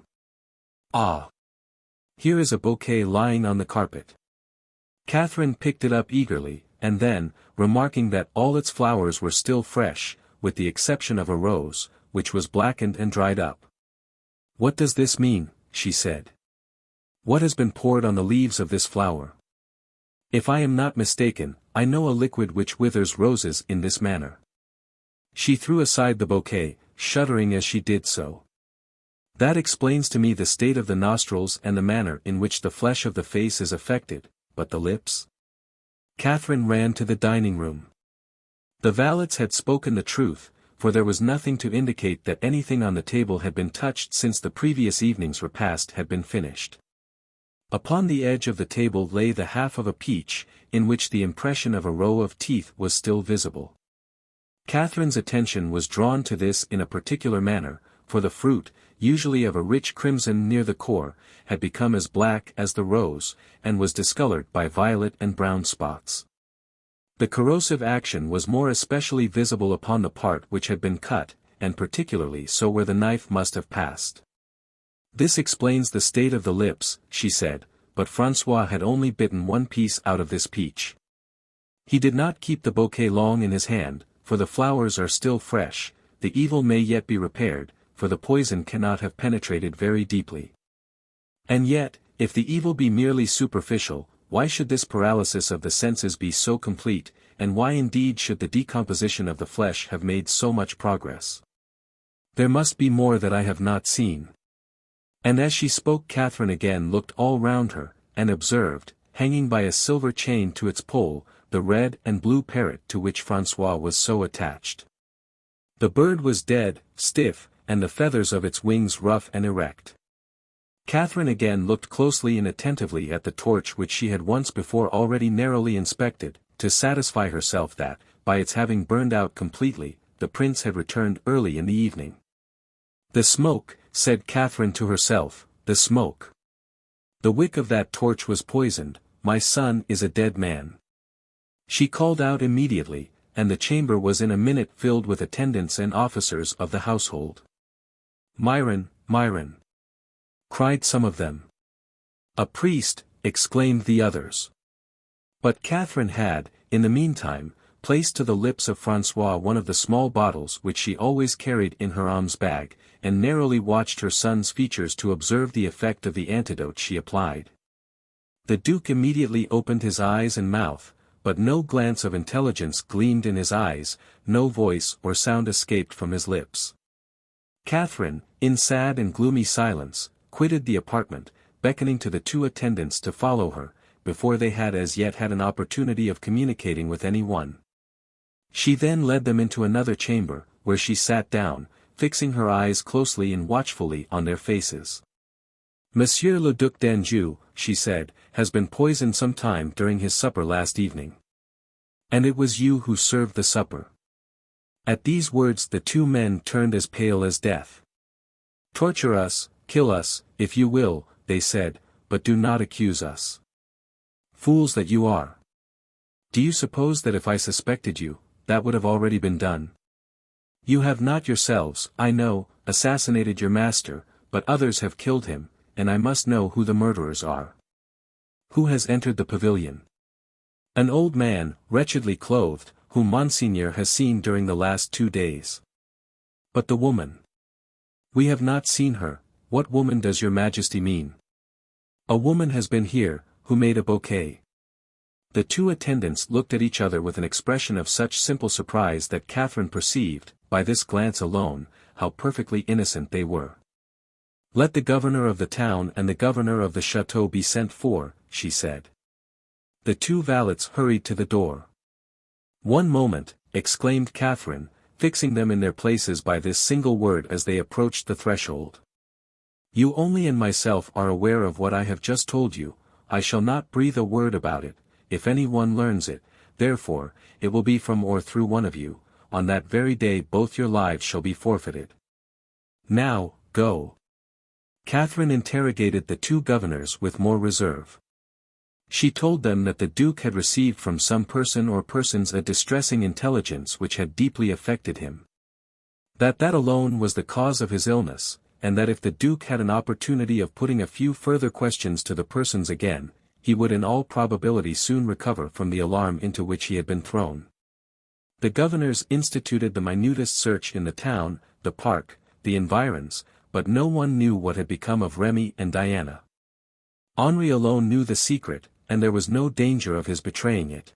Ah! Here is a bouquet lying on the carpet." Catherine picked it up eagerly, and then, remarking that all its flowers were still fresh, with the exception of a rose, which was blackened and dried up. "What does this mean?" she said. "What has been poured on the leaves of this flower? If I am not mistaken, I know a liquid which withers roses in this manner." She threw aside the bouquet, shuddering as she did so. "That explains to me the state of the nostrils and the manner in which the flesh of the face is affected, but the lips?" Catherine ran to the dining room. The valets had spoken the truth, for there was nothing to indicate that anything on the table had been touched since the previous evening's repast had been finished. Upon the edge of the table lay the half of a peach, in which the impression of a row of teeth was still visible. Catherine's attention was drawn to this in a particular manner, for the fruit, usually of a rich crimson near the core, had become as black as the rose, and was discolored by violet and brown spots. The corrosive action was more especially visible upon the part which had been cut, and particularly so where the knife must have passed. This explains the state of the lips, she said, but François had only bitten one piece out of this peach. He did not keep the bouquet long in his hand, for the flowers are still fresh, the evil may yet be repaired, for the poison cannot have penetrated very deeply. And yet, if the evil be merely superficial, why should this paralysis of the senses be so complete, and why indeed should the decomposition of the flesh have made so much progress? There must be more that I have not seen. And as she spoke Catherine again looked all round her, and observed, hanging by a silver chain to its pole, the red and blue parrot to which François was so attached. The bird was dead, stiff, and the feathers of its wings rough and erect. Catherine again looked closely and attentively at the torch which she had once before already narrowly inspected, to satisfy herself that, by its having burned out completely, the prince had returned early in the evening. "The smoke," said Catherine to herself, "the smoke. The wick of that torch was poisoned, my son is a dead man." She called out immediately, and the chamber was in a minute filled with attendants and officers of the household. "Myron, Myron!" cried some of them. "A priest!" exclaimed the others. But Catherine had, in the meantime, placed to the lips of François one of the small bottles which she always carried in her alms bag, and narrowly watched her son's features to observe the effect of the antidote she applied. The Duke immediately opened his eyes and mouth, but no glance of intelligence gleamed in his eyes, no voice or sound escaped from his lips. Catherine, in sad and gloomy silence, quitted the apartment, beckoning to the two attendants to follow her, before they had as yet had an opportunity of communicating with any one. She then led them into another chamber, where she sat down, fixing her eyes closely and watchfully on their faces. "Monsieur le Duc d'Anjou," she said, "has been poisoned some time during his supper last evening. And it was you who served the supper." At these words the two men turned as pale as death. "Torture us, kill us, if you will," they said, "but do not accuse us. Fools that you are! Do you suppose that if I suspected you, that would have already been done? You have not yourselves, I know, assassinated your master, but others have killed him, and I must know who the murderers are. Who has entered the pavilion?" "An old man, wretchedly clothed, whom Monseigneur has seen during the last 2 days." "But the woman?" "We have not seen her. What woman does your Majesty mean?" "A woman has been here, who made a bouquet." The two attendants looked at each other with an expression of such simple surprise that Catherine perceived, by this glance alone, how perfectly innocent they were. "Let the governor of the town and the governor of the chateau be sent for," she said. The two valets hurried to the door. "One moment," exclaimed Catherine, fixing them in their places by this single word as they approached the threshold. "You only and myself are aware of what I have just told you. I shall not breathe a word about it. If any one learns it, therefore, it will be from or through one of you. On that very day both your lives shall be forfeited. Now, go." Catherine interrogated the two governors with more reserve. She told them that the Duke had received from some person or persons a distressing intelligence which had deeply affected him. That alone was the cause of his illness, and that if the Duke had an opportunity of putting a few further questions to the persons again, he would in all probability soon recover from the alarm into which he had been thrown. The governors instituted the minutest search in the town, the park, the environs, but no one knew what had become of Remy and Diana. Henri alone knew the secret, and there was no danger of his betraying it.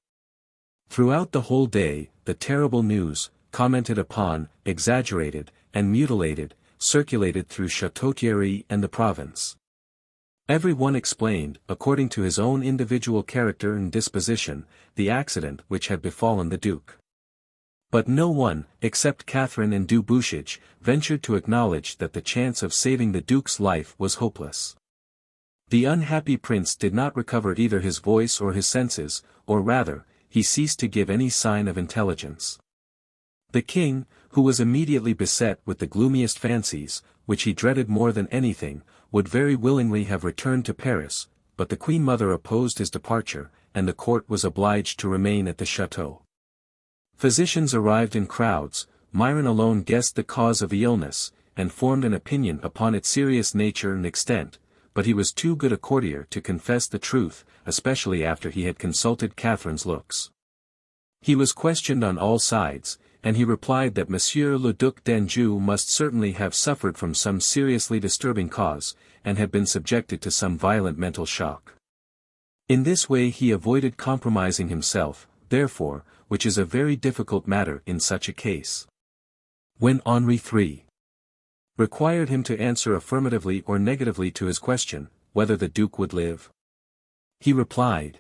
Throughout the whole day, the terrible news, commented upon, exaggerated, and mutilated, circulated through Château-Thierry and the province. Every one explained, according to his own individual character and disposition, the accident which had befallen the Duke. But no one, except Catherine and Du Bouchage, ventured to acknowledge that the chance of saving the Duke's life was hopeless. The unhappy prince did not recover either his voice or his senses, or rather, he ceased to give any sign of intelligence. The king, who was immediately beset with the gloomiest fancies, which he dreaded more than anything, would very willingly have returned to Paris, but the queen mother opposed his departure, and the court was obliged to remain at the chateau. Physicians arrived in crowds. Myron alone guessed the cause of the illness, and formed an opinion upon its serious nature and extent, but he was too good a courtier to confess the truth, especially after he had consulted Catherine's looks. He was questioned on all sides, and he replied that Monsieur le Duc d'Anjou must certainly have suffered from some seriously disturbing cause, and had been subjected to some violent mental shock. In this way he avoided compromising himself, therefore, which is a very difficult matter in such a case. When Henri III required him to answer affirmatively or negatively to his question, whether the Duke would live, he replied,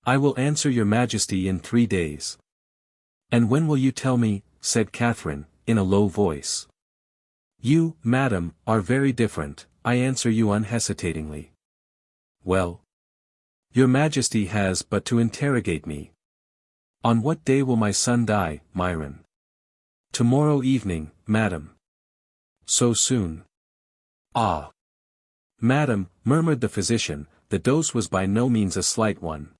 "I will answer your Majesty in 3 days." "And when will you tell me?" said Catherine, in a low voice. "You, madam, are very different, I answer you unhesitatingly." "Well? Your Majesty has but to interrogate me." "On what day will my son die, Myron?" "Tomorrow evening, madam." "So soon?" "Ah! Madam," murmured the physician, "the dose was by no means a slight one."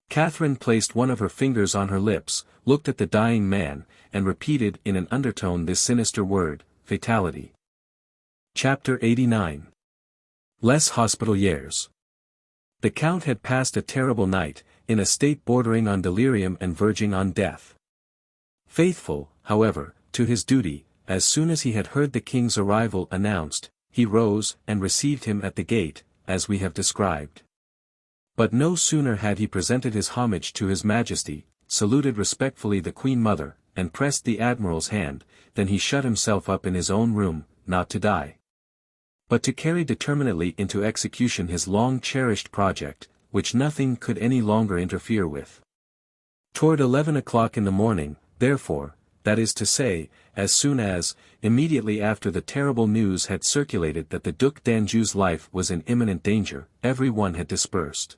Catherine placed one of her fingers on her lips, looked at the dying man, and repeated in an undertone this sinister word, fatality. Chapter 89. Les Hospitalieres. The Count had passed a terrible night, in a state bordering on delirium and verging on death. Faithful, however, to his duty, as soon as he had heard the king's arrival announced, he rose and received him at the gate, as we have described. But no sooner had he presented his homage to his Majesty, saluted respectfully the Queen Mother, and pressed the Admiral's hand, than he shut himself up in his own room, not to die, but to carry determinately into execution his long-cherished project, which nothing could any longer interfere with. Toward 11 o'clock in the morning, therefore, that is to say, as soon as, immediately after the terrible news had circulated that the Duc d'Anjou's life was in imminent danger, every one had dispersed.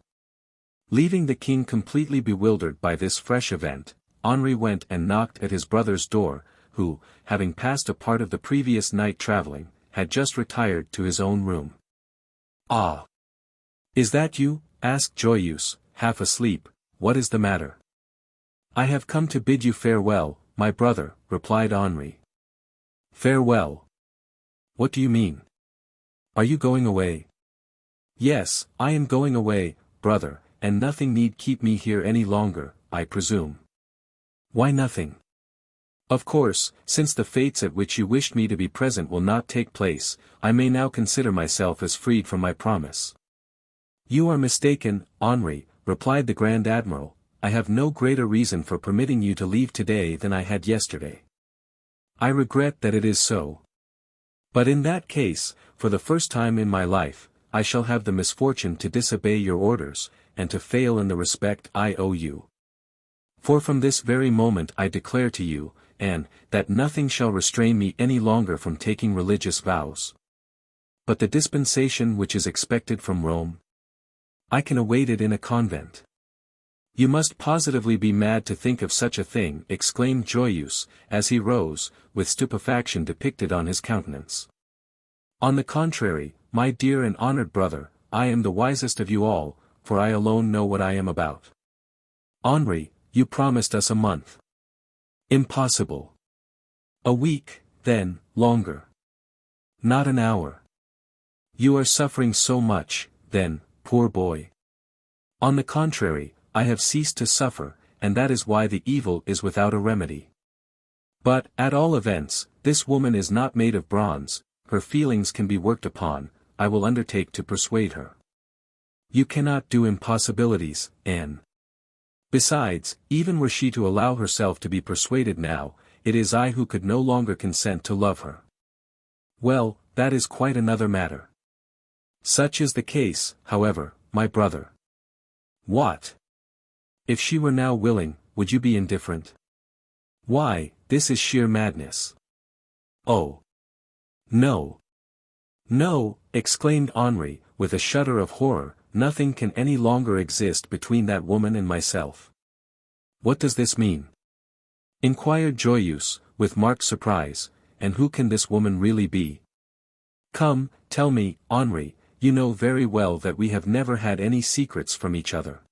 Leaving the king completely bewildered by this fresh event, Henri went and knocked at his brother's door, who, having passed a part of the previous night travelling, had just retired to his own room. "Ah! Is that you?" asked Joyeuse, half asleep. "What is the matter?" "I have come to bid you farewell, my brother," replied Henri. "Farewell? What do you mean? Are you going away?" "Yes, I am going away, brother, and nothing need keep me here any longer, I presume." "Why nothing?" "Of course, since the fates at which you wished me to be present will not take place, I may now consider myself as freed from my promise." "You are mistaken, Henri," replied the Grand Admiral. "I have no greater reason for permitting you to leave today than I had yesterday. I regret that it is so. But in that case, for the first time in my life, I shall have the misfortune to disobey your orders, and to fail in the respect I owe you. For from this very moment I declare to you, that nothing shall restrain me any longer from taking religious vows. But the dispensation which is expected from Rome? I can await it in a convent." "You must positively be mad to think of such a thing," exclaimed Joyeuse, as he rose, with stupefaction depicted on his countenance. "On the contrary, my dear and honored brother, I am the wisest of you all, for I alone know what I am about." "Henri, you promised us a month." "Impossible." "A week, then, longer." "Not an hour." "You are suffering so much, then, poor boy." "On the contrary, I have ceased to suffer, and that is why the evil is without a remedy. But, at all events, this woman is not made of bronze, her feelings can be worked upon, I will undertake to persuade her." "You cannot do impossibilities, Anne. Besides, even were she to allow herself to be persuaded now, it is I who could no longer consent to love her." "Well, that is quite another matter." "Such is the case, however, my brother." "What? If she were now willing, would you be indifferent?" Why, this is sheer madness. Oh! No! No, exclaimed Henri, with a shudder of horror, nothing can any longer exist between that woman and myself. What does this mean? Inquired Joyeuse, with marked surprise, and who can this woman really be? Come, tell me, Henri, you know very well that we have never had any secrets from each other.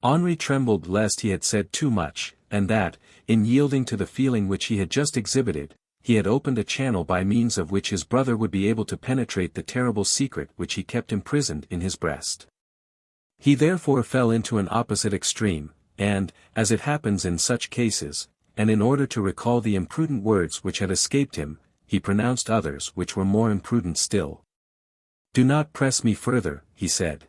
Henri trembled lest he had said too much, and that, in yielding to the feeling which he had just exhibited, he had opened a channel by means of which his brother would be able to penetrate the terrible secret which he kept imprisoned in his breast. He therefore fell into an opposite extreme, and, as it happens in such cases, and in order to recall the imprudent words which had escaped him, he pronounced others which were more imprudent still. Do not press me further, he said.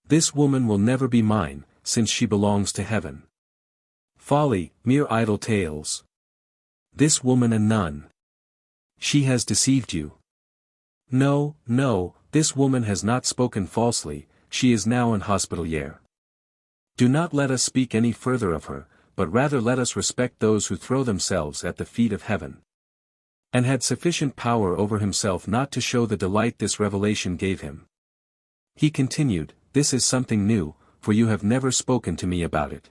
This woman will never be mine, since she belongs to heaven. Folly, mere idle tales. This woman a nun. She has deceived you. No, no, this woman has not spoken falsely, she is now an Hospitaliere. Do not let us speak any further of her, but rather let us respect those who throw themselves at the feet of heaven. And had sufficient power over himself not to show the delight this revelation gave him. He continued, this is something new, for you have never spoken to me about it.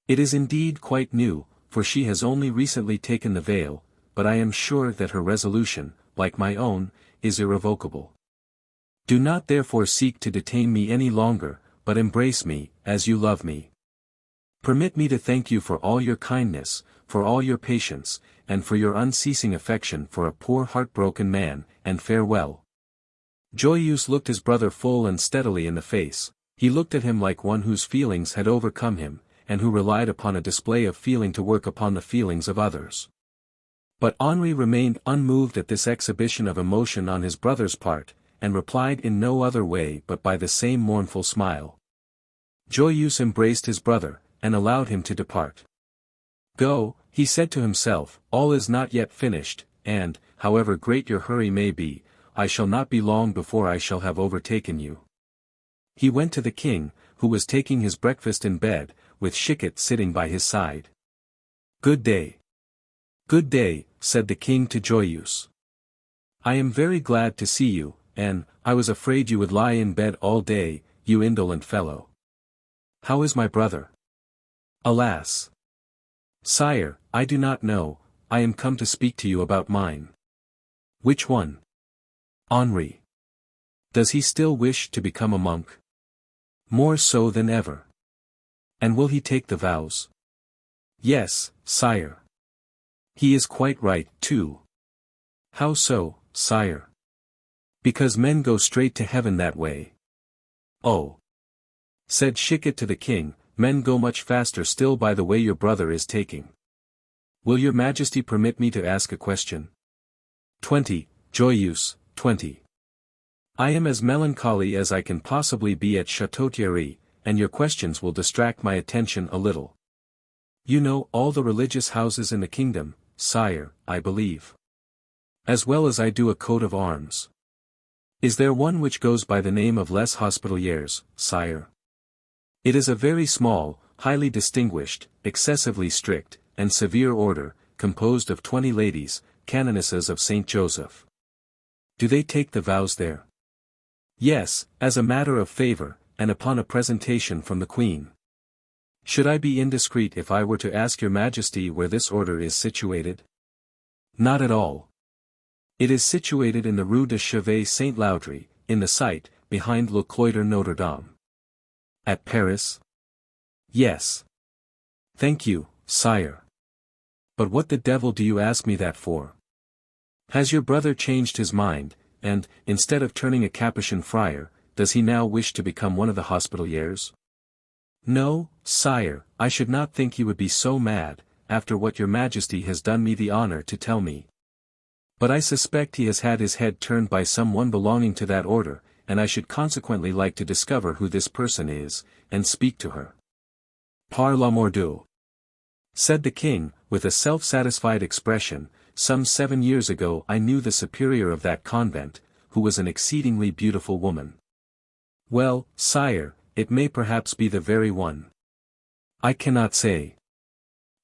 It is indeed quite new, for she has only recently taken the veil, but I am sure that her resolution, like my own, is irrevocable. Do not therefore seek to detain me any longer, but embrace me, as you love me. Permit me to thank you for all your kindness, for all your patience, and for your unceasing affection for a poor heartbroken man, and farewell. Joyeuse looked his brother full and steadily in the face. He looked at him like one whose feelings had overcome him, and who relied upon a display of feeling to work upon the feelings of others. But Henri remained unmoved at this exhibition of emotion on his brother's part, and replied in no other way but by the same mournful smile. Joyeuse embraced his brother, and allowed him to depart. Go, he said to himself, all is not yet finished, and, however great your hurry may be, I shall not be long before I shall have overtaken you. He went to the king, who was taking his breakfast in bed, with Chicot sitting by his side. Good day. Good day, said the king to Joyeuse. I am very glad to see you, and, I was afraid you would lie in bed all day, you indolent fellow. How is my brother? Alas! Sire, I do not know, I am come to speak to you about mine. Which one? Henri. Does he still wish to become a monk? More so than ever. And will he take the vows? Yes, sire. He is quite right, too. How so, sire? Because men go straight to heaven that way. Oh! Said Chicot to the king, men go much faster still by the way your brother is taking. Will your majesty permit me to ask a question? 20, Joyeuse, 20. I am as melancholy as I can possibly be at Château Thierry, and your questions will distract my attention a little. You know all the religious houses in the kingdom, sire, I believe. As well as I do a coat of arms. Is there one which goes by the name of Les Hospitalieres, sire? It is a very small, highly distinguished, excessively strict, and severe order, composed of 20 ladies, canonesses of Saint Joseph. Do they take the vows there? Yes, as a matter of favor, and upon a presentation from the Queen. Should I be indiscreet if I were to ask your majesty where this order is situated? Not at all. It is situated in the Rue de Chevet Saint-Laudry, in the site, behind Le Cloître Notre Dame. At Paris? Yes. Thank you, sire. But what the devil do you ask me that for? Has your brother changed his mind, and, instead of turning a Capuchin friar, does he now wish to become one of the Hospitalieres? No, sire, I should not think he would be so mad, after what your majesty has done me the honor to tell me. But I suspect he has had his head turned by some one belonging to that order, and I should consequently like to discover who this person is, and speak to her. Par l'amour Dieu, said the king, with a self-satisfied expression. Some 7 years ago I knew the superior of that convent, who was an exceedingly beautiful woman. Well, sire, it may perhaps be the very one. I cannot say.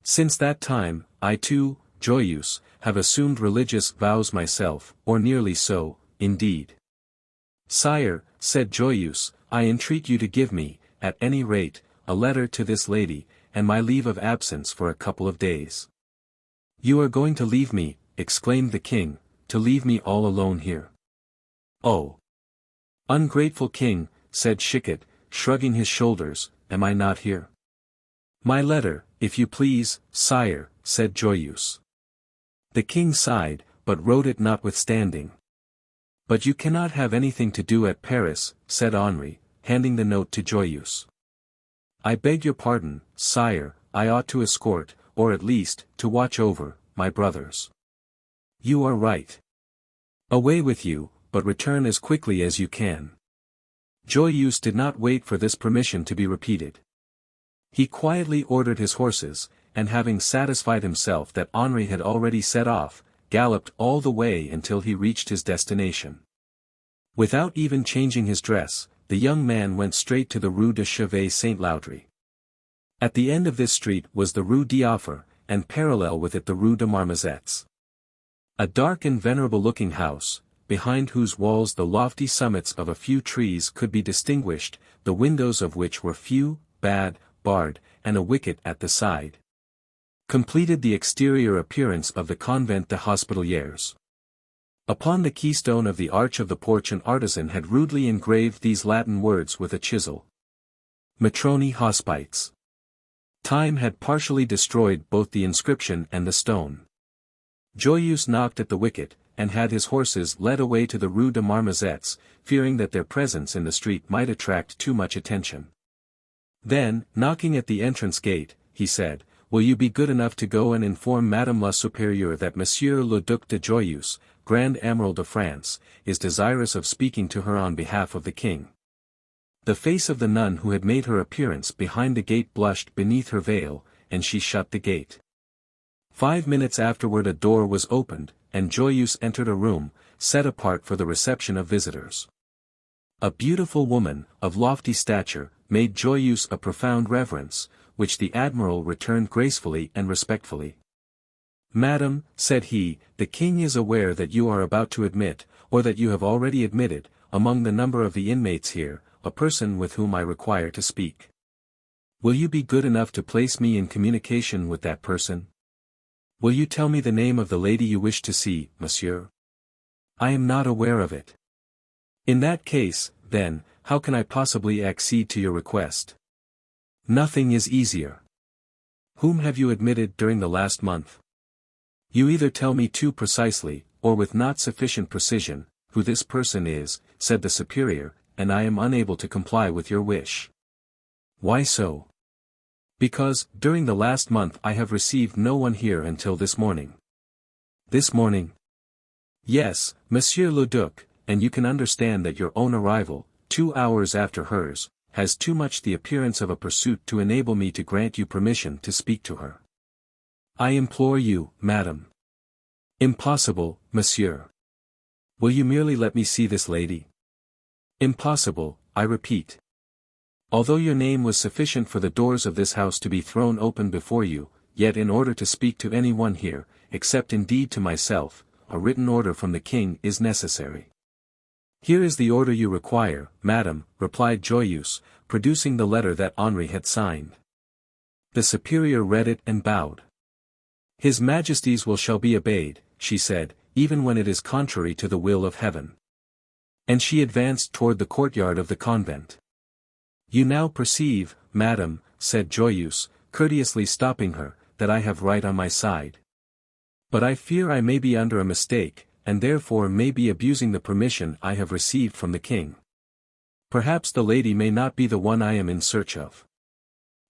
Since that time, I too, Joyeuse, have assumed religious vows myself, or nearly so, indeed. Sire, said Joyeuse, I entreat you to give me, at any rate, a letter to this lady, and my leave of absence for a couple of days. You are going to leave me, exclaimed the king, to leave me all alone here. Oh! Ungrateful king, said Chicot, shrugging his shoulders, am I not here? My letter, if you please, sire, said Joyeuse. The king sighed, but wrote it notwithstanding. But you cannot have anything to do at Paris, said Henri, handing the note to Joyeuse. I beg your pardon, sire, I ought to escort, or at least, to watch over, my brothers. You are right. Away with you, but return as quickly as you can. Joyeuse did not wait for this permission to be repeated. He quietly ordered his horses, and having satisfied himself that Henri had already set off, galloped all the way until he reached his destination. Without even changing his dress, the young man went straight to the Rue de Chevet-Saint-Laudry. At the end of this street was the Rue d'Offre, and parallel with it the Rue de Marmozets. A dark and venerable-looking house, behind whose walls the lofty summits of a few trees could be distinguished, the windows of which were few, bad, barred, and a wicket at the side, completed the exterior appearance of the Convent des Hospitalieres. Upon the keystone of the arch of the porch an artisan had rudely engraved these Latin words with a chisel. Matroni Hospites. Time had partially destroyed both the inscription and the stone. Joyeuse knocked at the wicket, and had his horses led away to the Rue de Marmozets, fearing that their presence in the street might attract too much attention. Then, knocking at the entrance gate, he said, will you be good enough to go and inform Madame la Supérieure that Monsieur le Duc de Joyeuse, Grand Amiral de France, is desirous of speaking to her on behalf of the king. The face of the nun who had made her appearance behind the gate blushed beneath her veil, and she shut the gate. 5 minutes afterward a door was opened, and Joyeuse entered a room, set apart for the reception of visitors. A beautiful woman, of lofty stature, made Joyeuse a profound reverence, which the admiral returned gracefully and respectfully. Madam, said he, the king is aware that you are about to admit, or that you have already admitted, among the number of the inmates here, a person with whom I require to speak. Will you be good enough to place me in communication with that person? Will you tell me the name of the lady you wish to see, monsieur? I am not aware of it. In that case, then, how can I possibly accede to your request? Nothing is easier. Whom have you admitted during the last month? You either tell me too precisely, or with not sufficient precision, who this person is, said the superior, and I am unable to comply with your wish. Why so? Because, during the last month I have received no one here until this morning. This morning? Yes, Monsieur le Duc, and you can understand that your own arrival, 2 hours after hers, has too much the appearance of a pursuit to enable me to grant you permission to speak to her. I implore you, madam. Impossible, monsieur. Will you merely let me see this lady? Impossible, I repeat. Although your name was sufficient for the doors of this house to be thrown open before you, yet in order to speak to any one here, except indeed to myself, a written order from the king is necessary. Here is the order you require, madam, replied Joyeuse, producing the letter that Henri had signed. The superior read it and bowed. His Majesty's will shall be obeyed, she said, even when it is contrary to the will of heaven. And she advanced toward the courtyard of the convent. You now perceive, madam, said Joyeuse, courteously stopping her, that I have right on my side. But I fear I may be under a mistake, and therefore may be abusing the permission I have received from the king. Perhaps the lady may not be the one I am in search of.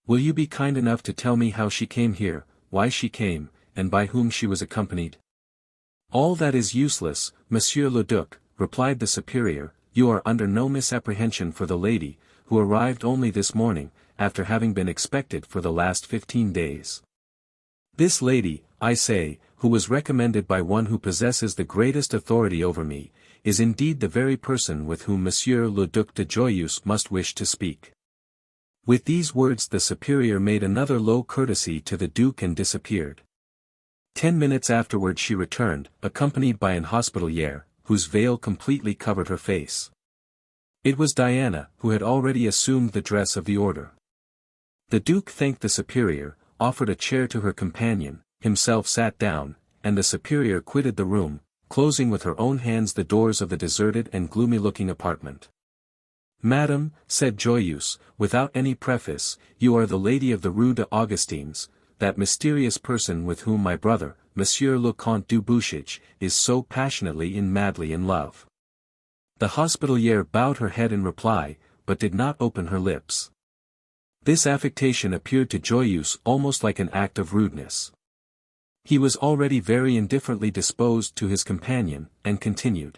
Will you be kind enough to tell me how she came here, why she came, and by whom she was accompanied? All that is useless, Monsieur le Duc, replied the superior, you are under no misapprehension for the lady, who arrived only this morning, after having been expected for the last 15 days. This lady, I say, who was recommended by one who possesses the greatest authority over me, is indeed the very person with whom Monsieur le Duc de Joyeuse must wish to speak. With these words the superior made another low courtesy to the duke and disappeared. 10 minutes afterward she returned, accompanied by an hospitaliere, whose veil completely covered her face. It was Diana, who had already assumed the dress of the order. The duke thanked the superior, offered a chair to her companion, himself sat down, and the superior quitted the room, closing with her own hands the doors of the deserted and gloomy-looking apartment. "Madam," said Joyeuse, without any preface, "you are the lady of the Rue des Augustins, that mysterious person with whom my brother, Monsieur le Comte du Bouchage, is so passionately and madly in love." The hospitaliere bowed her head in reply, but did not open her lips. This affectation appeared to Joyeuse almost like an act of rudeness. He was already very indifferently disposed to his companion, and continued.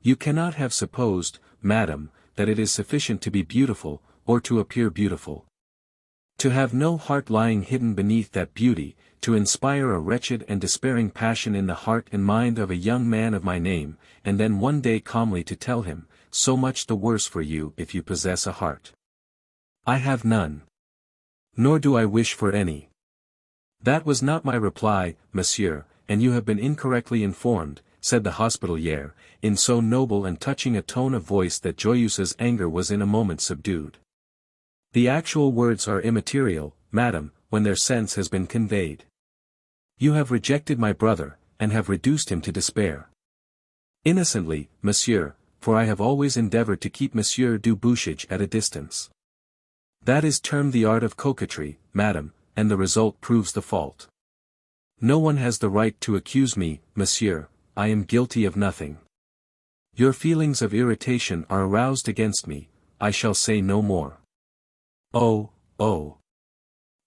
"You cannot have supposed, madam, that it is sufficient to be beautiful, or to appear beautiful. To have no heart lying hidden beneath that beauty, to inspire a wretched and despairing passion in the heart and mind of a young man of my name, and then one day calmly to tell him, so much the worse for you if you possess a heart. I have none. Nor do I wish for any." "That was not my reply, monsieur, and you have been incorrectly informed," said the hospitaliere, in so noble and touching a tone of voice that Joyeuse's anger was in a moment subdued. "The actual words are immaterial, madam, when their sense has been conveyed. You have rejected my brother, and have reduced him to despair. Innocently, monsieur, for I have always endeavored to keep Monsieur du Bouchage at a distance. That is termed the art of coquetry, madam, and the result proves the fault. No one has the right to accuse me, monsieur, I am guilty of nothing. Your feelings of irritation are aroused against me, I shall say no more." "Oh, oh,"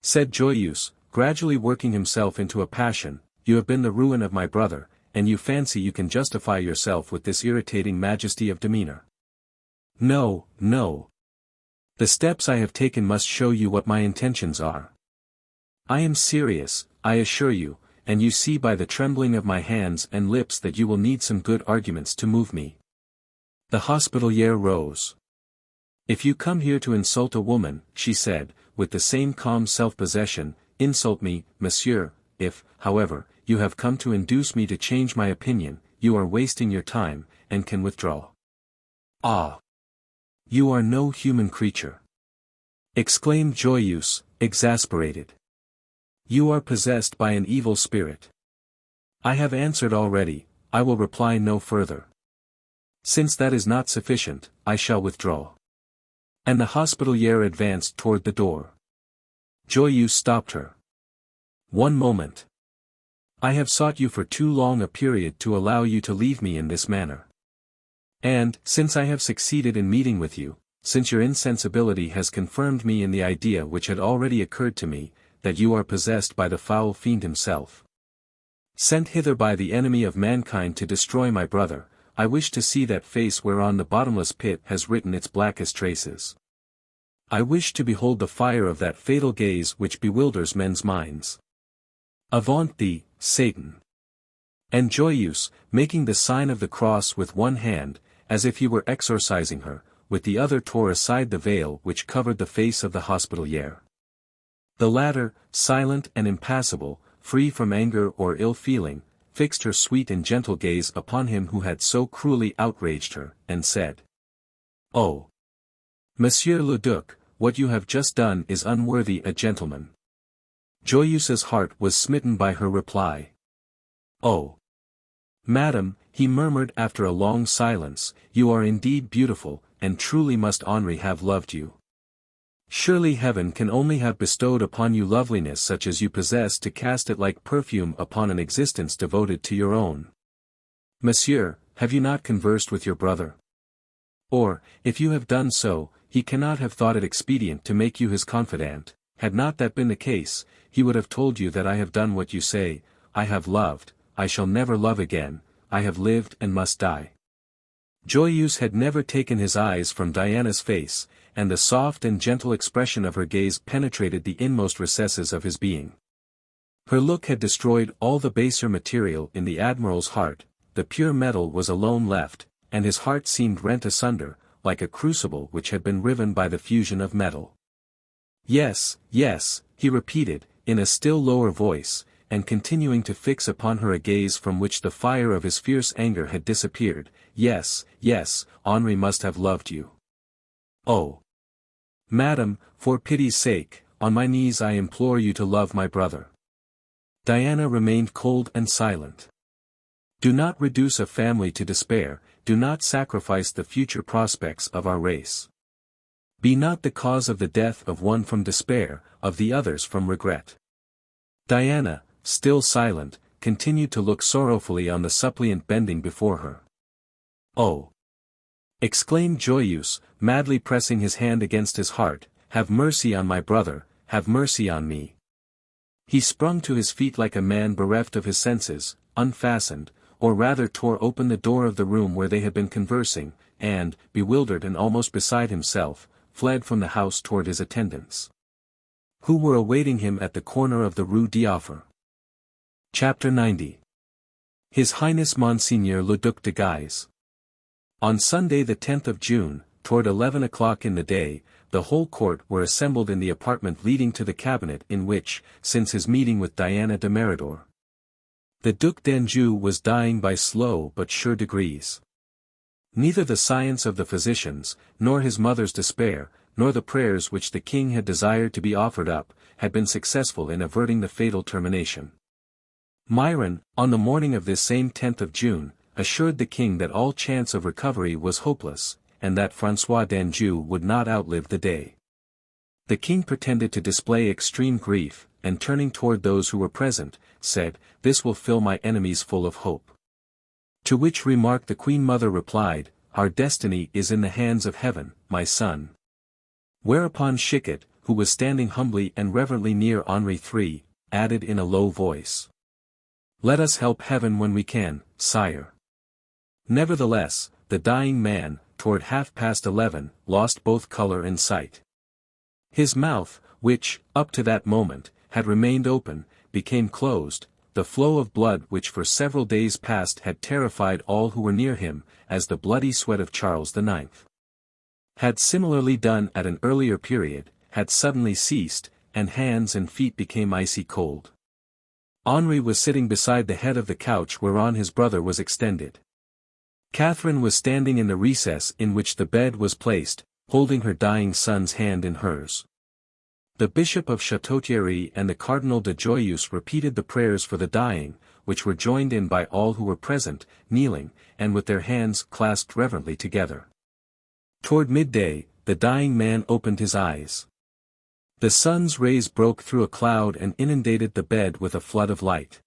said Joyeuse, gradually working himself into a passion, "you have been the ruin of my brother, and you fancy you can justify yourself with this irritating majesty of demeanor. No, no. The steps I have taken must show you what my intentions are. I am serious, I assure you, and you see by the trembling of my hands and lips that you will need some good arguments to move me." The hospitaliere rose. "If you come here to insult a woman," she said, with the same calm self-possession, "insult me, monsieur. If, however, you have come to induce me to change my opinion, you are wasting your time, and can withdraw." "Ah! You are no human creature!" exclaimed Joyeuse, exasperated. "You are possessed by an evil spirit. I have answered already, I will reply no further. Since that is not sufficient, I shall withdraw." And the hospitaliere advanced toward the door. Joyeuse stopped her. "One moment. I have sought you for too long a period to allow you to leave me in this manner. And, since I have succeeded in meeting with you, since your insensibility has confirmed me in the idea which had already occurred to me, that you are possessed by the foul fiend himself. Sent hither by the enemy of mankind to destroy my brother, I wish to see that face whereon the bottomless pit has written its blackest traces. I wish to behold the fire of that fatal gaze which bewilders men's minds. Avaunt thee, Satan!" And Joyeuse, making the sign of the cross with one hand, as if he were exorcising her, with the other tore aside the veil which covered the face of the hospitaliere. The latter, silent and impassible, free from anger or ill feeling, fixed her sweet and gentle gaze upon him who had so cruelly outraged her, and said, "Oh! Monsieur le Duc, what you have just done is unworthy a gentleman." Joyeuse's heart was smitten by her reply. "Oh! Madam," he murmured after a long silence, "you are indeed beautiful, and truly must Henri have loved you. Surely heaven can only have bestowed upon you loveliness such as you possess to cast it like perfume upon an existence devoted to your own. Monsieur, have you not conversed with your brother? Or, if you have done so, he cannot have thought it expedient to make you his confidant. Had not that been the case, he would have told you that I have done what you say, I have loved, I shall never love again, I have lived and must die." Joyeuse had never taken his eyes from Diana's face, and the soft and gentle expression of her gaze penetrated the inmost recesses of his being. Her look had destroyed all the baser material in the Admiral's heart, the pure metal was alone left, and his heart seemed rent asunder, like a crucible which had been riven by the fusion of metal. Yes, yes, he repeated, in a still lower voice, and continuing to fix upon her a gaze from which the fire of his fierce anger had disappeared. Yes, yes, Henri must have loved you. Oh! Madam, for pity's sake, on my knees I implore you to love my brother. Diana remained cold and silent. Do not reduce a family to despair, do not sacrifice the future prospects of our race. Be not the cause of the death of one from despair, of the others from regret. Diana, still silent, continued to look sorrowfully on the suppliant bending before her. Oh! Exclaimed Joyeuse, madly pressing his hand against his heart, have mercy on my brother, have mercy on me. He sprung to his feet like a man bereft of his senses, unfastened, or rather tore open the door of the room where they had been conversing, and, bewildered and almost beside himself, fled from the house toward his attendants, who were awaiting him at the corner of the Rue d'Offre. Chapter 90. His Highness Monseigneur le Duc de Guise. On Sunday the 10th of June, toward 11 o'clock in the day, the whole court were assembled in the apartment leading to the cabinet in which, since his meeting with Diane de Méridor, the Duc d'Anjou was dying by slow but sure degrees. Neither the science of the physicians, nor his mother's despair, nor the prayers which the king had desired to be offered up, had been successful in averting the fatal termination. Myron, on the morning of this same 10th of June, assured the king that all chance of recovery was hopeless, and that François d'Anjou would not outlive the day. The king pretended to display extreme grief, and turning toward those who were present, said, "This will fill my enemies full of hope." To which remark the Queen Mother replied, "Our destiny is in the hands of heaven, my son." Whereupon Chicot, who was standing humbly and reverently near Henri III, added in a low voice, "Let us help heaven when we can, sire." Nevertheless, the dying man, toward 11:30, lost both color and sight. His mouth, which, up to that moment, had remained open, became closed, the flow of blood which for several days past had terrified all who were near him, as the bloody sweat of Charles IX had similarly done at an earlier period, had suddenly ceased, and hands and feet became icy cold. Henri was sitting beside the head of the couch whereon his brother was extended. Catherine was standing in the recess in which the bed was placed, holding her dying son's hand in hers. The Bishop of Château-Thierry and the Cardinal de Joyeuse repeated the prayers for the dying, which were joined in by all who were present, kneeling, and with their hands clasped reverently together. Toward midday, the dying man opened his eyes. The sun's rays broke through a cloud and inundated the bed with a flood of light.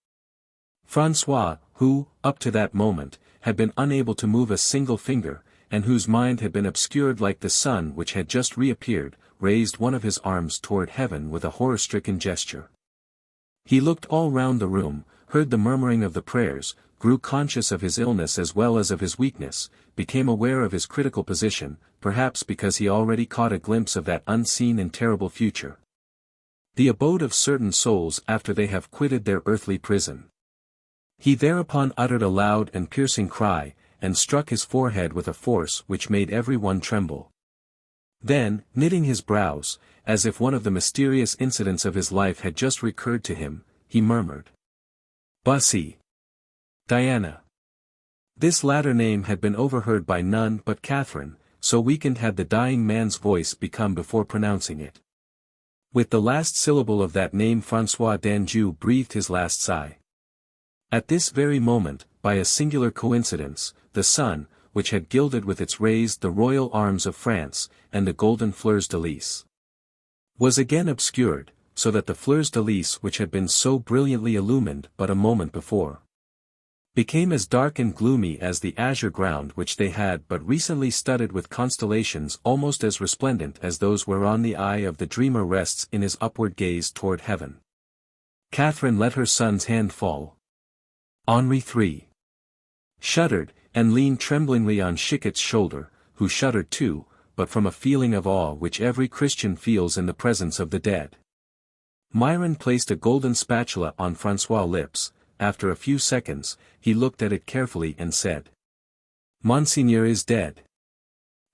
François, who, up to that moment, had been unable to move a single finger, and whose mind had been obscured like the sun which had just reappeared, raised one of his arms toward heaven with a horror-stricken gesture. He looked all round the room, heard the murmuring of the prayers, grew conscious of his illness as well as of his weakness, became aware of his critical position, perhaps because he already caught a glimpse of that unseen and terrible future, the abode of certain souls after they have quitted their earthly prison. He thereupon uttered a loud and piercing cry, and struck his forehead with a force which made every one tremble. Then, knitting his brows, as if one of the mysterious incidents of his life had just recurred to him, he murmured, "Bussy. Diana." This latter name had been overheard by none but Catherine, so weakened had the dying man's voice become before pronouncing it. With the last syllable of that name François d'Anjou breathed his last sigh. At this very moment, by a singular coincidence, the sun, which had gilded with its rays the royal arms of France, and the golden fleurs de lis, was again obscured, so that the fleurs de lis which had been so brilliantly illumined but a moment before, became as dark and gloomy as the azure ground which they had but recently studded with constellations almost as resplendent as those whereon the eye of the dreamer rests in his upward gaze toward heaven. Catherine let her son's hand fall. Henri III shuddered, and leaned tremblingly on Chicot's shoulder, who shuddered too, but from a feeling of awe which every Christian feels in the presence of the dead. Myron placed a golden spatula on François' lips. After a few seconds, he looked at it carefully and said, "Monseigneur is dead."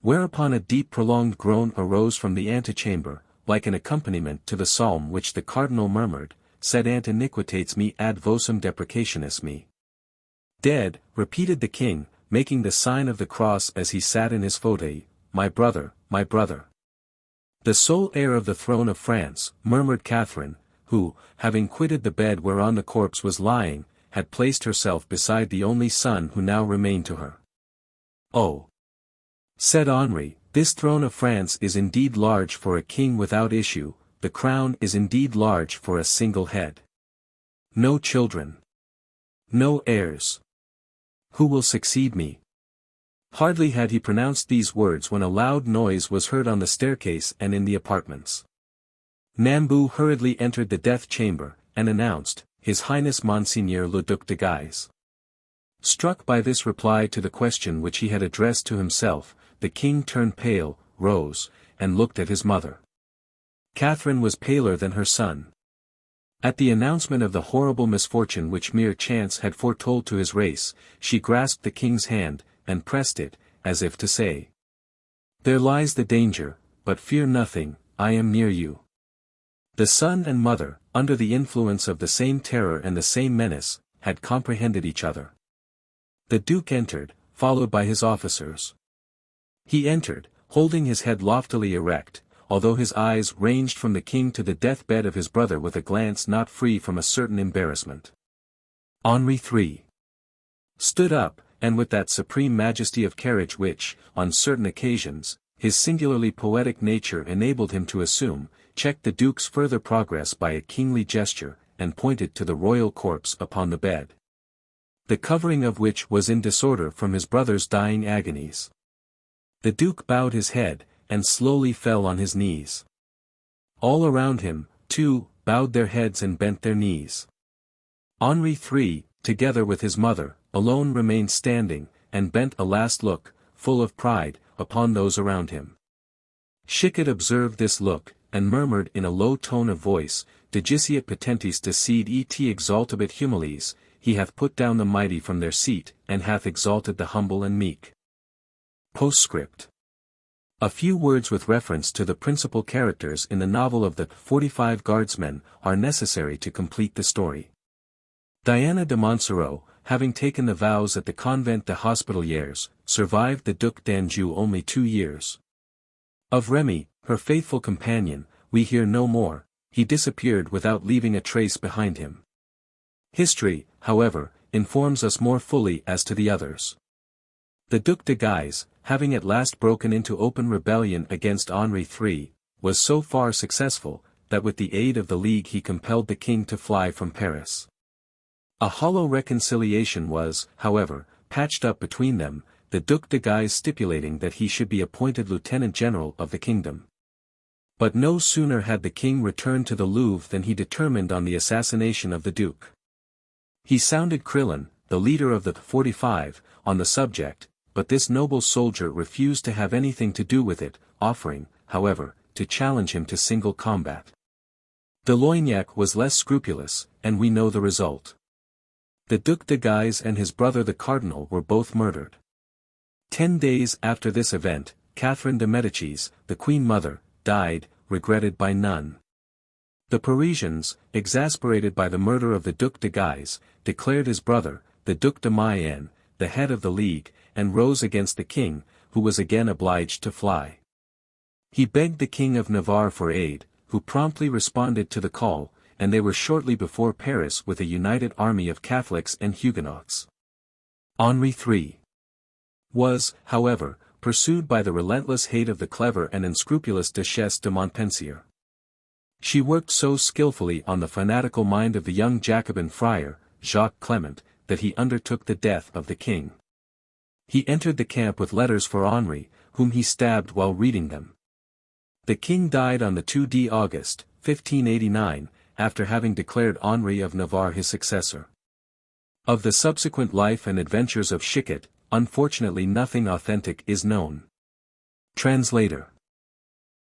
Whereupon a deep prolonged groan arose from the antechamber, like an accompaniment to the psalm which the cardinal murmured, sed ant iniquitates me ad vocem deprecationis me. Dead, repeated the king, making the sign of the cross as he sat in his fauteuil, my brother, my brother. The sole heir of the throne of France, murmured Catherine, who, having quitted the bed whereon the corpse was lying, had placed herself beside the only son who now remained to her. Oh! Said Henri, this throne of France is indeed large for a king without issue, the crown is indeed large for a single head. No children. No heirs. Who will succeed me? Hardly had he pronounced these words when a loud noise was heard on the staircase and in the apartments. Nambu hurriedly entered the death chamber, and announced, His Highness Monseigneur le Duc de Guise. Struck by this reply to the question which he had addressed to himself, the king turned pale, rose, and looked at his mother. Catherine was paler than her son. At the announcement of the horrible misfortune which mere chance had foretold to his race, she grasped the king's hand, and pressed it, as if to say, There lies the danger, but fear nothing, I am near you. The son and mother, under the influence of the same terror and the same menace, had comprehended each other. The duke entered, followed by his officers. He entered, holding his head loftily erect, although his eyes ranged from the king to the deathbed of his brother with a glance not free from a certain embarrassment. Henri III stood up, and with that supreme majesty of carriage which, on certain occasions, his singularly poetic nature enabled him to assume, checked the duke's further progress by a kingly gesture, and pointed to the royal corpse upon the bed, the covering of which was in disorder from his brother's dying agonies. The duke bowed his head, and slowly fell on his knees. All around him, too, bowed their heads and bent their knees. Henri III, together with his mother, alone remained standing, and bent a last look, full of pride, upon those around him. Chicot observed this look, and murmured in a low tone of voice, Digiciat potentis decide et exaltabit humiles, he hath put down the mighty from their seat, and hath exalted the humble and meek. Postscript. A few words with reference to the principal characters in the novel of the 45 Guardsmen are necessary to complete the story. Diane de Monsoreau, having taken the vows at the Convent de Hospitalieres, survived the Duc d'Anjou only 2 years. Of Remy, her faithful companion, we hear no more, he disappeared without leaving a trace behind him. History, however, informs us more fully as to the others. The Duc de Guise, having at last broken into open rebellion against Henri III, was so far successful, that with the aid of the League he compelled the king to fly from Paris. A hollow reconciliation was, however, patched up between them, the Duc de Guise stipulating that he should be appointed lieutenant general of the kingdom. But no sooner had the king returned to the Louvre than he determined on the assassination of the duke. He sounded Crillon, the leader of the 45, on the subject, but this noble soldier refused to have anything to do with it, offering, however, to challenge him to single combat. De Loignac was less scrupulous, and we know the result. The Duc de Guise and his brother the Cardinal were both murdered. 10 days after this event, Catherine de Médicis, the Queen Mother, died, regretted by none. The Parisians, exasperated by the murder of the Duc de Guise, declared his brother, the Duc de Mayenne, the head of the League, and rose against the king, who was again obliged to fly. He begged the King of Navarre for aid, who promptly responded to the call, and they were shortly before Paris with a united army of Catholics and Huguenots. Henri III was, however, pursued by the relentless hate of the clever and unscrupulous Duchesse de Montpensier. She worked so skillfully on the fanatical mind of the young Jacobin friar, Jacques Clement, that he undertook the death of the king. He entered the camp with letters for Henri, whom he stabbed while reading them. The king died on the 2 August, 1589, after having declared Henri of Navarre his successor. Of the subsequent life and adventures of Chicot, unfortunately nothing authentic is known. Translator.